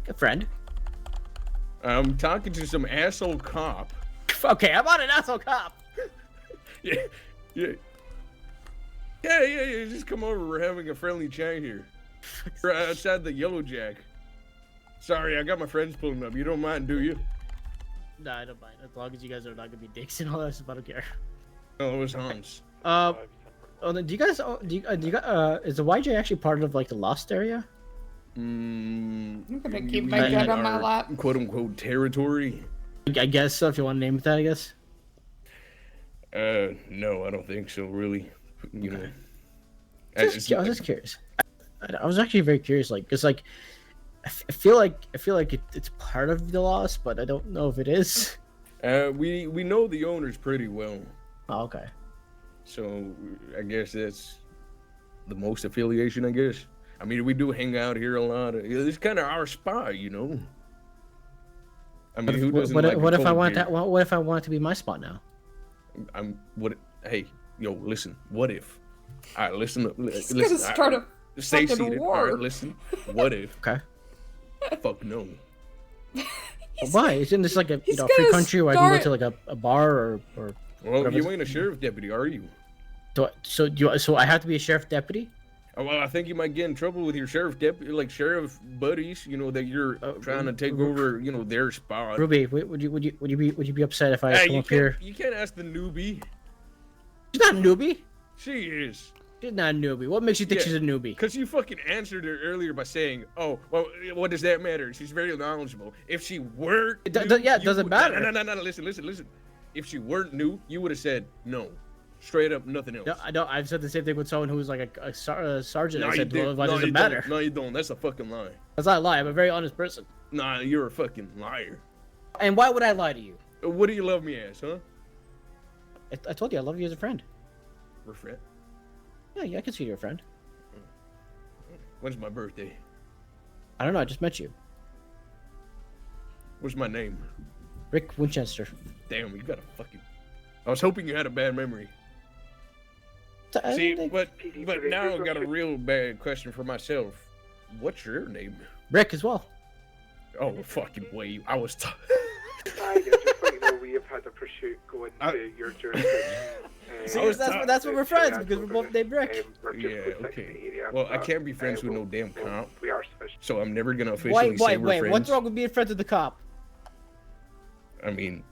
A friend. I'm talking to some asshole cop. Okay, I'm not an asshole cop. Yeah. Yeah. Just come over. We're having a friendly chat here. We're outside the Yellow Jack. Sorry, I got my friends pulling up. You don't mind, do you? No, I don't mind. As long as you guys are not gonna be dicks and all that stuff, I don't care. Oh, it was Hans. Oh, then do you guys? Is the YJ actually part of like the Lost area? I'm gonna keep You my mean gun on my our lap. quote unquote territory? I guess so. If you want to name it that, I guess. No, I don't think so. Really, you know. I was just curious. I was actually very curious, like, cause like, I feel like it's part of the Lost, but I don't know if it is. We know the owners pretty well. Oh, okay. So I guess that's the most affiliation, I guess. I mean, we do hang out here a lot. It's kind of our spot, you know. I mean, who doesn't like what a if I cold want beer? that? What if I want it to be my spot now? Hey, yo, listen. What if? All right, listen. He's Listen. gonna start a Stay fucking seated. war. All right, listen. What if? Okay. Fuck no. Why? Isn't this like a free gonna country where I can go start- to like a bar or Well, whatever? you ain't a sheriff deputy, are you? So I have to be a sheriff deputy? Oh, well, I think you might get in trouble with your sheriff deputy, like sheriff buddies. You know that you're trying to take over, you know, their spot. Ruby, would you be upset if I Hey, come you up here? you can't ask the newbie. She's not a newbie. She is. She's not a newbie. What makes you think she's a newbie? Because you fucking answered her earlier by saying, "Oh, well, what does that matter? She's very knowledgeable. If she weren't, It new, doesn't would- matter. No. Listen. If she weren't new, you would have said no, straight up, nothing else. No, I don't. I've said the same thing with someone who's like a sergeant. No, I you said, well, didn't. why No, does you it matter? don't. No, you don't. That's a fucking lie. That's not a lie. I'm a very honest person. Nah, you're a fucking liar. And why would I lie to you? What do you love me as, huh? I told you I love you as a friend. We're friends. Yeah, I consider you a friend. When's my birthday? I don't know. I just met you, What's my name? Rick Winchester. Damn, you got a fucking. I was hoping you had a bad memory. See, but now I've got a real bad question for myself. What's your name? Rick as well. Oh, fucking way. I was. Just so you know, we have had a pursuit go into your jurisdiction. See, that's what we're friends because we're both named Rick. Yeah, okay. Well, I can't be friends with no damn cop. We are sufficient. So I'm never gonna officially say Wait, we're friends. what's wrong with being friends with the cop? I mean,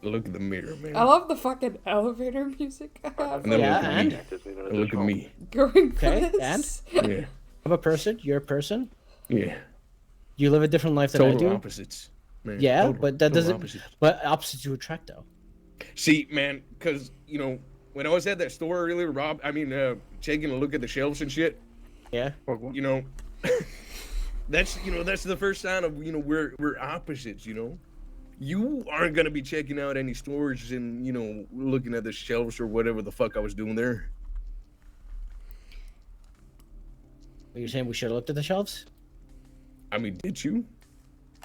look at the mirror, man. I love the fucking elevator music. And then look at me. Going Okay, this. and? Yeah. I'm a person. You're a person. Yeah. You live a different life than I Total do. opposites. Man. Yeah, Total- but that total doesn't. opposites. But opposites do attract, though. See, man, because, you know, when I was at that store earlier, taking a look at the shelves and shit. Yeah. You know, that's the first sign of, you know, we're opposites, you know. You aren't going to be checking out any stores and, you know, looking at the shelves or whatever the fuck I was doing there. Are you saying we should have looked at the shelves? I mean, did you?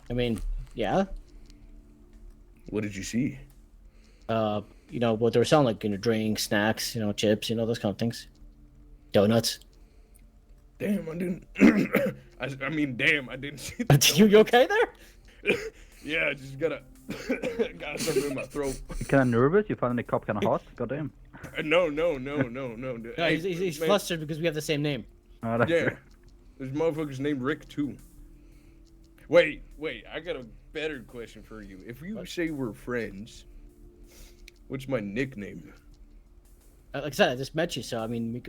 I mean, yeah. What did you see? You know, what they were selling, like, you know, drinks, snacks, you know, chips, you know, those kind of things. Donuts. Damn, I didn't. I mean, damn, I didn't see You okay there? Yeah, I just got something in my throat. You kind of nervous? You finally cop kind of hot? Goddamn. No. No, he's flustered because we have the same name. Yeah, there's motherfuckers named Rick too. Wait, I got a better question for you. If you say we're friends, what's my nickname? Like I said, I just met you, so I mean, we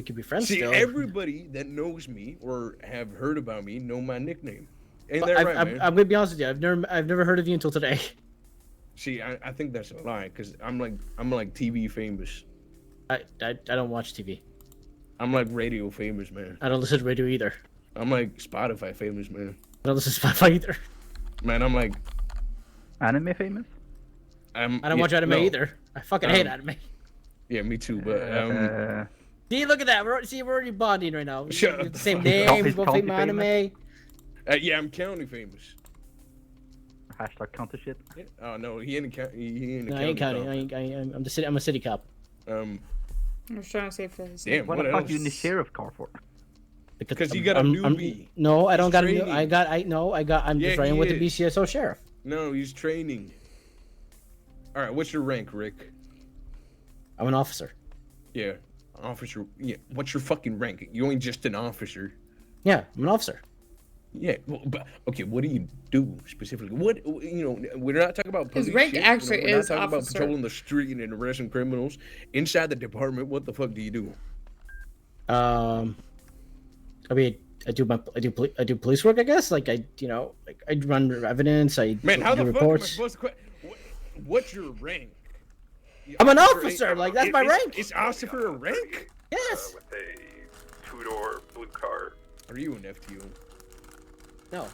could be friends. See, still. everybody that knows me or have heard about me know my nickname. Ain't that right, man? I'm gonna be honest with you. I've never heard of you until today. See, I think that's a lie, cause I'm like TV famous. I don't watch TV. I'm like radio famous, man. I don't listen to radio either. I'm like Spotify famous, man. I don't listen to Spotify either. Man, I'm like anime famous. I don't watch anime either. I fucking hate anime. Yeah, me too. But see, look at that. We're already bonding right now. Shut We up. have the same name. We both hate anime. Yeah, I'm county famous. Hashtag counter shit. Yeah. Oh no, he ain't a county. No, I ain't county. I'm the city. I'm a city cop. I was trying to say for his. Damn, what the fuck you in the sheriff car for? Because you got a newbie. No, I don't got a new. Training. I'm just running with the BCSO sheriff. No, he's training. All right, what's your rank, Rick? I'm an officer. Yeah, officer. Yeah, what's your fucking rank? You ain't just an officer. Yeah, I'm an officer. Yeah, well, but okay, what do you do specifically? What, you know, we're not talking about police. His rank shit. actually we're is not talking officer. about patrolling the street and arresting criminals inside the department. What the fuck do you do? I mean, I do police work, I guess. Like I run evidence. Man, how do the reports. fuck am I supposed to? What's your rank? I'm an officer. Like that's my rank. Is officer a rank? Yes. With a two-door blue car. Are you an FTO? No.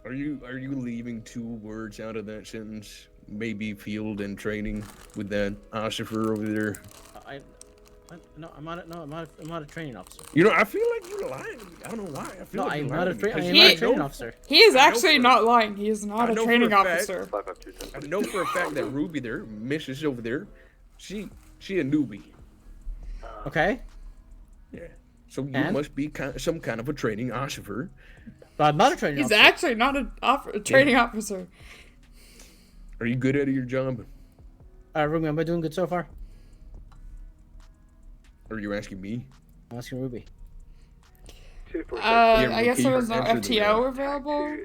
Are you leaving 2 words out of that sentence? Maybe field and training with that officer over there. I'm not a training officer. You know, I feel like you're lying to me. I don't know why. I feel like I'm you're not a lying training officer. He is actually not lying. He is not a training officer. I know for a fact that Ruby there, Mrs. over there, she a newbie. Okay. Yeah. So you must be some kind of a training officer. But I'm not a training officer. He's actually not a training officer. Are you good at your job? Ruby, am I doing good so far? Or are you asking me? I'm asking Ruby. I guess there was no FTO available.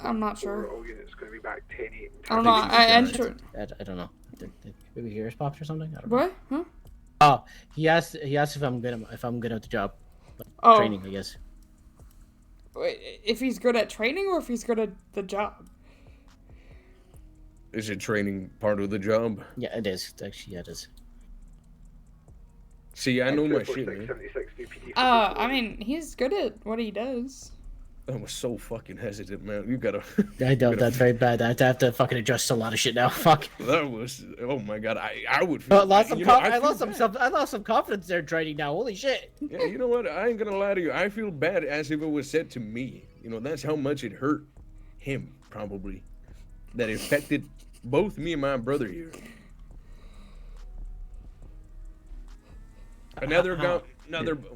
I'm not sure. I don't know. I entered. I don't know. Did Ruby hear his pops or something? I don't What? know. Huh? Oh, he asked if I'm good at the job. Like, training, I guess. Wait, if he's good at training or if he's good at the job? Is it training part of the job? Yeah, it is. Actually, yeah, it is. See, I know my shit, man. I mean, he's good at what he does. I was so fucking hesitant, man. You gotta. I know that's very bad. I have to fucking adjust a lot of shit now. Fuck. That was. Oh my god. I would. Feel, I lost some confidence there training now. Holy shit. Yeah, you know what? I ain't gonna lie to you. I feel bad as if it was said to me. You know, that's how much it hurt him, probably. That affected both me and my brother here. Another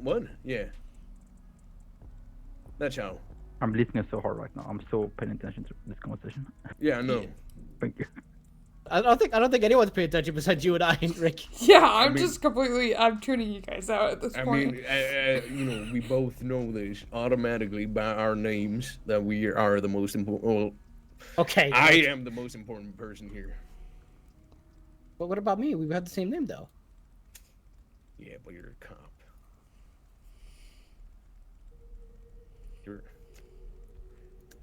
one? Yeah. That's how. I'm listening so hard right now. I'm so paying attention to this conversation. Yeah, I know. Thank you. I don't think anyone's paying attention besides you and I and Rick. Yeah, I'm tuning you guys out at this point. I mean, you know, we both know this automatically by our names that we are the most important. Well, okay. I am the most important person here. But what about me? We have the same name though. Yeah, but you're a cop.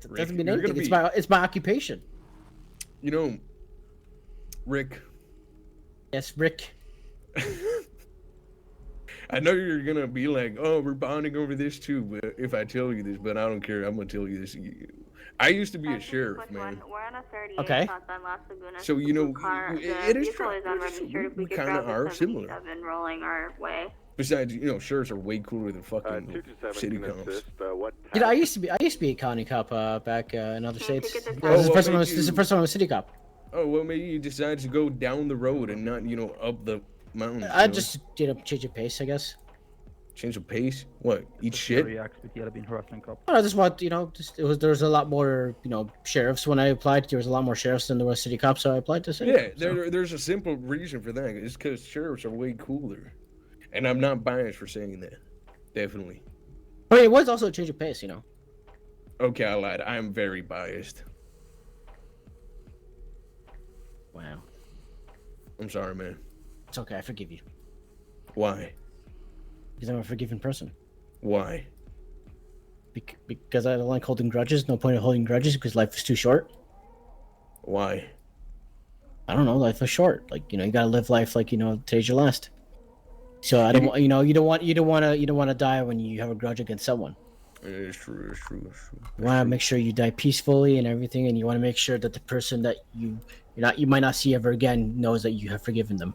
That doesn't mean anything. It's my occupation. You know, Rick. Yes, Rick. I know you're gonna be like, "Oh, we're bonding over this too." But if I tell you this, but I don't care. I'm gonna tell you this. I used to be a sheriff, man. We're on a 38 okay. southbound Las Lagunas. So you know, Car, it is vehicle is unregistered. If we could kind of grab are the similar. 77 rolling our way. Besides, sheriffs are way cooler than fucking city cops. You know, I used to be a county cop back in other states. This is the first time I'm a city cop. Oh well, maybe you decided to go down the road and not, up the mountain. I just change of pace, I guess. Change of pace? What? Eat shit? Been harassing cops. I just want, there was a lot more, sheriffs when I applied. There was a lot more sheriffs than there was city cops, so I applied to city. Yeah, cops, so. There's a simple reason for that. It's because sheriffs are way cooler, and I'm not biased for saying that. Definitely. But it was also a change of pace, Okay, I lied. I am very biased. Wow. I'm sorry, man. It's okay. I forgive you. Why? Because I'm a forgiving person. Why? Because I don't like holding grudges. No point in holding grudges because life is too short. Why? I don't know. Life is short. Like, you gotta live life like, today's your last. So I don't want, you don't want to die when you have a grudge against someone. It's true. You want to make sure you die peacefully and everything, and you want to make sure that the person that you might not see ever again knows that you have forgiven them.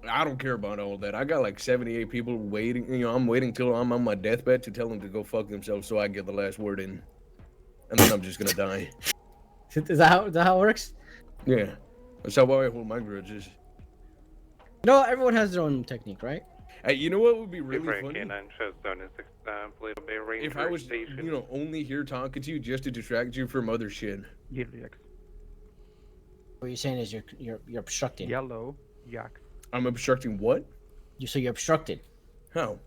I don't care about all that. I got like 78 people waiting. I'm waiting till I'm on my deathbed to tell them to go fuck themselves so I get the last word in. And then I'm just gonna die. Is that how it works? Yeah. That's how I hold my grudges. Everyone has their own technique, right? Hey, you know what would be really funny? If I was, only here talking to you just to distract you from other shit. What you're saying is you're obstructing. Yellow, Jack. I'm obstructing what? So you're obstructed. How?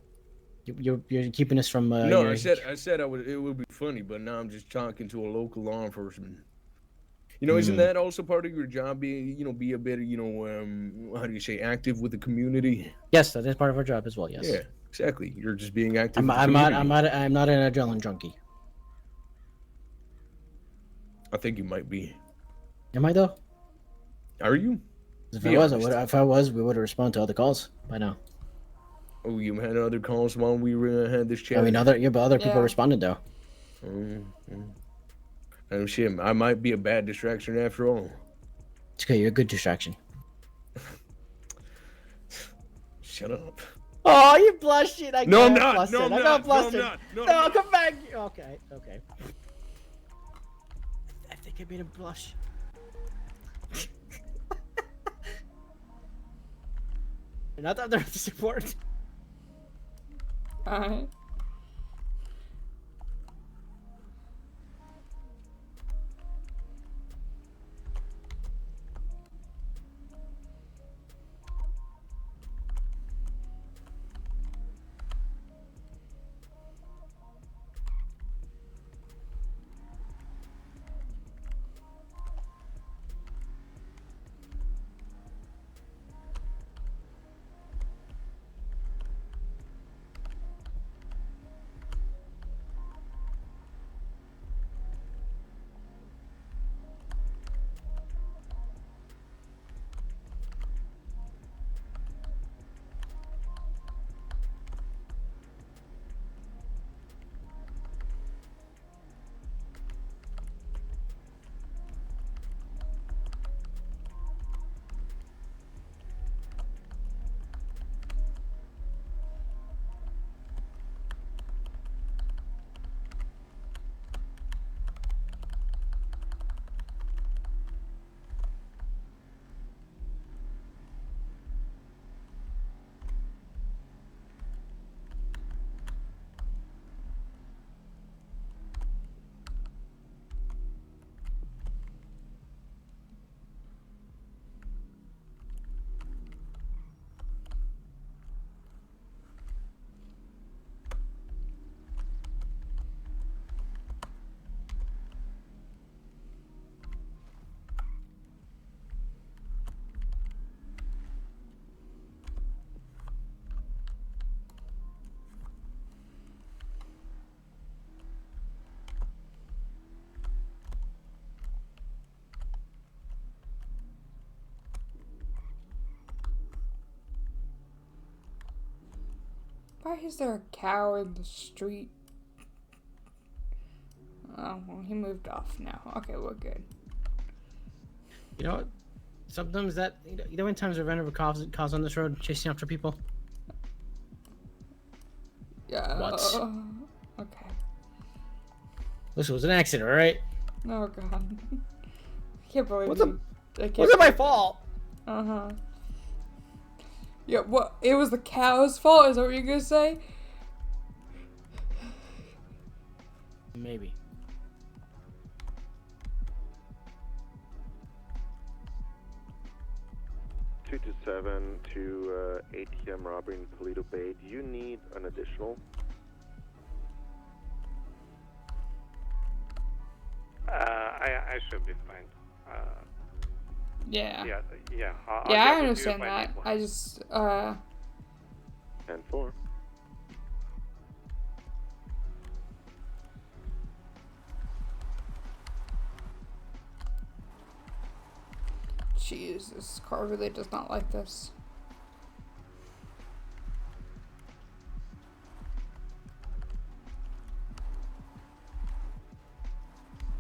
You're keeping us from. No, I said it would be funny, but now I'm just talking to a local law enforcement. Isn't that also part of your job? Be a bit, how do you say, active with the community? Yes, that is part of our job as well. Yes. Yeah, exactly. You're just being active. I'm not an adrenaline junkie. I think you might be. Am I though? Are you? If I was, we would have responded to other calls by now. Oh, you had other calls while we had this chat? I mean, other people responded though. Oh shit, I might be a bad distraction after all. It's okay, you're a good distraction. Shut up. Oh, you blushing. I'm not. No, I'm not. No, come back. Okay. I think I made him blush. You're not under the support. Alright. Why is there a cow in the street? Oh, well, he moved off now. Okay, we're good. Sometimes that you know, in times of random cause on this road, chasing after people. Yeah. What? Okay. This was an accident, all right? Oh god. I can't believe Wasn't it my fault? Uh-huh. Yeah, what? It was the cow's fault? Is that what you're gonna say? Maybe. Two to 7 to ATM robbery in Toledo Bay. Do you need an additional? I should be fine. Yeah. Yeah. I'll Yeah, I get with you if understand I that. need one. I just, 10-4. Jeez, this car really does not like this.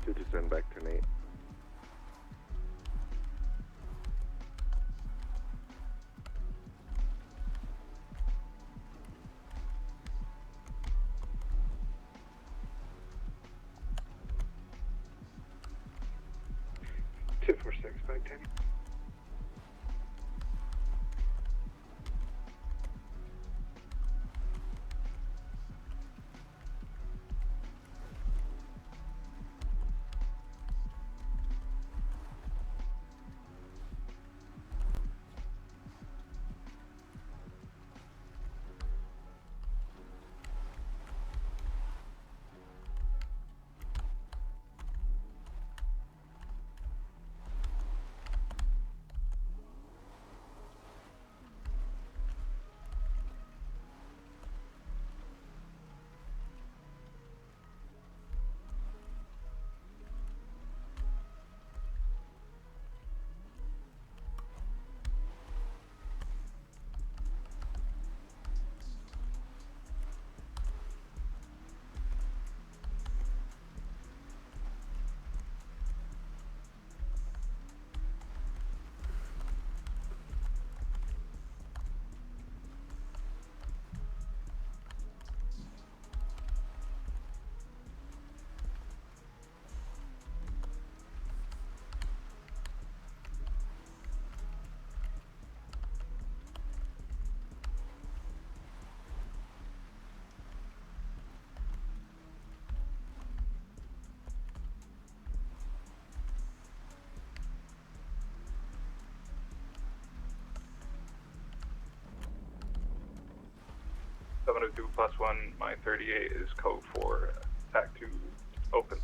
Two to 7 back to Nate. Back 10. +1, my 38 is code for TAC 2 open.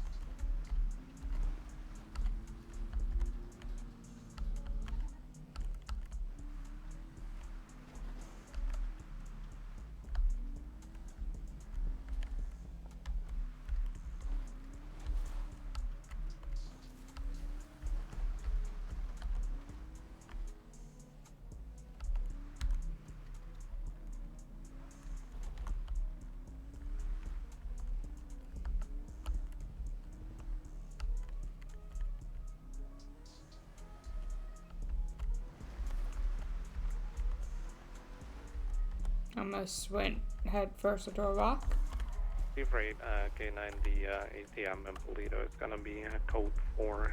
Almost went head first into a rock. Be afraid, K9, the ATM in Toledo is gonna be code 4.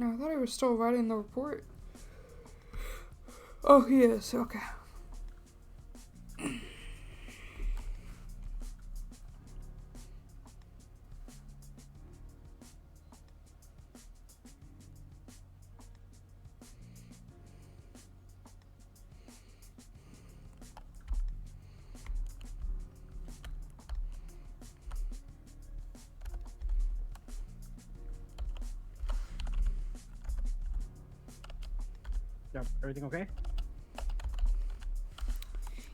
No, I thought he was still writing the report. Oh, he is. Okay. Everything okay?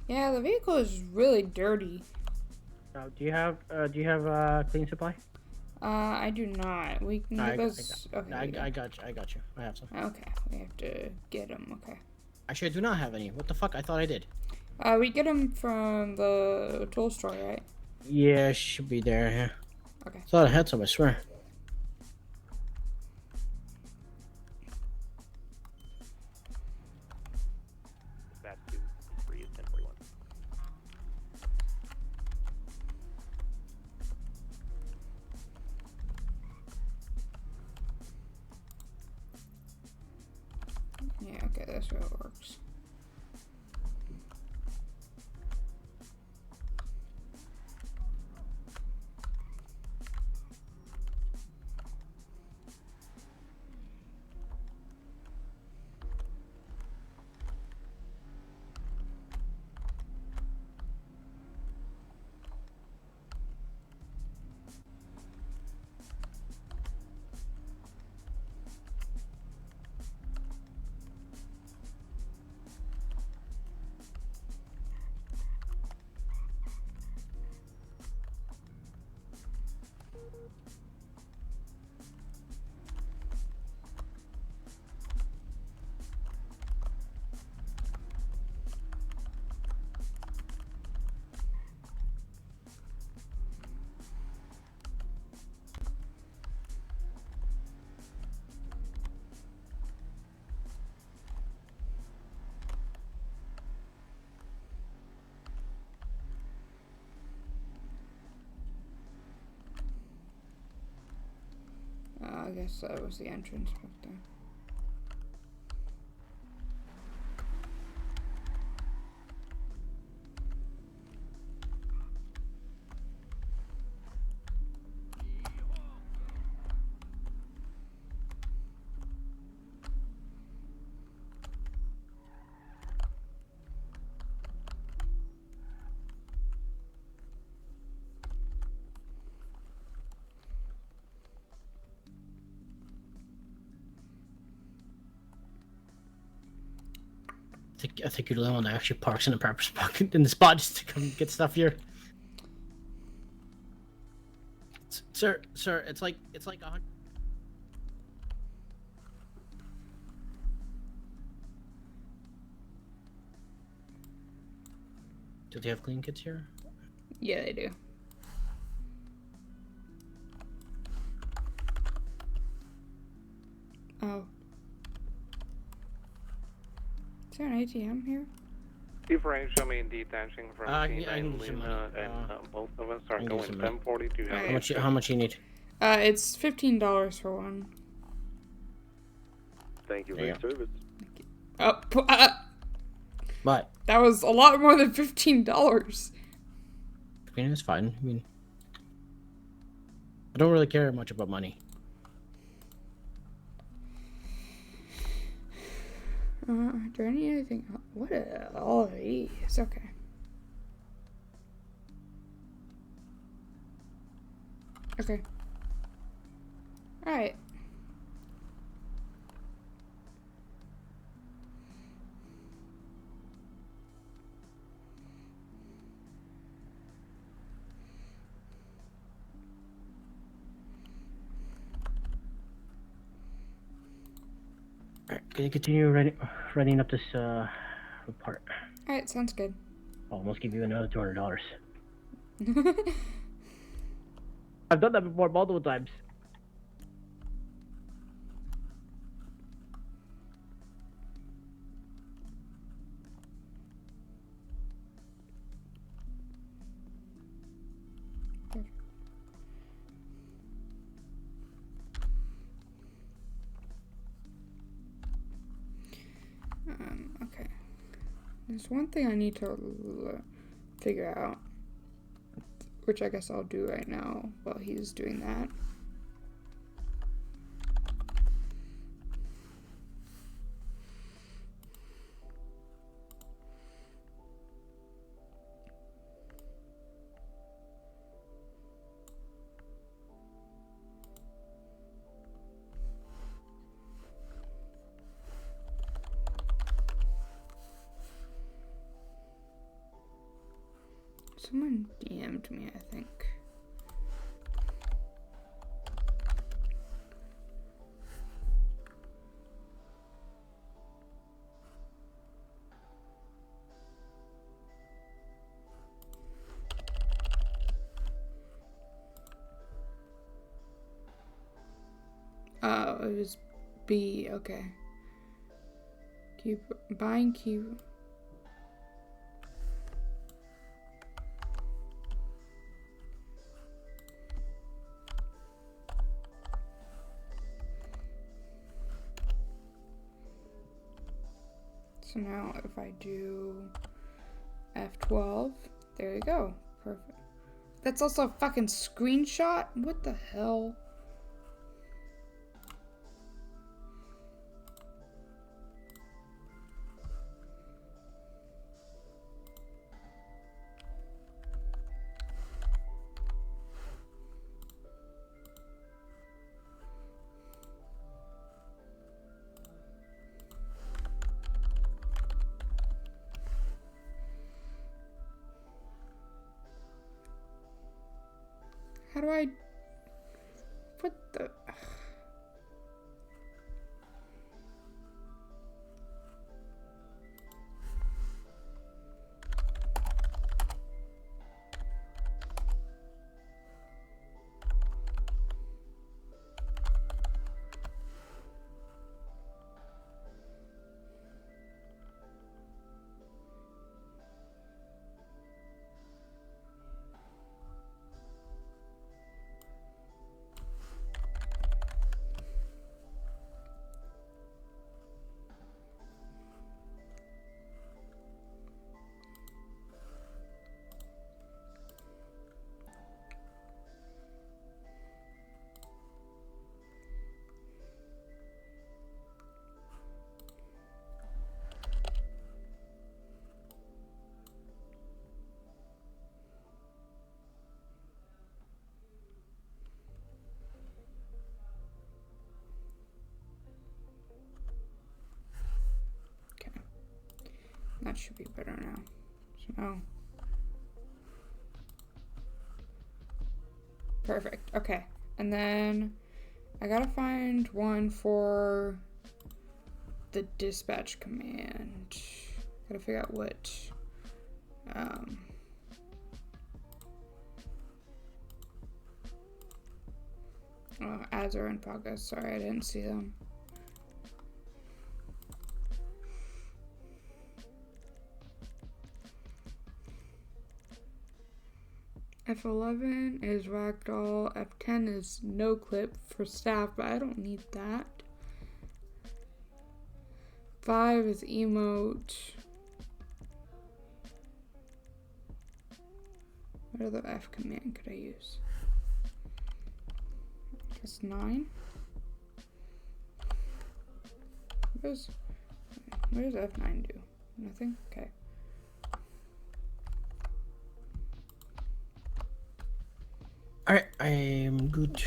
Yeah, the vehicle is really dirty. Do you have cleaning supply? I do not. We can give us. I got you. I have some. Okay, we have to get them. Okay. Actually, I do not have any. What the fuck? I thought I did. We get them from the tool store, right? Yeah, it should be there. Yeah. Okay. Thought I had some. I swear. Yeah, okay, that's how it works. I guess that was the entrance back there. I think you're the one that actually parks in the proper spot in the spot just to come get stuff here. Sir, it's like 100. Do they have clean kits here? Yeah, they do. Oh. Is there an ATM here? Different show me in detention from yeah, I T9 need some Luna, and both of us are I need going some 1040 to How much you need? It's $15 for one. Thank you for There your you go. service. Oh, What? that was a lot more than $15. I mean, it's fine. I mean, I don't really care much about money. Do I need anything? What are all of these? Okay. Okay. Alright. Can you continue writing up this report? Alright, sounds good. I'll almost give you another $200. I've done that before multiple times. There's one thing I need to figure out, which I guess I'll do right now while he's doing that. Someone DM'd me, I think. Oh, it was B, okay. Buying key. So now if I do F12, there you go. Perfect. That's also a fucking screenshot? What the hell? How do I... What the... That should be better now. So now. Perfect. Okay. And then I gotta find one for the dispatch command. Gotta figure out what. Oh, ads are in progress. Sorry, I didn't see them. F11 is ragdoll, F10 is no clip for staff, but I don't need that. 5 is emote. What other F command could I use? I guess 9. What does F9 do? Nothing? Okay. Alright, I am good.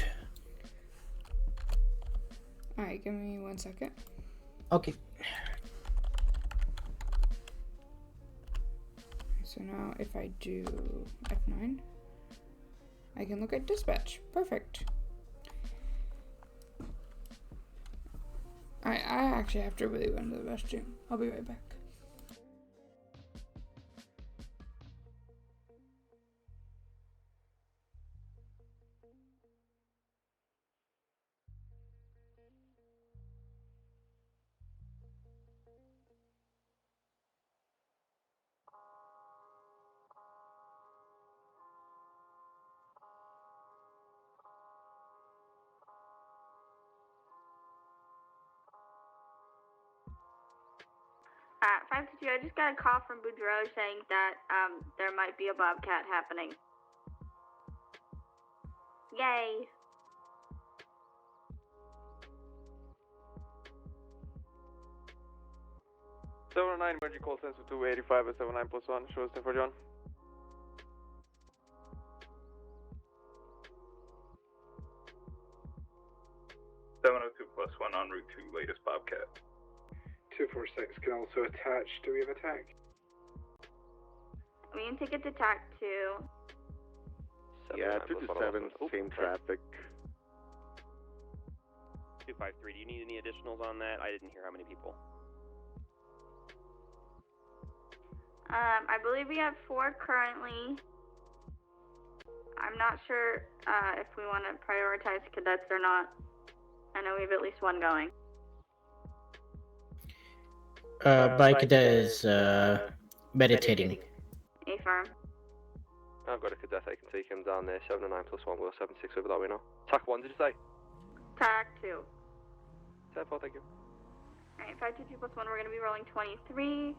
Alright, give me 1 second. Okay. So now if I do F9, I can look at dispatch. Perfect. I actually have to really run to the restroom. I'll be right back. 522, I just got a call from Boudreaux saying that there might be a bobcat happening. Yay. Emergency call sensor 285 at 79+1. Show us for John. +1 en route to latest Bobcat. 246 can also attach. Do we have a tag? We can take it to TAC 2. Yeah, 227, same traffic. 253, do you need any additionals on that? I didn't hear how many people. I believe we have 4 currently. I'm not sure if we want to prioritize cadets or not. I know we have at least 1 going. Bike Cadet is meditating. A-firm. I've got a cadet, I can take him down there. 79+1, we'll 76 over that way now. TAC 1, did you say? TAC 2. 10-4, thank you. Alright, 522+1, we're going to be rolling 23.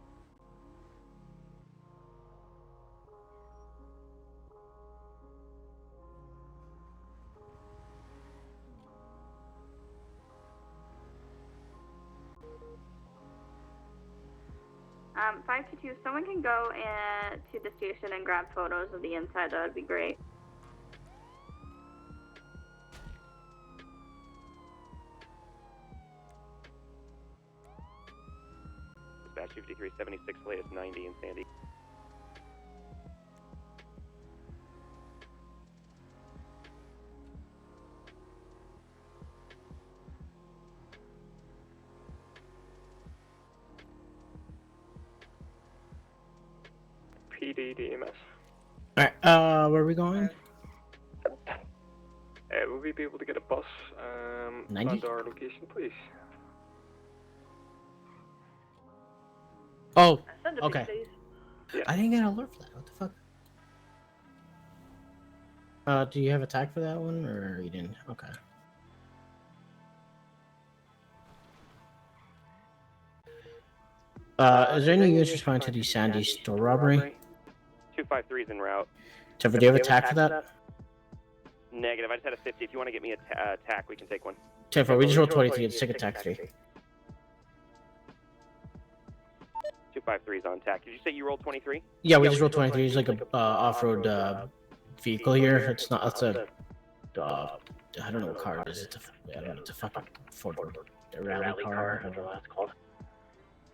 Um, 522, if someone can go to the station and grab photos of the inside, that would be great. Dispatch 5376, latest 90 in Sandy. PD DMS. Alright, where are we going? Will we be able to get a bus 90? around our location, please? Oh, Send a okay. beat, please. I didn't get an alert for that. What the fuck? Do you have a tag for that one, or you didn't? Okay. Is there any use responding to the Sandy store robbery? 253 is en route. Trevor, do you have a tag for that? Negative, I just had a 50. If you want to get me a tack, we can take one. Trevor, we just rolled 23. Let's take a tag 3. 253 is on tack. Did you say you rolled 23? Yeah, we just rolled 23. It's like a off-road vehicle here. It's not. It's a. I don't know what car it is. It's a. I don't know. It's a fucking Ford rally car.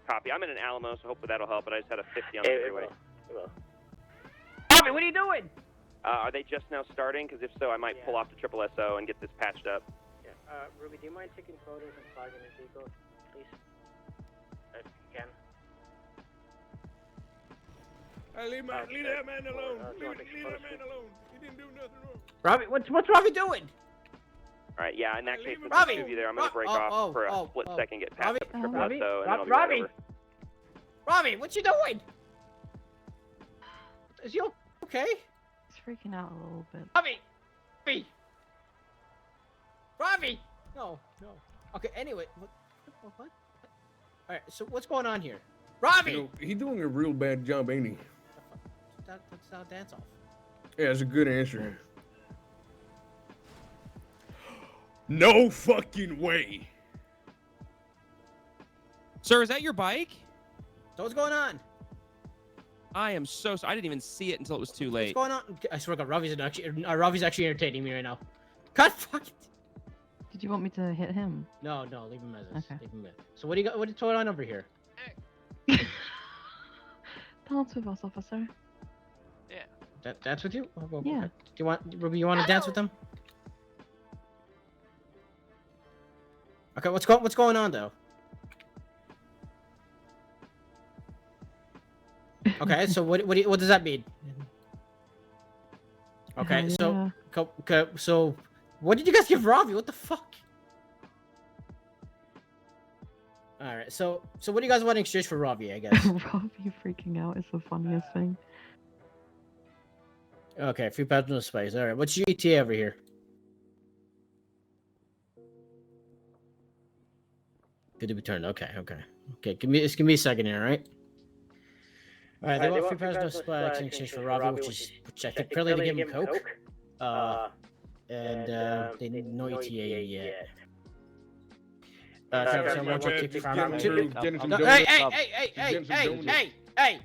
Copy. I'm in an Alamo, so hopefully that'll help. But I just had a 50 on the freeway. Bobby, what are you doing? Are they just now starting? Because if so, I might pull off the triple SO and get this patched up. Yeah. Ruby, do you mind taking photos and flagging the vehicle, please? If you can. Hey, leave that man alone. Leave that man alone. He didn't do nothing wrong. Robbie, what's Robbie doing? All right, yeah. In that case, with the Robbie! two of you there, I'm gonna break off for a split second, get patched up triple Robbie? SO, and then I'll be Robbie! right over. Robbie, what you doing? Is he okay? He's freaking out a little bit. Robbie! Robbie! No. Okay, anyway, what? Alright, so what's going on here? Robbie! You know, he's doing a real bad job, ain't he? That's not dance off. Yeah, that's a good answer. No fucking way. Sir, is that your bike? So what's going on? I am so sorry. I didn't even see it until it was too late. What's going on? I swear to God, Robbie's actually entertaining me right now. God fuck it. Did you want me to hit him? No, leave him as is. Okay. Leave him in. So what do you got? What's going on over here? Dance with us, officer. Yeah. Dance with you? Oh, Yeah. Okay. Do you want Ruby? You want to dance with them? Okay. What's going on though? Okay. So what does that mean? Okay. So so what did you guys give Robbie? What the fuck? All right. So what do you guys want in exchange for Robbie? I guess. Robbie freaking out is the funniest thing. Okay, free pounds no spice. All right, what's your ETA over here? Good to be turned. Okay. Give me a second here, all right? Alright, they want free plasma supply in exchange for Robbie, which I think probably they give him coke. And they no ETA yet. Travis, I want you to kick from Hey!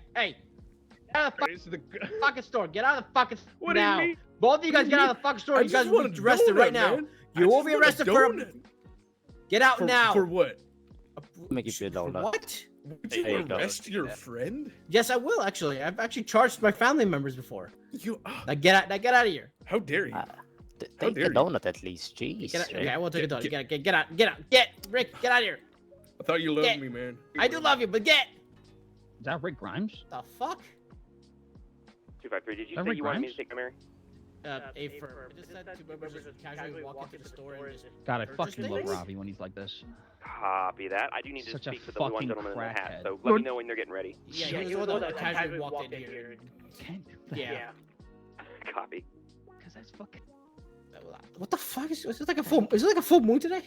Get out of the fucking store. Get out of the fucking store What do you now. mean? Both of you guys get out of the fucking store. I You guys just will want be a arrested right donut, now. man. You I will just be want a arrested for... donut. Get out now. For what? Let me give you a donut. What? Would you arrest your friend? Yes, I will actually. I've actually charged my family members before. You Now get out of here. How dare you? Take a donut at least, jeez. Okay, I will take a donut. Get out. Rick, get out of here. I thought you loved me, man. I do love you, but get. Is that Rick Grimes? The fuck? 253. Did you That say Rick you wanted me Grimes? to take Mary? A firm. I just said two members just casually walk into the store and just... God, I purchase fucking love things. Robbie when he's like this. Copy that. I do need to Such a speak to the one fucking gentleman in the hat, crackhead. so let me know when they're getting ready. Yeah, he was the one that casually walked in here. Can't do that. Yeah. Copy. Because that's fucking... What the fuck is it like a full? Is it like a full moon today?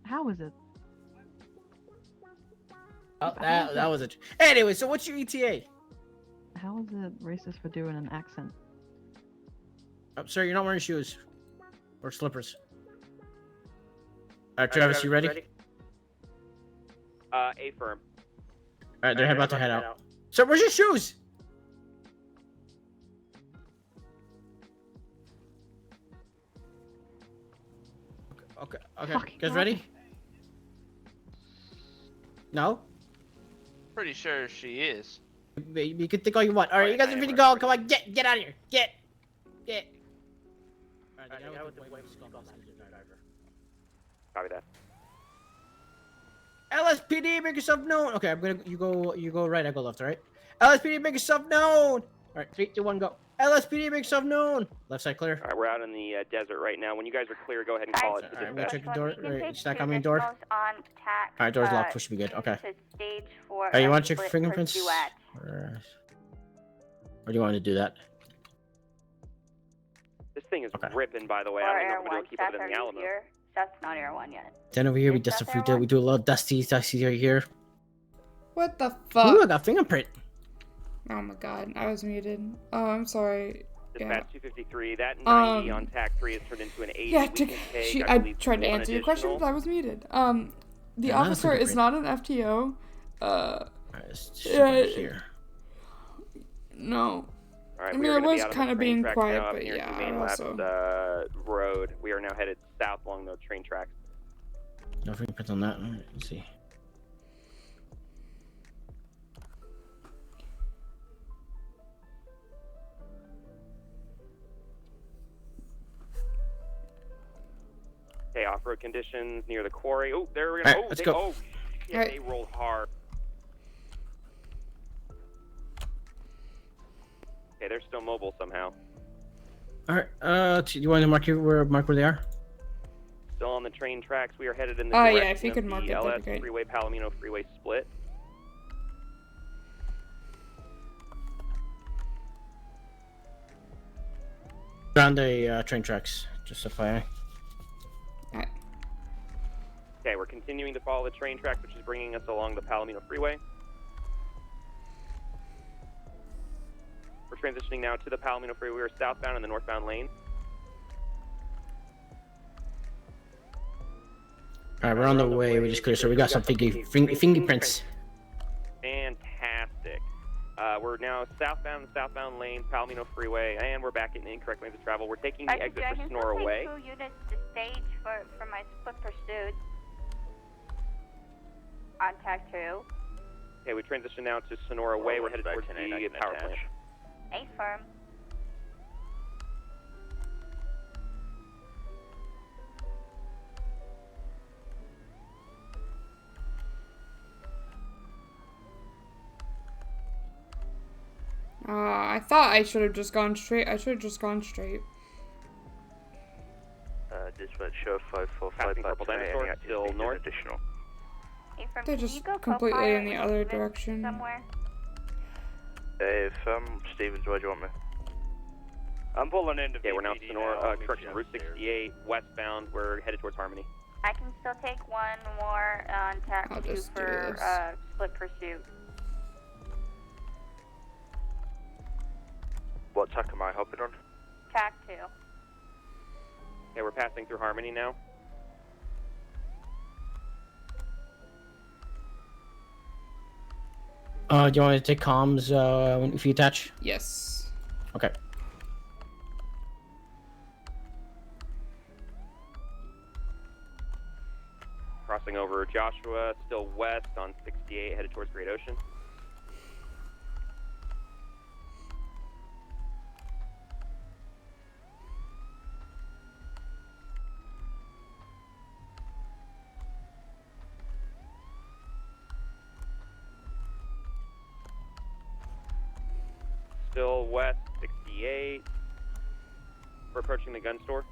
How is it? Oh, that was it. Anyway, so what's your ETA? How is it racist for doing an accent? Oh, sir, you're not wearing shoes or slippers. All right, Travis, you ready? A firm. All right, they're about to head out. Sir, where's your shoes? Okay. You guys ready? No? Pretty sure she is. You can think all you want. All right, you guys are ready to go. Come on, get out of here. Get. All right, the guy with the white skull mask is your driver. Copy that. LSPD, make yourself known. Okay, you go right, I go left, all right? LSPD, make yourself known. All right, 3, 2, 1, go. LSPD, make yourself known. Left side clear. All right, we're out in the desert right now. When you guys are clear, go ahead and call it. All right, we'll check the door. Right, stack on me door. All right, door's locked. We should be good. Okay. All right, you want to check fingerprints? Or do you want to do that? This thing is ripping, by the way. I don't even know if we're going to keep up in the Alamo. That's not Air 1 yet. Then over here, we do a little dusty right here. What the fuck? Ooh, I got fingerprint. Oh my god, I was muted. Oh, I'm sorry. Dispatch 253, that 90 on TAC 3 is turned into an 80. Yeah, We can take, I believe, tried to one answer your question, additional. but I was muted. The officer is not an FTO. Here. No. All right, I we mean, are I gonna be was out on the kind of train being tracks quiet, now up but near yeah, Humane I Labs, also... road. We are now headed south along the train tracks. No fingerprints on that. All right, let's see. Okay, off-road conditions near the quarry. Oh, there we All go. right, let's go. Oh, shit, they rolled hard. Okay, they're still mobile somehow. All right. Do you want to mark where they are? Still on the train tracks. We are headed in the Oh, direction yeah, if you of could mark the it, that'd be LS great. Freeway Palomino Freeway split. Around the train tracks, just FYI. Okay, we're continuing to follow the train track, which is bringing us along the Palomino Freeway. We're transitioning now to the Palomino Freeway. We are southbound in the northbound lane. All right, we're on the way. We just cleared, so we got some fingerprints. Fantastic. We're now southbound, the southbound lane, Palomino Freeway, and we're back in the incorrect lanes of travel. We're taking the exit for Sonora Way. 2 units to stage for my split pursuit. On tag 2. Okay, we transition now to Sonora Way. We're headed towards the power plant. A firm. I thought I should have just gone straight. I should have just gone straight. Dispatch show 545 Passing Purple Dinosaur, still north. Additional. A firm. They're Can just you go completely co-pilot in the with other Steven direction. Somewhere. If Stevens, where do you want me? I'm pulling into Okay, we're now VPD Sonora, now. correction, Route 68, westbound. We're headed towards Harmony. I can still take one more on tag I'll 2 just do for this. split pursuit. What tack am I hopping on? Tack 2. Okay, we're passing through Harmony now. Do you want to take comms if you attach? Yes. Okay. Crossing over Joshua, still west on 68, headed towards Great Ocean. Still west 68. We're approaching the gun store.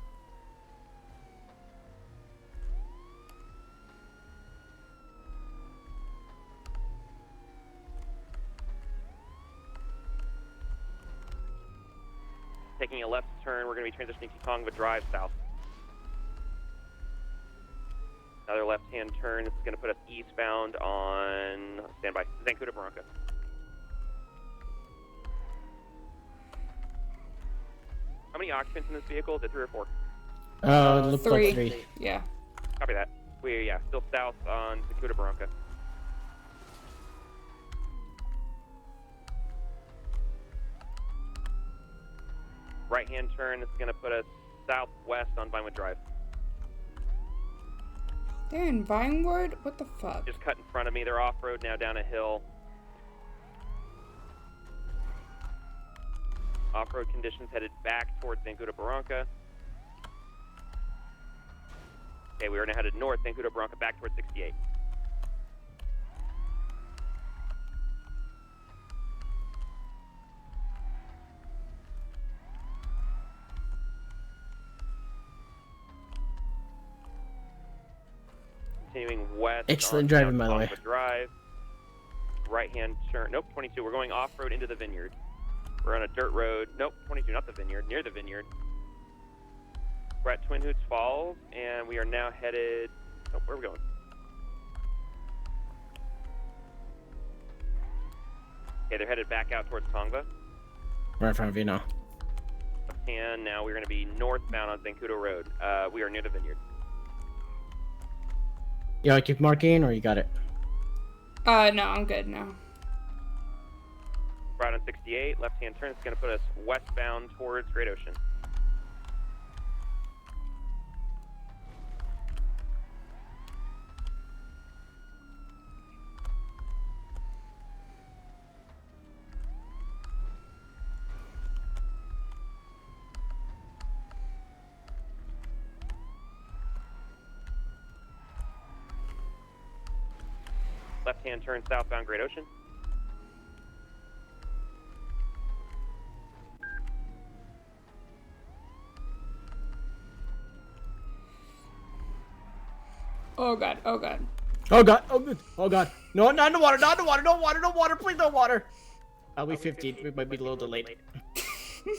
Taking a left turn, we're going to be transitioning to Tongva Drive south. Another left-hand turn. This is going to put us eastbound on standby Zancudo Barranca. How many occupants in this vehicle? Is it 3 or 4? Looks like 3. Yeah. Copy that. We're still south on Zancudo Barranca. Right-hand turn, this is going to put us southwest on Vinewood Drive. They're in Vinewood? What the fuck? Just cut in front of me. They're off-road now down a hill. Off-road conditions headed back towards Zancudo Barranca. Okay, we are now headed north, Zancudo Barranca, back towards 68. Continuing west. Excellent driving, by the way. Drive. Right-hand turn. Nope, 22. We're going off-road into the vineyard. We're on a dirt road. Nope, 22, not the vineyard. Near the vineyard. We're at Twin Hoots Falls, and we are now headed... Oh, where are we going? Okay, they're headed back out towards Tongva. Right in front of you now. And now we're going to be northbound on Zancudo Road. We are near the vineyard. You want to keep marking, or you got it? No, I'm good now. Right on 68, left-hand turn. It's going to put us westbound towards Great Ocean. Left-hand turn southbound Great Ocean. Oh god, oh god. Oh god, oh good, oh god. No, not in the water, not in the water, no water, no water, please no water. I'll be 15, we might be a little delayed.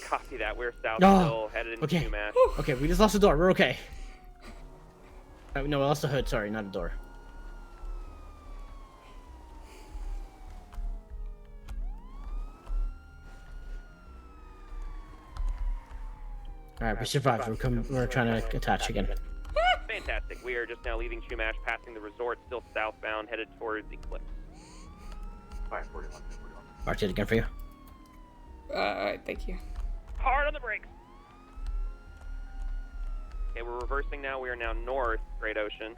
Copy that, we're south No. still, headed into UMass. Okay, we just lost the door, we're okay. No, we lost the hood, sorry, not the door. Alright, we survived. We're trying to attach again. Fantastic. We are just now leaving Chumash, passing the resort, still southbound, headed towards Eclipse. 541. March it again for you. Alright, thank you. Hard on the brakes. Okay, we're reversing now. We are now north, Great Ocean.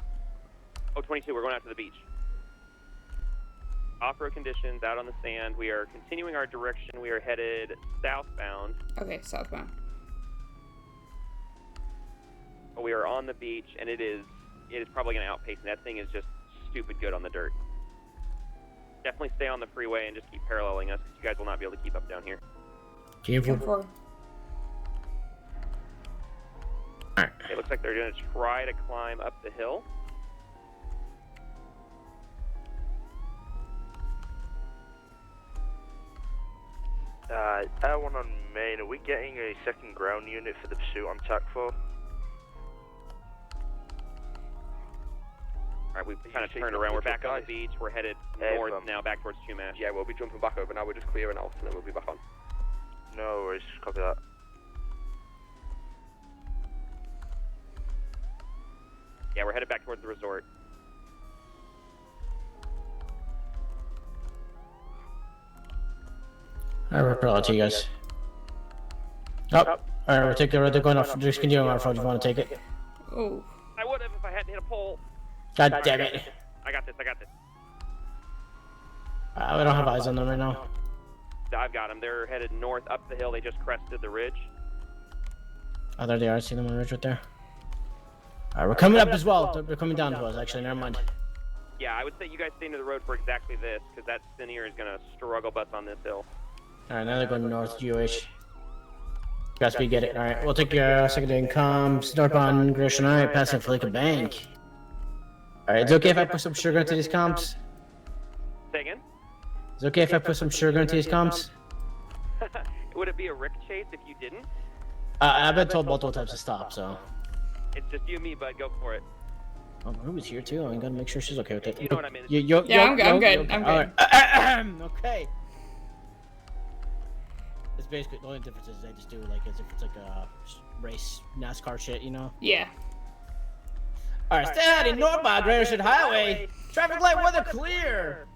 Oh, 22, we're going out to the beach. Off-road conditions, out on the sand. We are continuing our direction. We are headed southbound. Okay, southbound. We are on the beach, and it is probably going to outpace, and that thing is just stupid good on the dirt. Definitely stay on the freeway and just keep paralleling us, because you guys will not be able to keep up down here. G4. Alright. It looks like they're going to try to climb up the hill. L1 on main, are we getting a second ground unit for the pursuit on TAC 4? Alright, we've kind of turned around. We're back on the beach. We're headed north now, back towards Chumash. Yeah, we'll be jumping back over now. We're just clearing out, and then we'll be back on. No worries, copy that. Yeah, we're headed back towards the resort. Alright, we're probably to you guys. Alright, we'll take the road. They're going off. Just continue on our phone if you want to take it. Oh. I would have if I hadn't hit a pole. God damn it. I got this, I got this. We don't have eyes on them right now. I've got them. They're headed north up the hill. They just crested the ridge. Oh, there they are. I see them on the ridge right there. Alright, we're coming up as well. They're coming down to us, actually. Never mind. Yeah, I would say you guys stay near the road for exactly this, because that Sinier is going to struggle butts on this hill. Alright, now they're going north, GOH. Got speed, get it. Alright, we'll take your secondary comms. Northbound, Gresham, alright, passing Flick Bank. Alright, is it okay if I put some sugar into these comms? Say again? Is it okay if I put some sugar into these comms? Would it be a Rick chase if you didn't? I've been told multiple times to stop, so. It's just you and me, bud. Go for it. Oh, Ruby's here too. I gotta make sure she's okay with it. You know what I mean. Yeah, I'm good. I'm good. Alright. Okay. It's basically the only difference is they just do like as if it's like a race NASCAR shit, you know? Yeah. Alright, stay heading northbound Grayson Highway. Traffic light weather clear.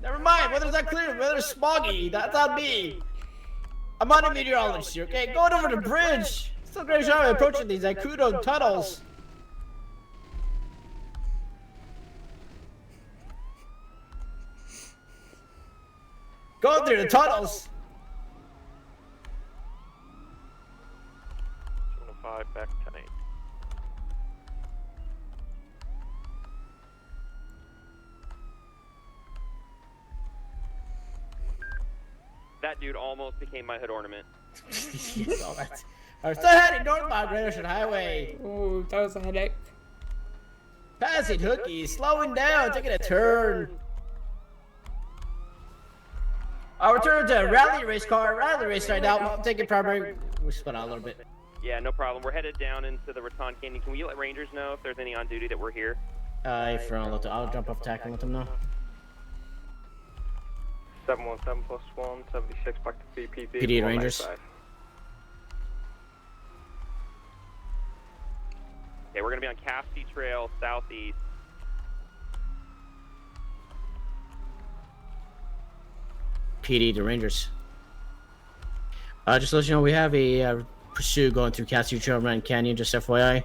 Never mind, weather's not clear. Weather's smoggy. That's on me. I'm not a meteorologist here, okay? Going over the bridge. Still Grayson Highway approaching these Akudo tunnels. Going through the tunnels. 705 back 10-8. That dude almost became my hood ornament. Alright, still heading northbound Grayson Highway. Ooh, that was a headache. Passing hookies, slowing down, taking a turn. I'll return to rally race car, rally race right now. I'm taking primary. We'll split out a little bit. Yeah, no problem. We're headed down into the Raton Canyon. Can you let Rangers know if there's any on duty that we're here? I'll jump off tack and let them know. 717 plus 1, 76 back to BPD. PD and Rangers. Okay, we're gonna be on Cassidy Trail, southeast. PD to Rangers. Just to let you know, we have a pursuit going through Cassidy Trail, Rand Canyon, just FYI.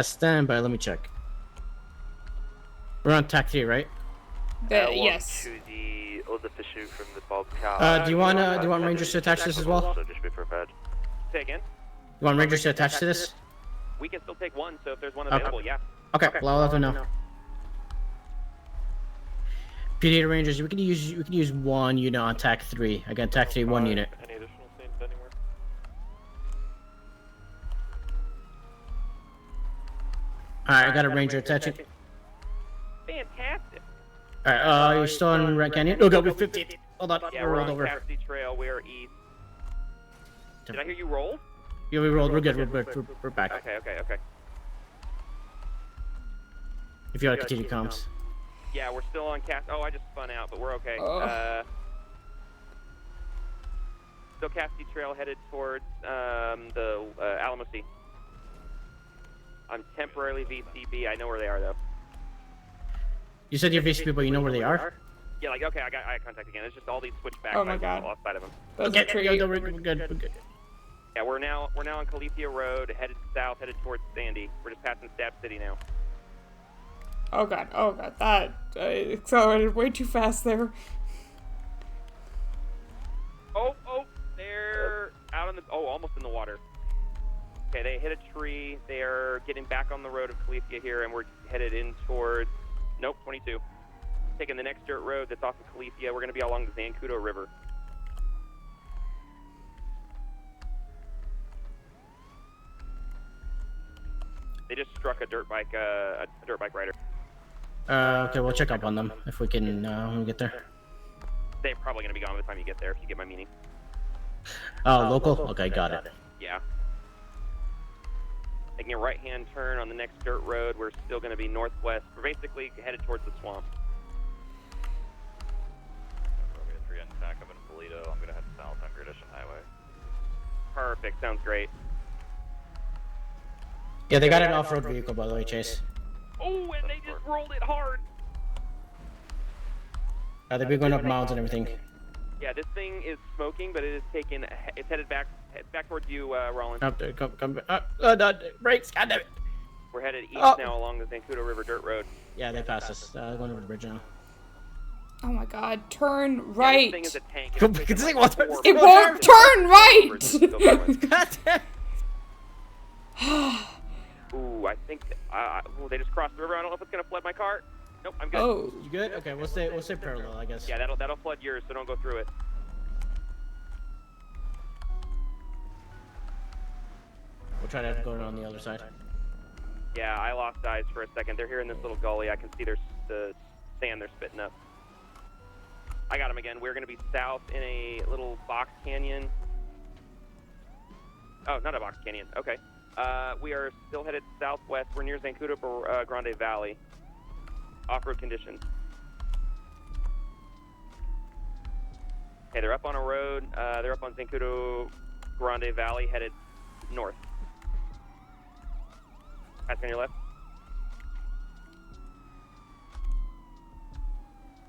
Stand by, let me check. We're on TAC 3, right? Yes. To the other pursuit from the Bobcat. Do you want Rangers to attach to this as well? So just be prepared. Say again? You want Rangers to attach to this? We can still take one, so if there's one available, yeah. Okay, well, I'll let them know. PD to Rangers, we can use one unit on TAC 3. Again, TAC 3, one unit. Any additional scenes anywhere? Alright, I got a Ranger attaching. Fantastic. Alright, you're still on Red Canyon? Oh god, we're 50. Hold on, Yeah, we're we're rolled on over. Cassidy Trail, we are east. Did I hear you roll? Yeah, we rolled, we're good, we're back. Okay. If you want to continue comms. Yeah, we're still on Cass. Oh, I just spun out, but we're okay. Still Cassidy Trail headed towards the Alamo Sea. I'm temporarily VCB. I know where they are though. You said you're VCB, but you know where they are? Yeah, like okay, I got eye contact again. It's just all these switchbacks. Oh my god. Lost sight of them. We're good. Yeah, we're now on Califia Road, headed south, headed towards Sandy. We're just passing Stab City now. Oh god, that accelerated way too fast there. Oh, they're out in the, almost in the water. Okay, they hit a tree. They're getting back on the road of Califia here, and we're headed in towards, 22. Taking the next dirt road that's off of Califia. We're going to be along the Zancudo River. They just struck a dirt bike rider. Okay, we'll check up on them if we can when we get there. They're probably going to be gone by the time you get there, if you get my meaning. Oh, local? Okay, got it. Yeah. Taking a right-hand turn on the next dirt road. We're still going to be northwest. We're basically headed towards the swamp. Toledo. I'm gonna head south on Gradition Highway. Perfect, sounds great. Yeah, they got an off-road vehicle, by the way, Chase. Oh, and they just rolled it hard. They've been going up mountains and everything. Yeah, this thing is smoking, but it is taking. It's headed back towards you, Roland. Up there, come, brakes, goddammit. We're headed east Oh. now along the Zancudo River Dirt Road. Yeah, they passed us. Going over the bridge now. Oh my god, turn Yeah, right. this thing is a tank. It won't turn right! Ooh, I think they just crossed the river. I don't know if it's gonna flood my car. Nope, I'm good. Oh, you good? Okay, we'll stay parallel, I guess. Yeah, that'll flood yours, so don't go through it. We'll try to go around the other side. Yeah, I lost eyes for a second. They're here in this little gully. I can see the sand they're spitting up. I got them again. We're going to be south in a little box canyon. Oh, not a box canyon. Okay. We are still headed southwest. We're near Zancudo Grande Valley. Off-road conditions. Okay, they're up on a road. They're up on Zancudo Grande Valley, headed north. Passing on your left.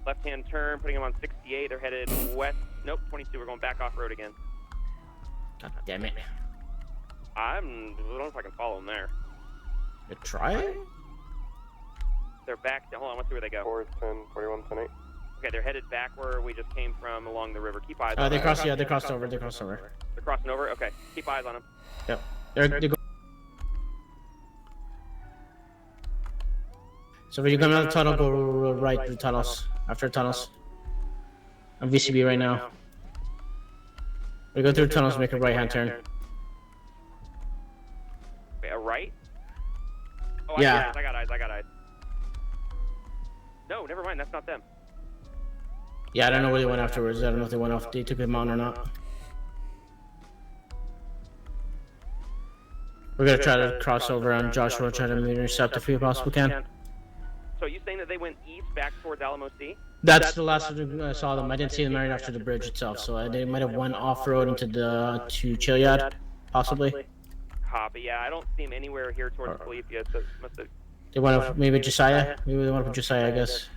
Left-hand turn, putting them on 68. They're headed west. Nope, 22. We're going back off-road again. God damn it. I don't know if I can follow them there. You try? They're back. Hold on, let's see where they go. 410, 41, 10, 8. Okay, they're headed back where we just came from along the river. Keep eyes on They them. crossed. Yeah, they crossed over. They crossed over. They're crossing over? Okay, keep eyes on them. Yep. They're go So when you come out of the tunnel, go right through the tunnels. After the tunnels. I'm VCB right now. We go through the tunnels, make a right-hand turn. Wait, a right? Oh, Yeah. I got eyes. No, never mind. That's not them. Yeah, I don't know where they went afterwards. I don't know if they went off. They took him on or not. We're gonna try to cross over on Joshua, try to intercept if we possibly can. So are you saying that they went east back towards Alamo Sea? That's the last time I saw them. I didn't see them right after the bridge itself, so they might have went off-road into to Chiliad, possibly. Copy. Yeah, I don't see them anywhere here towards Califia, so it must have. They went up maybe Josiah. Maybe they went up with Josiah, I guess.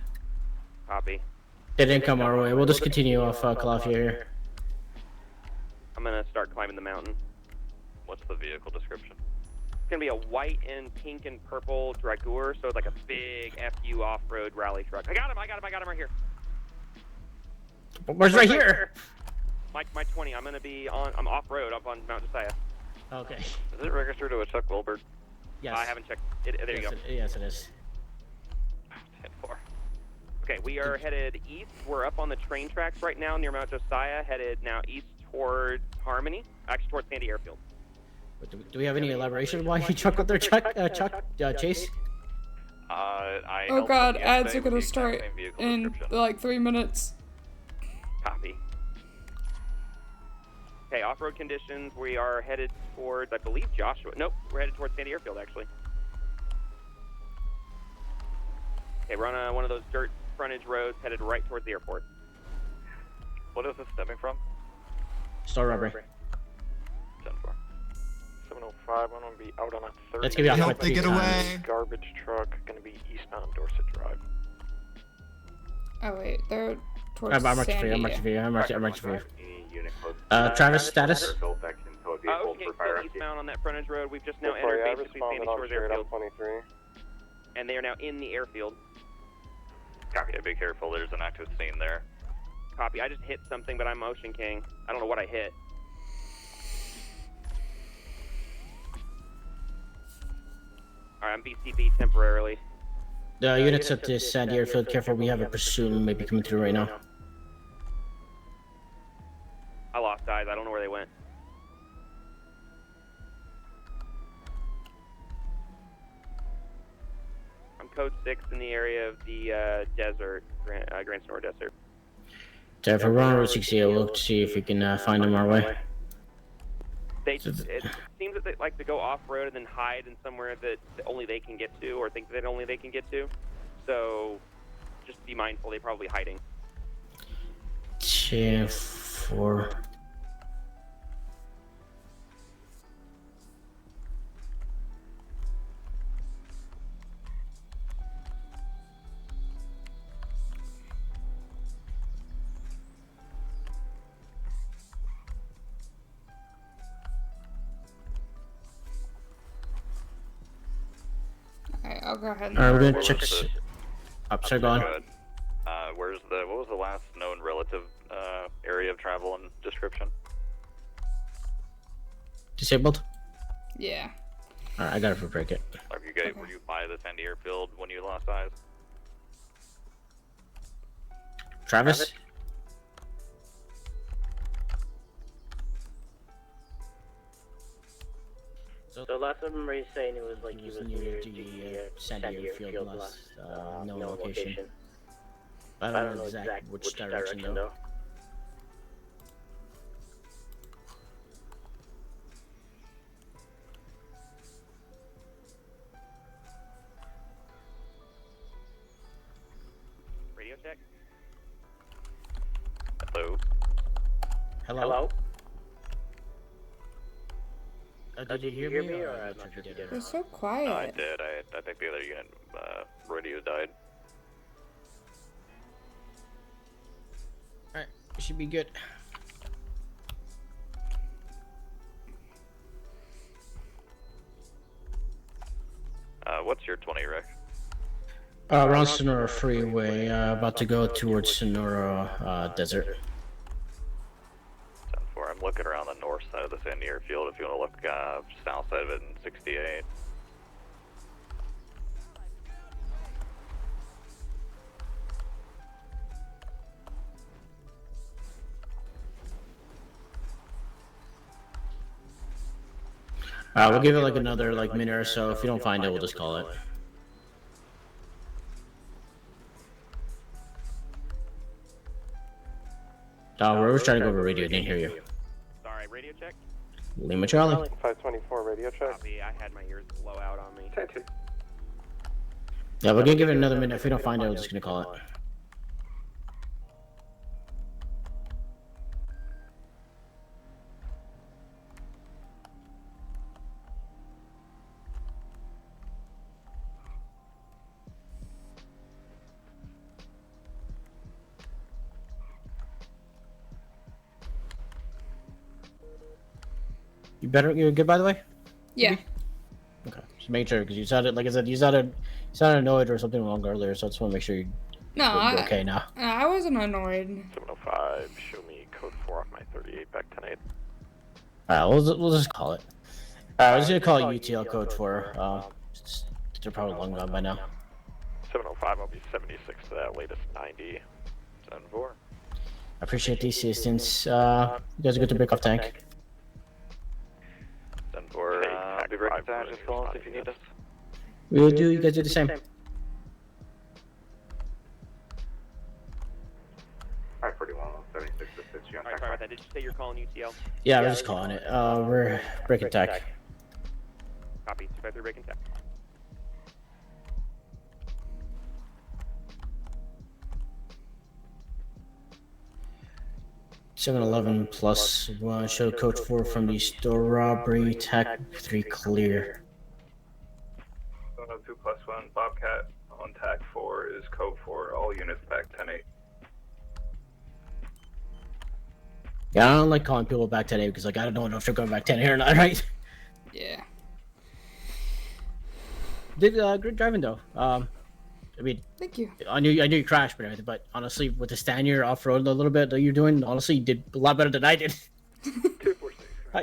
Copy. They didn't come our way. We'll just continue off Calafia here. I'm gonna start climbing the mountain. What's the vehicle description? It's gonna be a white and pink and purple Dragour, so it's like a big FU off-road rally truck. I got him right here. Where's right here? My 20. I'm off-road up on Mount Josiah. Okay. Is it registered to a Chuck Wilbur? I haven't checked. There you go. Yes, it is. 10-4. Okay, we are headed east. We're up on the train tracks right now near Mount Josiah, headed now east towards Harmony, actually towards Sandy Airfield. Do we have any elaboration why he truck with their Chase? Oh god, ads are gonna start in like 3 minutes. Copy. Okay, off-road conditions. We are headed towards, I believe, Joshua. Nope, we're headed towards Sandy Airfield, actually. Okay, we're on one of those dirt frontage roads headed right towards the airport. What is this stemming from? Store robbery. 10-4. 705, I'm gonna be out on a 30. Let's give you a Help, quick away. Garbage truck, gonna be eastbound Dorset Drive. Oh wait, they're towards I'm marked Sandy. for you. Travis status? Okay, still eastbound on that frontage road. We've just now entered basically Sandy Shores Airfield. 23. And they are now in the airfield. Copy. Be careful. There's an active scene there. Copy. I just hit something, but I'm Motion King. I don't know what I hit. Alright, I'm BCB temporarily. The units at this Sandy Airfield, careful, we have a pursuit maybe coming through right now. I lost eyes. I don't know where they went. I'm code 6 in the area of the desert, Grand Sonora Desert. So if we're on Route 68, we'll look to see if we can find them our way. It seems that they like to go off-road and then hide in somewhere that only they can get to, or think that only they can get to. So just be mindful, they're probably hiding. 4. Alright, I'll go ahead and... Alright, we're gonna check... Sorry, go on. What was the last known relative area of travel and description? Disabled? Yeah. Alright, I got it for break it. Were you by the Sandy Airfield when you lost eyes? Travis? So the last I remember you saying it was like he was near the Sandy Airfield last no location. I don't know exactly which direction though. Radio check. Hello? Hello? Did you hear me or I'm not sure if you did? You're so quiet. I did. I think the other unit radio died. Alright, it should be good. What's your 20 rec? Around Sonora Freeway, about to go towards Sonora Desert. I'm looking around the north side of the Sandy Airfield if you want to look south side of it in 68. We'll give it like another minute or so. If you don't find it, we'll just call it. We're just trying to go over radio. Didn't hear you. Sorry, radio check. Lima Charlie. 524 radio check. Copy. I had my ears blow out on me. Yeah, we're gonna give it another minute. If we don't find it, we're just gonna call it. You're good, by the way? Yeah. Okay, just make sure, because you sounded, like I said, you sounded annoyed or something wrong earlier, so I just want to make sure you're okay now. I wasn't annoyed. 705, show me code 4 off my 38 back 10-8. Alright, we'll just call it. Alright, I was gonna call UTL code 4. They're probably long gone by now. 705, I'll be 76 to that latest 90. 74. I appreciate the assistance. You guys are good to break off tank. 74, I'll be breaking time, just call us if you need us. We'll do, you guys do the same. Alright, 41, 76 to 60 on Alright, sorry about that. Did you say you're calling UTL? Yeah, we're just calling it. We're breaking tech. Copy. 253 breaking tech. $711 plus 1, show code 4 from the store robbery, tech 3 clear. 702 plus 1, Bobcat on TAC 4 is code 4, all units back 10-8. Yeah, I don't like calling people back today because, like, I don't know if they're going back 10 or not, right? Yeah. Great driving though. I mean, thank you. I knew you crashed, but everything. But honestly, with the stand here off road a little bit that you're doing, honestly, you did a lot better than I did.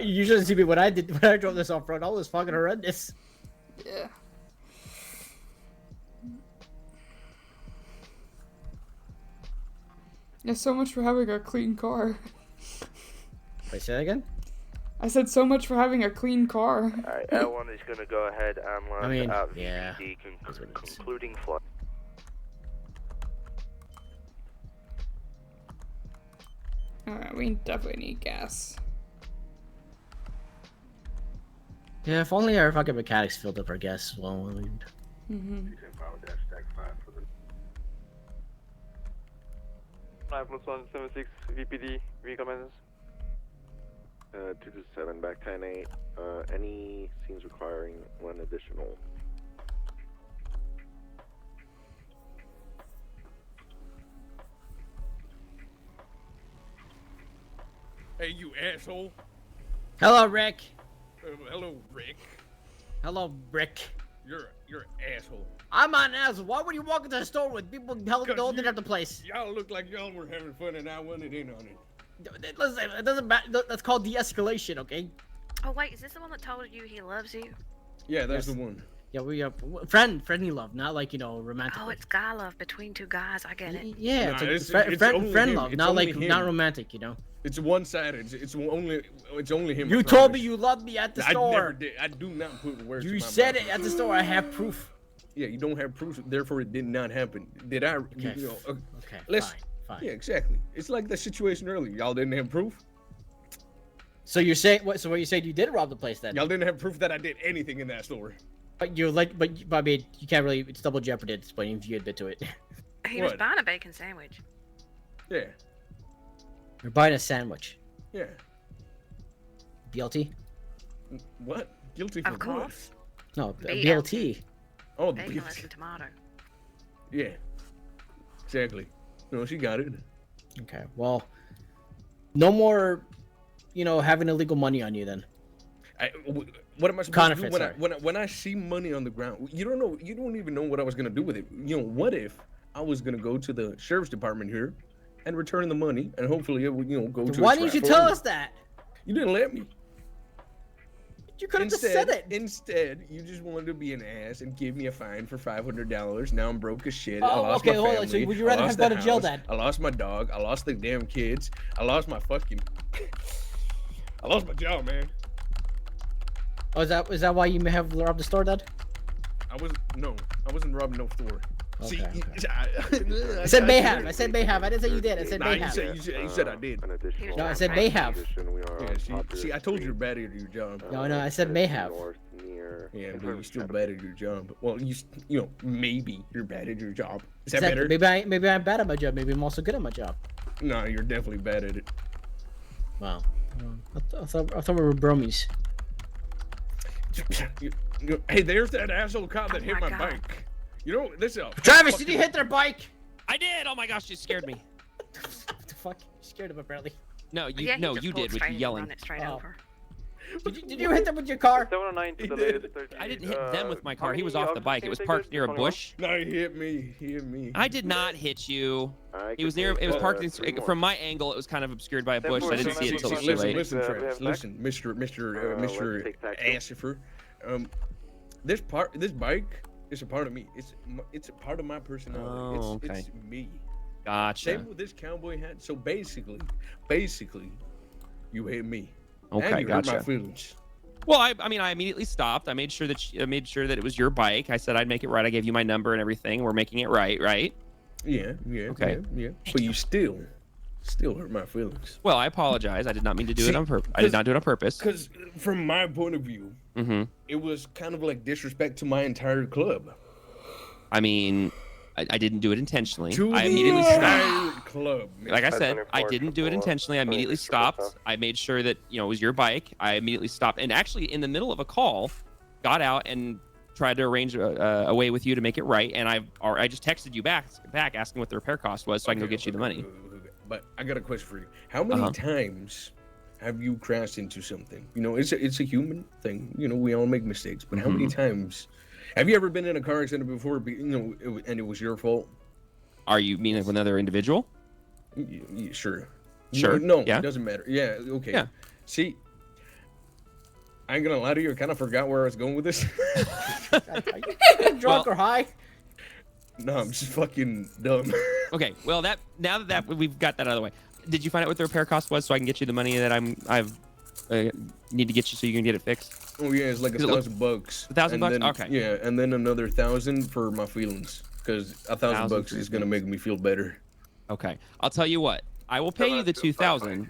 You shouldn't see me when I drove this off road. I was fucking horrendous. Yeah. Yeah, so much for having a clean car. Wait, say that again? I said so much for having a clean car. Alright, L1 is gonna go ahead and land out yeah. VPD, concluding flight. Alright, we definitely need gas. Yeah, if only our fucking mechanics filled up our gas as well. Mm-hmm. 5 plus 1, 76, VPD, Vehicle maintenance. 227 back 10-8. Any scenes requiring one additional. Hey, you asshole. Hello, Rick. Hello, Rick. Hello, Rick. You're an asshole. I'm not an asshole. Why would you walk into the store with people holding up the place? Y'all look like y'all were having fun and I wanted in on it. Listen, it doesn't matter. That's called de-escalation, okay? Oh wait, is this the one that told you he loves you? Yeah, that's the one. Yeah, we have friendly love, not like romantic. Oh, it's guy love between two guys. I get it. Yeah, Nah, it's it's friend him. love, It's not only like him. not romantic, It's one-sided. It's only him. You told me you loved me at the store. I never did. I do not put words. You in my said mouth. it at the store. I have proof. Yeah, you don't have proof, therefore it did not happen. Did I? Okay. Okay, Okay. Fine. Yeah, exactly. It's like the situation earlier. Y'all didn't have proof. So you're saying what? So what you said you did rob the place then? Y'all didn't have proof that I did anything in that store. But you're like, but I mean, you can't really. It's double jeopardy at this point if you admit to it. He was buying a bacon sandwich. Yeah. You're buying a sandwich. Yeah. BLT? What? Guilty for Of course. No, BLT. BLT. Oh, the Bacon BLT. and tomato. Yeah. Exactly. No, she got it. Okay. Well, no more, having illegal money on you then. What am I supposed to do Counterfeit, when I see money on the ground? You don't know. You don't even know what I was gonna do with it. What if I was gonna go to the sheriff's department here and return the money, and hopefully it would, go to. Why didn't you tell us that? You didn't let me. You could have just said it. Instead, you just wanted to be an ass and give me a fine for $500. Now I'm broke as shit. Oh, I lost okay, my hold on. family. So would you rather have gone to jail house, then? I lost my dog. I lost the damn kids. I lost my fucking. I lost my job, man. Oh, is that why you may have robbed the store then? I wasn't robbing no store. Okay, See, I said may have. I said may have. I didn't say you did. I said may have. You said I did. No, I said may have. Yeah, see, I told you you're bad at your job. No, I said may have. Yeah, but you're still bad at your job. Well, maybe you're bad at your job. Is that better? Maybe I'm bad at my job. Maybe I'm also good at my job. No, you're definitely bad at it. Wow. I thought we were bromies. Hey, there's that asshole cop that hit my bike. This is Travis, did you hit their bike? I did. Oh my gosh, you scared me. What the fuck? You scared him apparently. No, you did with you yelling. Did you hit them with your car? 709 to the latest 13. I didn't hit them with my car. He was off the bike. It was parked near a bush. No, he hit me. He hit me. I did not hit you. He was near. It was parked from my angle. It was kind of obscured by a bush. I didn't see it until it was too late. Listen, Travis. Listen, Mr. Assifer. This bike is a part of me. It's a part of my personality. Oh, okay. It's me. Gotcha. Same with this cowboy hat. So basically, you hit me. Okay, and you gotcha. hurt my feelings. Well, I immediately stopped. I made sure that it was your bike. I said I'd make it right. I gave you my number and everything. We're making it right, right? Yeah. Okay. Yeah. But you still hurt my feelings. Well, I apologize. I did not mean to do it on purpose. I did not do it on purpose. Because from my point of view, it was kind of like disrespect to my entire club. I mean, I didn't do it intentionally. I immediately stopped. Club. Like I said, I didn't do it intentionally. I immediately stopped. I made sure that it was your bike. I immediately stopped, and actually, in the middle of a call, got out and tried to arrange a way with you to make it right. And I just texted you back asking what the repair cost was, so I can go get you the money. But I got a question for you. How many times have you crashed into something? It's a human thing. We all make mistakes. But how many times? Have you ever been in a car accident before? And it was your fault? Are you meaning with another individual? Sure. Sure. No, yeah. It doesn't matter. Yeah. Okay. Yeah. See, I ain't gonna lie to you. I kind of forgot where I was going with this. Are you drunk or high? No, I'm just fucking dumb. Okay. Well, now that we've got that out of the way, did you find out what the repair cost was so I can get you the money that I've need to get you so you can get it fixed? Oh yeah, it's like $1,000. $1,000? Okay. Yeah, and then another 1,000 for my feelings, because $1,000 is gonna make me feel better. Okay, I'll tell you what. I will pay you the 2,000,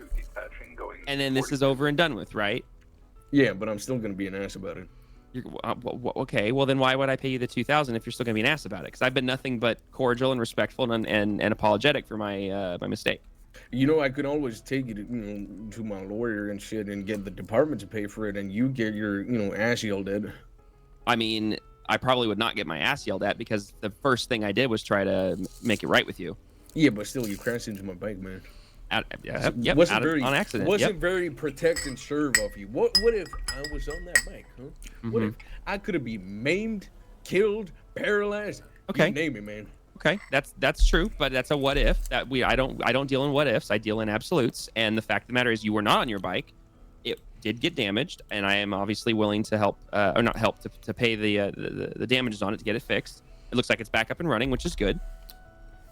and then this is over and done with, right? Yeah, but I'm still gonna be an ass about it. Okay, well then why would I pay you the 2,000 if you're still gonna be an ass about it? Because I've been nothing but cordial and respectful and apologetic for my my mistake. You know, I could always take it, to my lawyer and shit, and get the department to pay for it, and you get your, ass yelled at. I mean, I probably would not get my ass yelled at because the first thing I did was try to make it right with you. Yeah, but still, you crashed into my bike, man. Yep, on accident. Wasn't very protect and serve of you. What if I was on that bike, huh? What if I could have been maimed, killed, paralyzed? Okay. You name it, man. Okay, that's true, but that's a what if. I don't deal in what ifs. I deal in absolutes. And the fact of the matter is, you were not on your bike. It did get damaged, and I am obviously willing to help, or not help, to pay the damages on it to get it fixed. It looks like it's back up and running, which is good.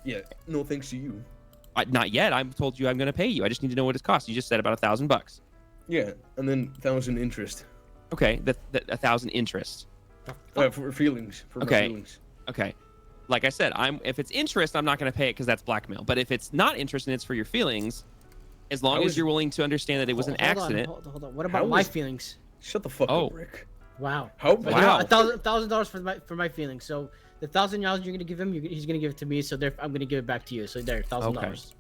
Yeah, no thanks to you. Not yet. I've told you I'm going to pay you. I just need to know what it costs. You just said about $1,000. Yeah, and then 1,000 interest. Okay, 1,000 interest. For feelings. For my feelings. Okay. Like I said, if it's interest, I'm not going to pay it because that's blackmail. But if it's not interest and it's for your feelings, as long as you're willing to understand that it was an accident. Hold on. What about my feelings? Shut the fuck up, Rick. Wow. Wow. $1,000 for my feelings. So the $1,000 you're gonna give him, he's gonna give it to me. So therefore, I'm gonna give it back to you. So there, $1,000.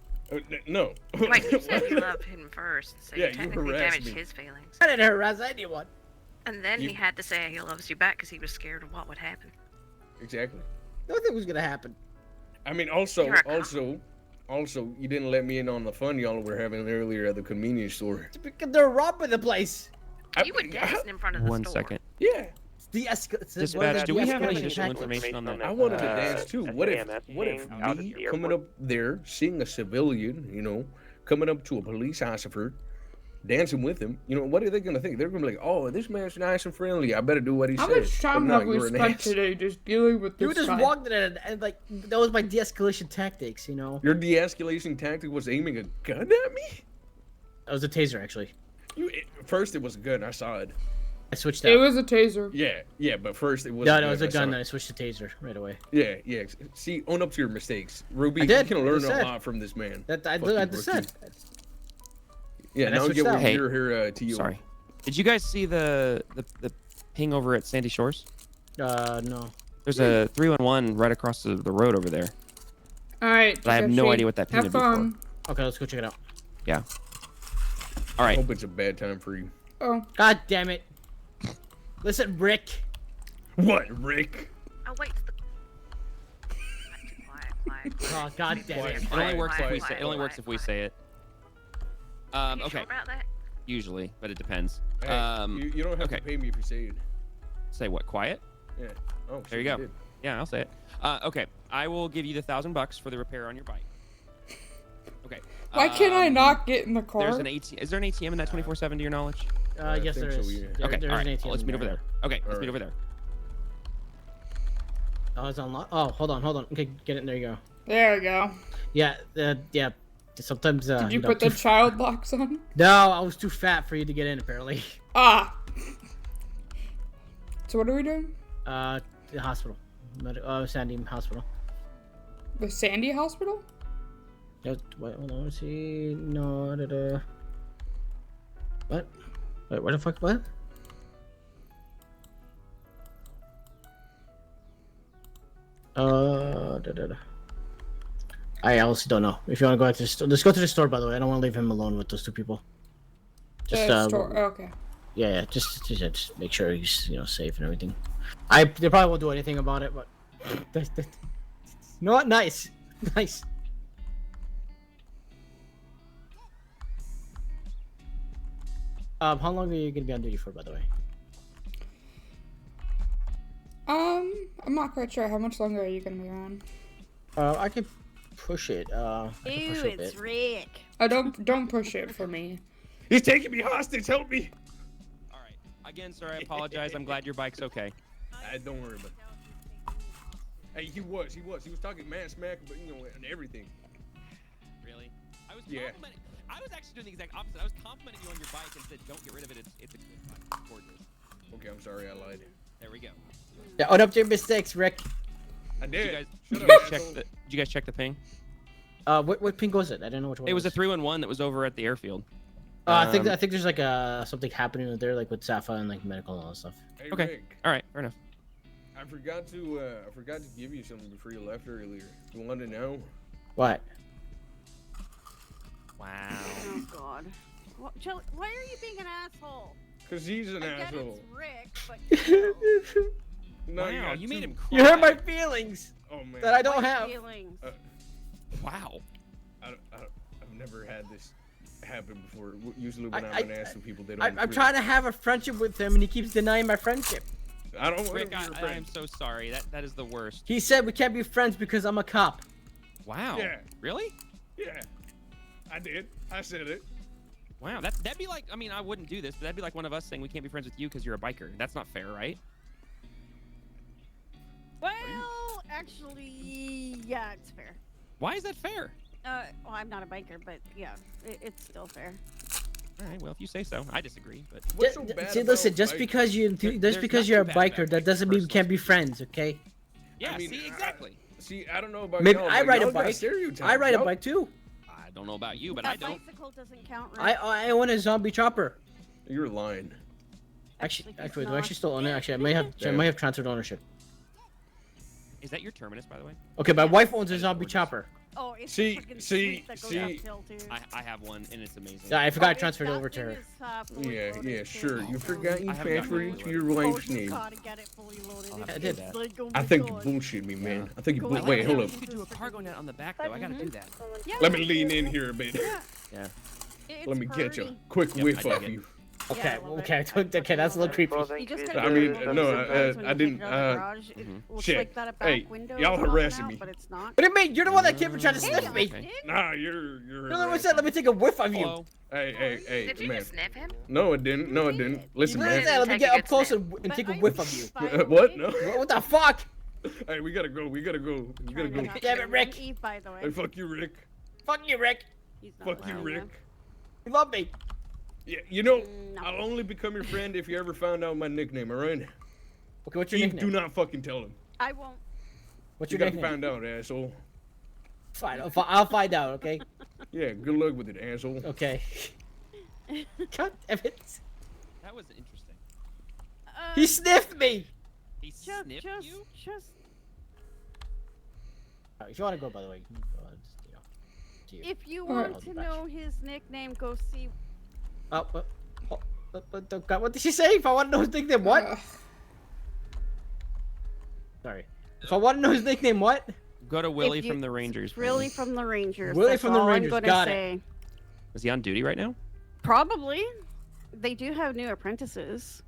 No. Wait, you said you loved him first, so Yeah, you you technically harassed damaged me. his feelings. I didn't harass anyone. And then he had to say he loves you back because he was scared of what would happen. Exactly. Nothing was gonna happen. I mean, also, you didn't let me in on the fun y'all were having earlier at the convenience store. It's because they're robbing the place. You were dancing in front of the store. 1 second. Yeah. Dispatch, do we have any additional information on that? I wanted to dance too. What if me coming up there, seeing a civilian, coming up to a police officer, dancing with him, what are they gonna think? They're gonna be like, "Oh, this man's nice and friendly. I better do what he says." How much time have we spent today just dealing with this You just guy? walked in and like that was my de-escalation tactics, Your de-escalation tactic was aiming a gun at me? That was a taser, actually. First, it was a gun. I saw it. I switched It out. was a taser. Yeah, but first it was. No, it was a gun. Then I switched to taser right away. Yeah. See, own up to your mistakes, Ruby. I did. You can learn I a lot from this man. I just said. Yeah, And I now switched get out. what you're to you. Sorry. Did you guys see the ping over at Sandy Shores? No. There's a 311 right across the road over there. All right. But I have no idea what that ping would be for. Okay, let's go check it out. Yeah. All right. I hope it's a bad time for you. Oh. God damn it. Listen, Rick. What, Rick? Oh, wait. Quiet. Oh, God damn it. It only works if we say. It only works if we say it. You Okay. sure about that? Usually, but it depends. Hey, you don't have okay. to pay me if you say it. Say what? Quiet? Yeah. Oh, there you go. Yeah, I'll say it. Okay, I will give you the $1,000 for the repair on your bike. Okay. Why can't I not get in the car? There's an ATM. Is there an ATM in that 24/7 to your knowledge? Yes, there is. Okay. There's All an right. ATM Let's meet over there. there. Okay. Let's meet over there. Oh, it's unlocked. Oh, hold on. Okay, get it. There you go. There we go. Yeah. Yeah. Sometimes. Did you put the child locks on? No, I was too fat for you to get in. Apparently. Ah. So what are we doing? The hospital. Sandy Hospital. The Sandy Hospital? Wait, hold on. Let's see. No. What? Wait, what the fuck? What? I honestly don't know. If you want to go out to the store, let's go to the store. By the way, I don't want to leave him alone with those two people. Just store. Oh, okay. Yeah. Just make sure he's safe and everything. They probably won't do anything about it, but you know what? Nice. How long are you gonna be on duty for, by the way? I'm not quite sure. How much longer are you gonna be around? I can push it. It's Rick. Oh, don't push it for me. He's taking me hostage. Help me. All right. Again, sir, I apologize. I'm glad your bike's okay. Don't worry about it. Hey, he was talking mad smack, but and everything. Really? I was Yeah. I was actually doing the exact opposite. I was complimenting you on your bike and said, "Don't get rid of it. It's a good bike. It's gorgeous." Okay, I'm sorry, I lied. There we go. Yeah, own up to your mistakes, Rick. I did. Did you guys check the ping? What ping was it? I didn't know which one. It was a 311 that was over at the airfield. I think there's like something happening there, like with Safa and like medical and all that stuff. Hey, Okay. Rick, All right. Fair enough. I forgot to give you something before you left earlier. You want to know? What? Wow. Oh God. Why are you being an asshole? Cause he's an I get asshole. it's Rick, but No, Wow, you made him cry. You hurt my feelings. Oh man. That I don't White have. feelings. Wow. I've never had this happen before. Usually when I'm an ass to people, they don't. I'm agree. trying to have a friendship with him, and he keeps denying my friendship. I don't want Rick, to be your I friend. am so sorry. That is the worst. He said we can't be friends because I'm a cop. Wow. Yeah. Really? Yeah. I did. I said it. Wow. That'd be like, I mean, I wouldn't do this, but that'd be like one of us saying we can't be friends with you because you're a biker. That's not fair, right? Well, actually, yeah, it's fair. Why is that fair? Well, I'm not a biker, but yeah, it's still fair. All right. Well, if you say so, I disagree. But What's so bad See, listen, about just bikers? because you're a biker, that doesn't mean we can't be friends, okay? yeah, I mean, see, exactly. See, I don't know about Maybe y'all, I but ride a y'all got bike. stereotypes. I ride a Y'all- bike too. I don't know about you, but I don't. Bicycle doesn't count, right? I own a zombie chopper. You're lying. Actually, it's do I not. actually still own it? Actually, I may have transferred ownership. Is that your terminus, by the way? Okay, my wife owns a zombie chopper. Oh, it's See, fucking see, sweet that goes see. uphill, too. I have one, and it's amazing. Yeah, I forgot I Oh, transferred it that over to thing her. is, fully Yeah, loaded, yeah, too. sure. You forgot you I haven't gotten transferred it it to your Oh, wife's you name. gotta get it fully loaded. I It's did just that. like, oh I my think you God. bullshit me, man. I think you Go bull. ahead. Wait, hold Yeah. up. You could do a cargo net on the back, though. I gotta do that. Yeah, Let me lean in here a bit. Yeah. it's Let me catch a purty. quick Yep, whiff I of dig it. you. Okay, I love it. okay, that's a little creepy. You just I gotta mean, get a no, little surprise when I you didn't, take it out of the garage. It looks shit. like that a back Hey, window y'all is popping harassing out, me. but it's not. What do you mean? You're the one that came and tried to Hey, sniff I me. did. Nah, you're. You're the one who said, "Let me take a whiff of you." Hello. Hey, Did you man. just sniff him? No, it didn't. No, it didn't. Listen, You man. said, "Let me Take get a up good close sniff. and But take a I whiff do of you." by What? the No. way. What the fuck? Hey, we gotta go. We gotta go. We gotta Trying go. to not Damn to it, Rick. Eve, by the way. Hey, fuck you, Rick. Fuck you, Rick. He's not Fuck you, lying, Rick. You love me. Yeah, you know, No. I'll only become your friend if you ever found out my nickname, alright? Okay, what's your Eve, nickname? do not fucking tell him. I won't. What's You your gotta nickname? find out, asshole. Fine, I'll find out. Okay. Yeah, good luck with it, asshole. Okay. God damn it. That was interesting. He sniffed me. He sniffed you? Just. Alright, if you want to go, by the way, you can go ahead. To you. If you Alright. want to know his nickname, go see. What did she say? If I want to know his nickname, what? Sorry. If I want to know his nickname, what? Go to Willie If you- from the Rangers. Willie from the Rangers. Willie That's from the all Rangers, I'm gonna got it. say. Is he on duty right now? Probably. They do have new apprentices.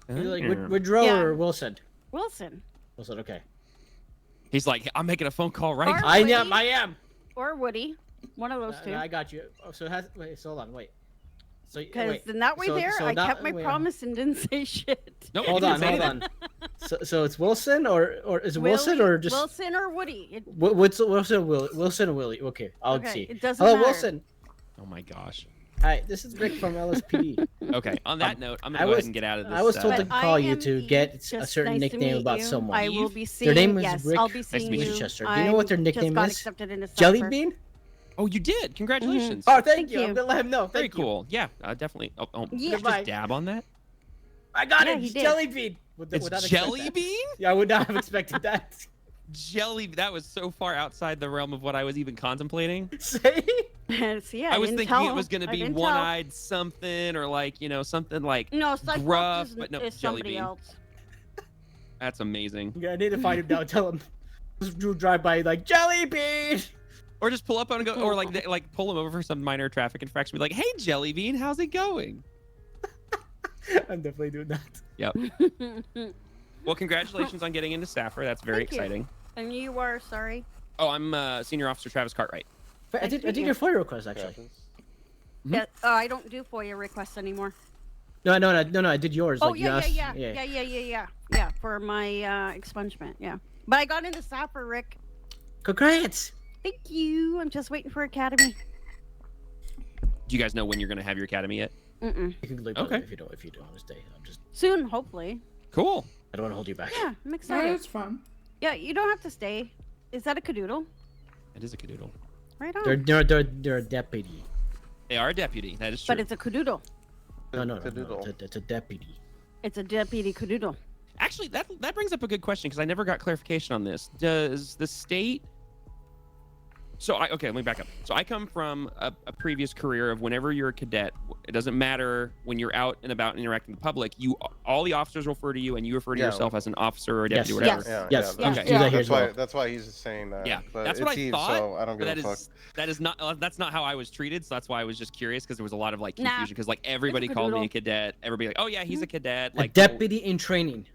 You're like Yeah. Woodrow Yeah. or Wilson? Wilson. Wilson, okay. He's like, I'm making a phone call right Or now. I Woody. am. Or Woody. One of those two. I got you. Oh, so it has. Wait, so hold on, wait. So Because wait, in that way so- there, so I that- kept my wait, promise and didn't say shit. No, Hold on, hold on. So it's Wilson or is it Wilson or just Wilson or Woody? Wilson or Willie? Okay, I'll Okay, see. it doesn't Hello, matter. Wilson. Oh my gosh. Hi, this is Rick from LSPD. Okay, on that note, I'm I gonna go was- ahead and get out of this. I was told to But call I you am to Eve. get a Just certain nice to nickname meet about you. someone. I will be seeing. Their name is yes, Rick. I'll be seeing you. Chester. Do you know what their nickname just got is? accepted into Jelly Cypher. Bean? Oh, you did. Congratulations. Oh, thank Thank you. I'm you. gonna let him know. Very Thank you. cool. Yeah, definitely. Oh, Yeah. you just dab on that. I got Yeah, it. he It's did. Jelly Bean. It's jelly bean. Yeah, I would not have expected that. Jelly. That was so far outside the realm of what I was even contemplating. Say? So, yeah, I was didn't thinking tell it was him. gonna I be didn't tell. one-eyed something, or like something like No, Cyclops gruff, is, but no, is jelly somebody bean. else. That's amazing. Yeah, I need to find him now. Tell him. Just drive by like Jelly Bean. Or just pull up on and go, or like pull him over for some minor traffic infraction. Be like, "Hey, Jelly Bean, how's it going?" I'm definitely doing that. Yep. Well, congratulations on getting into Safford. That's very Thank you. exciting. And you are sorry. Oh, I'm Senior Officer Travis Cartwright. I did your FOIA request actually. Yeah, I don't do FOIA requests anymore. No, I did yours. Oh like, you asked- yeah, for my expungement, yeah. But I got into Sapper, Rick. Congrats. Thank you. I'm just waiting for Academy. Do you guys know when you're gonna have your academy yet? Mm-mm. You can leave Okay. if you don't want to stay. I'm just. Soon, hopefully. Cool. I don't want to hold you back. Yeah, I'm excited. it's fun. Yeah, you don't have to stay. Is that a cadoodle? It is a cadoodle. Right on. They're a deputy. They are a deputy. That is true. But it's a cadoodle. No. It's a deputy. It's a deputy cadoodle. Actually, that brings up a good question because I never got clarification on this. Does the state So okay, let me back up. So I come from a previous career of whenever you're a cadet, it doesn't matter when you're out and about interacting with the public. All the officers refer to you, and you refer to yourself as an officer or a deputy or whatever. Yes. Okay. That's why he's saying that. Yeah, but that's it's what I Eve, thought. so I don't give a fuck. That is not. That's not how I was treated. So that's why I was just curious because there was a lot of like confusion because like everybody called me a cadet. Everybody like, oh yeah, he's a cadet. Like a deputy in training.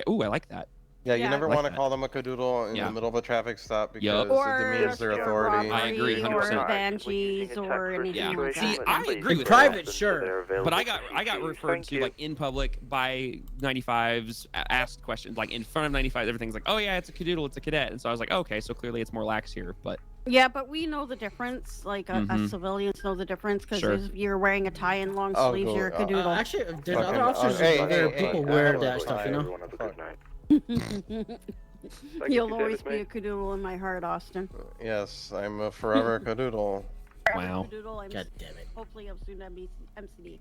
Ooh, I like that. Yeah, you never want to that. call them a cadoodle in the middle of a traffic stop because Yup. it demeans their authority. I agree, 100%. Or banshees or anything like See, that. I agree with private, that. sure. But I got referred to like in public by 95s, asked questions like in front of 95s. Everything's like, oh yeah, it's a cadoodle, it's a cadet, and so I was like, okay, so clearly it's more lax here. But Yeah, but we know the difference. Like us civilians know the difference because if you're wearing a tie and long sleeves, you're a cadoodle. Actually, there's other officers. There are people wear that stuff, you know. You'll always be a cadoodle in my heart, Austin. Yes, I'm a forever cadoodle. Wow. God damn it. Hopefully, I'm soon to be MCD.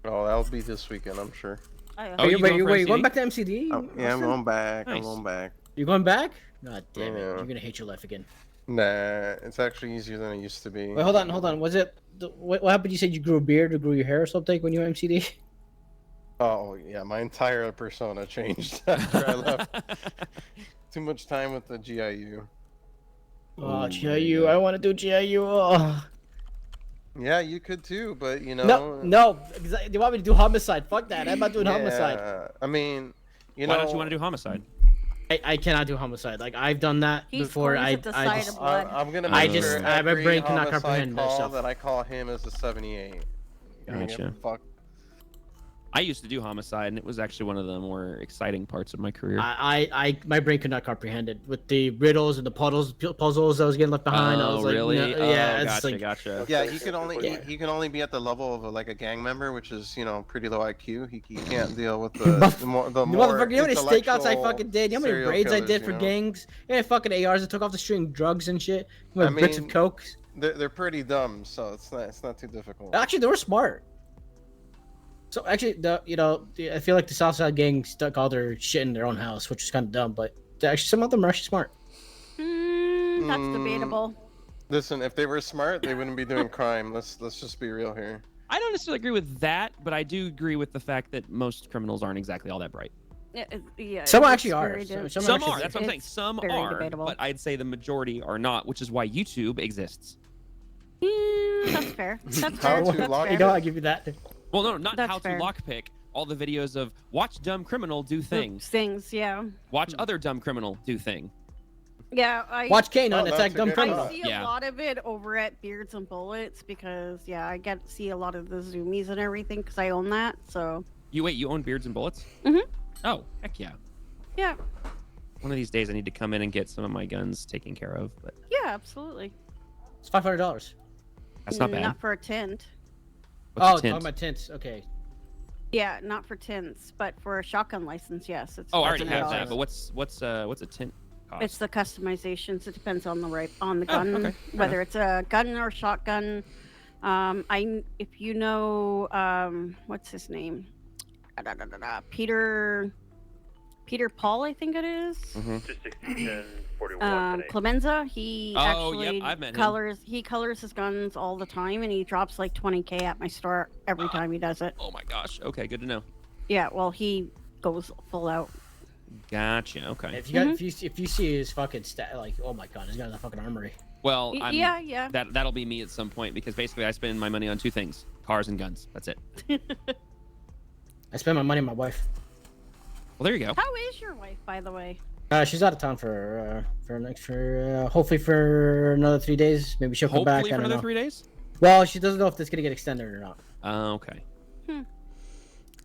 Oh, that'll be this weekend, I'm sure. Oh, you going back to MCD? Yeah, I'm going back. Nice. I'm going back. You going back? God damn it! You're gonna hate your life again. Nah, it's actually easier than it used to be. Wait, hold on. Was it what happened? You said you grew a beard or grew your hair or something when you were MCD? Oh yeah, my entire persona changed after I left. Too much time with the GIU. Oh, GIU! I want to do GIU. Oh. Yeah, you could too, but you know. No. You want me to do homicide? Fuck that! I'm not doing homicide. I mean, you know. Why don't you want to do homicide? I cannot do homicide. Like I've done that before. I'm gonna make sure my brain cannot homicide comprehend that call stuff. that I call him as a 78. Gotcha. Fuck. I used to do homicide, and it was actually one of the more exciting parts of my career. My brain could not comprehend it with the riddles and the puzzles that was getting left behind. I was like, really? no, yeah, gotcha, it's like, gotcha. Yeah, he can only be at the level of like a gang member, which is pretty low IQ. He can't deal with the more motherfucker. You know how many stakeouts I fucking did? You know how many serial raids I killers, did for gangs? Yeah, fucking ARs that took off the string, drugs and shit. With I bricks of mean, coke. They're pretty dumb, so it's not too difficult. Actually, they were smart. So actually, I feel like the Southside gang stuck all their shit in their own house, which is kind of dumb. But actually, some of them are actually smart. That's debatable. Listen, if they were smart, they wouldn't be doing crime. Let's just be real here. I don't necessarily agree with that, but I do agree with the fact that most criminals aren't exactly all that bright. Yeah, some actually are. Some are. That's what I'm saying. Some very are, debatable. but I'd say the majority are not, which is why YouTube exists. That's fair. That's fair. You know, I'll give you that. Well, no, not That's how fair. to lockpick. All the videos of watch dumb criminal do things. Things, yeah. Watch other dumb criminal do thing. Yeah, Watch K9 attack dumb criminal. I see a lot of it over at Beards and Bullets because I get to see a lot of the zoomies and everything because I own that. So. You own Beards and Bullets? Mhm. Oh, heck yeah. Yeah. One of these days I need to come in and get some of my guns taken care of, but Yeah, absolutely. It's $500. that's not bad. Not for a tint. What's a tint? Talking about tints. Okay. Yeah, not for tints, but for a shotgun license, yes. It's Oh, I already have $500. that. But what's a tint cost? It's the customizations. It depends on the gun, okay. whether it's a gun or shotgun. If you know, what's his name? Peter Paul, I think it is. Clemenza. He actually I've met him. colors his guns all the time, and he drops like 20K at my store every time he does it. Oh my gosh. Okay, good to know. Yeah, well, he goes full out. Gotcha. Okay. If you see his fucking like, oh my god, he's got a fucking armory. Well, yeah. That'll be me at some point because basically I spend my money on two things: cars and guns. That's it. I spend my money on my wife. Well, there you go. How is your wife, by the way? She's out of town for hopefully for another 3 days. Maybe she'll come back. Hopefully for another 3 days. Well, she doesn't know if it's gonna get extended or not. Okay.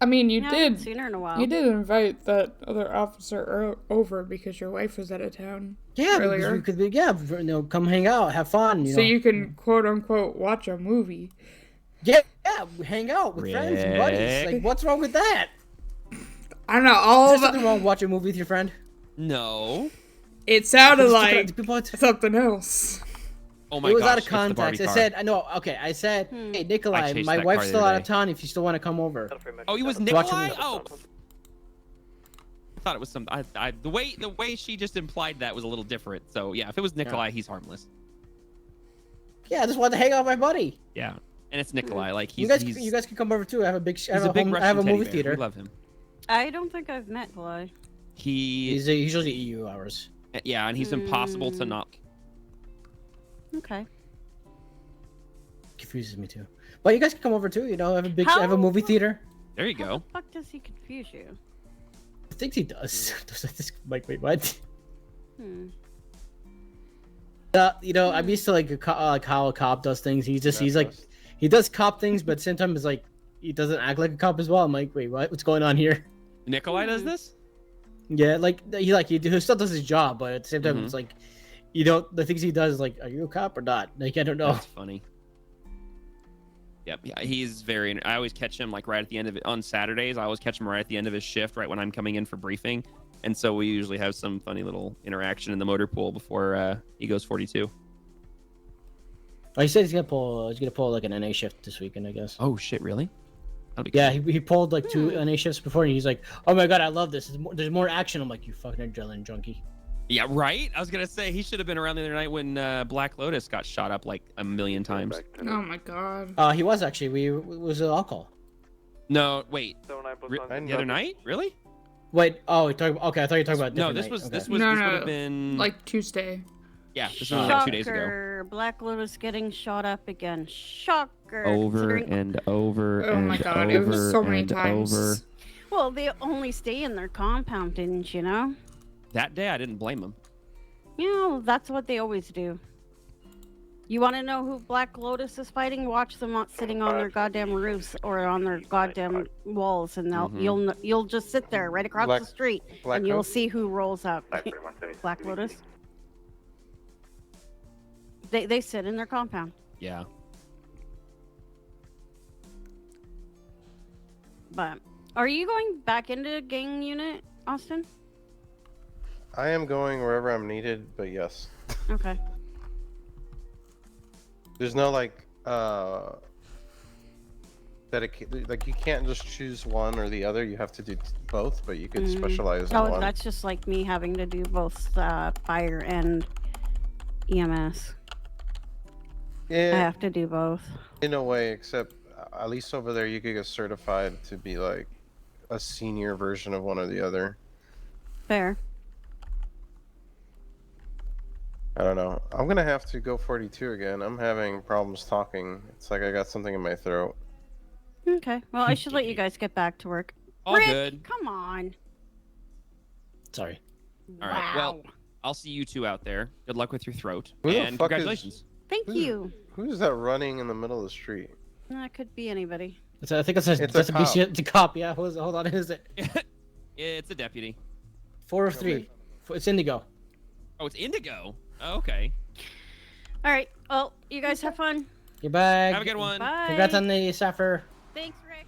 I mean, I haven't seen her in a while. You did invite that other officer over because your wife was out of town. Yeah, earlier. because we could come hang out, have fun. So you can quote unquote watch a movie. Yeah, hang out with friends and buddies. Like, what's wrong with that? I don't know. Is there something wrong with watching a movie with your friend? No. It sounded like something else. Oh my it was gosh, out of context. I said, I said, hey, Nikolai, my wife's still out of town. If you still want to come over. Oh, it was Nikolai? Oh. I thought it was some. The way she just implied that was a little different. So yeah, if it was Nikolai, he's harmless. Yeah, I just wanted to hang out with my buddy. Yeah, and it's Nikolai. Like You guys can come over too. I have a big. I have big I have a Russian movie teddy bear. theater. We love him. I don't think I've met Nikolai. He's usually EU hours. Yeah, and he's impossible to not. Okay. Confuses me too. But you guys can come over too. You know, I have a movie theater. There you go. How the fuck does he confuse you? I think he does. Like, wait, what? You know, I'm used to like how a cop does things. He does cop things, but sometimes it's like he doesn't act like a cop as well. I'm like, wait, what? What's going on here? Nikolai does this? Yeah, he still does his job, but at the same time, it's like, you know, the things he does, like, are you a cop or not? Like, I don't know. That's funny. Yep, yeah, he's very. I always catch him like right at the end of it on Saturdays. I always catch him right at the end of his shift, right when I'm coming in for briefing, and so we usually have some funny little interaction in the motor pool before he goes 42. Oh, he said he's gonna pull like an NA shift this weekend, I guess. Oh shit, really? Yeah, he pulled like 2 NA shifts before, and he's like, "Oh my god, I love this. There's more action." I'm like, "You fucking adrenaline junkie." Yeah, right. I was gonna say he should have been around the other night when Black Lotus got shot up like a million times. Oh my god. He was actually. It was alcohol. No, wait. The other night? Really? Wait. Oh, okay. I thought you were talking about. No, this would have been like Tuesday. Yeah, this was like 2 days ago. Black Lotus getting shot up again. Shocker. Over and over Oh and my god, over it was so many times. over. Well, they only stay in their compound, didn't you know? That day, I didn't blame him. You know, that's what they always do. You want to know who Black Lotus is fighting? Watch them not sitting on their goddamn roofs or on their goddamn walls, and you'll just sit there right across the street, and you'll see who rolls up. Black Lotus. They sit in their compound. Yeah. But are you going back into gang unit, Austin? I am going wherever I'm needed, but yes. Okay. There's no like like you can't just choose one or the other. You have to do both, but you could specialize in one. Oh, that's just like me having to do both fire and EMS. Yeah. I have to do both. In a way, except at least over there you could get certified to be like a senior version of one or the other. Fair. I don't know. I'm gonna have to go 42 again. I'm having problems talking. It's like I got something in my throat. Okay. Well, I should let you guys get back to work. All Rick, good. Come on. Sorry. All right. Well, I'll see you two out there. Good luck with your throat. Who the And fuck congratulations. Thank you. Who's that running in the middle of the street? That could be anybody. I think it's a cop. It's a cop. Yeah. Hold on. Who's it? It's a deputy. 4 of 3. It's Indigo. Oh, it's Indigo. Oh, okay. All right. Well, you guys have fun. Goodbye. Have a good one. Bye. Congrats on the Sapphire. Thanks, Rick.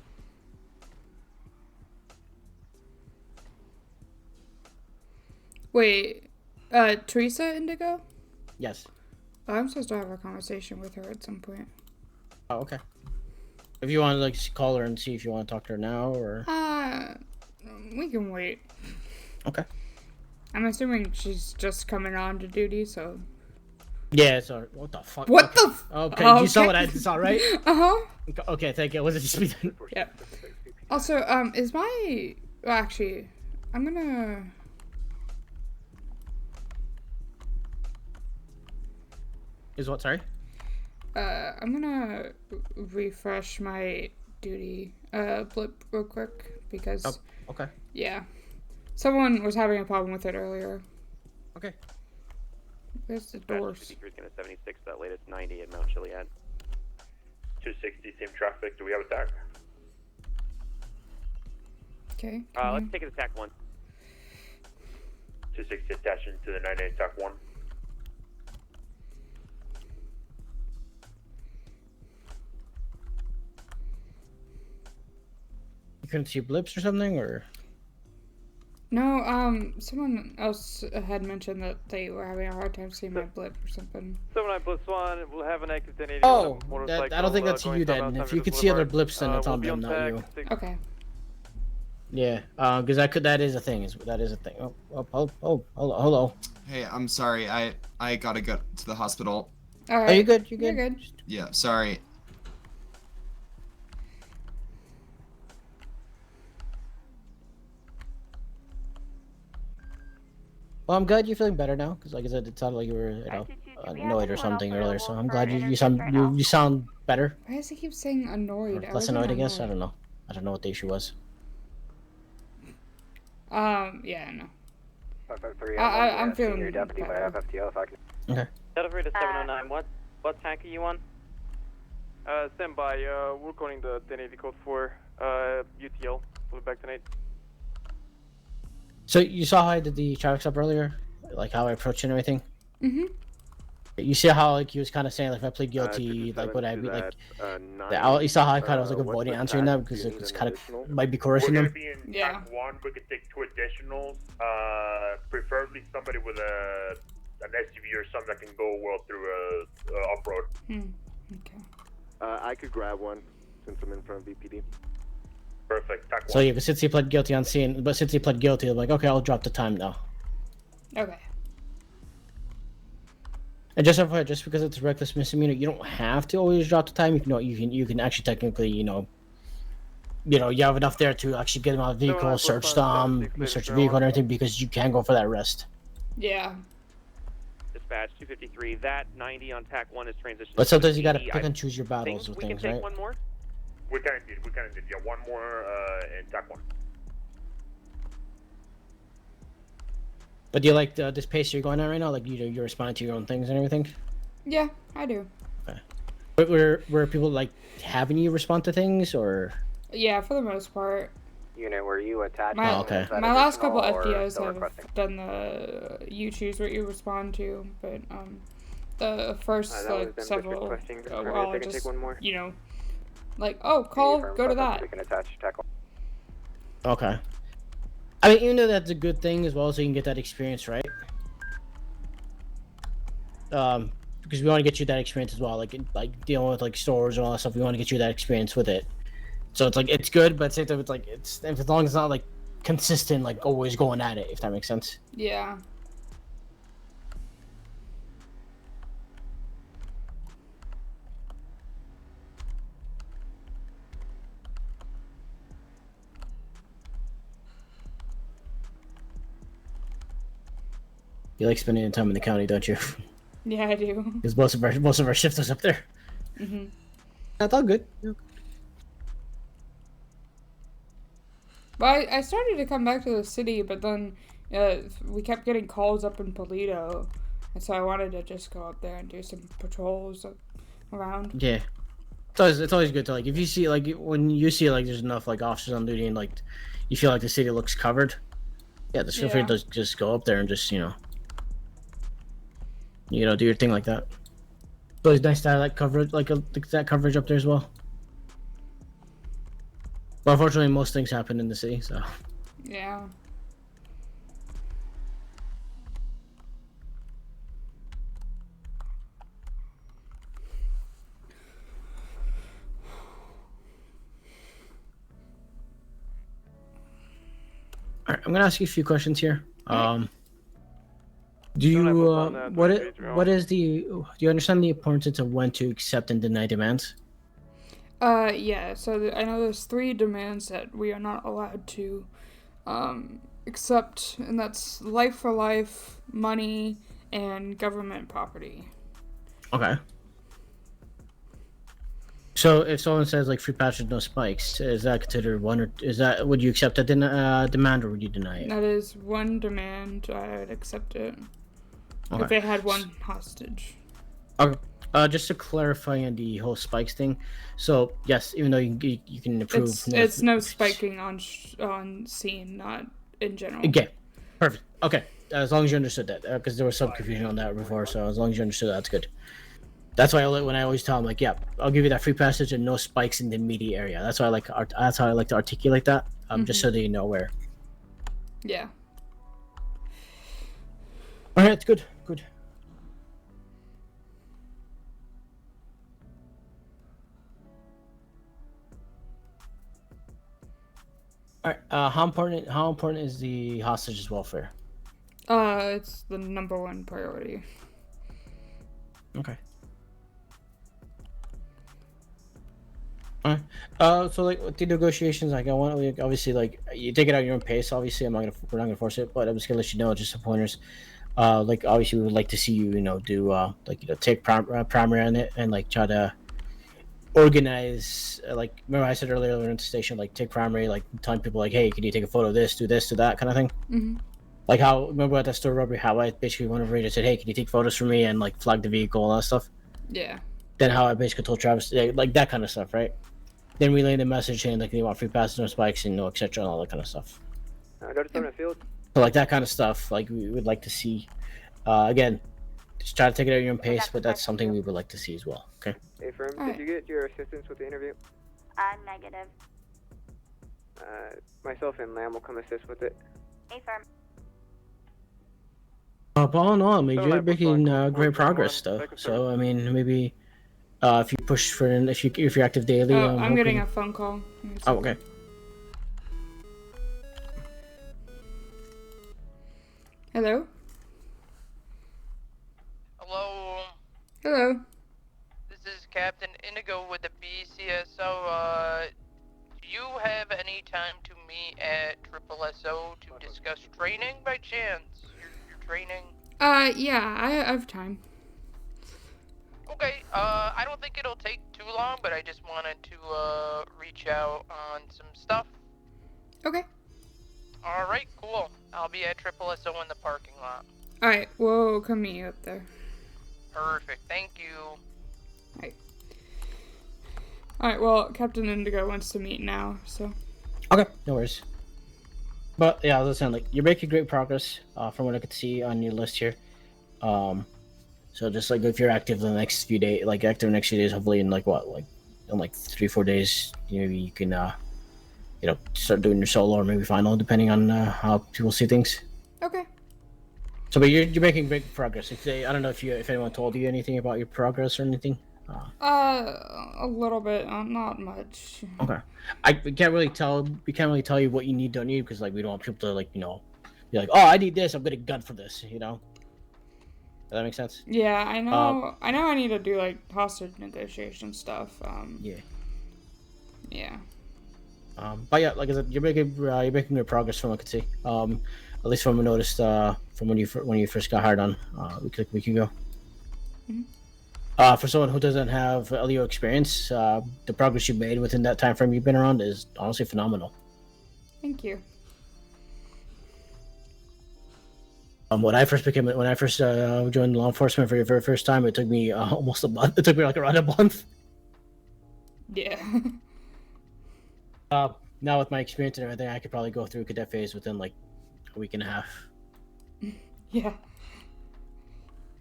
Wait, Teresa Indigo? Yes. I'm supposed to have a conversation with her at some point. Oh, okay. If you want to like call her and see if you want to talk to her now, or. We can wait. Okay. I'm assuming she's just coming on to duty, so. Yeah, it's alright. What the fuck? What okay. the? Okay, you saw what I saw, right? Uh-huh. Okay, thank you. Was it just me then? Yeah. Also, is my... Well, actually, I'm gonna... Is what, sorry? I'm gonna refresh my duty, blip real quick, because... Oh, okay. Yeah. Someone was having a problem with it earlier. Okay. Where's the doors? 53's gonna 76, that latest 90 at Mount Chiliad. 260, same traffic. Do we have attack? Okay. Let's take it attack 1. 260 attaching to the 98 attack 1. You couldn't see blips or something, or? No, someone else had mentioned that they were having a hard time seeing my blip or something. 79+1, we'll have an active 1080. Oh, I don't think that's you then. If you could see other blips, then it's on them, not you. Okay. Yeah, because that is a thing. That is a thing. Oh, hello. Hey, I'm sorry. I gotta go to the hospital. All right. Are you good? You You're good? good. Yeah, sorry. Well, I'm glad you're feeling better now, because like I said, it sounded like you were, annoyed or something earlier. So I'm glad you sound better. Why does he keep saying annoyed? Less annoyed, I guess. I don't know. I don't know what the issue was. Yeah, no. I'm feeling deputy by better. FFTO if I can. Okay. Delivery to 709. What tank are you on? Stand by. We're calling the 1080 code 4. UTL. We'll be back tonight. So you saw how I did the traffic stop earlier, like how I approached and everything. Mhm. You see how like he was kind of saying like if I plead guilty, like would I be like? You saw how I kind of was like avoiding answering that because it's kind of might be coercing them. Yeah. One, we could take 2 additionals. Preferably somebody with an SUV or something that can go well through off road. Okay. I could grab one since I'm in front of VPD. Perfect. TAC So yeah, but since he pled guilty on scene, but since he pled guilty, I'm like, okay, I'll drop the time now. Okay. And just because it's a reckless misdemeanor, you don't have to always drop the time. You can actually technically, you have enough there to actually get him out of the vehicle, search the vehicle and everything, because you can go for that arrest. Yeah. Dispatch 253. That 90 on TAC 1 is transitioning. But sometimes you gotta pick and choose your battles with we things, can take right? one more. We kind of did. Yeah, one more in TAC 1. But do you like this pace you're going at right now? Like you're responding to your own things and everything? Yeah, I do. Okay. But were people like having you respond to things or? Yeah, for the most part. Unit, were you attached? My last couple FBOs have requesting? done the you choose what you respond to, but the first several I'll just take one more. like call, go to that. We can attach TAC 1. Okay. I mean, even though that's a good thing as well, so you can get that experience, right? Because we want to get you that experience as well, like dealing with like stores and all that stuff. We want to get you that experience with it. So it's like it's good, but at the same time, it's like as long as it's not like consistent, like always going at it, if that makes sense. Yeah. You like spending time in the county, don't you? Yeah, I do. Because most of our shift is up there. Mhm. That's all good. Well, I started to come back to the city, but then we kept getting calls up in Polito, and so I wanted to just go up there and do some patrols around. Yeah, it's always good to like if you see like when you see like there's enough like officers on duty and like you feel like the city looks covered. Yeah, just feel free to just go up there and just do your thing like that. It's always nice to have that coverage, like that coverage up there as well. But unfortunately, most things happen in the city, so. Yeah. All right, I'm gonna ask you a few questions here. Do you do you understand the importance of when to accept and deny demands? Yeah, so I know there's 3 demands that we are not allowed to accept, and that's life for life, money, and government property. Okay. So if someone says like free passage, no spikes, is that considered one, or would you accept that demand, or would you deny it? That is one demand. I would accept it. Okay. If they had one hostage. Okay. Just to clarify on the whole spikes thing, so yes, even though you can improve, it's no spiking on scene, not in general. Okay, perfect. Okay, as long as you understood that, because there was some confusion on that before. So as long as you understood that, that's good. That's why when I always tell them, like, yeah, I'll give you that free passage and no spikes in the immediate area. That's why that's how I like to articulate that. Just so that you know where. Yeah. All right, good. All right. How important is the hostage's welfare? It's the #1 priority. Okay. So like with the negotiations, like I want, like, obviously, like you take it at your own pace. Obviously, we're not gonna force it, but I'm just gonna let you know, just some pointers. Like obviously, we would like to see you, do like take primary on it and like try to organize. Like remember I said earlier in the station, like take primary, like telling people like, hey, can you take a photo of this, do that kind of thing. Mm-hmm. Like how remember at that store robbery, how I basically went over and said, hey, can you take photos for me and like flag the vehicle and all that stuff. Yeah. Then how I basically told Travis, like that kind of stuff, right? Then relay the message and like they want free passes, no spikes, and no etc. and all that kind of stuff. Go to Summit Field. So like that kind of stuff, like we would like to see. Again, just try to take it at your own pace, but that's something we would like to see as well. Okay. Hey, firm, did you get your assistance with the interview? Negative. Myself and Lamb will come assist with it. Affirm. But all in all, I mean, you're making great progress, though. So I mean, maybe if you push for if you're active daily. Oh, I'm getting a phone call. Oh, okay. Hello. Hello. Hello. This is Captain Indigo with the BCSO. Do you have any time to meet at SSO to discuss training by chance? Your training? Yeah, I have time. Okay, I don't think it'll take too long, but I just wanted to, reach out on some stuff. Okay. Alright, cool. I'll be at SSO in the parking lot. Alright, we'll come meet you up there. Perfect, thank you. Alright, well, Captain Indigo wants to meet now, so. Okay, no worries. But yeah, as I was saying, like you're making great progress from what I could see on your list here. So just like if you're active the next few days, like active the next few days, hopefully in like 3-4 days, maybe you can start doing your solo or maybe final, depending on how people see things. Okay. So, but you're making big progress. I don't know if anyone told you anything about your progress or anything. A little bit, not much. Okay. We can't really tell you what you need, don't need, because like we don't want people to be like, oh, I need this, I'm getting gun for this, Does that make sense? Yeah, I know. I need to do like hostage negotiation stuff. Yeah. Yeah. But yeah, like I said, you're making good progress from what I could see. At least from what I noticed from when you first got hired on a week ago. Mm-hmm. For someone who doesn't have LEO experience, the progress you've made within that time frame you've been around is honestly phenomenal. Thank you. When I first joined law enforcement for the very first time, it took me almost a month. It took me like around a month. Yeah. Now with my experience and everything, I could probably go through cadet phase within like a week and a half. Yeah.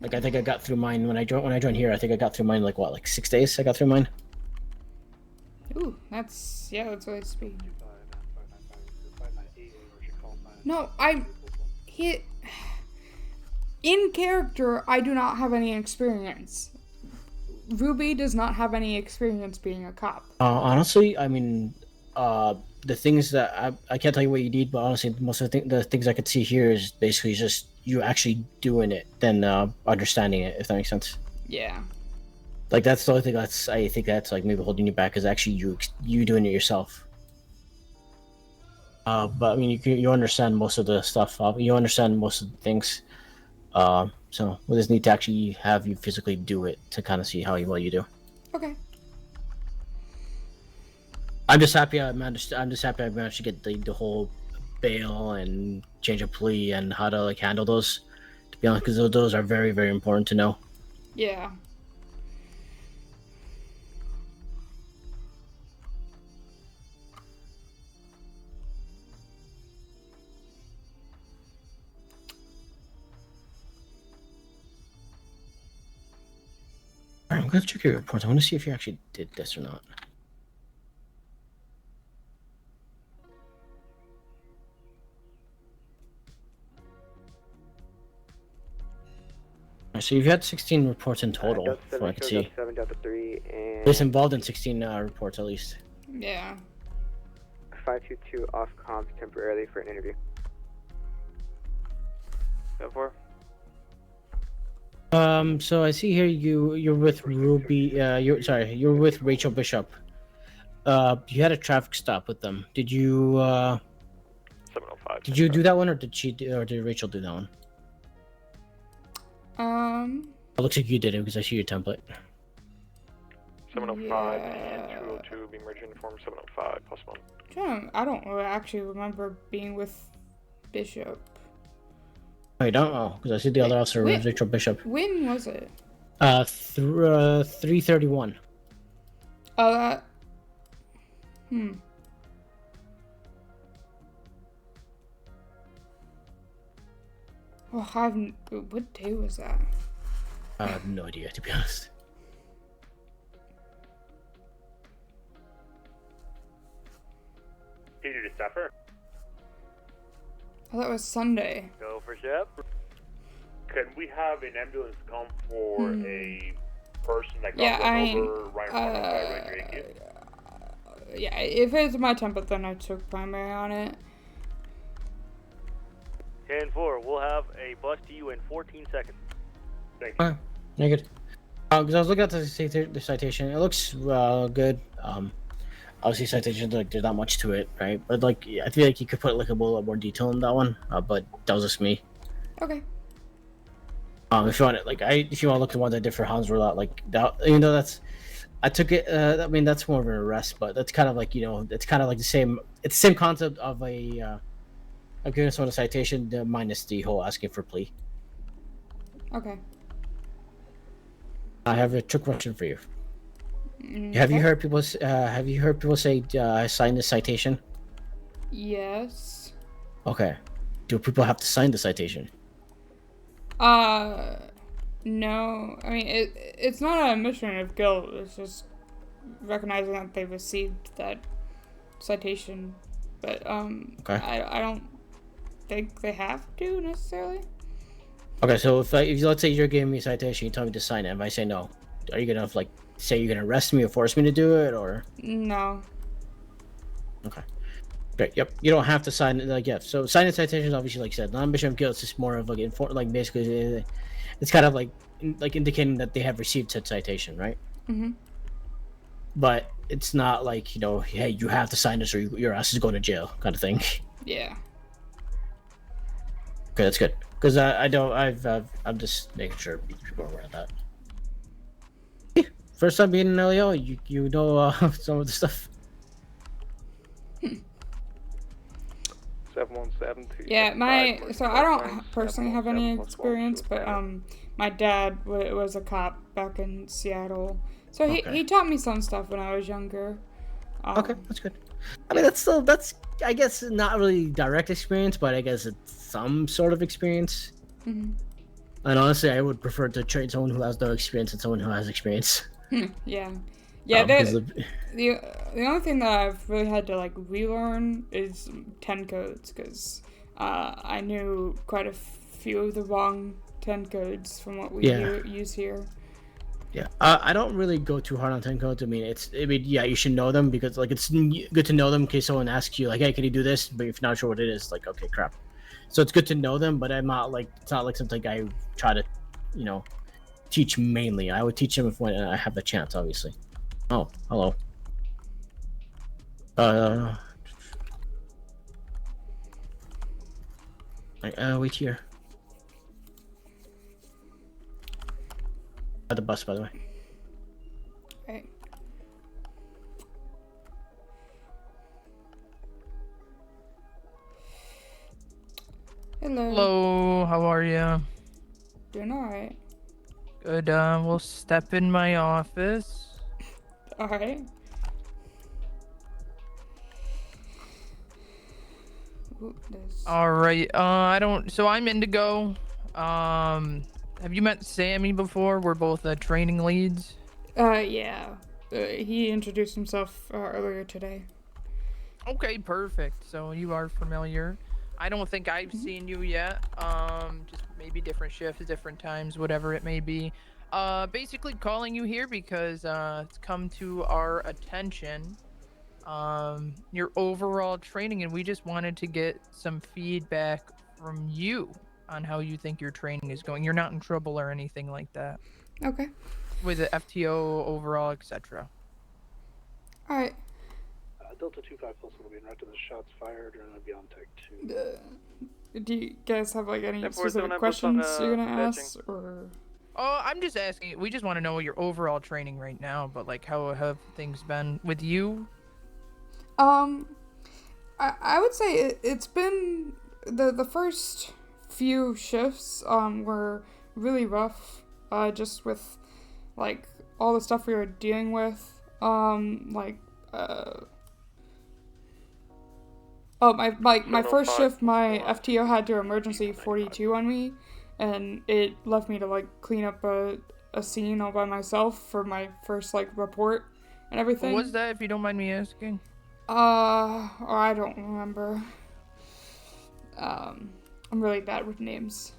Like I think I got through mine when I joined here. I think I got through mine like 6 days. I got through mine. Ooh, that's really speed. No, in character, I do not have any experience. Ruby does not have any experience being a cop. Honestly, I mean, the things that I can't tell you what you need, but honestly, most of the things I could see here is basically just you actually doing it, then understanding it, if that makes sense. Yeah. Like that's the only thing I think that's like maybe holding you back is actually you doing it yourself. But I mean, you understand most of the stuff. You understand most of the things. So we just need to actually have you physically do it to kind of see how well you do. Okay. I'm just happy I managed to get the whole bail and change of plea and how to like handle those. To be honest, because those are very, very important to know. Yeah. Alright, I'm gonna check your reports. I want to see if you actually did this or not. So you've had 16 reports in total, from what I can see. 7, Delta 3, and... This involved in 16 reports at least. Yeah. 522 off comms temporarily for an interview. 7-4. So I see here you're with Ruby. You're with Rachel Bishop. You had a traffic stop with them. Did you 705. Did you do that one, or did did Rachel do that one? It looks like you did it because I see your template. 705 and 202 be merged into form 705 +1. I don't really actually remember being with Bishop. Oh, you don't? Oh, because I see the other officer was Rachel Bishop. When was it? 3:31. Oh, that. Well, what day was that? I have no idea, to be honest. Peter to suffer. Oh, that was Sunday. Go for Shep. Can we have an ambulance come for a person that got run over right in front of by Rodriguez? Yeah, if it's my template, then I took primary on it. 10-4, we'll have a bus to you in 14 seconds. Thank you. Yeah, good. Because I was looking at the citation, it looks good. Obviously, citations, like, there's not much to it, right? But, like, I feel like you could put, like, a little more detail in that one, but that was just me. Okay. If you want it, like, if you want to look at the ones I did for Hans Roulette, like, that, you know, I took it, I mean, that's more of an arrest, but that's kind of like, you know, it's kind of like it's the same concept of giving someone a citation, minus the whole asking for plea. Okay. I have a trick question for you. Have you heard people say, sign the citation? Yes. Okay. Do people have to sign the citation? No. I mean, it's not an admission of guilt. It's just recognizing that they received that citation. But, okay. I don't think they have to, necessarily. Okay, so if let's say you're giving me a citation, you tell me to sign it, and if I say no, are you gonna, like, say you're gonna arrest me or force me to do it, or? No. Okay. Great. Yep. You don't have to sign it. Like, yeah. So signing citations, obviously, like I said, non-admission of guilt is just more of like basically, it's kind of like indicating that they have received said citation, right? Mhm. But it's not like, you know, hey, you have to sign this or your ass is going to jail, kind of thing. Yeah. Okay, that's good. Because I'm just making sure people are aware of that. First time being in LEO, you know some of the stuff. 7172. Yeah, so I don't personally have any experience, but my dad was a cop back in Seattle, so he taught me some stuff when I was younger. Okay, that's good. I mean, that's I guess not really direct experience, but I guess it's some sort of experience. Mhm. And honestly, I would prefer to train someone who has no experience than someone who has experience. Yeah. The only thing that I've really had to like relearn is 10 codes, because I knew quite a few of the wrong 10 codes from what we use here. Yeah, I don't really go too hard on 10 codes. I mean, yeah, you should know them, because like it's good to know them in case someone asks you like, hey, can you do this? But if you're not sure what it is, like, okay, crap. So it's good to know them, but it's not like something I try to, you know, teach mainly. I would teach them if when I have the chance, obviously. Oh, hello. Wait here. At the bus, by the way. Right. Hello. Hello, how are you? Doing alright. Good, we'll step in my office. Alright. Alright, so I'm Indigo. Have you met Sammy before? We're both training leads. Yeah. He introduced himself earlier today. Okay, perfect. So you are familiar. I don't think I've seen you yet. Just maybe different shifts, different times, whatever it may be. Basically calling you here because it's come to our attention your overall training, and we just wanted to get some feedback from you on how you think your training is going. You're not in trouble or anything like that. Okay. With the FTO overall, etc. Alright. Delta 25 plus will be in right to the shots fired, and it'll be on tech 2. Do you guys have like any 10-4, specific 7-9 questions plus you're gonna patching. ask, or? Oh, I'm just asking. We just want to know your overall training right now, but like, how have things been with you? I would say it's been the first few shifts were really rough, just with like all the stuff we were dealing with, my first shift, my FTO had to emergency 42 on me, and it left me to like clean up a scene all by myself for my first like report and everything. What was that, if you don't mind me asking? I don't remember. I'm really bad with names.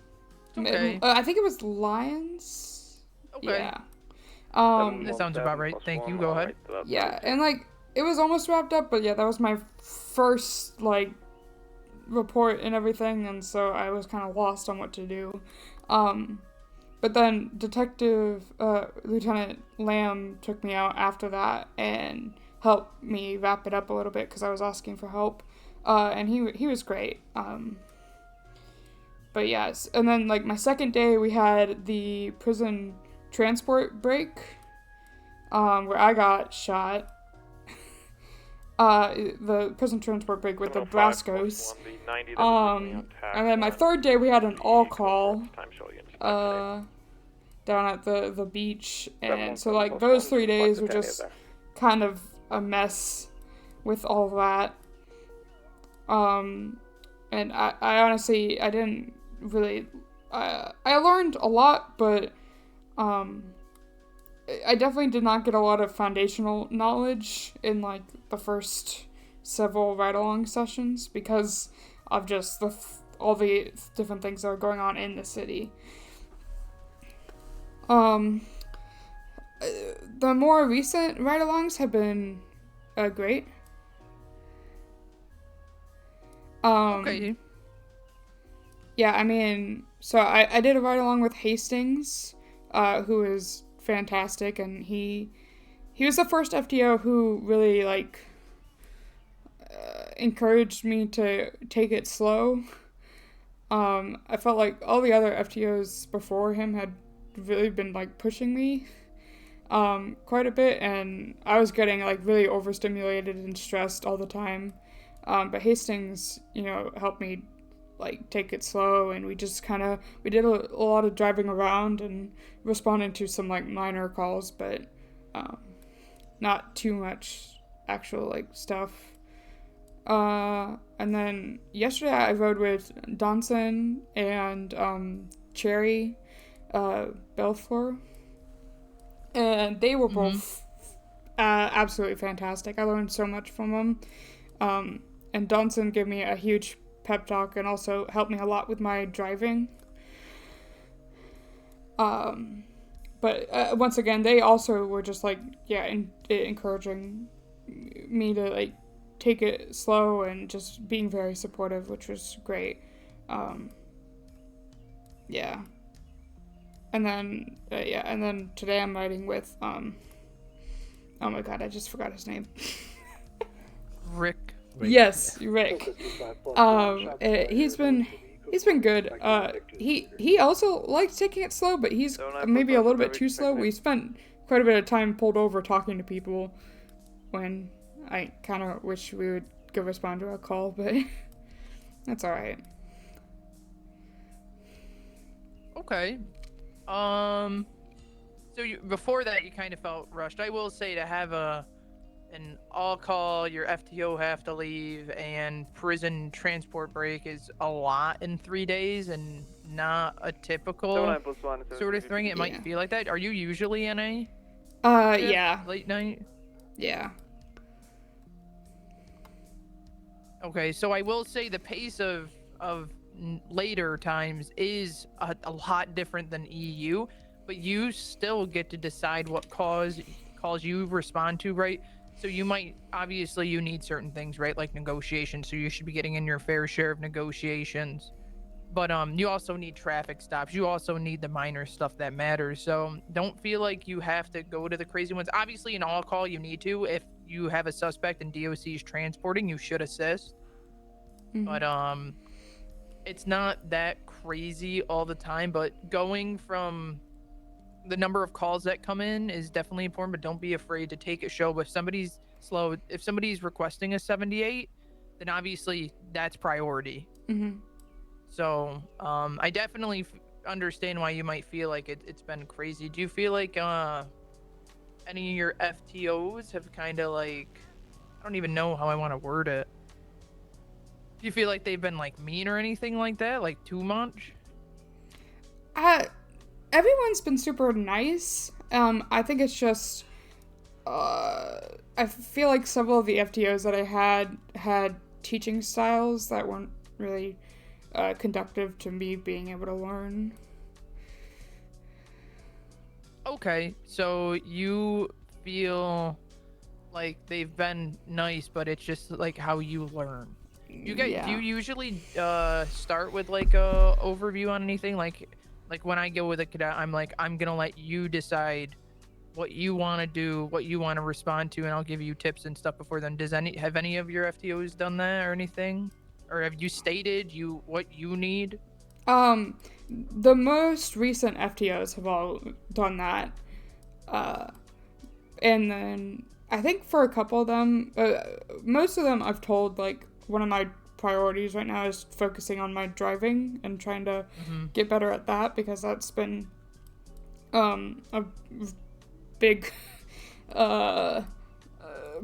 Okay. I think it was Lions. Okay. Yeah. That sounds about right. Thank you. Go ahead. Yeah, and like it was almost wrapped up, but yeah, that was my first like report and everything, and so I was kind of lost on what to do. But then Lieutenant Lamb took me out after that and helped me wrap it up a little bit because I was asking for help, and he was great. But yes, and then like my second day we had the prison transport break, where I got shot. The prison transport break with the Brascos. And then my third day we had an all call down at the beach, and so like those 3 days were just kind of a mess with all that. And I honestly I didn't really I learned a lot, but I definitely did not get a lot of foundational knowledge in like the first several ride-along sessions because of just all the different things that are going on in the city. The more recent ride-alongs have been great. Okay. Yeah, I mean, so I did a ride-along with Hastings, who is fantastic, and he was the first FTO who really like encouraged me to take it slow. I felt like all the other FTOs before him had really been like pushing me quite a bit, and I was getting like really overstimulated and stressed all the time. But Hastings, helped me like take it slow, and we just we did a lot of driving around and responding to some like minor calls, but not too much actual like stuff. And then yesterday I rode with Donson and Cherry Belfour, and they were both absolutely fantastic. I learned so much from them. And Donson gave me a huge pep talk and also helped me a lot with my driving. But once again, they also were just like, encouraging me to like take it slow and just being very supportive, which was great. Yeah. And then, and then today I'm riding with, oh my god, I just forgot his name. Rick. Yes, Rick. He's been good. He also likes taking it slow, but he's maybe a little bit too slow. We spent quite a bit of time pulled over talking to people when I kind of wish we would go respond to a call, but that's alright. Okay. So before that you kind of felt rushed. I will say to have an all-call, your FTO have to leave, and prison transport break is a lot in 3 days and not a typical sort of thing. It might feel like that. Are you usually in a shift, late night? Yeah. Okay, so I will say the pace of later times is a lot different than EU, but you still get to decide what calls you respond to, right? So you might, obviously you need certain things, right? Like negotiations, so you should be getting in your fair share of negotiations. But you also need traffic stops. You also need the minor stuff that matters. So don't feel like you have to go to the crazy ones. Obviously in all call you need to if you have a suspect and DOC is transporting, you should assist. But it's not that crazy all the time. But going from the number of calls that come in is definitely important. But don't be afraid to take a show. If somebody's slow, if somebody's requesting a 78, then obviously that's priority. So I definitely understand why you might feel like it's been crazy. Do you feel like any of your FTOs have kind of like, I don't even know how I want to word it. Do you feel like they've been like mean or anything like that? Like too much? Everyone's been super nice. I think it's just, I feel like several of the FTOs that I had teaching styles that weren't really conductive to me being able to learn. Okay, so you feel like they've been nice, but it's just like how you learn. Do you usually start with like a overview on anything? Like when I go with a cadet, I'm like, I'm gonna let you decide what you want to do, what you want to respond to, and I'll give you tips and stuff before then. Have any of your FTOs done that or anything? Or have you stated what you need? The most recent FTOs have all done that. And then I think for a couple of them, most of them I've told, like, one of my priorities right now is focusing on my driving and trying to get better at that, because that's been a big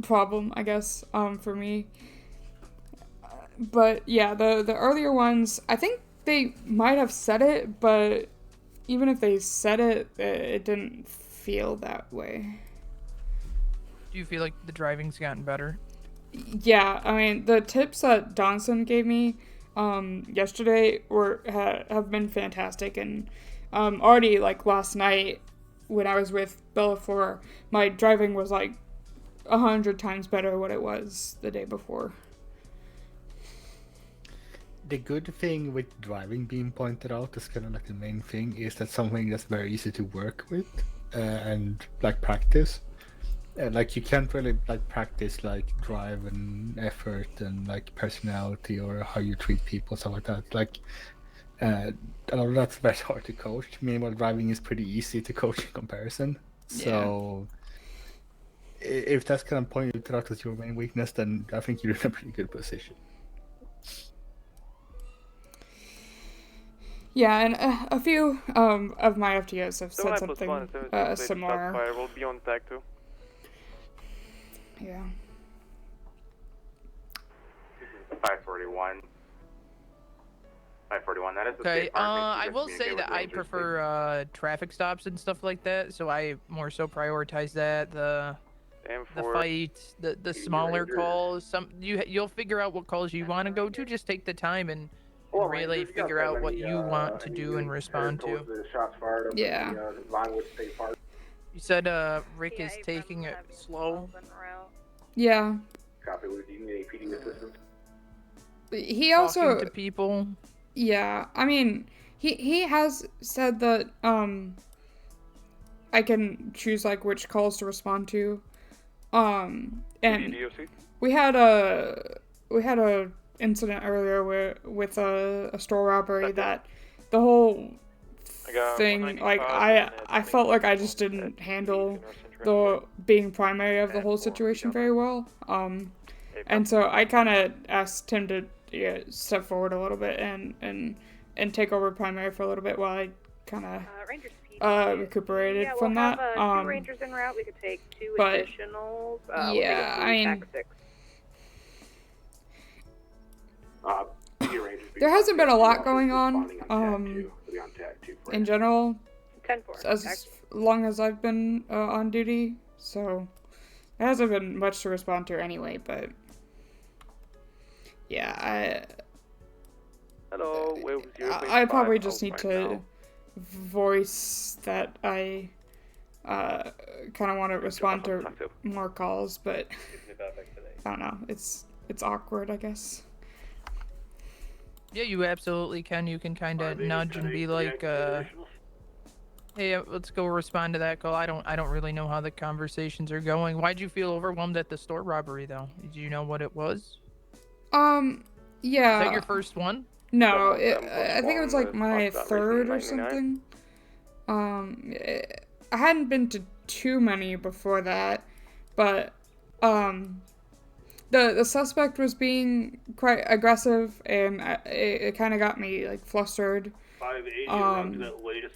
problem, I guess, for me. But yeah, the earlier ones, I think they might have said it, but even if they said it, it didn't feel that way. Do you feel like the driving's gotten better? Yeah, I mean, the tips that Donson gave me yesterday have been fantastic, and already, like, last night when I was with Bellafor, my driving was like 100 times better what it was the day before. The good thing with driving being pointed out is kind of like the main thing is that something that's very easy to work with and like practice. Like you can't really like practice like drive and effort and like personality or how you treat people, stuff like that. Like a lot of that's very hard to coach. Meanwhile, driving is pretty easy to coach in comparison. So if that's kind of pointed out as your main weakness, then I think you're in a pretty good position. Yeah, and a few of my FTOs have said something similar. Fire will be on tag too. Yeah. 541. 541. That is the Okay. state park. I will say that I prefer traffic stops and stuff like that, so I more so prioritize that. The fight, the smaller calls. You'll figure out what calls you want to go to. Just take the time and really figure out what you want to do and respond to. Yeah. You said Rick is taking it slow. Yeah. Copy. Do you need any PD assistance? He also talking to people. Yeah, I mean, he has said that I can choose like which calls to respond to. And we had a incident earlier with a store robbery that the whole thing, like I felt like I just didn't handle the being primary of the whole situation very well. And so I kind of asked him to step forward a little bit and take over primary for a little bit while I kind of recuperated from that. We'll have 2 Rangers en route. We could take 2 additionals. Yeah, I mean, there hasn't been a lot going on in general as long as I've been on duty, so there hasn't been much to respond to anyway, but yeah, I probably just need to voice that I kind of want to respond to more calls, but I don't know, it's awkward, I guess. Yeah, you absolutely can. You can kind of nudge and be like, Hey, let's go respond to that call. I don't really know how the conversations are going. Why'd you feel overwhelmed at the store robbery, though? Do you know what it was? Yeah. Is that your first one? No, I think it was like my third or something. I hadn't been to too many before that, but the suspect was being quite aggressive, and it kind of got me like flustered.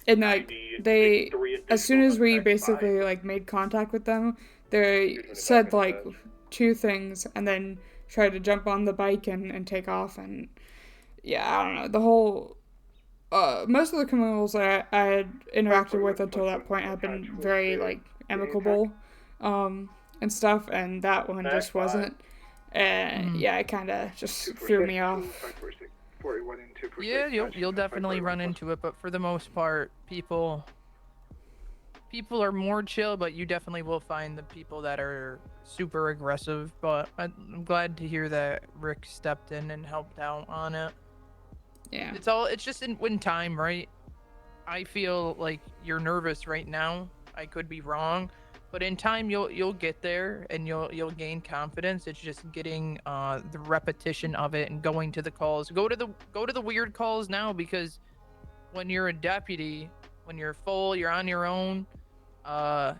And like they, as soon as we basically like made contact with them, they said like 2 things and then tried to jump on the bike and take off. And yeah, I don't know, the whole most of the criminals I had interacted with until that point have been very like amicable and stuff, and that one just wasn't. And yeah, it kind of just threw me off. Yeah, you'll definitely run into it, but for the most part, people are more chill, but you definitely will find the people that are super aggressive. But I'm glad to hear that Rick stepped in and helped out on it. Yeah. It's just in time, right? I feel like you're nervous right now. I could be wrong, but in time you'll get there and you'll gain confidence. It's just getting the repetition of it and going to the calls. Go to the weird calls now, because when you're a deputy, when you're full, you're on your own, that's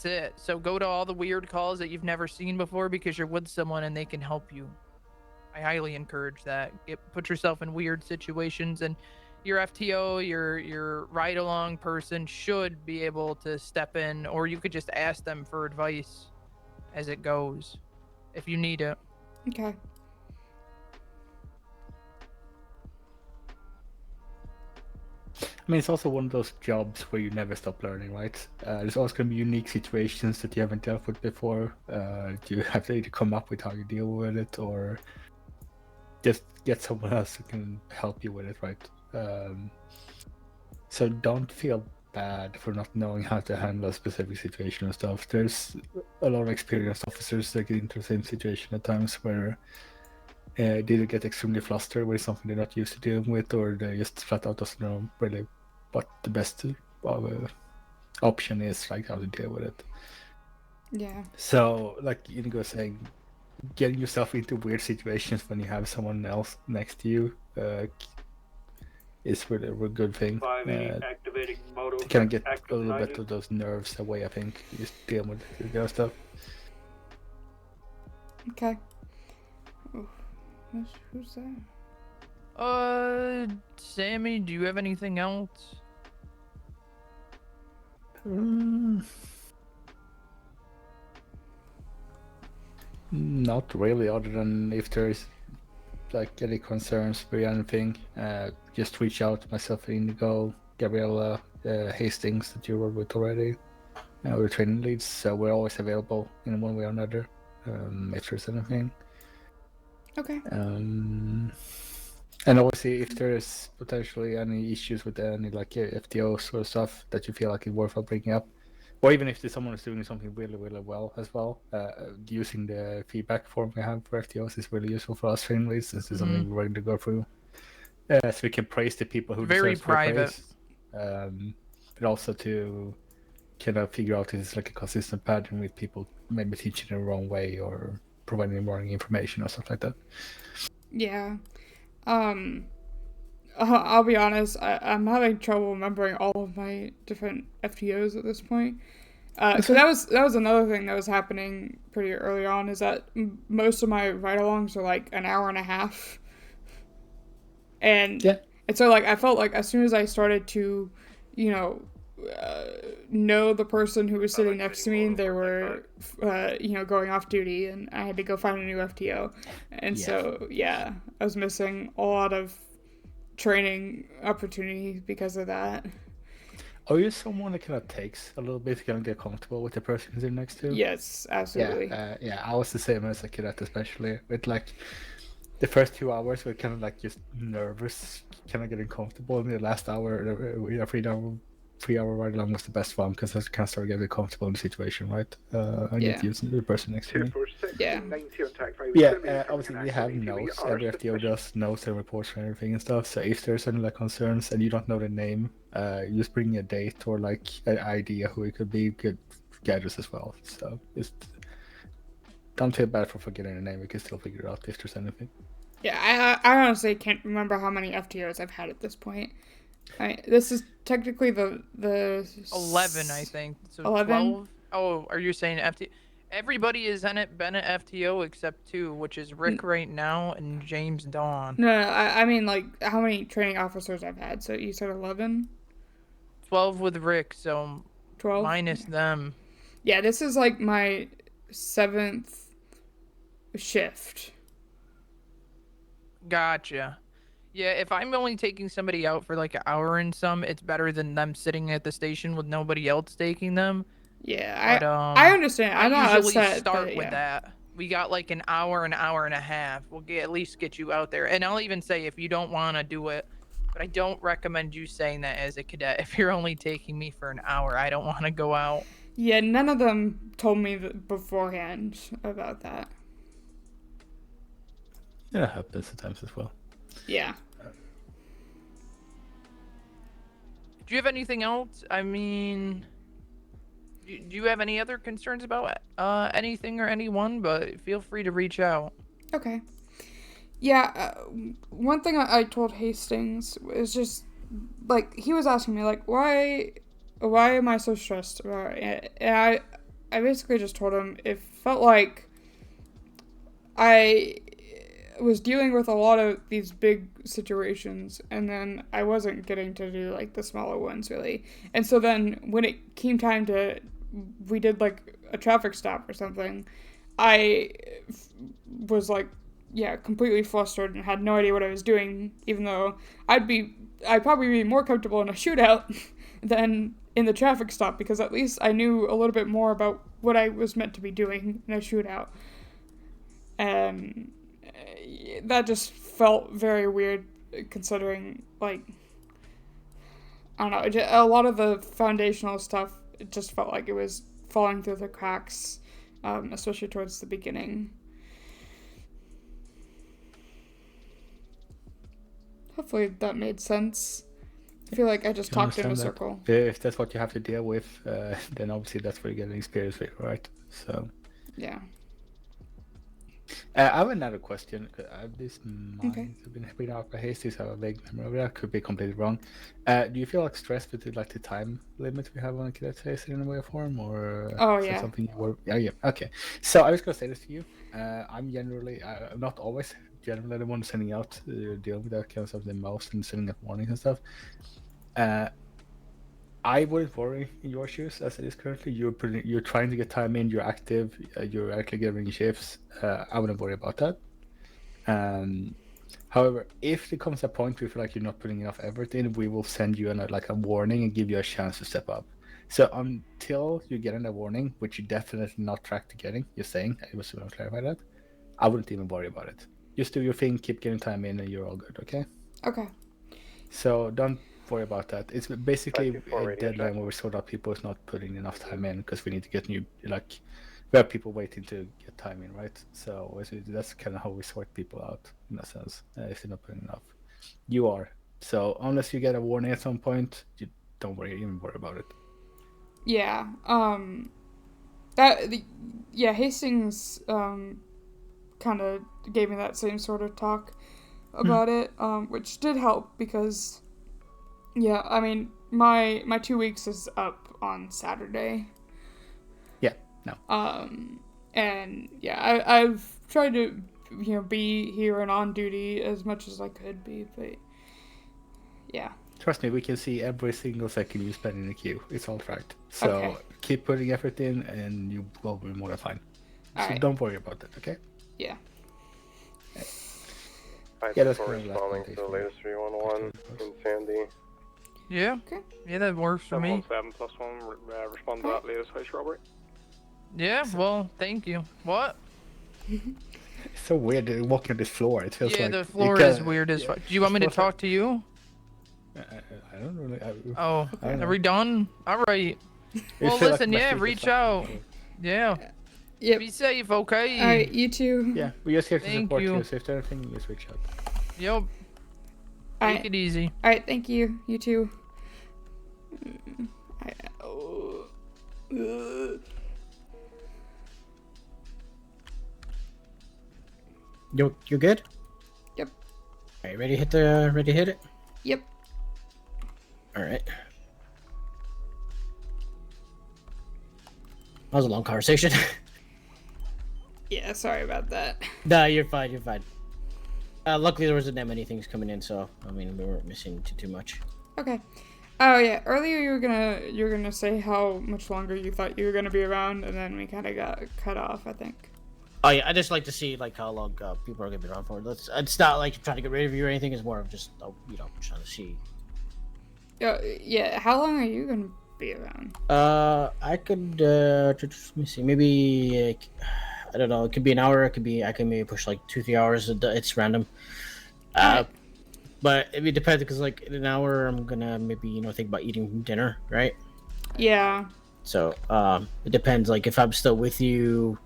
it. So go to all the weird calls that you've never seen before, because you're with someone and they can help you. I highly encourage that. Put yourself in weird situations, and your FTO, your ride-along person should be able to step in, or you could just ask them for advice as it goes, if you need it. Okay. I mean, it's also one of those jobs where you never stop learning, right? There's always going to be unique situations that you haven't dealt with before. You have to either come up with how you deal with it, or just get someone else who can help you with it, right? So don't feel bad for not knowing how to handle a specific situation and stuff. There's a lot of experienced officers that get into the same situation at times where they either get extremely flustered with something they're not used to dealing with, or they just flat out doesn't know really what the best option is, like how to deal with it. Yeah. So, like Inigo was saying, getting yourself into weird situations when you have someone else next to you is really a good thing. Activating moto. To kind of get a little bit of those nerves away, I think. Just deal with the kind of stuff. Okay. Oh, who's that? Sammy, do you have anything else? Not really, other than if there's like any concerns or anything, just reach out. Myself, Indigo, Gabriella, Hastings, that you were with already. We're training leads, so we're always available in one way or another if there's anything. Okay. And obviously, if there's potentially any issues with any like FTOs or stuff that you feel like it's worthwhile bringing up, or even if someone is doing something really, really well as well, using the feedback form we have for FTOs is really useful for us training leads. This is something we're going to go through, so we can praise the people who very deserve private, but also to kind of figure out if it's like a consistent pattern with people maybe teaching the wrong way or providing the wrong information or stuff like that. Yeah. I'll be honest, I'm having trouble remembering all of my different FTOs at this point. So that was another thing that was happening pretty early on, is that most of my ride-alongs are like an hour and a half. And so like I felt like as soon as I started to, know the person who was sitting next to me, they were, going off duty, and I had to go find a new FTO. And so, I was missing a lot of training opportunities because of that. Are you someone that kind of takes a little bit to kind of get comfortable with the person you're next to? Yes, absolutely. Yeah, I was the same as a cadet, especially with like the first 2 hours were kind of like just nervous, kind of getting comfortable. In the last hour, we are 3 hour 3-hour ride along was the best one because I can start getting comfortable in the situation, right? I get used to the person next to me. Yeah. Yeah, obviously we have notes. Every FTO does notes and reports for everything and stuff. So if there's any like concerns and you don't know the name, you just bring a date or like an idea who it could be. Good gadgets as well. So just don't feel bad for forgetting the name. We can still figure it out if there's anything. Yeah, I honestly can't remember how many FTOs I've had at this point. This is technically the 11, I think. So 11? 12. Oh, are you saying FTO? Everybody is been at FTO except 2, which is Rick right now and James Dawn. No, I mean like how many training officers I've had. So you said 11? 12 with Rick, so 12 minus them. Yeah, this is like my 7th shift. Gotcha. Yeah, if I'm only taking somebody out for like an hour and some, it's better than them sitting at the station with nobody else taking them. Yeah, but, I understand. I'm not usually upset, start but, with yeah. that. We got like an hour and a half. We'll at least get you out there. And I'll even say if you don't want to do it, but I don't recommend you saying that as a cadet. If you're only taking me for an hour, I don't want to go out. Yeah, none of them told me beforehand about that. Yeah, it happens sometimes as well. Yeah. Do you have anything else? I mean, do you have any other concerns about anything or anyone? But feel free to reach out. Okay. Yeah, one thing I told Hastings was just, like, he was asking me, like, why am I so stressed about it? And I basically just told him it felt like I was dealing with a lot of these big situations, and then I wasn't getting to do, like, the smaller ones, really. And so then, when it came time we did, like, a traffic stop or something, I was, like, yeah, completely flustered and had no idea what I was doing, even though I'd probably be more comfortable in a shootout than in the traffic stop, because at least I knew a little bit more about what I was meant to be doing in a shootout. And that just felt very weird, considering, like, I don't know, a lot of the foundational stuff, it just felt like it was falling through the cracks, especially towards the beginning. Hopefully that made sense. I feel like I just talked in a circle. If that's what you have to deal with, then obviously that's where you get an experience with, right? So. Yeah. I have another question. This might have been put out by Hastings. I have a vague memory of that. Could be completely wrong. Do you feel like stressed with the time limit we have on Cadet Face in a way or form, or is that something you were? Yeah. Okay. So I was gonna say this to you. I'm not always generally the one sending out dealing with that kind of stuff the most and sending out warnings and stuff. I wouldn't worry in your shoes as it is currently. You're trying to get time in. You're active. You're actually getting shifts. I wouldn't worry about that. However, if there comes a point where you feel like you're not putting enough effort in, we will send you a warning and give you a chance to step up. So until you're getting a warning, which you definitely not track to getting, you're saying, I was going to clarify that, I wouldn't even worry about it. Just do your thing, keep getting time in, and you're all good, okay? Okay. So don't worry about that. It's basically a deadline where we sort out people who's not putting enough time in because we need to get we have people waiting to get time in, right? So that's kind of how we sort people out in a sense. If they're not putting enough, you are. So unless you get a warning at some point, you don't even worry about it. Yeah. Hastings kind of gave me that same sort of talk about it, which did help because, yeah, I mean, my 2 weeks is up on Saturday. Yeah, no. And yeah, I've tried to, be here and on duty as much as I could be, but yeah. Trust me, we can see every single second you spend in the queue. It's all tracked. So keep putting effort in and you will be more than fine. So don't worry about that, okay? Yeah. That's responding to the latest 311 in Sandy. Yeah. Okay. Yeah, that works for me. 717+1, respond to that latest house robbery. Yeah, well, thank you. What? It's so weird walking on this floor. It feels like... the floor is weird as fuck. Do you want me to talk to you? I don't really. Oh, I don't are know. we done? All right. Well, feel like listen, my yeah, feet are reach stuck. out. Yeah. Yep. Be safe, okay? All right, you too. Yeah, we just here to Thank support you. you. So if there's anything, you just reach out. Yep. All Take right. it easy. All right, thank you. You too. You good? Yep. All right, ready to hit it? Yep. All right. That was a long conversation. Yeah, sorry about that. Nah, you're fine. You're fine. Luckily, there wasn't that many things coming in, so I mean, we weren't missing too much. Okay. Oh yeah, earlier you were gonna say how much longer you thought you were gonna be around, and then we kind of got cut off, I think. Oh yeah, I just like to see like how long people are gonna be around for. It's not like trying to get rid of you or anything. It's more of just trying to see. Yeah. How long are you gonna be around? I could let me see, maybe I don't know. It could be an hour. I can maybe push like 2-3 hours. It's random. But it depends because like in an hour I'm gonna maybe think about eating dinner, right? Yeah. So it depends. Like if I'm still with you,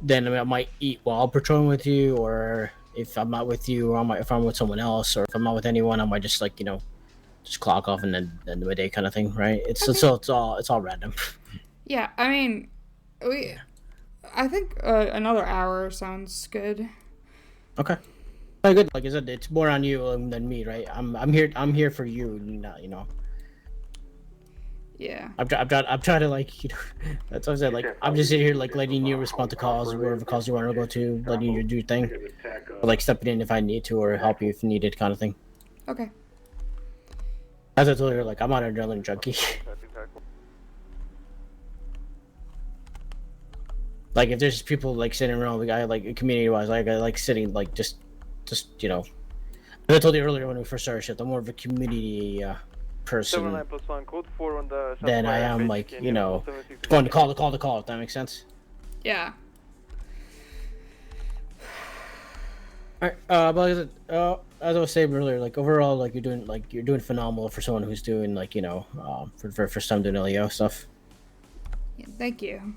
then I might eat while patrolling with you, or if I'm not with you, or if I'm with someone else, or if I'm not with anyone, I might just just clock off and then end the day kind of thing, right? It's all random. Yeah, I mean, I think another hour sounds good. Okay. Very good. Like I said, it's more on you than me, right? I'm here for you, not Yeah. I'm trying to that's what I said. Like I'm just sitting here letting you respond to calls, wherever calls you want to go to, letting you do your thing, or stepping in if I need to or help you if needed, kind of thing. Okay. As I told her, I'm not an adrenaline junkie. Like if there's people sitting around, community wise, I like sitting just as I told you earlier when we first started shift, I'm more of a community person 79+1, code 4 on the than I am going to call if that makes sense. Yeah. Alright, but as I was saying earlier, overall, you're doing phenomenal for someone who's doing for first time doing LEO stuff. Yeah, thank you.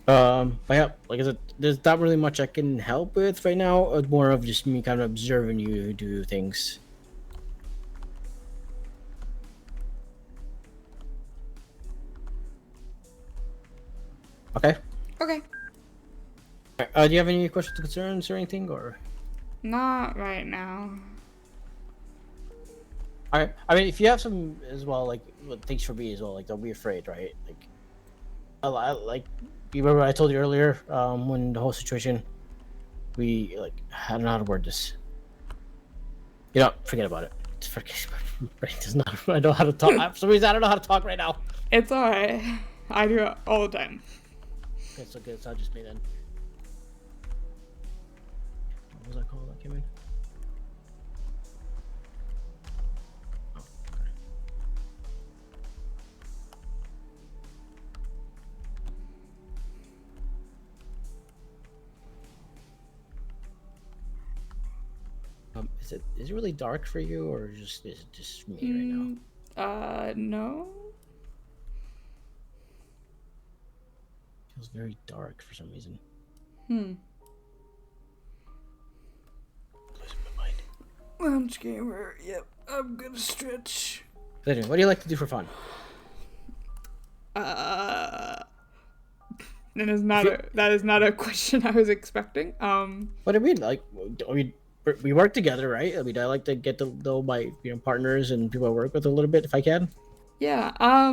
But yeah, like I said, there's not really much I can help with right now. It's more of just me kind of observing you do things. Okay. Okay. Do you have any questions or concerns or anything, or? Not right now. Alright. I mean, if you have some as well, things for me as well, don't be afraid, right? You remember I told you earlier, when the whole situation, I don't know how to word this. Forget about it. Brain does not. I don't know how to talk. For some reason, I don't know how to talk right now. It's alright. I do it all the time. It's okay. It's not just me then. What was that call that came in? Oh, okay. Is it really dark for you, or is it just me right now? No. Feels very dark for some reason. Losing my mind. Lounge gamer. Yep. I'm gonna stretch. Anyway, what do you like to do for fun? That is not a question I was expecting. What do you mean? We work together, right? I mean, I like to get to know my partners and people I work with a little bit if I can. Yeah. I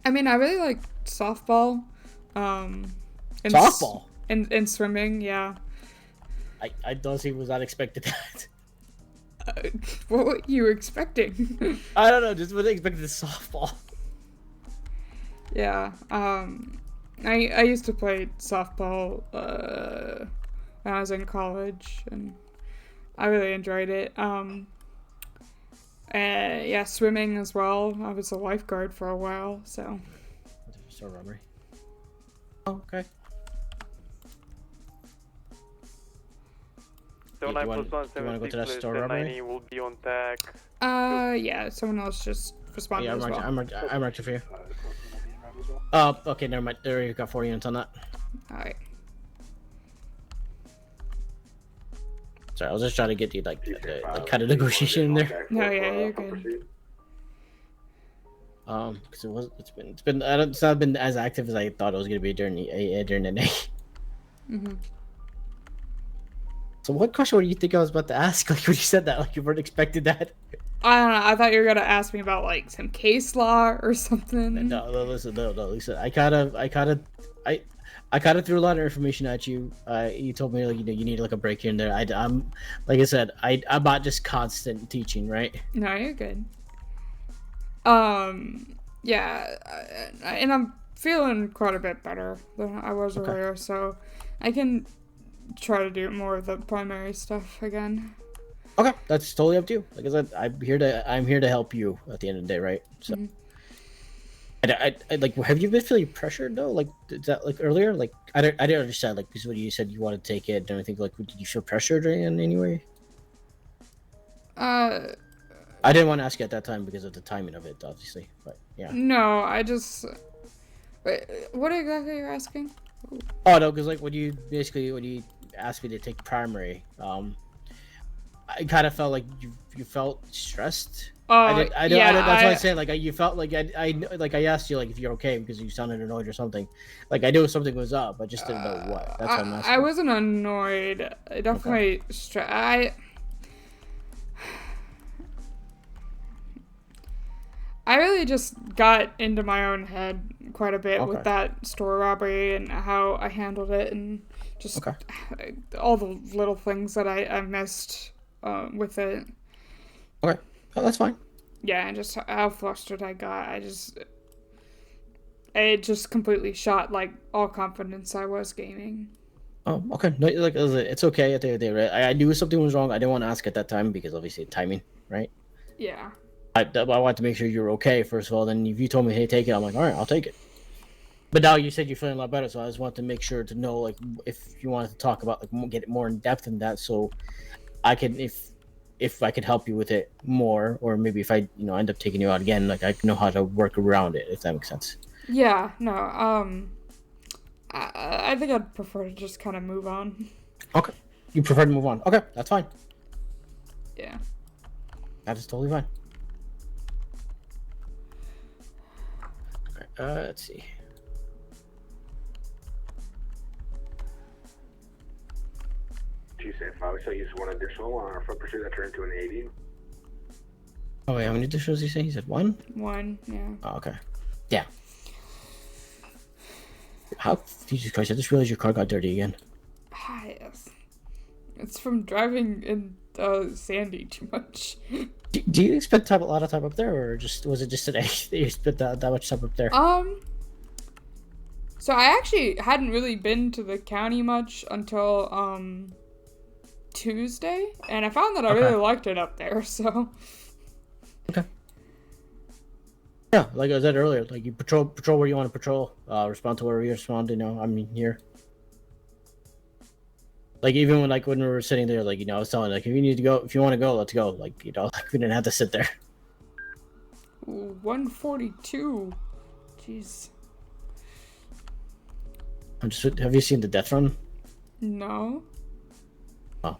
mean, I really like softball. Softball? And swimming, yeah. I honestly was not expecting that. What were you expecting? I don't know, just wasn't expecting the softball. Yeah. I used to play softball when I was in college, and I really enjoyed it. Yeah, swimming as well. I was a lifeguard for a while, so. So robbery. Oh, okay. 79 plus 1, do you want to go to that 76 store plus robbery? 90 will be on deck. Yeah, someone else just responded Yeah, as well. I marked it for you. Okay, never mind. There you got 4 units on that. Alright. Sorry, I was just trying to get you like kind of negotiation in there. No, yeah, you're good. Because it's not been as active as I thought it was gonna be during the night. Mhm. So what question would you think I was about to ask? Like when you said that, like you weren't expecting that. I don't know. I thought you were gonna ask me about like some case law or something. No, listen. I kind of threw a lot of information at you. You told me like you need like a break here and there. I'm like I said, I'm not just constant teaching, right? No, you're good. Yeah, and I'm feeling quite a bit better than I was earlier, so I can try to do more of the primary stuff again. Okay, that's totally up to you. Like I said, I'm here to help you at the end of the day, right? So, I like, have you been feeling pressured though? Like, is that like earlier? Like, I didn't understand. Like, because when you said you want to take it, and I think like, did you feel pressured in any way? I didn't want to ask you at that time because of the timing of it, obviously. But yeah. No, I just. Wait, what exactly are you asking? Oh no, because like when you asked me to take primary, I kind of felt like you felt stressed. That's why I said like you felt like I asked you like if you're okay because you sounded annoyed or something. Like I knew something was up, I just didn't know what. That's what I'm asking. I wasn't annoyed. I definitely I really just got into my own head quite a bit with that store robbery and how I handled it and just all the little things that I missed with it. Okay. Oh, that's fine. Yeah, and just how flustered I got. It just completely shot like all confidence I was gaining. Oh, okay. No, like it's okay at the end of the day, right? I knew something was wrong. I didn't want to ask at that time because obviously timing, right? Yeah. I wanted to make sure you were okay first of all. Then if you told me, hey, take it, I'm like, all right, I'll take it. But now you said you're feeling a lot better, so I just wanted to make sure to know like if you wanted to talk about like get it more in depth in that, so I can if I could help you with it more, or maybe if I end up taking you out again, like I know how to work around it, if that makes sense. Yeah. No. I think I'd prefer to just kind of move on. Okay. You prefer to move on? Okay, that's fine. Yeah. That is totally fine. Let's see. You said 5, so you just one additional on our foot pursuit that turned into an 80. Oh wait, how many additionals did you say? You said 1? 1, yeah. Oh, okay. Yeah. How? Jesus Christ! I just realized your car got dirty again. Yes. It's from driving in Sandy too much. Do you spend a lot of time up there, or was it just today that you spent that much time up there? So I actually hadn't really been to the county much until Tuesday, and I found that I really liked it up there. So. Okay. Yeah, like I said earlier, like you patrol where you want to patrol. Respond to wherever you respond. I'm here. Like even when we were sitting there, like I was telling like if you want to go, let's go. Like we didn't have to sit there. Ooh, 142. Jeez. Have you seen the death run? No. Oh.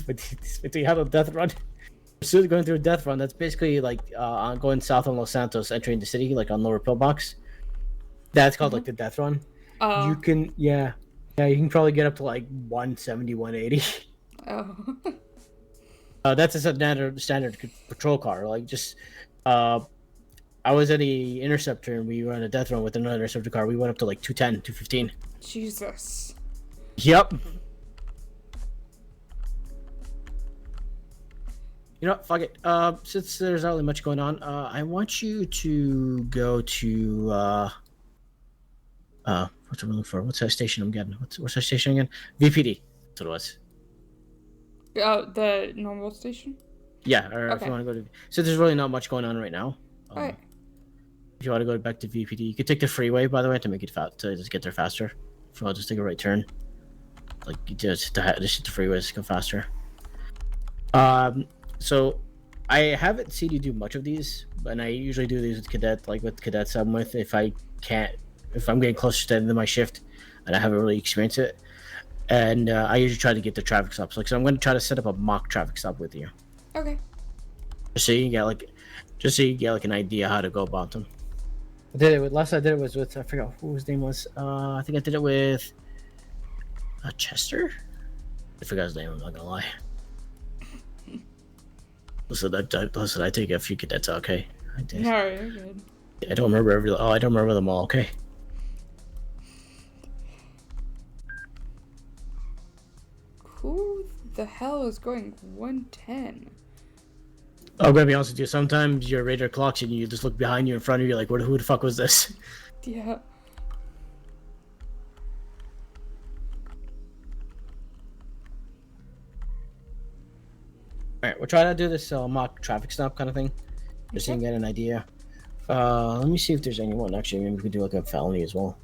But you have a death run. So going through a death run, that's basically like going south on Los Santos, entering the city, like on Lower Pillbox. That's called like the death run. You can you can probably get up to like 170, 180. Oh. That's a standard patrol car. Like just I was in the Interceptor and we were on a death run with another Interceptor car. We went up to like 210, 215. Jesus. Yep. You know what? Fuck it. Since there's not really much going on, I want you to go to what's I'm looking for? What's that station I'm getting? What's that station again? VPD. That's what it was. The normal station? Yeah, or if you want to go to... So there's really not much going on right now. Alright. If you want to go back to VPD, you could take the freeway, by the way, to make it to just get there faster. If I'll just take a right turn. like just the freeways go faster. So I haven't seen you do much of these, and I usually do these with Cadet, like with Cadets I'm with. If I'm getting closer to the end of my shift, and I haven't really experienced it, and I usually try to get the traffic stops. Like, so I'm going to try to set up a mock traffic stop with you. Okay. Just so you get like an idea how to go about them. I did it with last. I did it was with I forgot who his name was. I think I did it with Chester. I forgot his name. I'm not gonna lie. Listen, I take a few cadets. Okay, I did. No, you're good. I don't remember I don't remember them all. Okay. Who the hell is going 110? I'm gonna be honest with you. Sometimes your radar clocks and you just look behind you, in front of you, like, who the fuck was this? Yeah. All right, we'll try to do this mock traffic stop kind of thing, just so you can get an idea. Let me see if there's anyone. Actually, maybe we could do like a felony as well.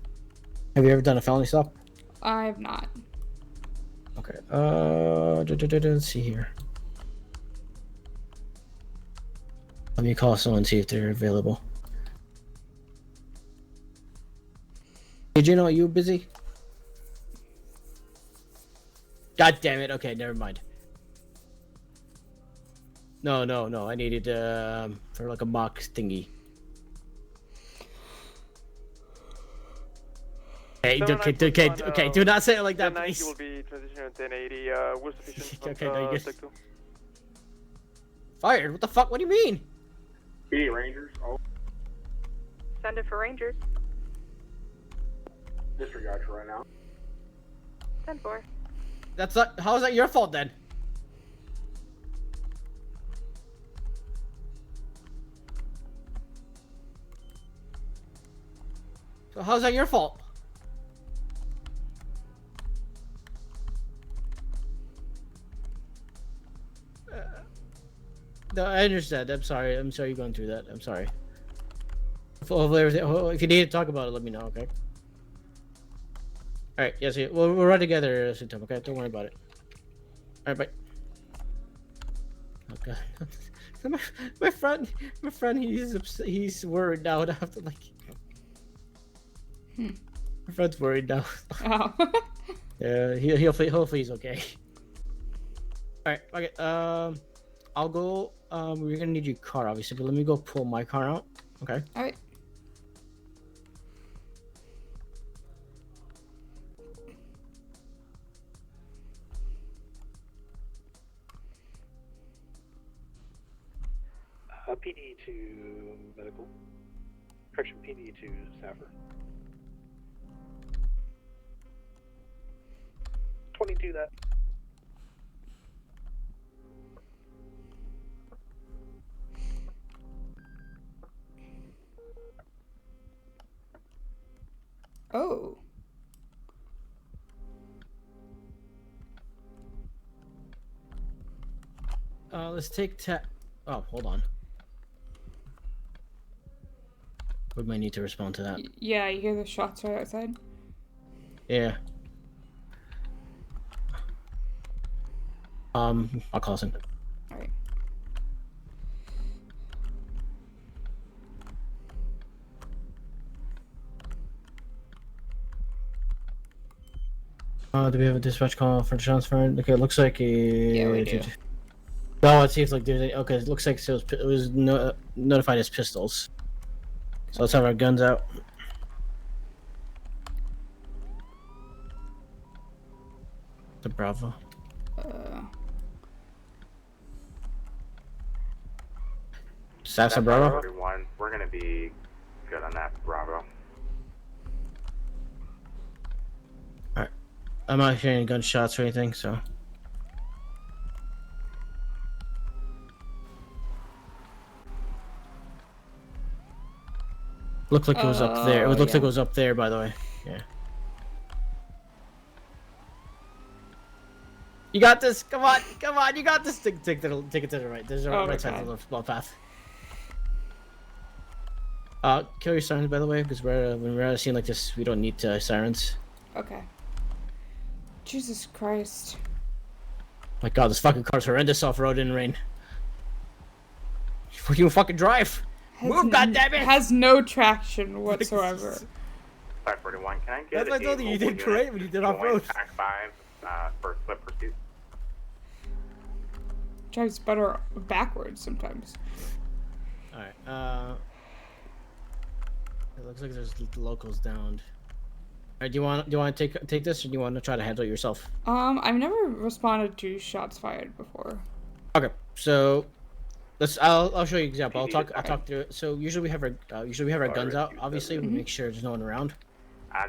Have you ever done a felony stop? I've not. Okay. Let's see here. Let me call someone and see if they're available. Hey, Gino, are you busy? God damn it. Okay, never mind. No. I needed for like a mock thingy. Hey, okay. Do not say it like that, please. will be transitioning on 1080. We're sufficient. Okay, no, you just... Fired? What the fuck? What do you mean? PD Rangers. Oh. Send it for Rangers. Disregard you right now. 10-4. That's not. How is that your fault then? So how's that your fault? No, I understand. I'm sorry. I'm sorry you're going through that. I'm sorry. Hopefully everything, if you need to talk about it, let me know, okay? Alright, yes, we'll run together sometime, okay? Don't worry about it. Alright, bye. Oh god. my friend, he's worried now. I have to like... My friend's worried now. Oh. Yeah, hopefully he's okay. Alright, okay, I'll go, we're gonna need your car, obviously, but let me go pull my car out, okay? Alright. PD to medical. Correction, PD to Stafford. 22 that. Oh. Let's take oh, hold on. We might need to respond to that. Yeah, you hear the shots right outside? Yeah. I'll call him. Alright. Do we have a dispatch call for transfer? Okay, it looks like yeah, we do. No, it seems like there's okay. It looks like it was notified as pistols. So let's have our guns out. The Bravo. Staff's a Bravo. Everyone, we're gonna be good on that Bravo. Alright. I'm not hearing any gunshots or anything, so. Looked like it was up there. It looked like it was up there, by the way. Yeah. You got this. Come on. You got this. Take it to the right. There's a right side of the small path. Kill your sirens, by the way, because when we're at a scene like this, we don't need sirens. Okay. Jesus Christ. My God, this fucking car's horrendous off-road in the rain. You can fucking drive. Move, goddammit! Has no traction whatsoever. 541, can I get That's what I told you. You did great when you did off-road. Pack 5 for slip pursuit? Drives better backwards sometimes. Alright, it looks like there's locals downed. Alright, do you want to take this, or do you want to try to handle it yourself? I've never responded to shots fired before. Okay, so I'll show you an example. I'll talk through it. So usually we have our guns out. Obviously, we make sure there's no one around.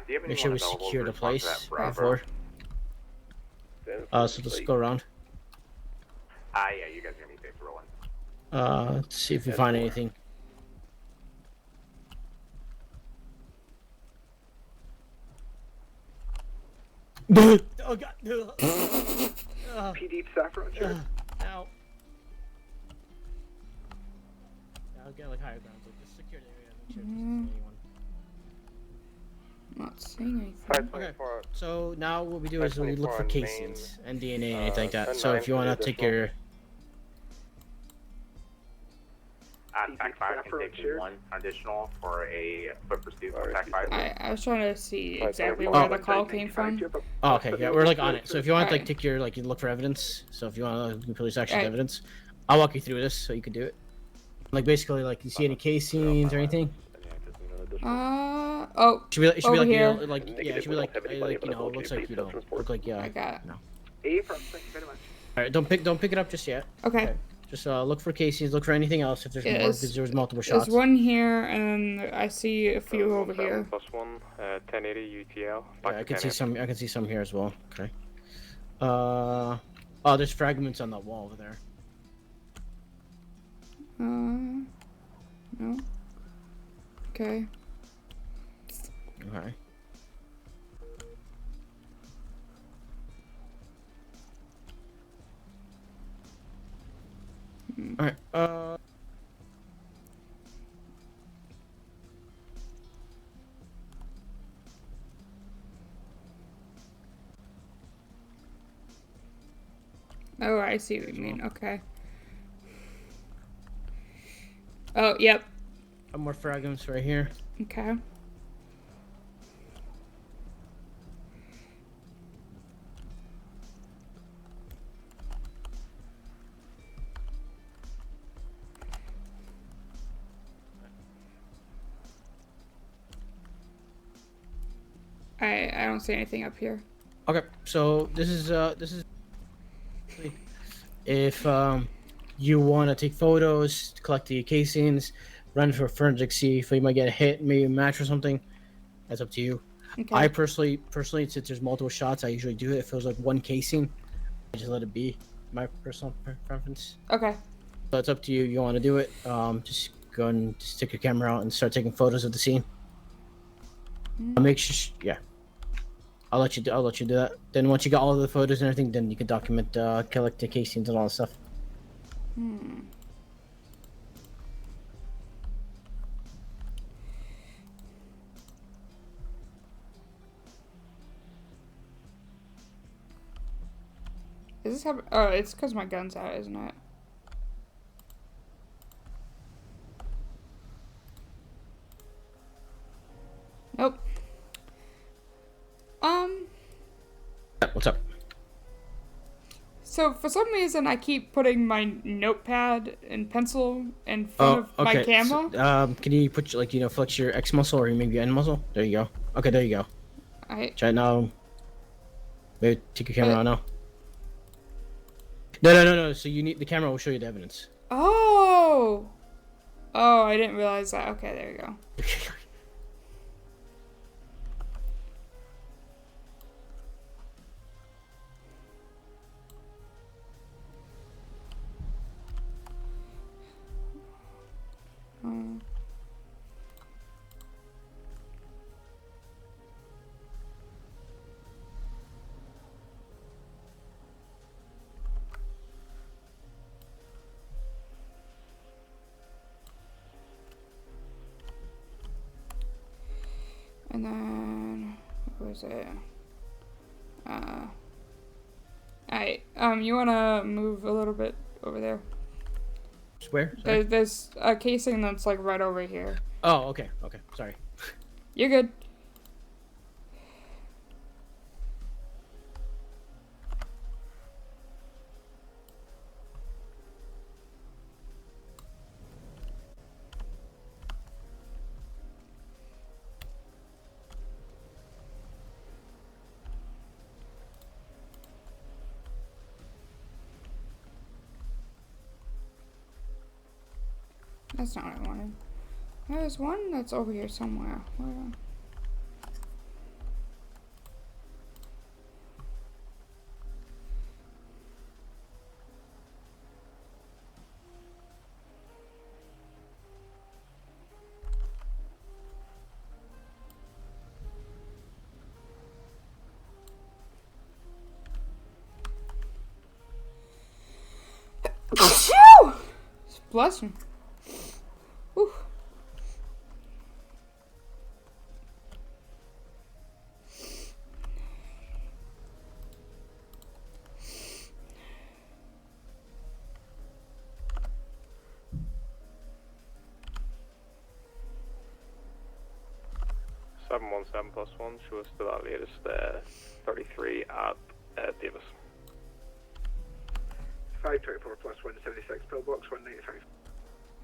Do you have Make sure we secure the place before. So let's go around. Yeah, you guys are gonna be safe to roll in. Let's see if we find anything. Oh God! PD saffron shirt. Ow. I'll get like higher ground, so just secure the area. Make sure there's anyone. Not seeing anything. Okay. So now what we do is we look for casings and DNA and anything like that. So if you want to take your Pack 5 can take 1 additional for a foot pursuit on Pack 5. I was trying to see exactly where the call came from. Oh, okay, yeah, we're like on it. So if you want to like take your you look for evidence. So if you want to police action evidence, I'll walk you through this so you can do it. Like basically, like you see any casings or anything? Oh. Should be like here. It should be like it looks like look like I got it. No. Thank you very much. All right, don't pick it up just yet. Okay. Just look for casings. Look for anything else if there's more. Because there's multiple shots. There's one here, and I see a few over here. +1, 1080 UTL. Yeah, I can see some. I can see some here as well. Okay. Oh, there's fragments on that wall over there. No. Okay. Okay. Alright, Oh, I see what you mean. Okay. Oh, yep. More fragments right here. Okay. I don't see anything up here. Okay, so this is if you want to take photos, collect the casings, run for forensic, see if you might get a hit, maybe a match or something. That's up to you. Okay. I personally, since there's multiple shots, I usually do it. If it was like one casing, I just let it be. My personal preference. Okay. So it's up to you. You want to do it? Just go and stick your camera out and start taking photos of the scene. Make sure, yeah. I'll let you do that. Then once you got all of the photos and everything, then you can document, collect the casings and all that stuff. Is this happen? Oh, it's because my gun's out, isn't it? Nope. What's up? So for some reason I keep putting my notepad and pencil in front of my camera. So, can you put flex your X muscle or maybe your N muscle? There you go. Okay, there you go. Alright. Try it now. Maybe take your camera out now. No. So you need the camera will show you the evidence. Oh, I didn't realize that. Okay, there you go. And then, what was it? You wanna move a little bit over there. Where? Sorry. There's a casing that's like right over here. Oh, okay. Okay. Sorry. You're good. That's not what I wanted. There's one that's over here somewhere. Where? Bless him. Whew. +1, show us to that latest 33 at Davis. 524 +1 76 pillbox 195.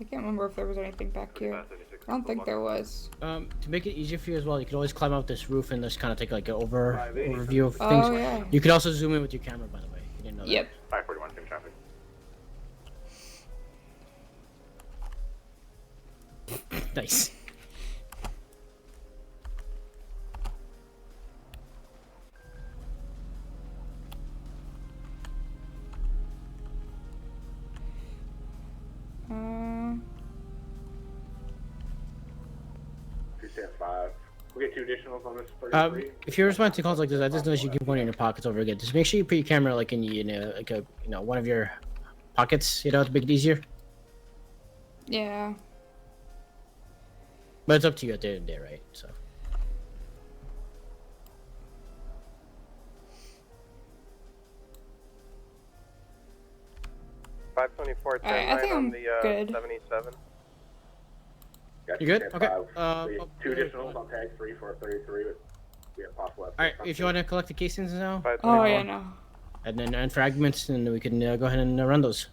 I can't remember if there was anything back here. I don't think there was. To make it easier for you as well, you can always climb up this roof and just kind of take like an overview of things. Oh, yeah. You can also zoom in with your camera, by the way. You didn't know that. Yep. 541 in traffic. Nice. We'll get 2 additionals on this 33. If you're responding to calls like this, I just noticed you keep one in your pockets over again. Just make sure you put your camera like in like a one of your pockets, to make it easier. Yeah. But it's up to you at the end of the day, right? So. $524.10 I think on I'm the good. 77. Got You good? Okay. 2 additionals on tag 3 for 33. We have possible. All right. If you want to collect the casings now. Oh yeah, no. And then fragments, and we can go ahead and run those.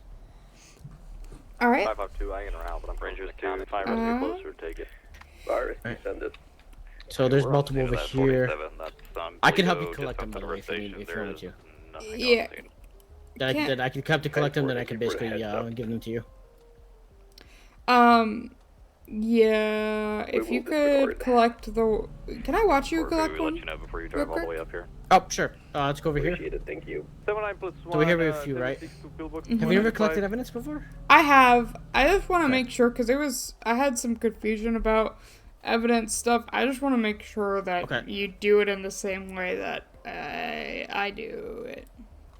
All right. 552 hanging around, but I'm Rangers counting 5 are closer. Take it. Sorry, send it. So there's multiple over here. That's, I can help you collect them, by the way, if you want to. Yeah. That I can help to collect them, then I can basically give them to you. Yeah. If you could collect the. Can I watch you collect one? Let you know before you drive all the way up here. Oh, sure. Let's go over here. Appreciate it. Thank you. 79 +1. So we have a few, right? Have you ever collected evidence before? I have. I just want to make sure because I had some confusion about evidence stuff. I just want to make sure that you do it in the same way that I do it.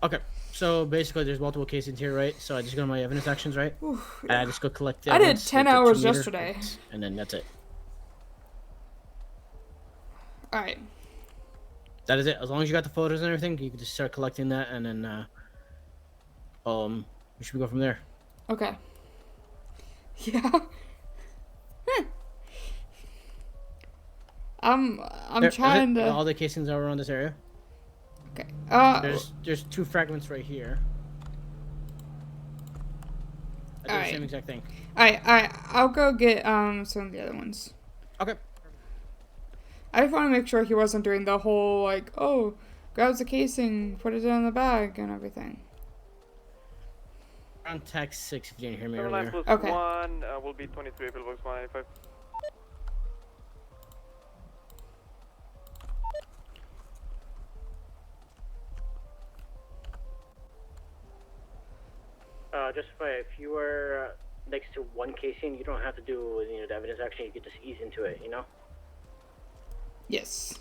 Okay. So basically, there's multiple casings here, right? So I just go to my evidence actions, right? Oof, and I just go collect the I did evidence, 10 hours yesterday. And then that's it. Alright. That is it. As long as you got the photos and everything, you can just start collecting that, and then we should go from there. Okay. Yeah. I'm trying to. All the casings are around this area. Okay. There's 2 fragments right here. I do the same exact thing. Alright. I'll go get some of the other ones. Okay. I just want to make sure he wasn't doing the whole like, oh, grabs the casing, put it in the bag, and everything. On text 6, if you didn't hear me 79 earlier. +1 will be 23 pillbox 195. Justify if you were next to one casing, you don't have to do the evidence action. You could just ease into it, Yes.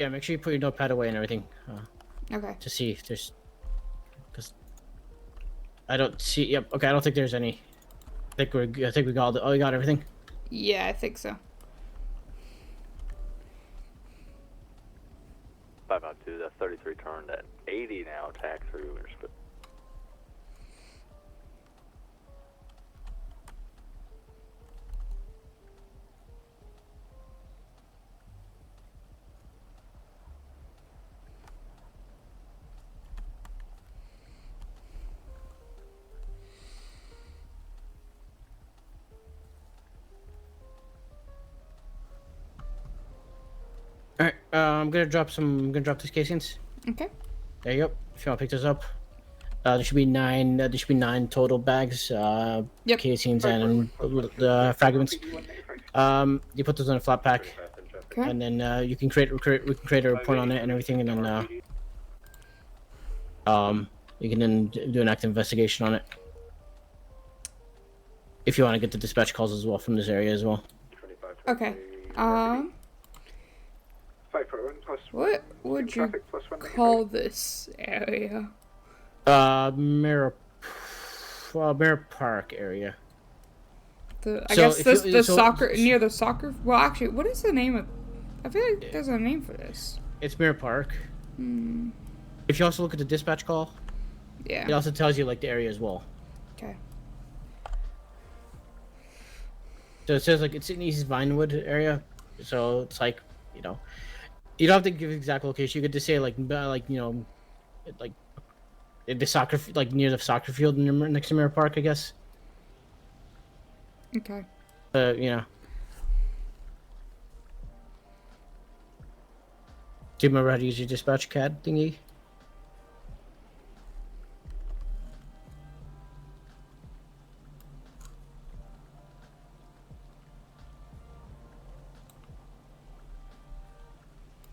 Yeah, make sure you put your notepad away and everything. Okay. To see if there's, because I don't see. Yep. Okay, I don't think there's any. I think we got we got everything. Yeah, I think so. 502, that's 33 turned at 80 now, attack through. All right, I'm gonna drop these casings. Okay. There you go. If you want to pick this up, there should be 9. There should be 9 total bags. Casings and fragments. You put those in a flat pack, and then you can create a report on it and everything, and then you can then do an active investigation on it. If you want to get the dispatch calls as well from this area as well. Okay. What would you call this area? Mirror Park area. I guess the soccer near the soccer. Well, actually, what is the name of? I feel like there's a name for this. It's Mirror Park. If you also look at the dispatch call, yeah, it also tells you like the area as well. Okay. So it says like it's in East Vinewood area, so it's like you don't have to give exact location. You could just say like the soccer near the soccer field next to Mirror Park, I guess. Okay. Yeah. Do you remember how to use your dispatch CAD thingy?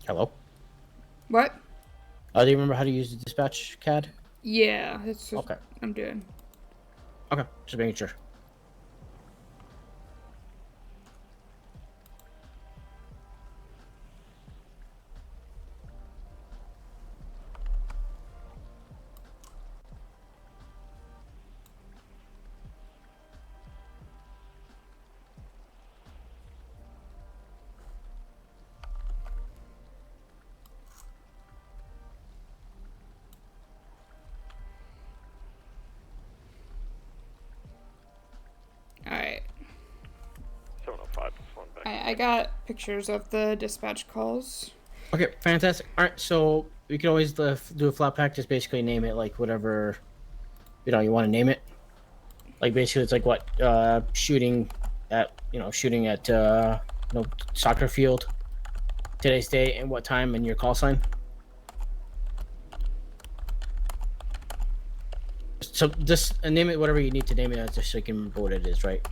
Hello? What? Do you remember how to use the dispatch CAD? Yeah, that's just okay. I'm doing. Okay, just making sure. Alright. 705 plus 1 back. I got pictures of the dispatch calls. Okay, fantastic. Alright, so we can always do a flat pack, just basically name it like whatever you want to name it. Like basically it's like what shooting at soccer field, today's date and what time and your call sign. So just name it whatever you need to name it as, just so you can remember what it is, right?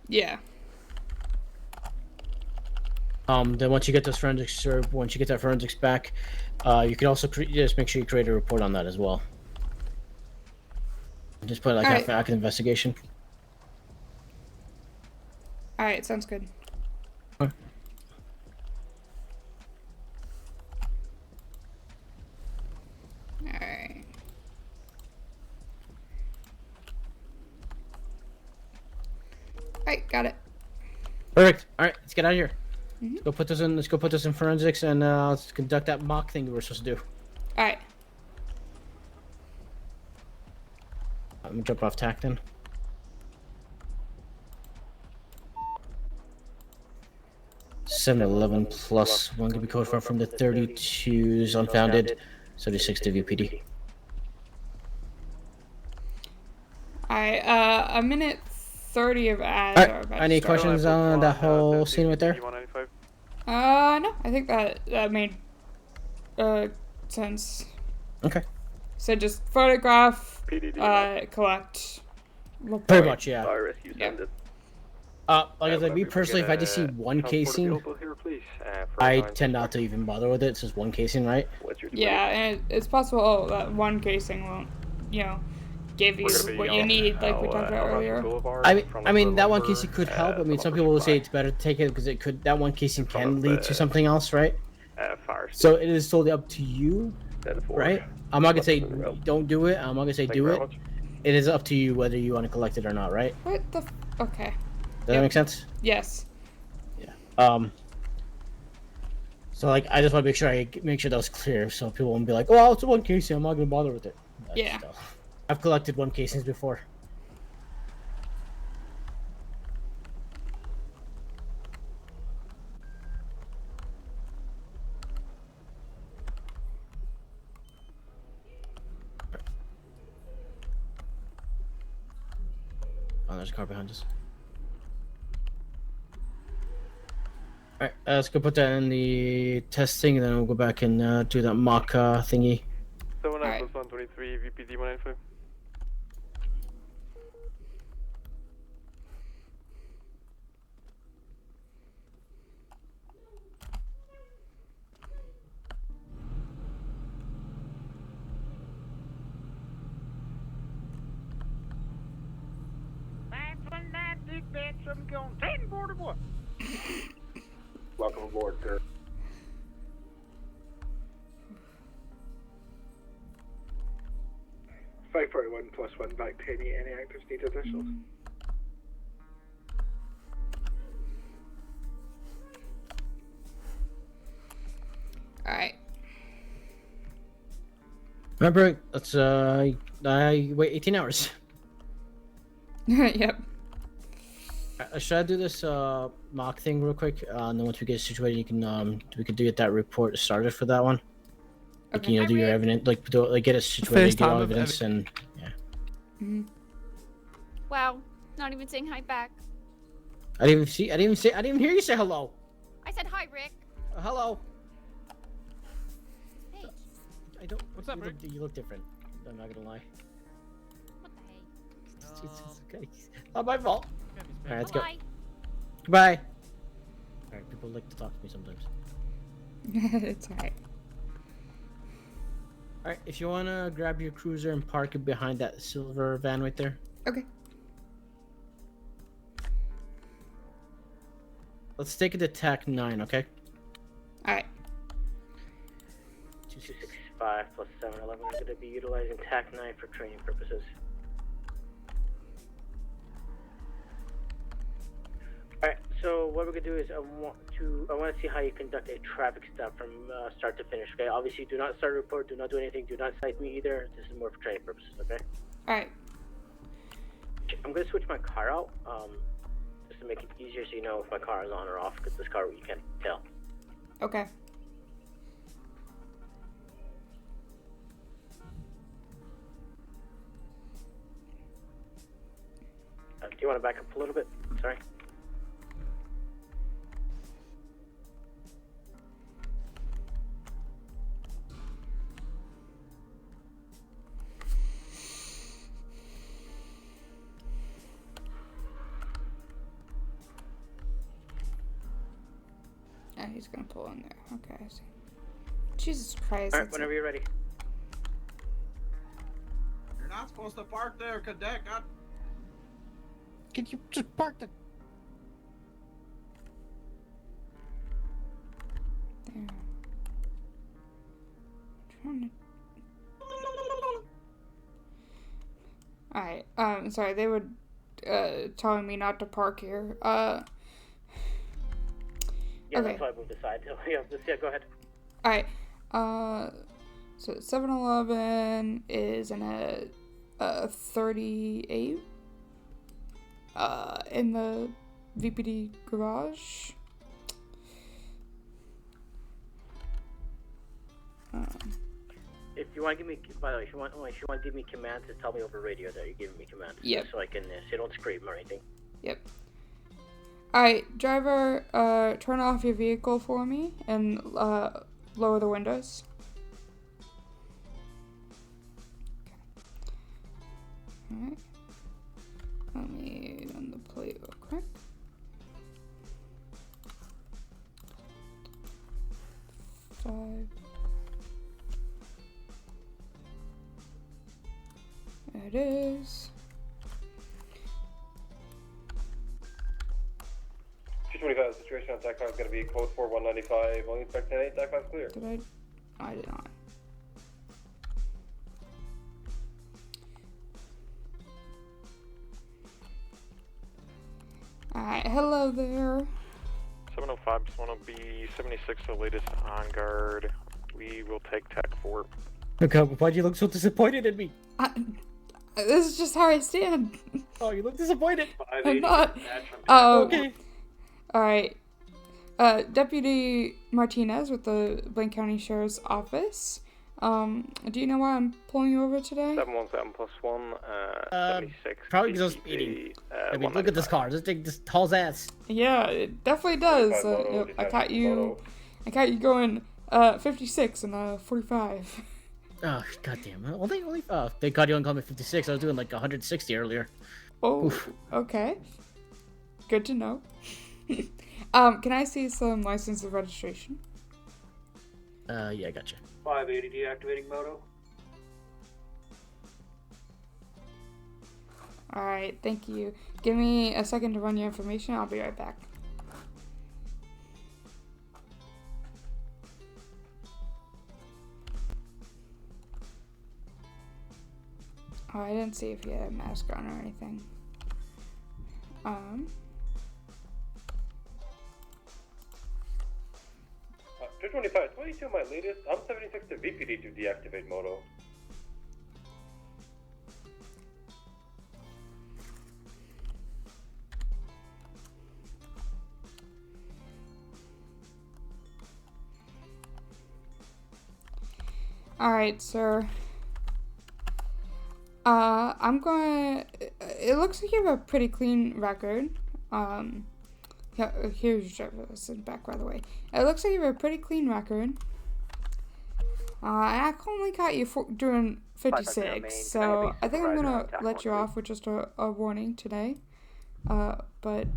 Yeah. Then once you get those forensics, or once you get that forensics back, you can also just make sure you create a report on that as well. Just put it like an active investigation. All right, sounds good. Okay. All right. Alright, got it. Perfect. All right, let's get out of here. Mm-hmm. Let's go put this in forensics, and let's conduct that mock thing we were supposed to do. All right. Let me jump off tack then. $711 plus 1 could be code from the 32's unfounded, 76 to VPD. Alright, a minute 30 of ads are about Any to start. questions on that whole scene right there? No, I think that made sense. Okay. So just photograph, collect, report. Pretty much, yeah. Yeah. Like I said, me personally, if I just see one casing, I tend not to even bother with it. It's just one casing, right? Yeah, and it's possible that one casing won't, give you what you need, like we talked about earlier. I mean, that one casing could help. I mean, some people will say it's better to take it because that one casing can lead to something else, right? So it is totally up to you, right? I'm not gonna say don't do it. I'm not gonna say do it. it is up to you whether you want to collect it or not, right? What the? Okay. Does that make sense? Yes. Yeah. So like, I just want to make sure that was clear, so people won't be like, "Oh, it's one casing. I'm not gonna bother with it." Yeah. I've collected 1 casings before. Oh, there's a car behind us. Alright, let's go put that in the testing, and then we'll go back and do that mock thingy. 79 plus 123, VPD 195. Welcome aboard, sir. +1 back to any active state officials. Alright. Remember, let's I wait 18 hours. Yep. Should I do this mock thing real quick? And then once we get situated, you can we could get that report started for that one. Like, Okay. you know, do your evidence, like get us situated, get all evidence, and yeah. Wow, not even saying hi back. I didn't even hear you say hello. I said hi, Rick. Hello. Hey. I don't. What's up, Rick? You look different. I'm not gonna lie. What the heck? It's okay. Not my fault. Alright, let's go. Bye. Goodbye. Alright, people like to talk to me sometimes. It's alright. Alright, if you wanna grab your cruiser and park it behind that silver van right there. Okay. Let's take it to TAC 9, okay? Alright. 265 plus 711 are going to be utilizing TAC 9 for training purposes. Alright, so what we're going to do is I want to see how you conduct a traffic stop from start to finish, okay? Obviously, do not start a report, do not do anything, do not cite me either. This is more for training purposes, okay? Alright. I'm going to switch my car out, just to make it easier so you know if my car is on or off, because this car you can't tell. Okay. Do you want to back up a little bit? Sorry. Yeah, he's gonna pull in there. Okay, I see. Jesus Christ. Alright, whenever you're ready. You're not supposed to park there, Cadet. God. Can you just park the... There. Trying to... Alright, sorry, they were telling me not to park here. Yeah, okay. that's why I moved aside. Yeah, go ahead. Alright, so 7-Eleven is in a 38 in the VPD garage. If you want to give me, by the way, if you want to give me commands, just tell me over radio that you're giving me commands. Yep. So I can, so you don't scream or anything. Yep. Alright, driver, turn off your vehicle for me and lower the windows. Alright. Let me run the plate real quick. Five. There it is. 225, situation on TAC 5 is going to be code 4195. Only inspect 10-8, TAC 5 clear. Did I did not. Hello there. 705, just want to be 76, the latest on guard. We will take tech 4. Okay, why do you look so disappointed in me? This is just how I stand. Oh, you look disappointed. I'm not. Okay. Alright. Deputy Martinez with the Blaine County Sheriff's Office. Do you know why I'm pulling you over today? 717 plus 1, 76. Probably because I was speeding. I mean, look at this car. This thing just hauls ass. Yeah, it definitely does. I caught you going 56 and 45. Oh, goddamn. They caught you on coming 56. I was doing like 160 earlier. Oh, Oof. okay. Good to know. Can I see some license and registration? Yeah, I gotcha. 580 deactivating moto. Alright, thank you. Give me a second to run your information. I'll be right back. Oh, I didn't see if you had a mask on or anything. 225, 22 my latest. I'm 76 to VPD to deactivate moto. Alright, sir. It looks like you have a pretty clean record. Yeah, here's your driver's license back, by the way. It looks like you have a pretty clean record. I only caught you doing 56, so I think I'm gonna let you off with just a warning today. But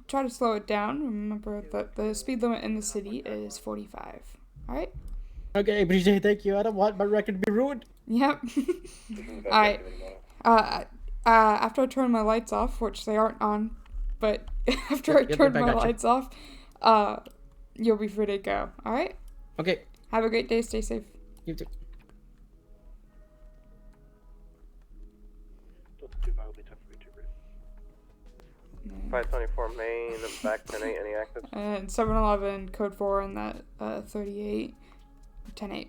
try to slow it down. Remember that the speed limit in the city is 45. Alright? Okay, appreciate it. Thank you. I don't want my record to be ruined. Yep. Alright. After I turn my lights off, which they aren't on, but after I turn my lights off, you'll be free to go. Alright? Okay. Have a great day. Stay safe. You too. 524 main, back 10-8, any active? And 711, code 4, and that 38, 10-8.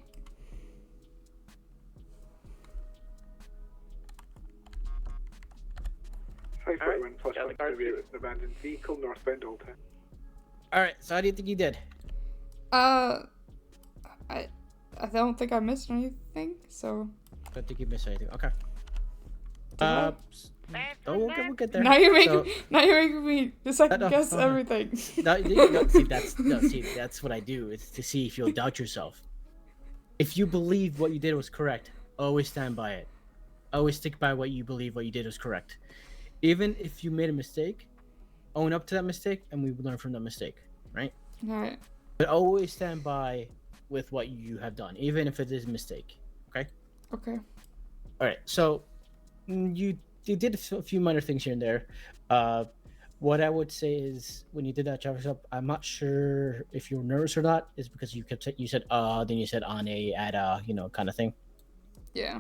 Right. Plus one to be an abandoned vehicle northbound Old Town. Alright, so how do you think you did? I don't think I missed anything, so. I don't think you missed anything. Okay. We'll get there. Now you're making me second guess everything. That's what I do. It's to see if you'll doubt yourself. If you believe what you did was correct, always stand by it. Always stick by what you believe what you did was correct. Even if you made a mistake, own up to that mistake, and we learn from that mistake, right? Alright. But always stand by with what you have done, even if it is a mistake. Okay? Okay. Alright, so you did a few minor things here and there. What I would say is when you did that traffic stop, I'm not sure if you were nervous or not. Is because you said then you said on a at kind of thing. Yeah.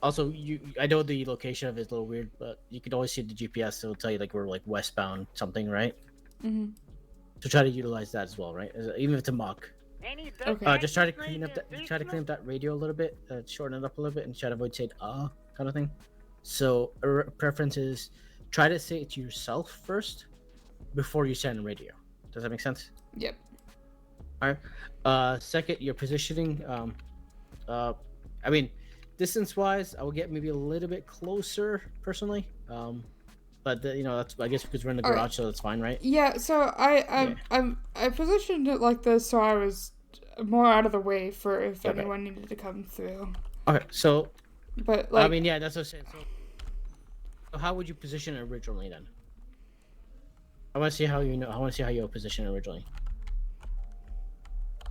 Also, I know the location of it is a little weird, but you could always see the GPS. It'll tell you like we're like westbound something, right? Mhm. So try to utilize that as well, right? Even if it's a mock. Okay. Just try to clean up that radio a little bit, shorten it up a little bit, and try to avoid saying kind of thing. So preference is try to say it to yourself first before you send radio. Does that make sense? Yep. All right. Second, your positioning. I mean, distance-wise, I would get maybe a little bit closer personally. But that's I guess because we're in the garage, so that's fine, right? Yeah. So I positioned it like this so I was more out of the way for if anyone needed to come through. Okay. So. But like. I mean, yeah, that's what I'm saying. So how would you position it originally then? I want to see how you position it originally.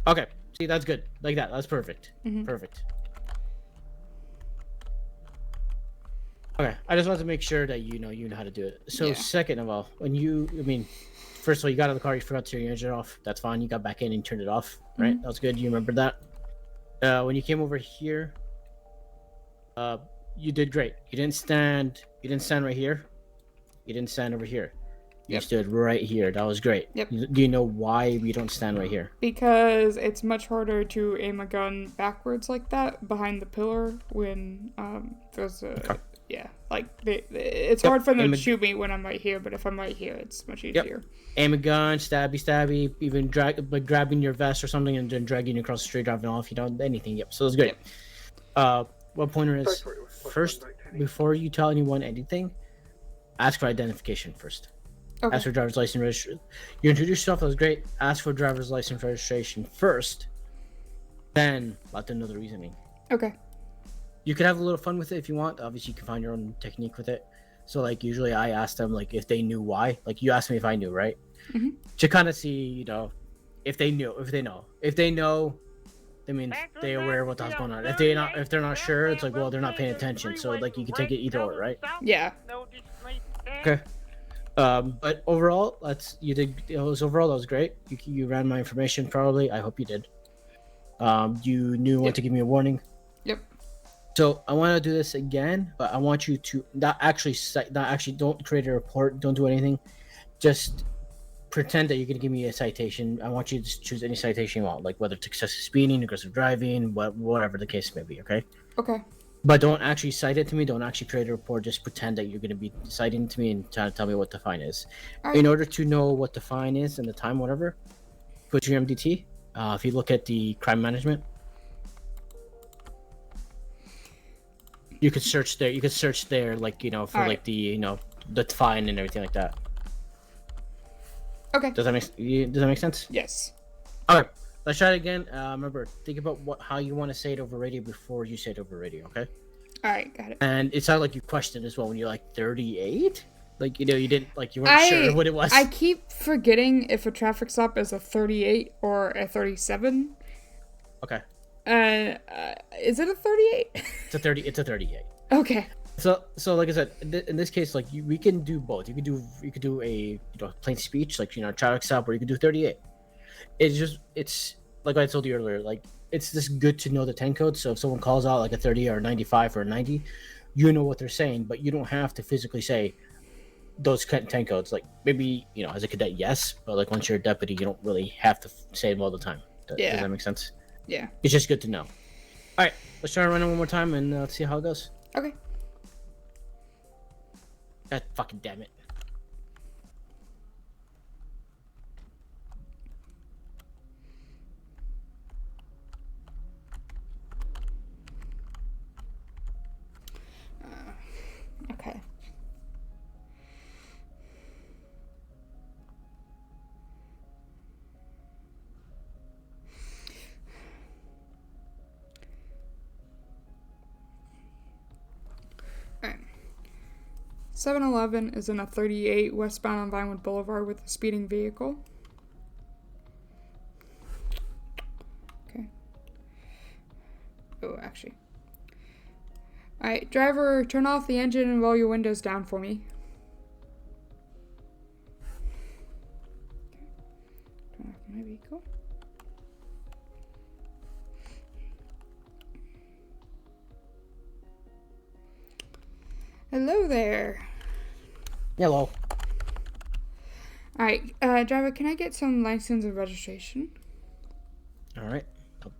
Okay. See, that's good. Like that. That's perfect. Mm-hmm. Perfect. Okay, I just wanted to make sure that you know how to do it. So second of all, first of all, you got out of the car, you forgot to turn your engine off. That's fine. You got back in and turned it off, right? Mm-hmm. That was good. You remember that? When you came over here, you did great. You didn't stand right here. You didn't stand over here. You stood right here. That was great. Yep. Do you know why we don't stand right here? Because it's much harder to aim a gun backwards like that behind the pillar when there's a it's hard for them to shoot me when I'm right here, but if I'm right here, it's much easier. Aim a gun, stabby, even grabbing your vest or something and then dragging you across the street, driving off. Anything. Yep. So it's great. What pointer is first before you tell anyone anything? Ask for identification first. Okay. Ask for driver's license registration. You introduce yourself, that was great. Ask for driver's license registration first, then let them know the reasoning. Okay. You could have a little fun with it if you want. Obviously, you can find your own technique with it. So, like, usually I ask them, like, if they knew why. Like, you asked me if I knew, right? Mm-hmm. To kind of see, if they know. If they know, that means they're aware of what the hell's going on. If they're not sure, it's like, well, they're not paying attention. So, like, you can take it either or, right? Yeah. Okay. But overall, that was great. You ran my information probably. I hope you did. You knew when to give me a warning. Yep. So I want to do this again, but I want you to not actually don't create a report. Don't do anything. Just pretend that you're gonna give me a citation. I want you to just choose any citation you want, like whether it's excessive speeding, aggressive driving, whatever the case may be. Okay. Okay. But don't actually cite it to me. Don't actually create a report. Just pretend that you're going to be citing it to me and trying to tell me what the fine is. In order to know what the fine is and the time, whatever, put your MDT. If you look at the crime management, you could search there. You could search there, like for like the the fine and everything like that. Okay. Does that make sense? Yes. All right. Let's try it again. Remember, think about how you want to say it over radio before you say it over radio, okay? All right, got it. And it sounded like you questioned as well when you're like 38? Like, you didn't, like, you weren't sure what it was. I keep forgetting if a traffic stop is a 38 or a 37. Okay. Is it a 38? It's a 38. Okay. So like I said, in this case, like, we can do both. You could do a, plain speech, like, traffic stop, or you could do 38. It's like I told you earlier, like, it's just good to know the 10 code. So if someone calls out like a 30 or a 95 or a 90, you know what they're saying, but you don't have to physically say those 10 codes. Like, maybe, as a cadet, yes, but like once you're a deputy, you don't really have to say them all the time. Does that make sense? Yeah. It's just good to know. All right, let's try to run it one more time and let's see how it goes. Okay. God fucking damn it. Okay. Alright. 7-Eleven is in a 38 westbound on Vinewood Boulevard with a speeding vehicle. Okay. Oh, actually. Alright, driver, turn off the engine and roll your windows down for me. Turn off my vehicle. Hello there. Hello. Alright, driver, can I get some license and registration? Alright.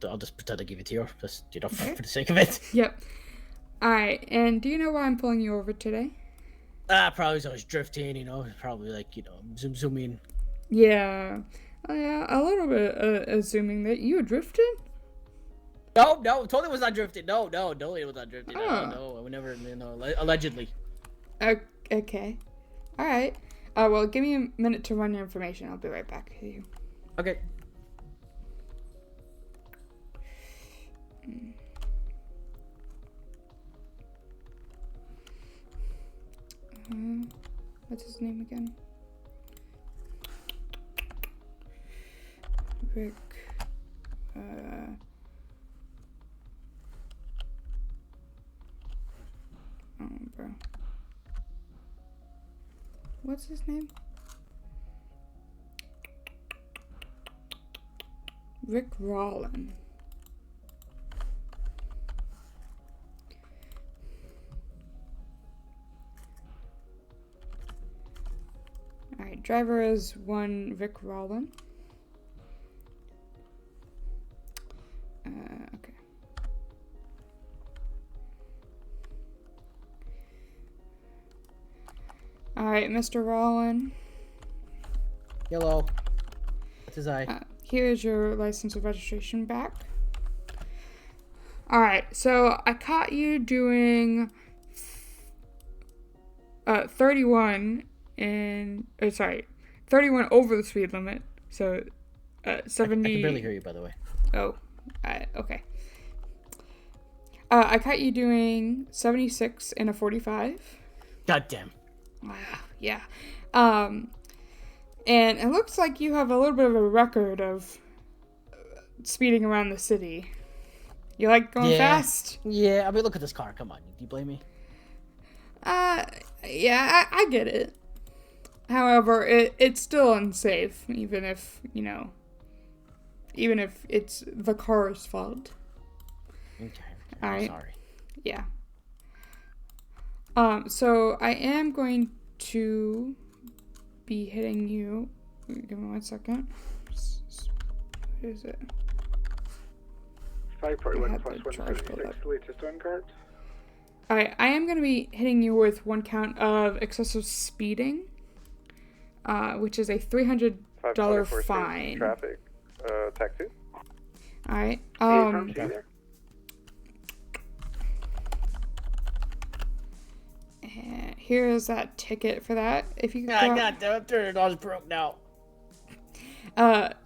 I'll just pretend to give it to you, just, for the sake of it. Yep. Alright, and do you know why I'm pulling you over today? Probably so I was drifting, probably like, zooming. Yeah. Yeah, a little bit assuming that you were drifting? No, totally was not drifting. No, totally was not drifting. No, I would never, allegedly. Okay. Alright. Well, give me a minute to run your information. I'll be right back with you. Okay. What's his name again? Rick. Bro. What's his name? Rick Rollin. Alright, Alright, driver is 1 Rick Rollin. Okay. Alright, Mr. Rollin. Hello. What is I? Here's your license and registration back. Alright, so I caught you doing 31 over the speed limit. So 70. I can barely hear you, by the way. Oh, okay. I caught you doing 76 in a 45. Goddamn. Yeah. And it looks like you have a little bit of a record of speeding around the city. You like going fast? Yeah, I mean, look at this car. Come on. Do you blame me? Yeah, I get it. However, it's still unsafe, even if it's the car's fault. Okay. All right. Sorry. Yeah. So I am going to be hitting you. Give me 1 second. What is it? 541 plus 136, latest on card. Alright, I am going to be hitting you with 1 count of excessive speeding, which is a $300 fine. Traffic, taxi. Alright, and here is that ticket for that. If you could goddamn, $30 broke now.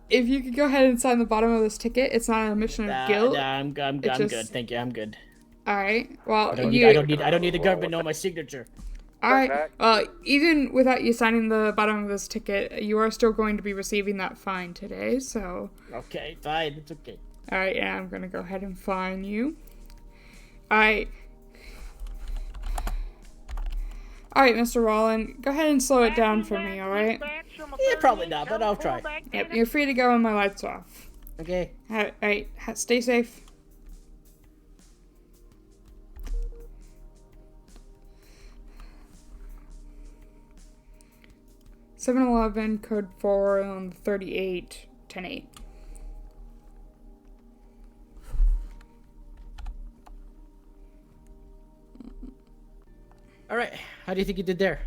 If you could go ahead and sign the bottom of this ticket, it's not an admission of guilt. Nah, I'm good. Thank you. I'm good. All right. Well, I don't need the government to know my signature. All right. Well, even without you signing the bottom of this ticket, you are still going to be receiving that fine today. So. Okay, fine. It's okay. All right. Yeah, I'm gonna go ahead and fine you. All right. All right, Mr. Rollin, go ahead and slow it down for me. All right. Yeah, probably not, but I'll try. Yep. You're free to go when my lights off. Okay. All right. Stay safe. (711) code 4 on 38 10-8. All right. How do you think you did there?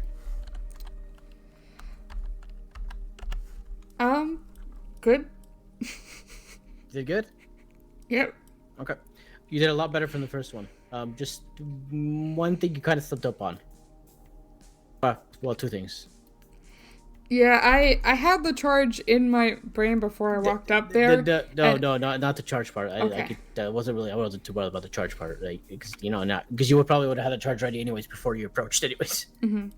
Good. You did good? Yep. Okay. You did a lot better from the first one. Just one thing you kind of slipped up on. Well, 2 things. Yeah, I had the charge in my brain before I walked up there. No, not the charge part. Okay. I wasn't too worried about the charge part, right? Because you would probably have had the charge ready anyways before you approached, anyways. Mm-hmm.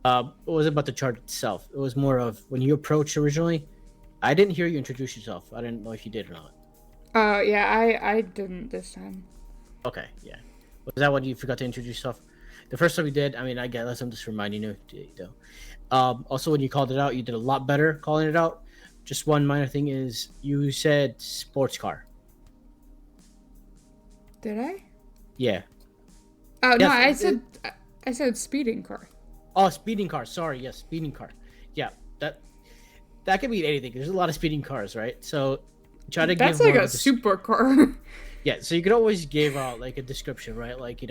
It wasn't about the charge itself. It was more of when you approached originally. I didn't hear you introduce yourself. I didn't know if you did or not. Yeah, I didn't this time. Okay, yeah. Was that when you forgot to introduce yourself? The first time you did, I mean, I guess I'm just reminding you. Also, when you called it out, you did a lot better calling it out. Just one minor thing is you said sports car. Did I? Yeah. Oh, no, I said speeding car. Oh, speeding car. Sorry, yes, speeding car. Yeah, that could mean anything. There's a lot of speeding cars, right? So try to That's give like more a supercar. Yeah, so you could always give out like a description, right? Like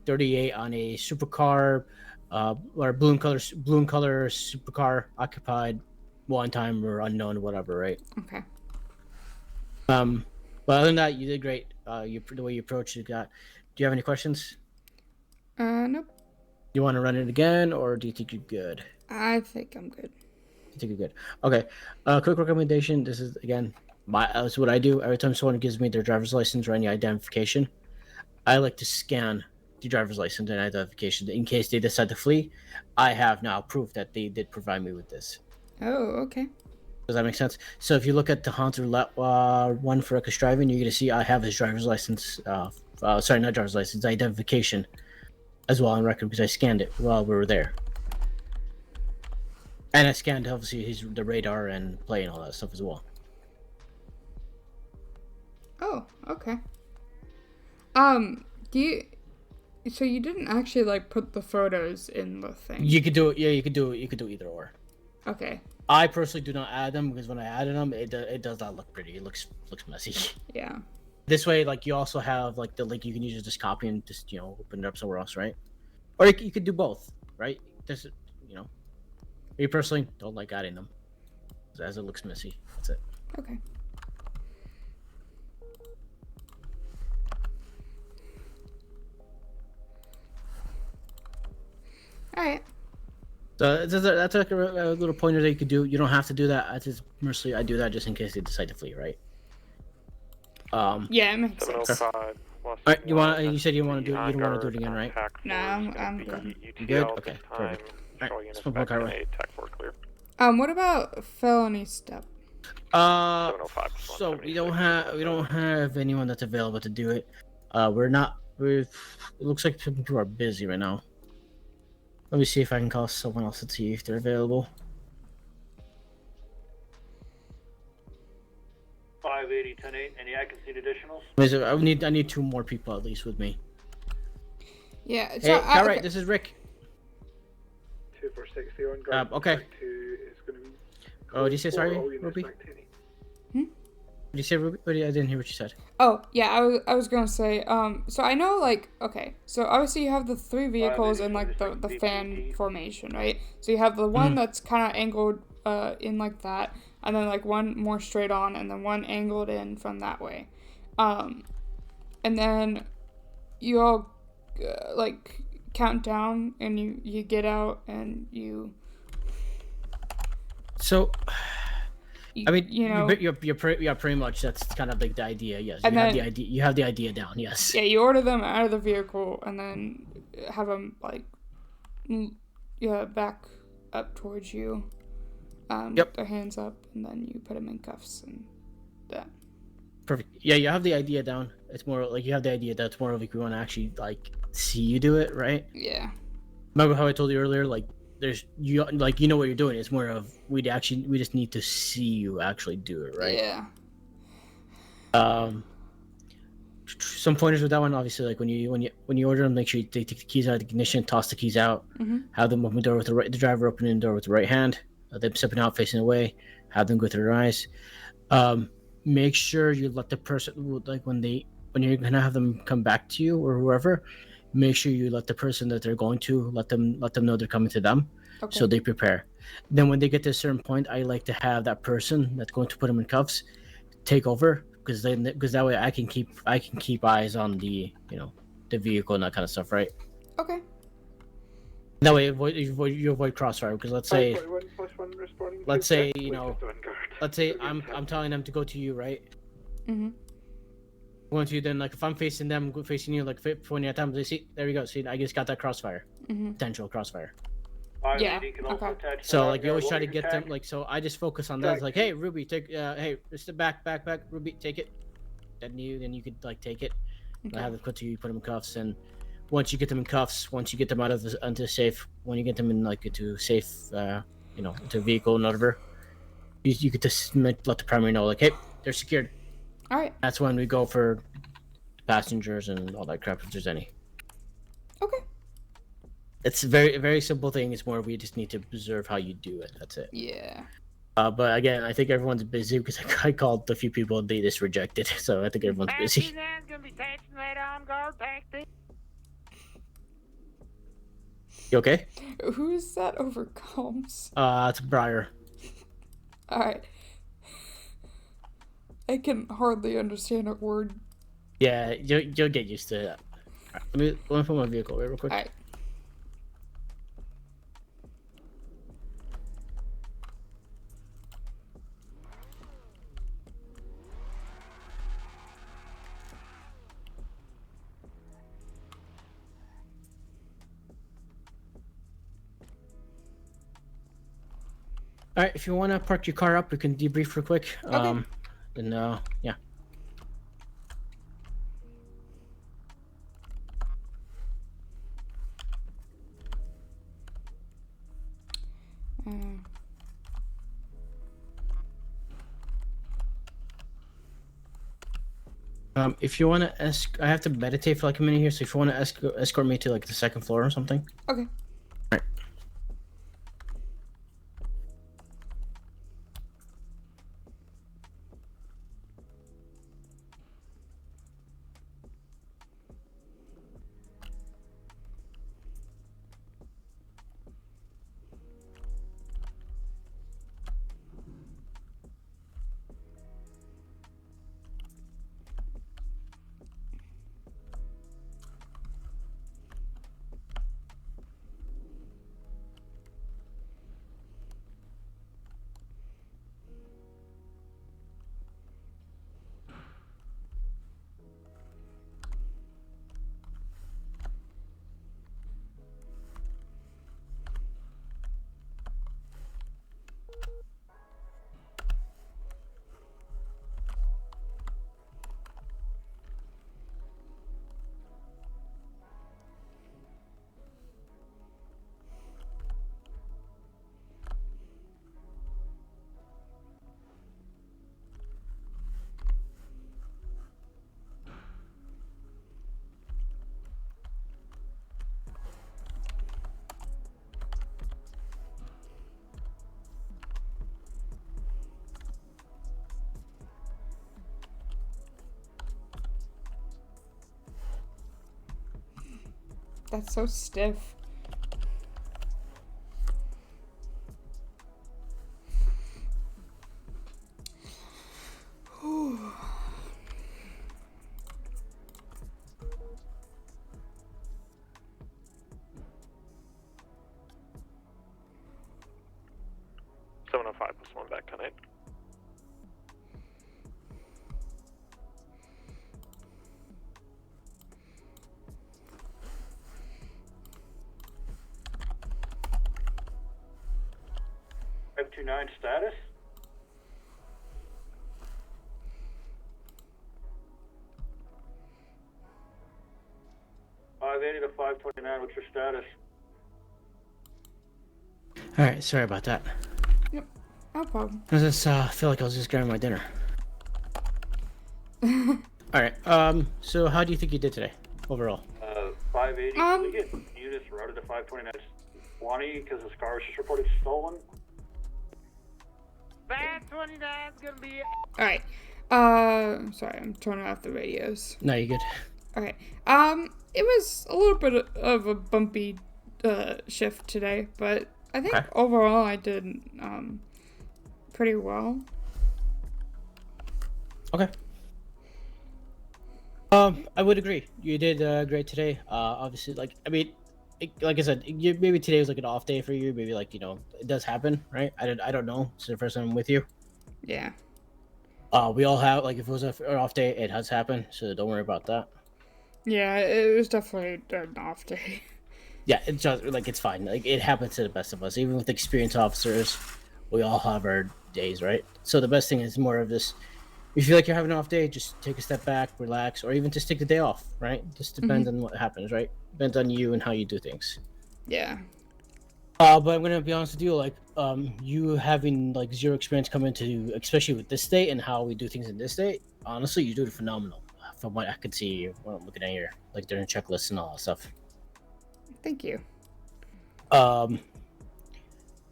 38 on a supercar, or balloon color supercar occupied, one time or unknown, whatever, right? Okay. But other than that, you did great. The way you approached it, do you have any questions? Nope. You want to run it again, or do you think you're good? I think I'm good. You think you're good? Okay. Quick recommendation. This is again, that's what I do. Every time someone gives me their driver's license or any identification, I like to scan the driver's license and identification in case they decide to flee. I have now proof that they did provide me with this. Oh, okay. Does that make sense? So if you look at the Hunter one for reckless driving, you're gonna see I have his driver's license. Sorry, not driver's license, identification, as well on record because I scanned it while we were there. And I scanned obviously the radar and play and all that stuff as well. Oh, okay. So you didn't actually like put the photos in the thing? You could do it. Yeah, you could do either or. Okay. I personally do not add them because when I added them, it does not look pretty. It looks messy. Yeah. This way, like, you also have like the link you can usually just copy and just open it up somewhere else, right? Or you could do both, right? This, me personally don't like adding them as it looks messy. That's it. Okay. All right. So that's like a little pointer that you could do. You don't have to do that. I do that just in case they decide to flee, right? Yeah, it makes sense. 705. All right, you said you want to do it. You don't want to do it again, right? No, I'm good. You good? Okay, perfect. All right, let's move on, Kyra. What about felony step? So we don't have anyone that's available to do it. It looks like people are busy right now. Let me see if I can call someone else to see if they're available. 580, 10-8. Any I-Concede additionals? I need 2 more people at least with me. Yeah. Hey, all right. This is Rick. 2460 on guard. Okay. Is going to be. Oh, did you say sorry, Ruby? Did you say Ruby? I didn't hear what you said. Oh, yeah, I was gonna say, so I know, like, okay, so obviously you have the 3 vehicles in, like, the fan formation, right? So you have the one that's kind of angled, in like that, and then, like, one more straight on, and then one angled in from that way. And then you all, like, count down, and you get out, and you... So... I mean, you're pretty much, that's kind of like the idea, yes. You have the idea down, yes. Yeah, you order them out of the vehicle and then have them like, back up towards you, with their hands up, and then you put them in cuffs and that. Perfect. Yeah, you have the idea down. It's more like you have the idea that's more like we want to actually like see you do it, right? Yeah. Remember how I told you earlier, like you know what you're doing. It's more of we just need to see you actually do it, right? Yeah. Some pointers with that one, obviously, like when you order them, make sure they take the keys out of the ignition, toss the keys out, have them open the door with the driver opening the door with the right hand, them stepping out facing away, have them go through their eyes. Make sure you let the person, like when you're gonna have them come back to you or whoever, make sure you let the person that they're going to let them know they're coming to them, so they prepare. Then when they get to a certain point, I like to have that person that's going to put them in cuffs take over, because that way I can keep eyes on the the vehicle and that kind of stuff, right? Okay. That way you avoid crossfire, because let's say I'm telling them to go to you, right? Going to you, then like if I'm facing them, facing you, like pointing at them, they see, there we go. See, I just got that crossfire, potential crossfire. Yeah. Okay. So like you always try to get them, like, so I just focus on that. It's like, hey Ruby, take hey, step back, Ruby, take it. Then you could like take it. I have them put to you, put them in cuffs, and once you get them in cuffs, once you get them out of into safe, when you get them in like into safe, into a vehicle and whatever, you could just let the primary know, like, hey, they're secured. All right. That's when we go for passengers and all that crap if there's any. Okay. It's a very, very simple thing. It's more we just need to observe how you do it. That's it. Yeah. But again, I think everyone's busy because I called a few people and they just rejected. So I think everyone's busy. You okay? Who is that over comms? It's Briar. Alright. I can hardly understand a word. Yeah, you'll get used to that. Right, let me put my vehicle away real quick. Alright. All right, if you want to park your car up, we can debrief real quick. Okay. Then yeah. If you want to I have to meditate for like a minute here, so if you want to escort me to like the second floor or something. Okay. All right. That's so stiff. Whew. +1 back on it. M29 status? $580 to $529. What's your status? All right, sorry about that. Yep, no problem. I just feel like I was just grabbing my dinner. All right. So how do you think you did today, overall? 580. We get units routed to 529-20 because this car was just reported stolen. 529's gonna be. All right. Sorry, I'm turning off the radios. No, you're good. All right. It was a little bit of a bumpy shift today, but I think overall I did pretty well. Okay. I would agree. You did great today. Obviously, like I said, maybe today was like an off day for you. Maybe like it does happen, right? I don't know. It's the first time I'm with you. Yeah. We all have like if it was an off day, it has happened. So don't worry about that. Yeah, it was definitely an off day. Yeah, it's just like it's fine. Like it happens to the best of us. Even with experienced officers, we all have our days, right? So the best thing is more of this. If you feel like you're having an off day, just take a step back, relax, or even just take the day off, right? Just depends on what happens, right? Depends on you and how you do things. Yeah. But I'm gonna be honest with you, like, you having like zero experience coming into, especially with this state and how we do things in this state. Honestly, you do it phenomenal. From what I could see when I'm looking at your like during checklists and all that stuff. Thank you. The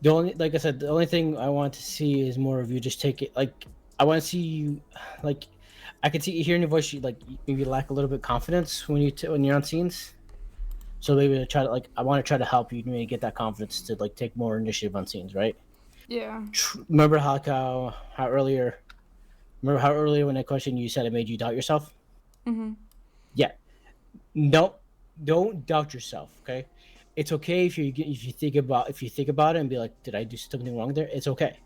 only, like I said, the only thing I want to see is more of you just take it like. I want to see you, like, I can see hearing your voice. You like maybe lack a little bit of confidence when you're on scenes. So maybe I want to try to help you maybe get that confidence to like take more initiative on scenes, right? Yeah. Remember how earlier when I questioned you said it made you doubt yourself? Mhm. Yeah. Don't doubt yourself. Okay. It's okay if you think about it and be like, did I do something wrong there? It's okay.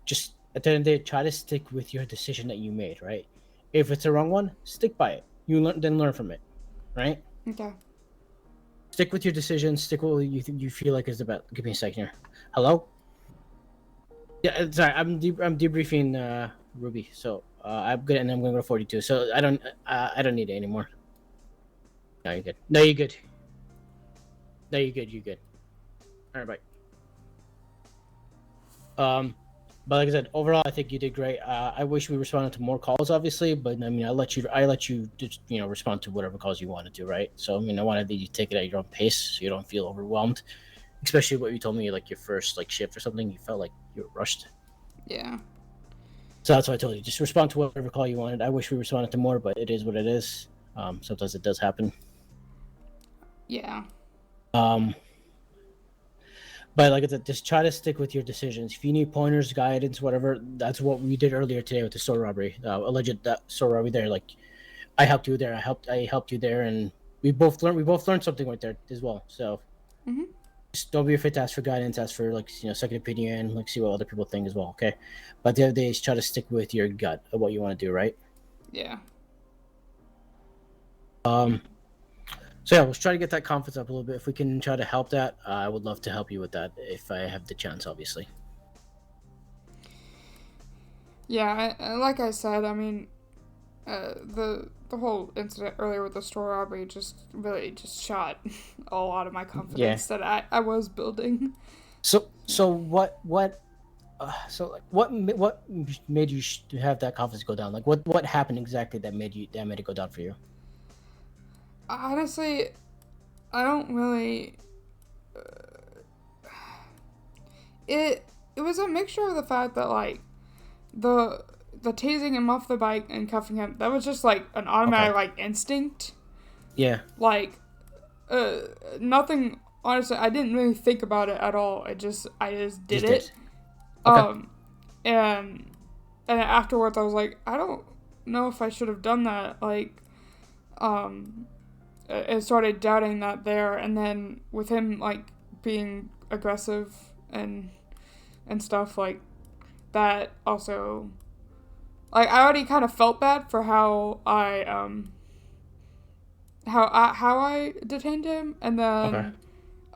Just at the end of the day, try to stick with your decision that you made, right? If it's the wrong one, stick by it. Then learn from it, right? Okay. Stick with your decision. Stick with what you feel like is the best. Give me a second here. Hello? Yeah, sorry. I'm debriefing Ruby. So I'm good, and I'm going to go to 42. So I don't need it anymore. No, you're good. No, you're good. You're good. All right, bye. But like I said, overall, I think you did great. I wish we responded to more calls, obviously, but I mean, I let you just, respond to whatever calls you wanted to, right? So I mean, I wanted you to take it at your own pace, so you don't feel overwhelmed. Especially what you told me, like your first like shift or something, you felt like you were rushed. Yeah. So that's why I told you, just respond to whatever call you wanted. I wish we responded to more, but it is what it is. Sometimes it does happen. Yeah. But like I said, just try to stick with your decisions. If you need pointers, guidance, whatever, that's what we did earlier today with the store robbery, alleged store robbery there. Like, I helped you there. I helped you there, and we both learned something right there as well. So, just don't be afraid to ask for guidance. Ask for like second opinion. Like see what other people think as well. Okay, but the other day is try to stick with your gut of what you want to do. Right. Yeah. So yeah, let's try to get that confidence up a little bit. If we can try to help that, I would love to help you with that if I have the chance, obviously. Yeah, like I said, I mean, the whole incident earlier with the store robbery just really just shot a lot of my confidence that I was building. So what made you have that confidence go down? Like what happened exactly that made it go down for you? Honestly, I don't really. It was a mixture of the fact that like the tasing him off the bike and cuffing him, that was just like an automatic like instinct. Yeah. Like Nothing. Honestly, I didn't really think about it at all. I just did it. Okay. And afterwards I was like, I don't know if I should have done that. Like, I started doubting that there, and then with him like being aggressive and stuff like that, also, like, I already kind of felt bad for how I detained him, and then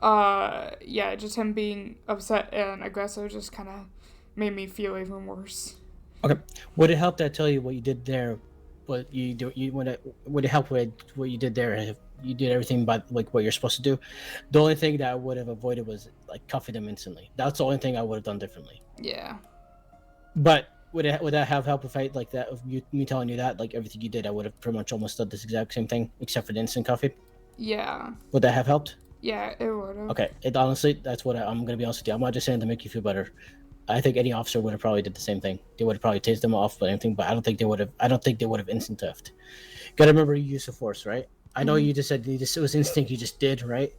yeah, just him being upset and aggressive just kind of made me feel even worse. Okay. Would it help that I tell you what you did there? Would it help with what you did there? If you did everything by like what you're supposed to do. The only thing that I would have avoided was like cuffing them instantly. That's the only thing I would have done differently. Yeah. But would that have helped if I like that? If me telling you that, like everything you did, I would have pretty much almost done this exact same thing except for the instant cuffing. Yeah. Would that have helped? Yeah, it would have. Okay. Honestly, that's what I'm gonna be honest with you. I'm not just saying to make you feel better. I think any officer would have probably did the same thing. They would have probably tased them off, but anything. But I don't think they would have instant theft. Gotta remember use of force, right? I know you just said it was instinct. You just did, right?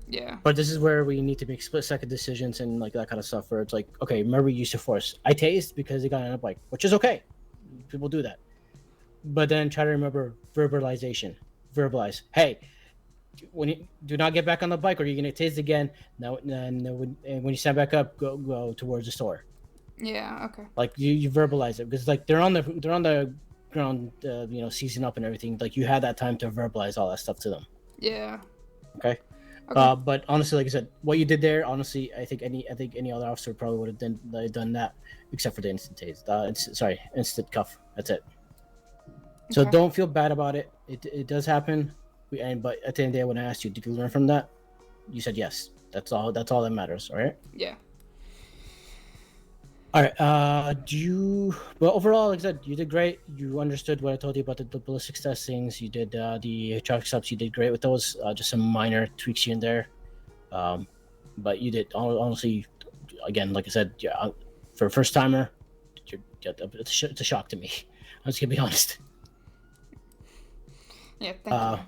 Yeah. But this is where we need to make split-second decisions and like that kind of stuff. Where it's like, okay, remember use of force. I tased because they got on a bike, which is okay. People do that. But then try to remember verbalization. Verbalize. Hey, when you do not get back on the bike, or you're gonna tase again. Now, and when you stand back up, go towards the store. Yeah. Okay. Like you verbalize it because like they're on the ground, seizing up and everything. Like you had that time to verbalize all that stuff to them. Yeah. Okay. But honestly, like I said, what you did there, honestly, I think any other officer probably would have done that, except for the instant tase. Instant cuff. That's it. So don't feel bad about it. It does happen. But at the end of the day, when I asked you, did you learn from that? You said yes. That's all that matters. All right. Yeah. All right. Well, overall, like I said, you did great. You understood what I told you about the ballistics testings. You did the traffic stops. You did great with those. Just some minor tweaks here and there. But you did honestly. Again, like I said, yeah, for a first timer, it's a shock to me. I'm just gonna be honest. Yeah. Thank you.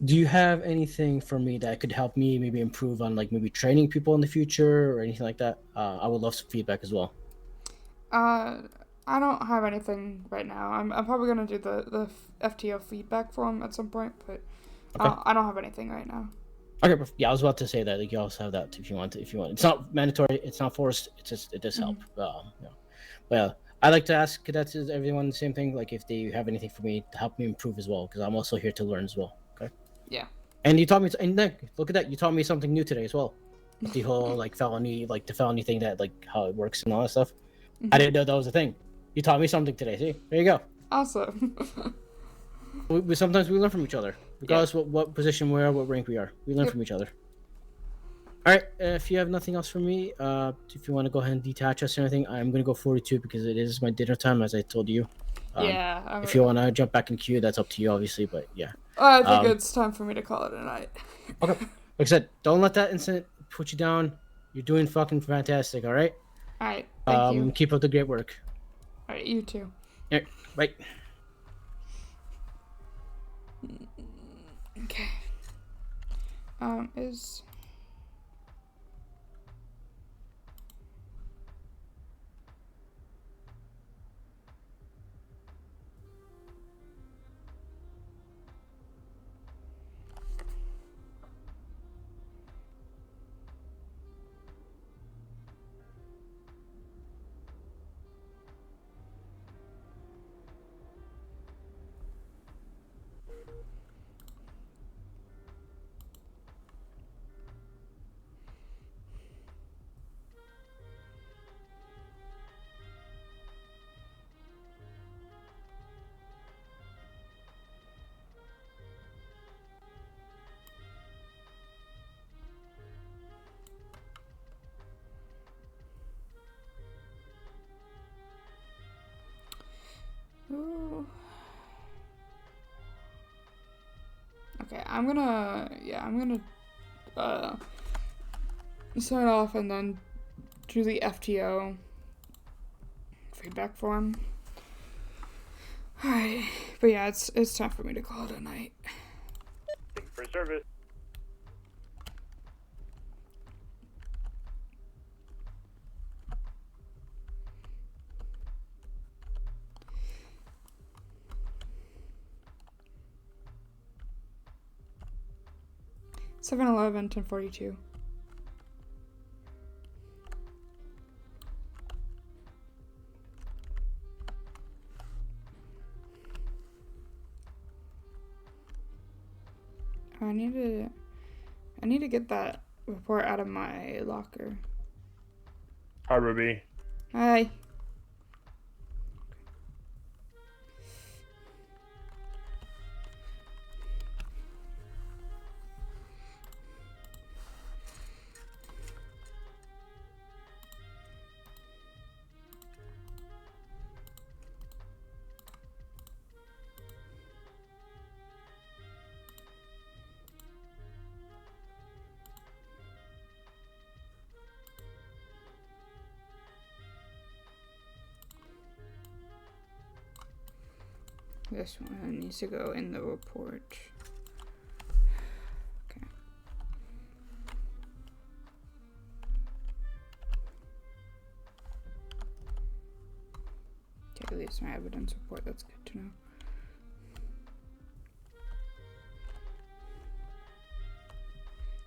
Do you have anything for me that could help me maybe improve on like maybe training people in the future or anything like that? I would love some feedback as well. I don't have anything right now. I'm probably gonna do the FTO feedback form at some point, but I don't have anything right now. Okay, yeah, I was about to say that. Like, you also have that if you want. It's not mandatory. It's not forced. It does help. Well, I like to ask cadets, everyone the same thing. Like if they have anything for me to help me improve as well, because I'm also here to learn as well. Okay. Yeah. And you taught me, and Nick, look at that. You taught me something new today as well. The whole like felony, like the felony thing, that like how it works and all that stuff. I didn't know that was a thing. You taught me something today. See, there you go. Awesome. we sometimes we learn from each other, regardless what position we are, what rank we are. We learn from each other. All right. If you have nothing else for me, if you want to go ahead and detach us or anything, I'm gonna go 42 because it is my dinner time, as I told you. Yeah. If you want to jump back in queue, that's up to you, obviously. But yeah. I think it's time for me to call it a night. Okay. Like I said, don't let that incident put you down. You're doing fucking fantastic. All right. All right. Thank you. Keep up the great work. All right. You too. All right. Bye. Okay. Is. Ooh. Okay, I'm gonna sign off and then do the FTO feedback form. Alright, but yeah, it's time for me to call it a night. For service. Seven 10:42. I need to get that report out of my locker. Hi, Ruby. Hi. This one needs to go in the report. Okay. Okay, at least my evidence report, that's good to know.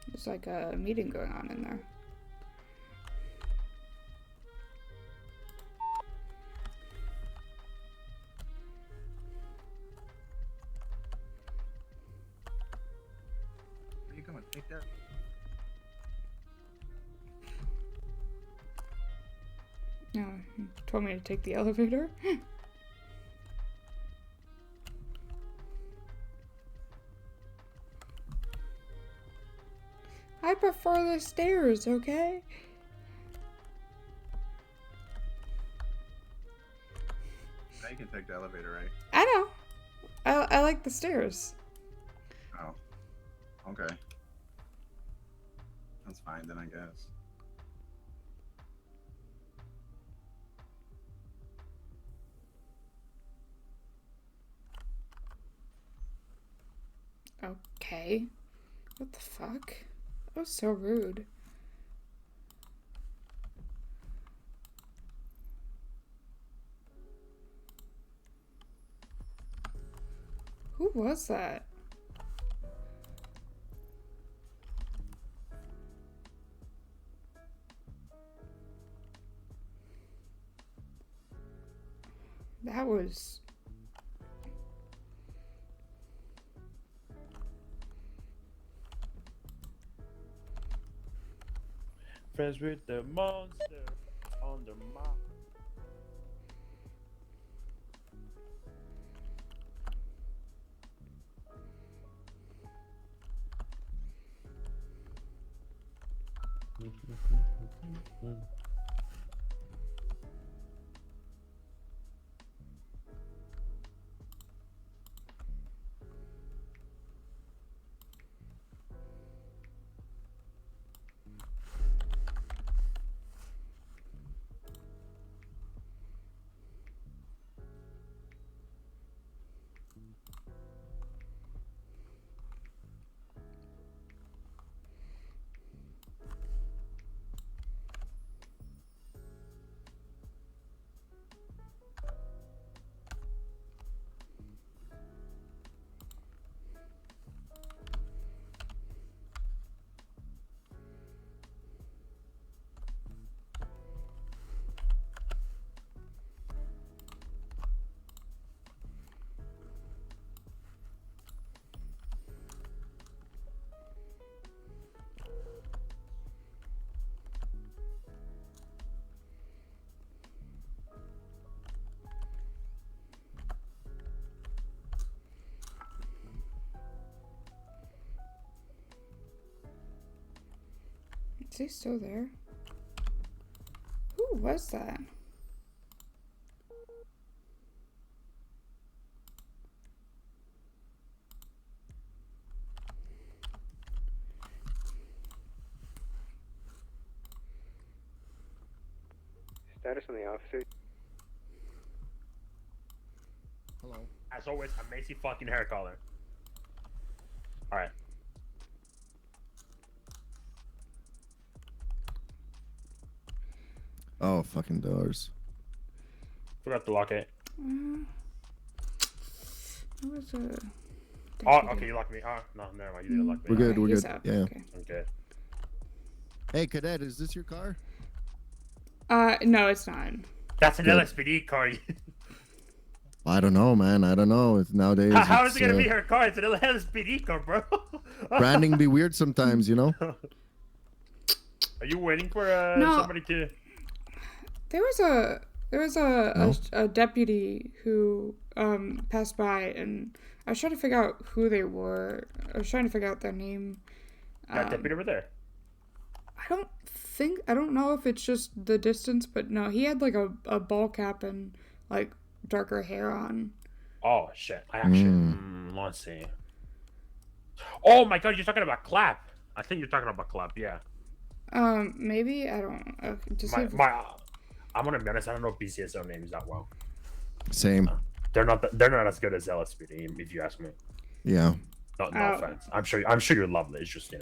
There's like a meeting going on in there. Take that. No, you told me to take the elevator. I prefer the stairs, okay? Now you can take the elevator, right? I know. I like the stairs. Oh. Okay. That's fine then, I guess. Okay. What the fuck? That was so rude. Who was that? That was... Friends with the monster on the map. Is he still there? Who was that? Status on the officer. Hello. As always, amazing fucking hair color. Alright. Oh, fucking doors. Forgot to lock it. It was a. Oh, okay, you locked me. Oh, no, never mind. You didn't lock me. We're good. We're He's good. out. Yeah. Okay. Okay. Hey, Cadet, is this your car? No, it's not. That's an Good. LSPD car. I don't know, man. I don't know. It's nowadays. How is it's, it gonna be her car? It's an LSPD car, bro. Branding be weird sometimes, you know. Are you waiting for No. somebody to? There was a deputy who passed by, and I was trying to figure out who they were. I was trying to figure out their name. That deputy over there. I don't know if it's just the distance, but no, he had like a ball cap and like darker hair on. Oh shit! I actually let's see. Oh my god, you're talking about Clap. I think you're talking about Clap. Yeah. Maybe I don't. Just I'm gonna be honest. I don't know BCSO names that well. Same. They're not as good as LSPD, if you ask me. Yeah. No offense. I'm sure you're lovely. It's just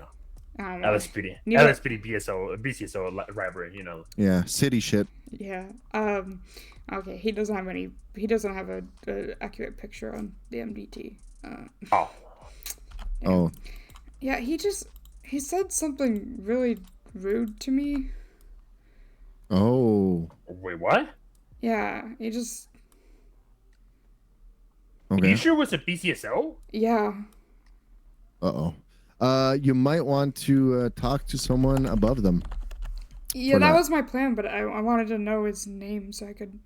LSPD, Neither- LSPD, BCSO rivalry. You know. Yeah. City shit. Yeah. Okay. He doesn't have a accurate picture on the MDT. Oh. Yeah. Oh. Yeah. He said something really rude to me. Oh. Wait, what? Yeah. He just. Okay. Are you sure it was a BCSO? Yeah. Uh-oh. You might want to talk to someone above them. Yeah, that was my plan, but I wanted to know his name so I could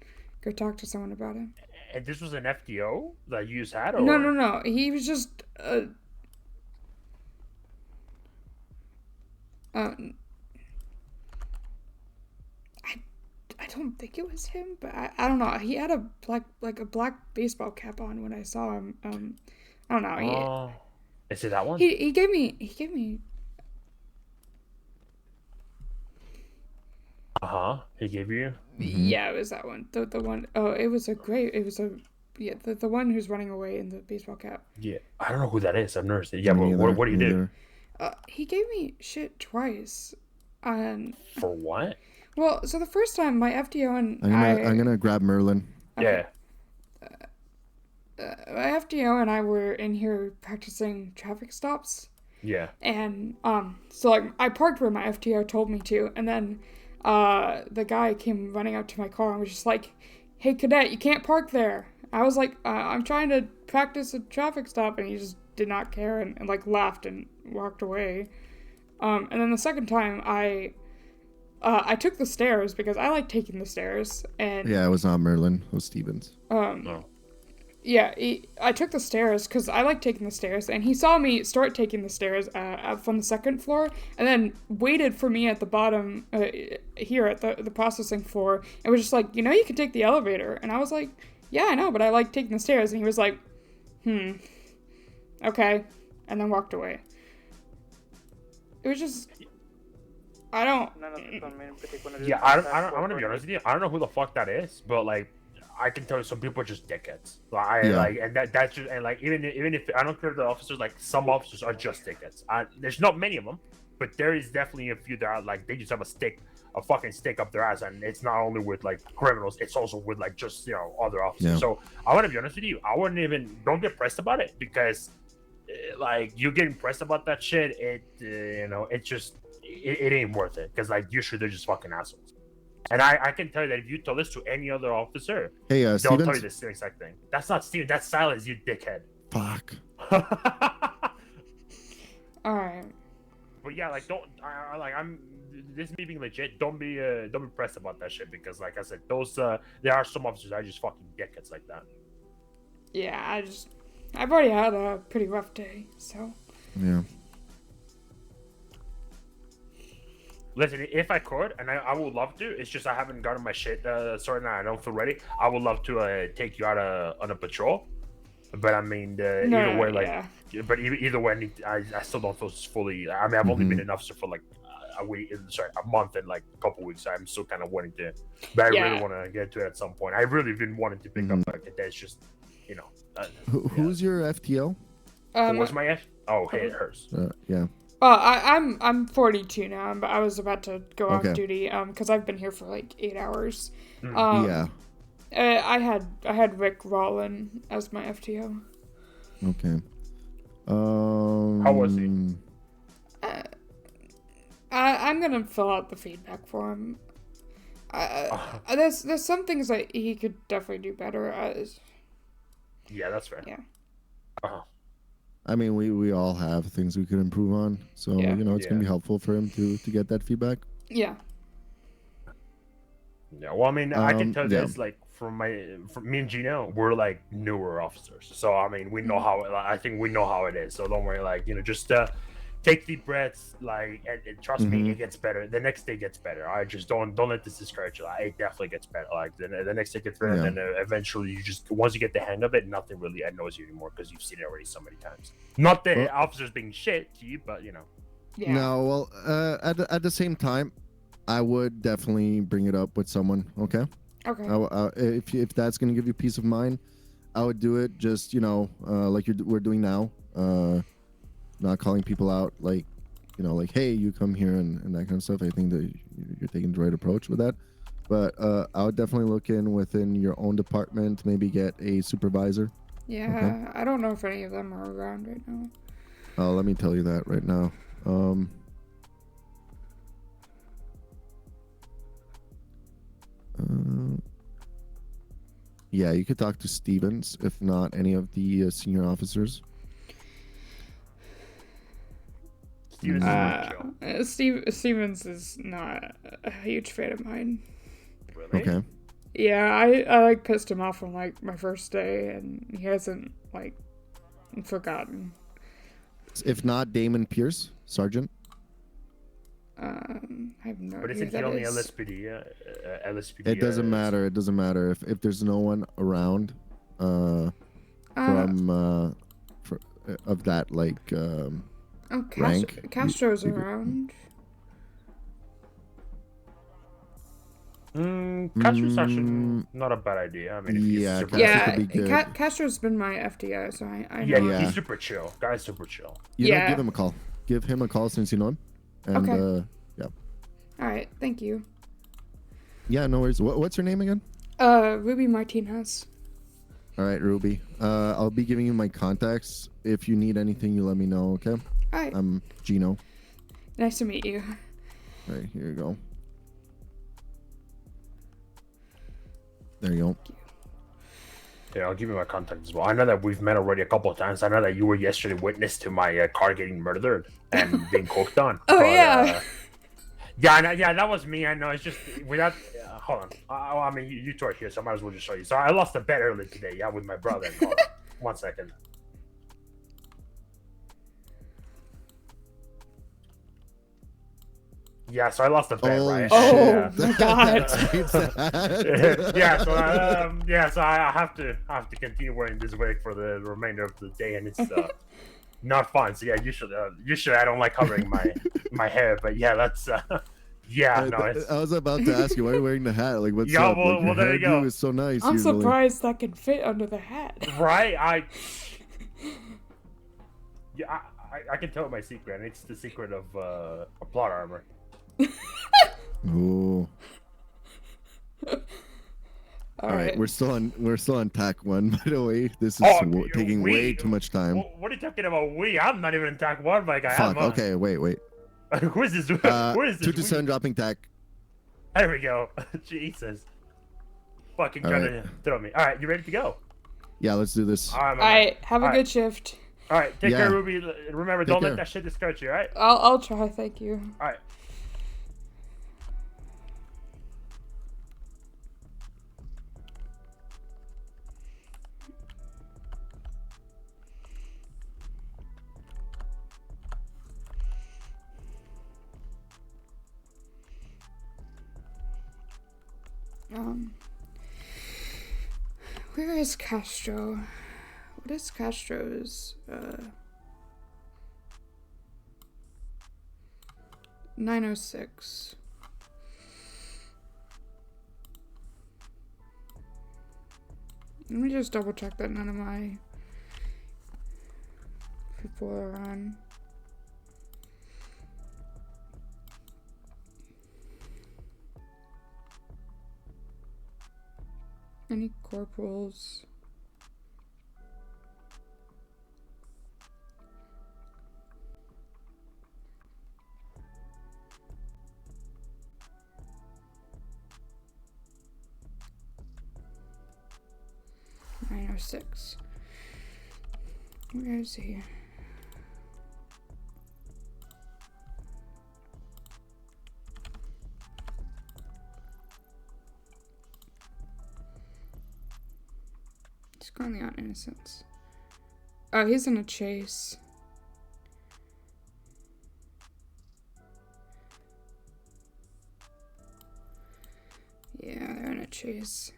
go talk to someone about him. And this was an FDO that you just had? Or? No. He was just I don't think it was him, but I don't know. He had a black baseball cap on when I saw him. I don't know. Oh. Is it that one? He gave me. He gave you? Yeah, it was that one. The one. Oh, it was the one who's running away in the baseball cap. Yeah, I don't know who that is. I've never seen. Yeah, but what do you do? He gave me shit twice. For what? Well, so the first time my FDO and I'm gonna grab Merlin. Yeah. My FDO and I were in here practicing traffic stops. Yeah. And so like I parked where my FDO told me to, and then the guy came running up to my car and was just like, "Hey, Cadet, you can't park there." I was like, "I'm trying to practice a traffic stop," and he just did not care and like laughed and walked away. And then the second time I took the stairs because I like taking the stairs, and Yeah, it was not Merlin. It was Stevens. Yeah, I took the stairs because I like taking the stairs, and he saw me start taking the stairs from the second floor, and then waited for me at the bottom here at the processing floor, and was just like, you can take the elevator, and I was like, yeah, I know, but I like taking the stairs, and he was like, okay, and then walked away. It was just, I don't. Yeah, I want to be honest with you. I don't know who the fuck that is, but like, I can tell you some people are just dickheads. And that's just, and like even if I don't care if the officers, like some officers are just dickheads. There's not many of them, but there is definitely a few that are like they just have a fucking stick up their ass, and it's not only with like criminals, it's also with like just other officers. Yeah. So I want to be honest with you. Don't get pressed about it, because like you getting pressed about that shit, it just it ain't worth it, because like usually they're just fucking assholes. And I can tell you that if you tell this to any other officer, Hey, they'll Stevens? tell you the same exact thing. That's not Steven, that's Silas, you dickhead. Fuck. Alright. But yeah, like this is me being legit. Don't be pressed about that shit, because like I said, there are some officers that are just fucking dickheads like that. Yeah, I've already had a pretty rough day, so. Yeah. Listen, if I could, and I would love to, it's just I haven't gotten my shit sorted out. I don't feel ready. I would love to take you out on a patrol, but I mean, either way, like, yeah. But either way, I still don't feel fully. I mean, I've only been an officer for like a month and like a couple weeks. I'm still kind of wanting to, but I really want to get to it at some point. I've really been wanting to pick up like a Cadet. Just Who's your FTO? What's my F? Oh, hey, hers. Yeah. Well, I'm 42 now, but I was about to go off duty because I've been here for like 8 hours. Yeah. I had Rick Rollin as my FTO. Okay. How was he? I'm gonna fill out the feedback for him. There's some things that he could definitely do better. Yeah, that's fair. Yeah. I mean, we all have things we could improve on, so Yeah. it's gonna be helpful for him to get that feedback. Yeah. Yeah. Well, I mean, I can tell yeah. this like from me and Gino, we're like newer officers, so I mean, we know how. I think we know how it is. So don't worry, like just take deep breaths, like, and trust me, it gets better. The next day gets better. I just don't let this discourage you. Like, it definitely gets better. Like the next day gets better, and then eventually once you get the hang of it, nothing really annoys you anymore because you've seen it already so many times. Not the officers being shit to you, but Yeah. No, well, at the same time, I would definitely bring it up with someone. Okay. Okay. If that's gonna give you peace of mind, I would do it. Just like we're doing now. Not calling people out like hey, you come here and that kind of stuff. I think that you're taking the right approach with that. But I would definitely look within your own department, maybe get a supervisor. Yeah, Okay? I don't know if any of them are around right now. Let me tell you that right now. Yeah, you could talk to Stevens, if not any of the senior officers. Stevens is not a huge fan of mine. Really? Okay. Yeah, I like pissed him off on like my first day, and he hasn't like forgotten. If not Damon Pierce, Sergeant. I have no idea. But isn't he only LSPD? LSPD. It doesn't matter. It doesn't matter if there's no one around of that like rank. Castro's around. Castro's actually not a bad idea. I mean, if Castro could be good. Castro's been my FDI, so I know. Yeah, he's super chill. Guy's super chill. Give him a call. Give him a call since you know him. And, okay. Yeah. All right. Thank you. Yeah, no worries. What's your name again? Ruby Martinez. All right, Ruby. I'll be giving you my contacts. If you need anything, you let me know, okay? All right. I'm Gino. Nice to meet you. All right, here you go. There you go. Yeah, I'll give you my contact as well. I know that we've met already a couple of times. I know that you were yesterday witness to my car getting murdered and being cooked on. Oh, yeah. Yeah, that was me. I know. It's just without. Hold on. I mean, you two are here, so I might as well just show you. So I lost a bet early today. Yeah, with my brother. Hold on. 1 second. Yeah, so I lost a bet, right? Oh my god! So I have to continue wearing this wig for the remainder of the day, and it's not fun. So yeah, you should. I don't like covering my hair, but yeah, that's it's. I was about to ask you why are you wearing the hat. Like, what's yeah, up? well, like, there you go. Is so nice. I'm usually. surprised that can fit under the hat. Right? I can tell my secret, and it's the secret of plot armor. Ooh. All right, we're still on TAC 1. By the way, this is taking way too much time. What are you talking about? I'm not even in TAC 1, my guy. Fuck. Okay, wait. Who is this? Who is this? 227 dropping TAC. There we go. Jesus. Fucking trying to throw me. All right, you ready to go? Yeah, let's do this. All right, have a good shift. All right, take care, Ruby. Remember, don't let that shit discourage you. All right. I'll try. Thank you. All right. Where is Castro? What is Castro's 906? Let me just double check that none of my people are on. Any corporals? -6. Where is he? He's currently on innocence. Oh, he's in a chase. Yeah, they're in a chase.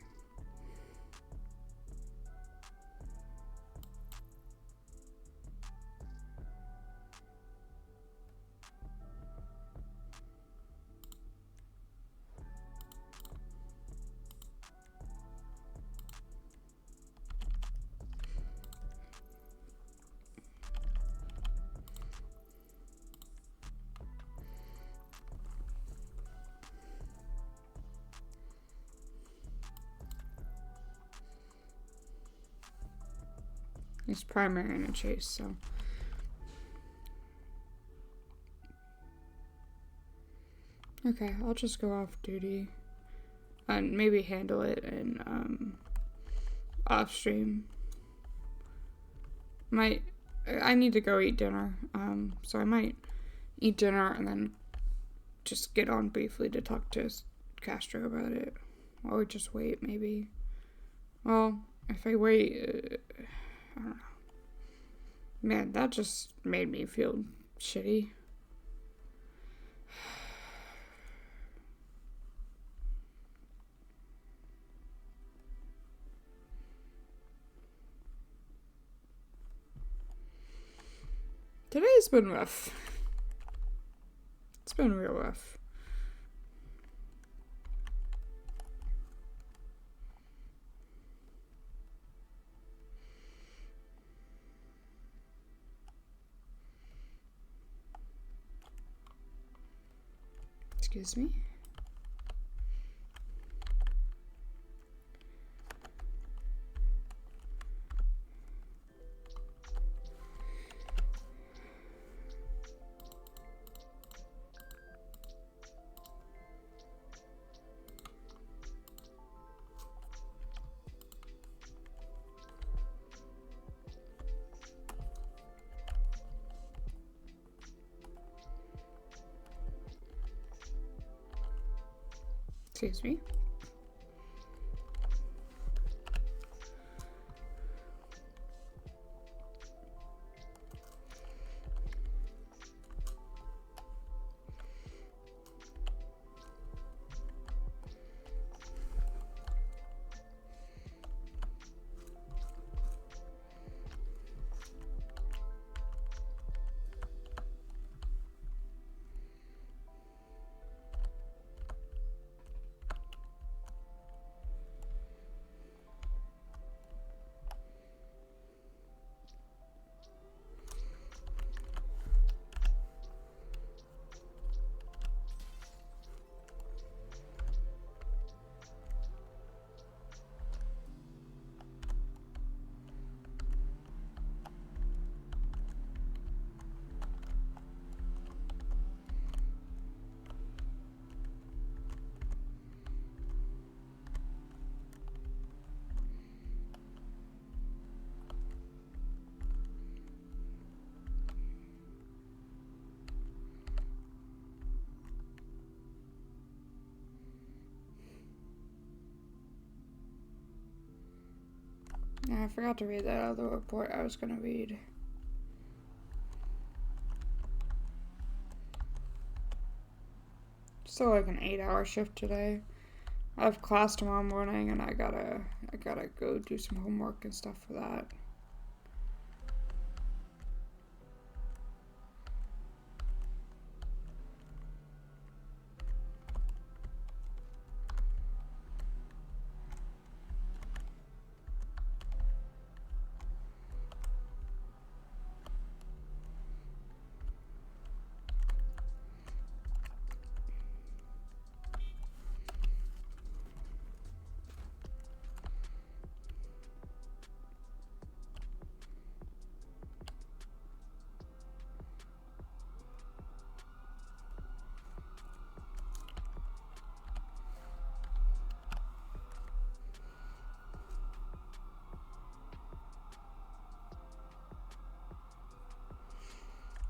He's primary in a chase, so. Okay, I'll just go off duty. And maybe handle it in, off stream. I need to go eat dinner, so I might eat dinner and then just get on briefly to talk to Castro about it. Or just wait, maybe. Well, if I wait, I don't know. Man, that just made me feel shitty. Today's been rough. It's been real rough. Excuse me. Excuse me. Yeah, I forgot to read that other report I was gonna read. Still like an 8-hour shift today. I have class tomorrow morning and I gotta go do some homework and stuff for that.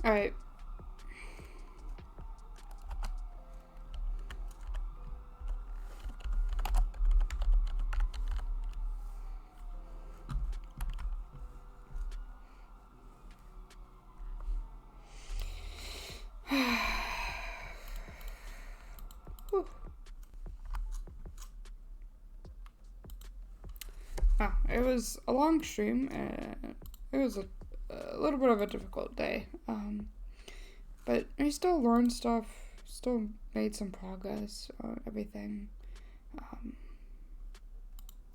Alright. It was a long stream, and it was a little bit of a difficult day, but I still learned stuff, still made some progress on everything.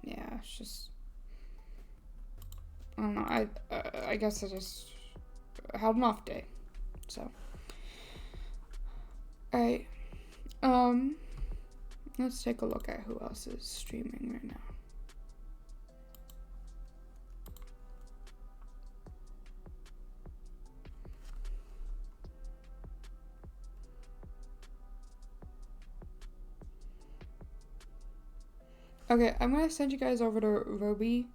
Yeah, it's just, I don't know, I guess I just had an off day, so. Alright, let's take a look at who else is streaming right now. Okay, I'm gonna send you guys over to Roby.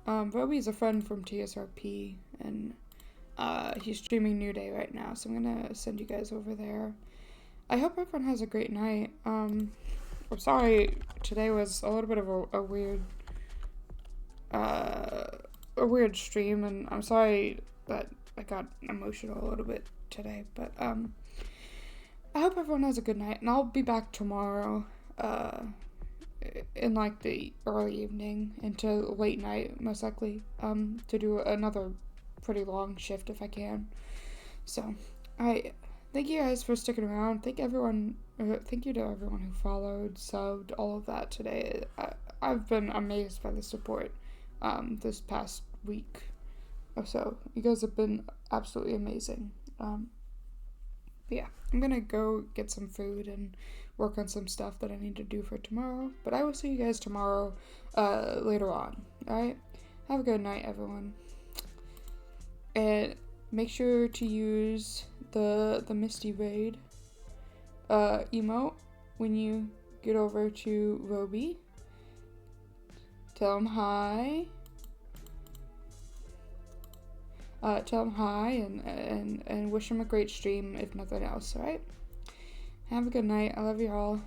Roby is a friend from TSRP, and he's streaming New Day right now, so I'm gonna send you guys over there. I hope everyone has a great night. I'm sorry today was a little bit of a weird stream, and I'm sorry that I got emotional a little bit today, but I hope everyone has a good night, and I'll be back tomorrow, in like the early evening into late night, most likely, to do another pretty long shift if I can. So, thank you guys for sticking around. Thank you to everyone who followed, subbed, all of that today. I've been amazed by the support, this past week or so. You guys have been absolutely amazing. But yeah, I'm gonna go get some food and work on some stuff that I need to do for tomorrow. But I will see you guys tomorrow, later on. Alright? Have a good night, everyone. And make sure to use the Misty raid emote when you get over to Roby. Tell him hi. Tell him hi and wish him a great stream if nothing else, alright? Have a good night. I love you all.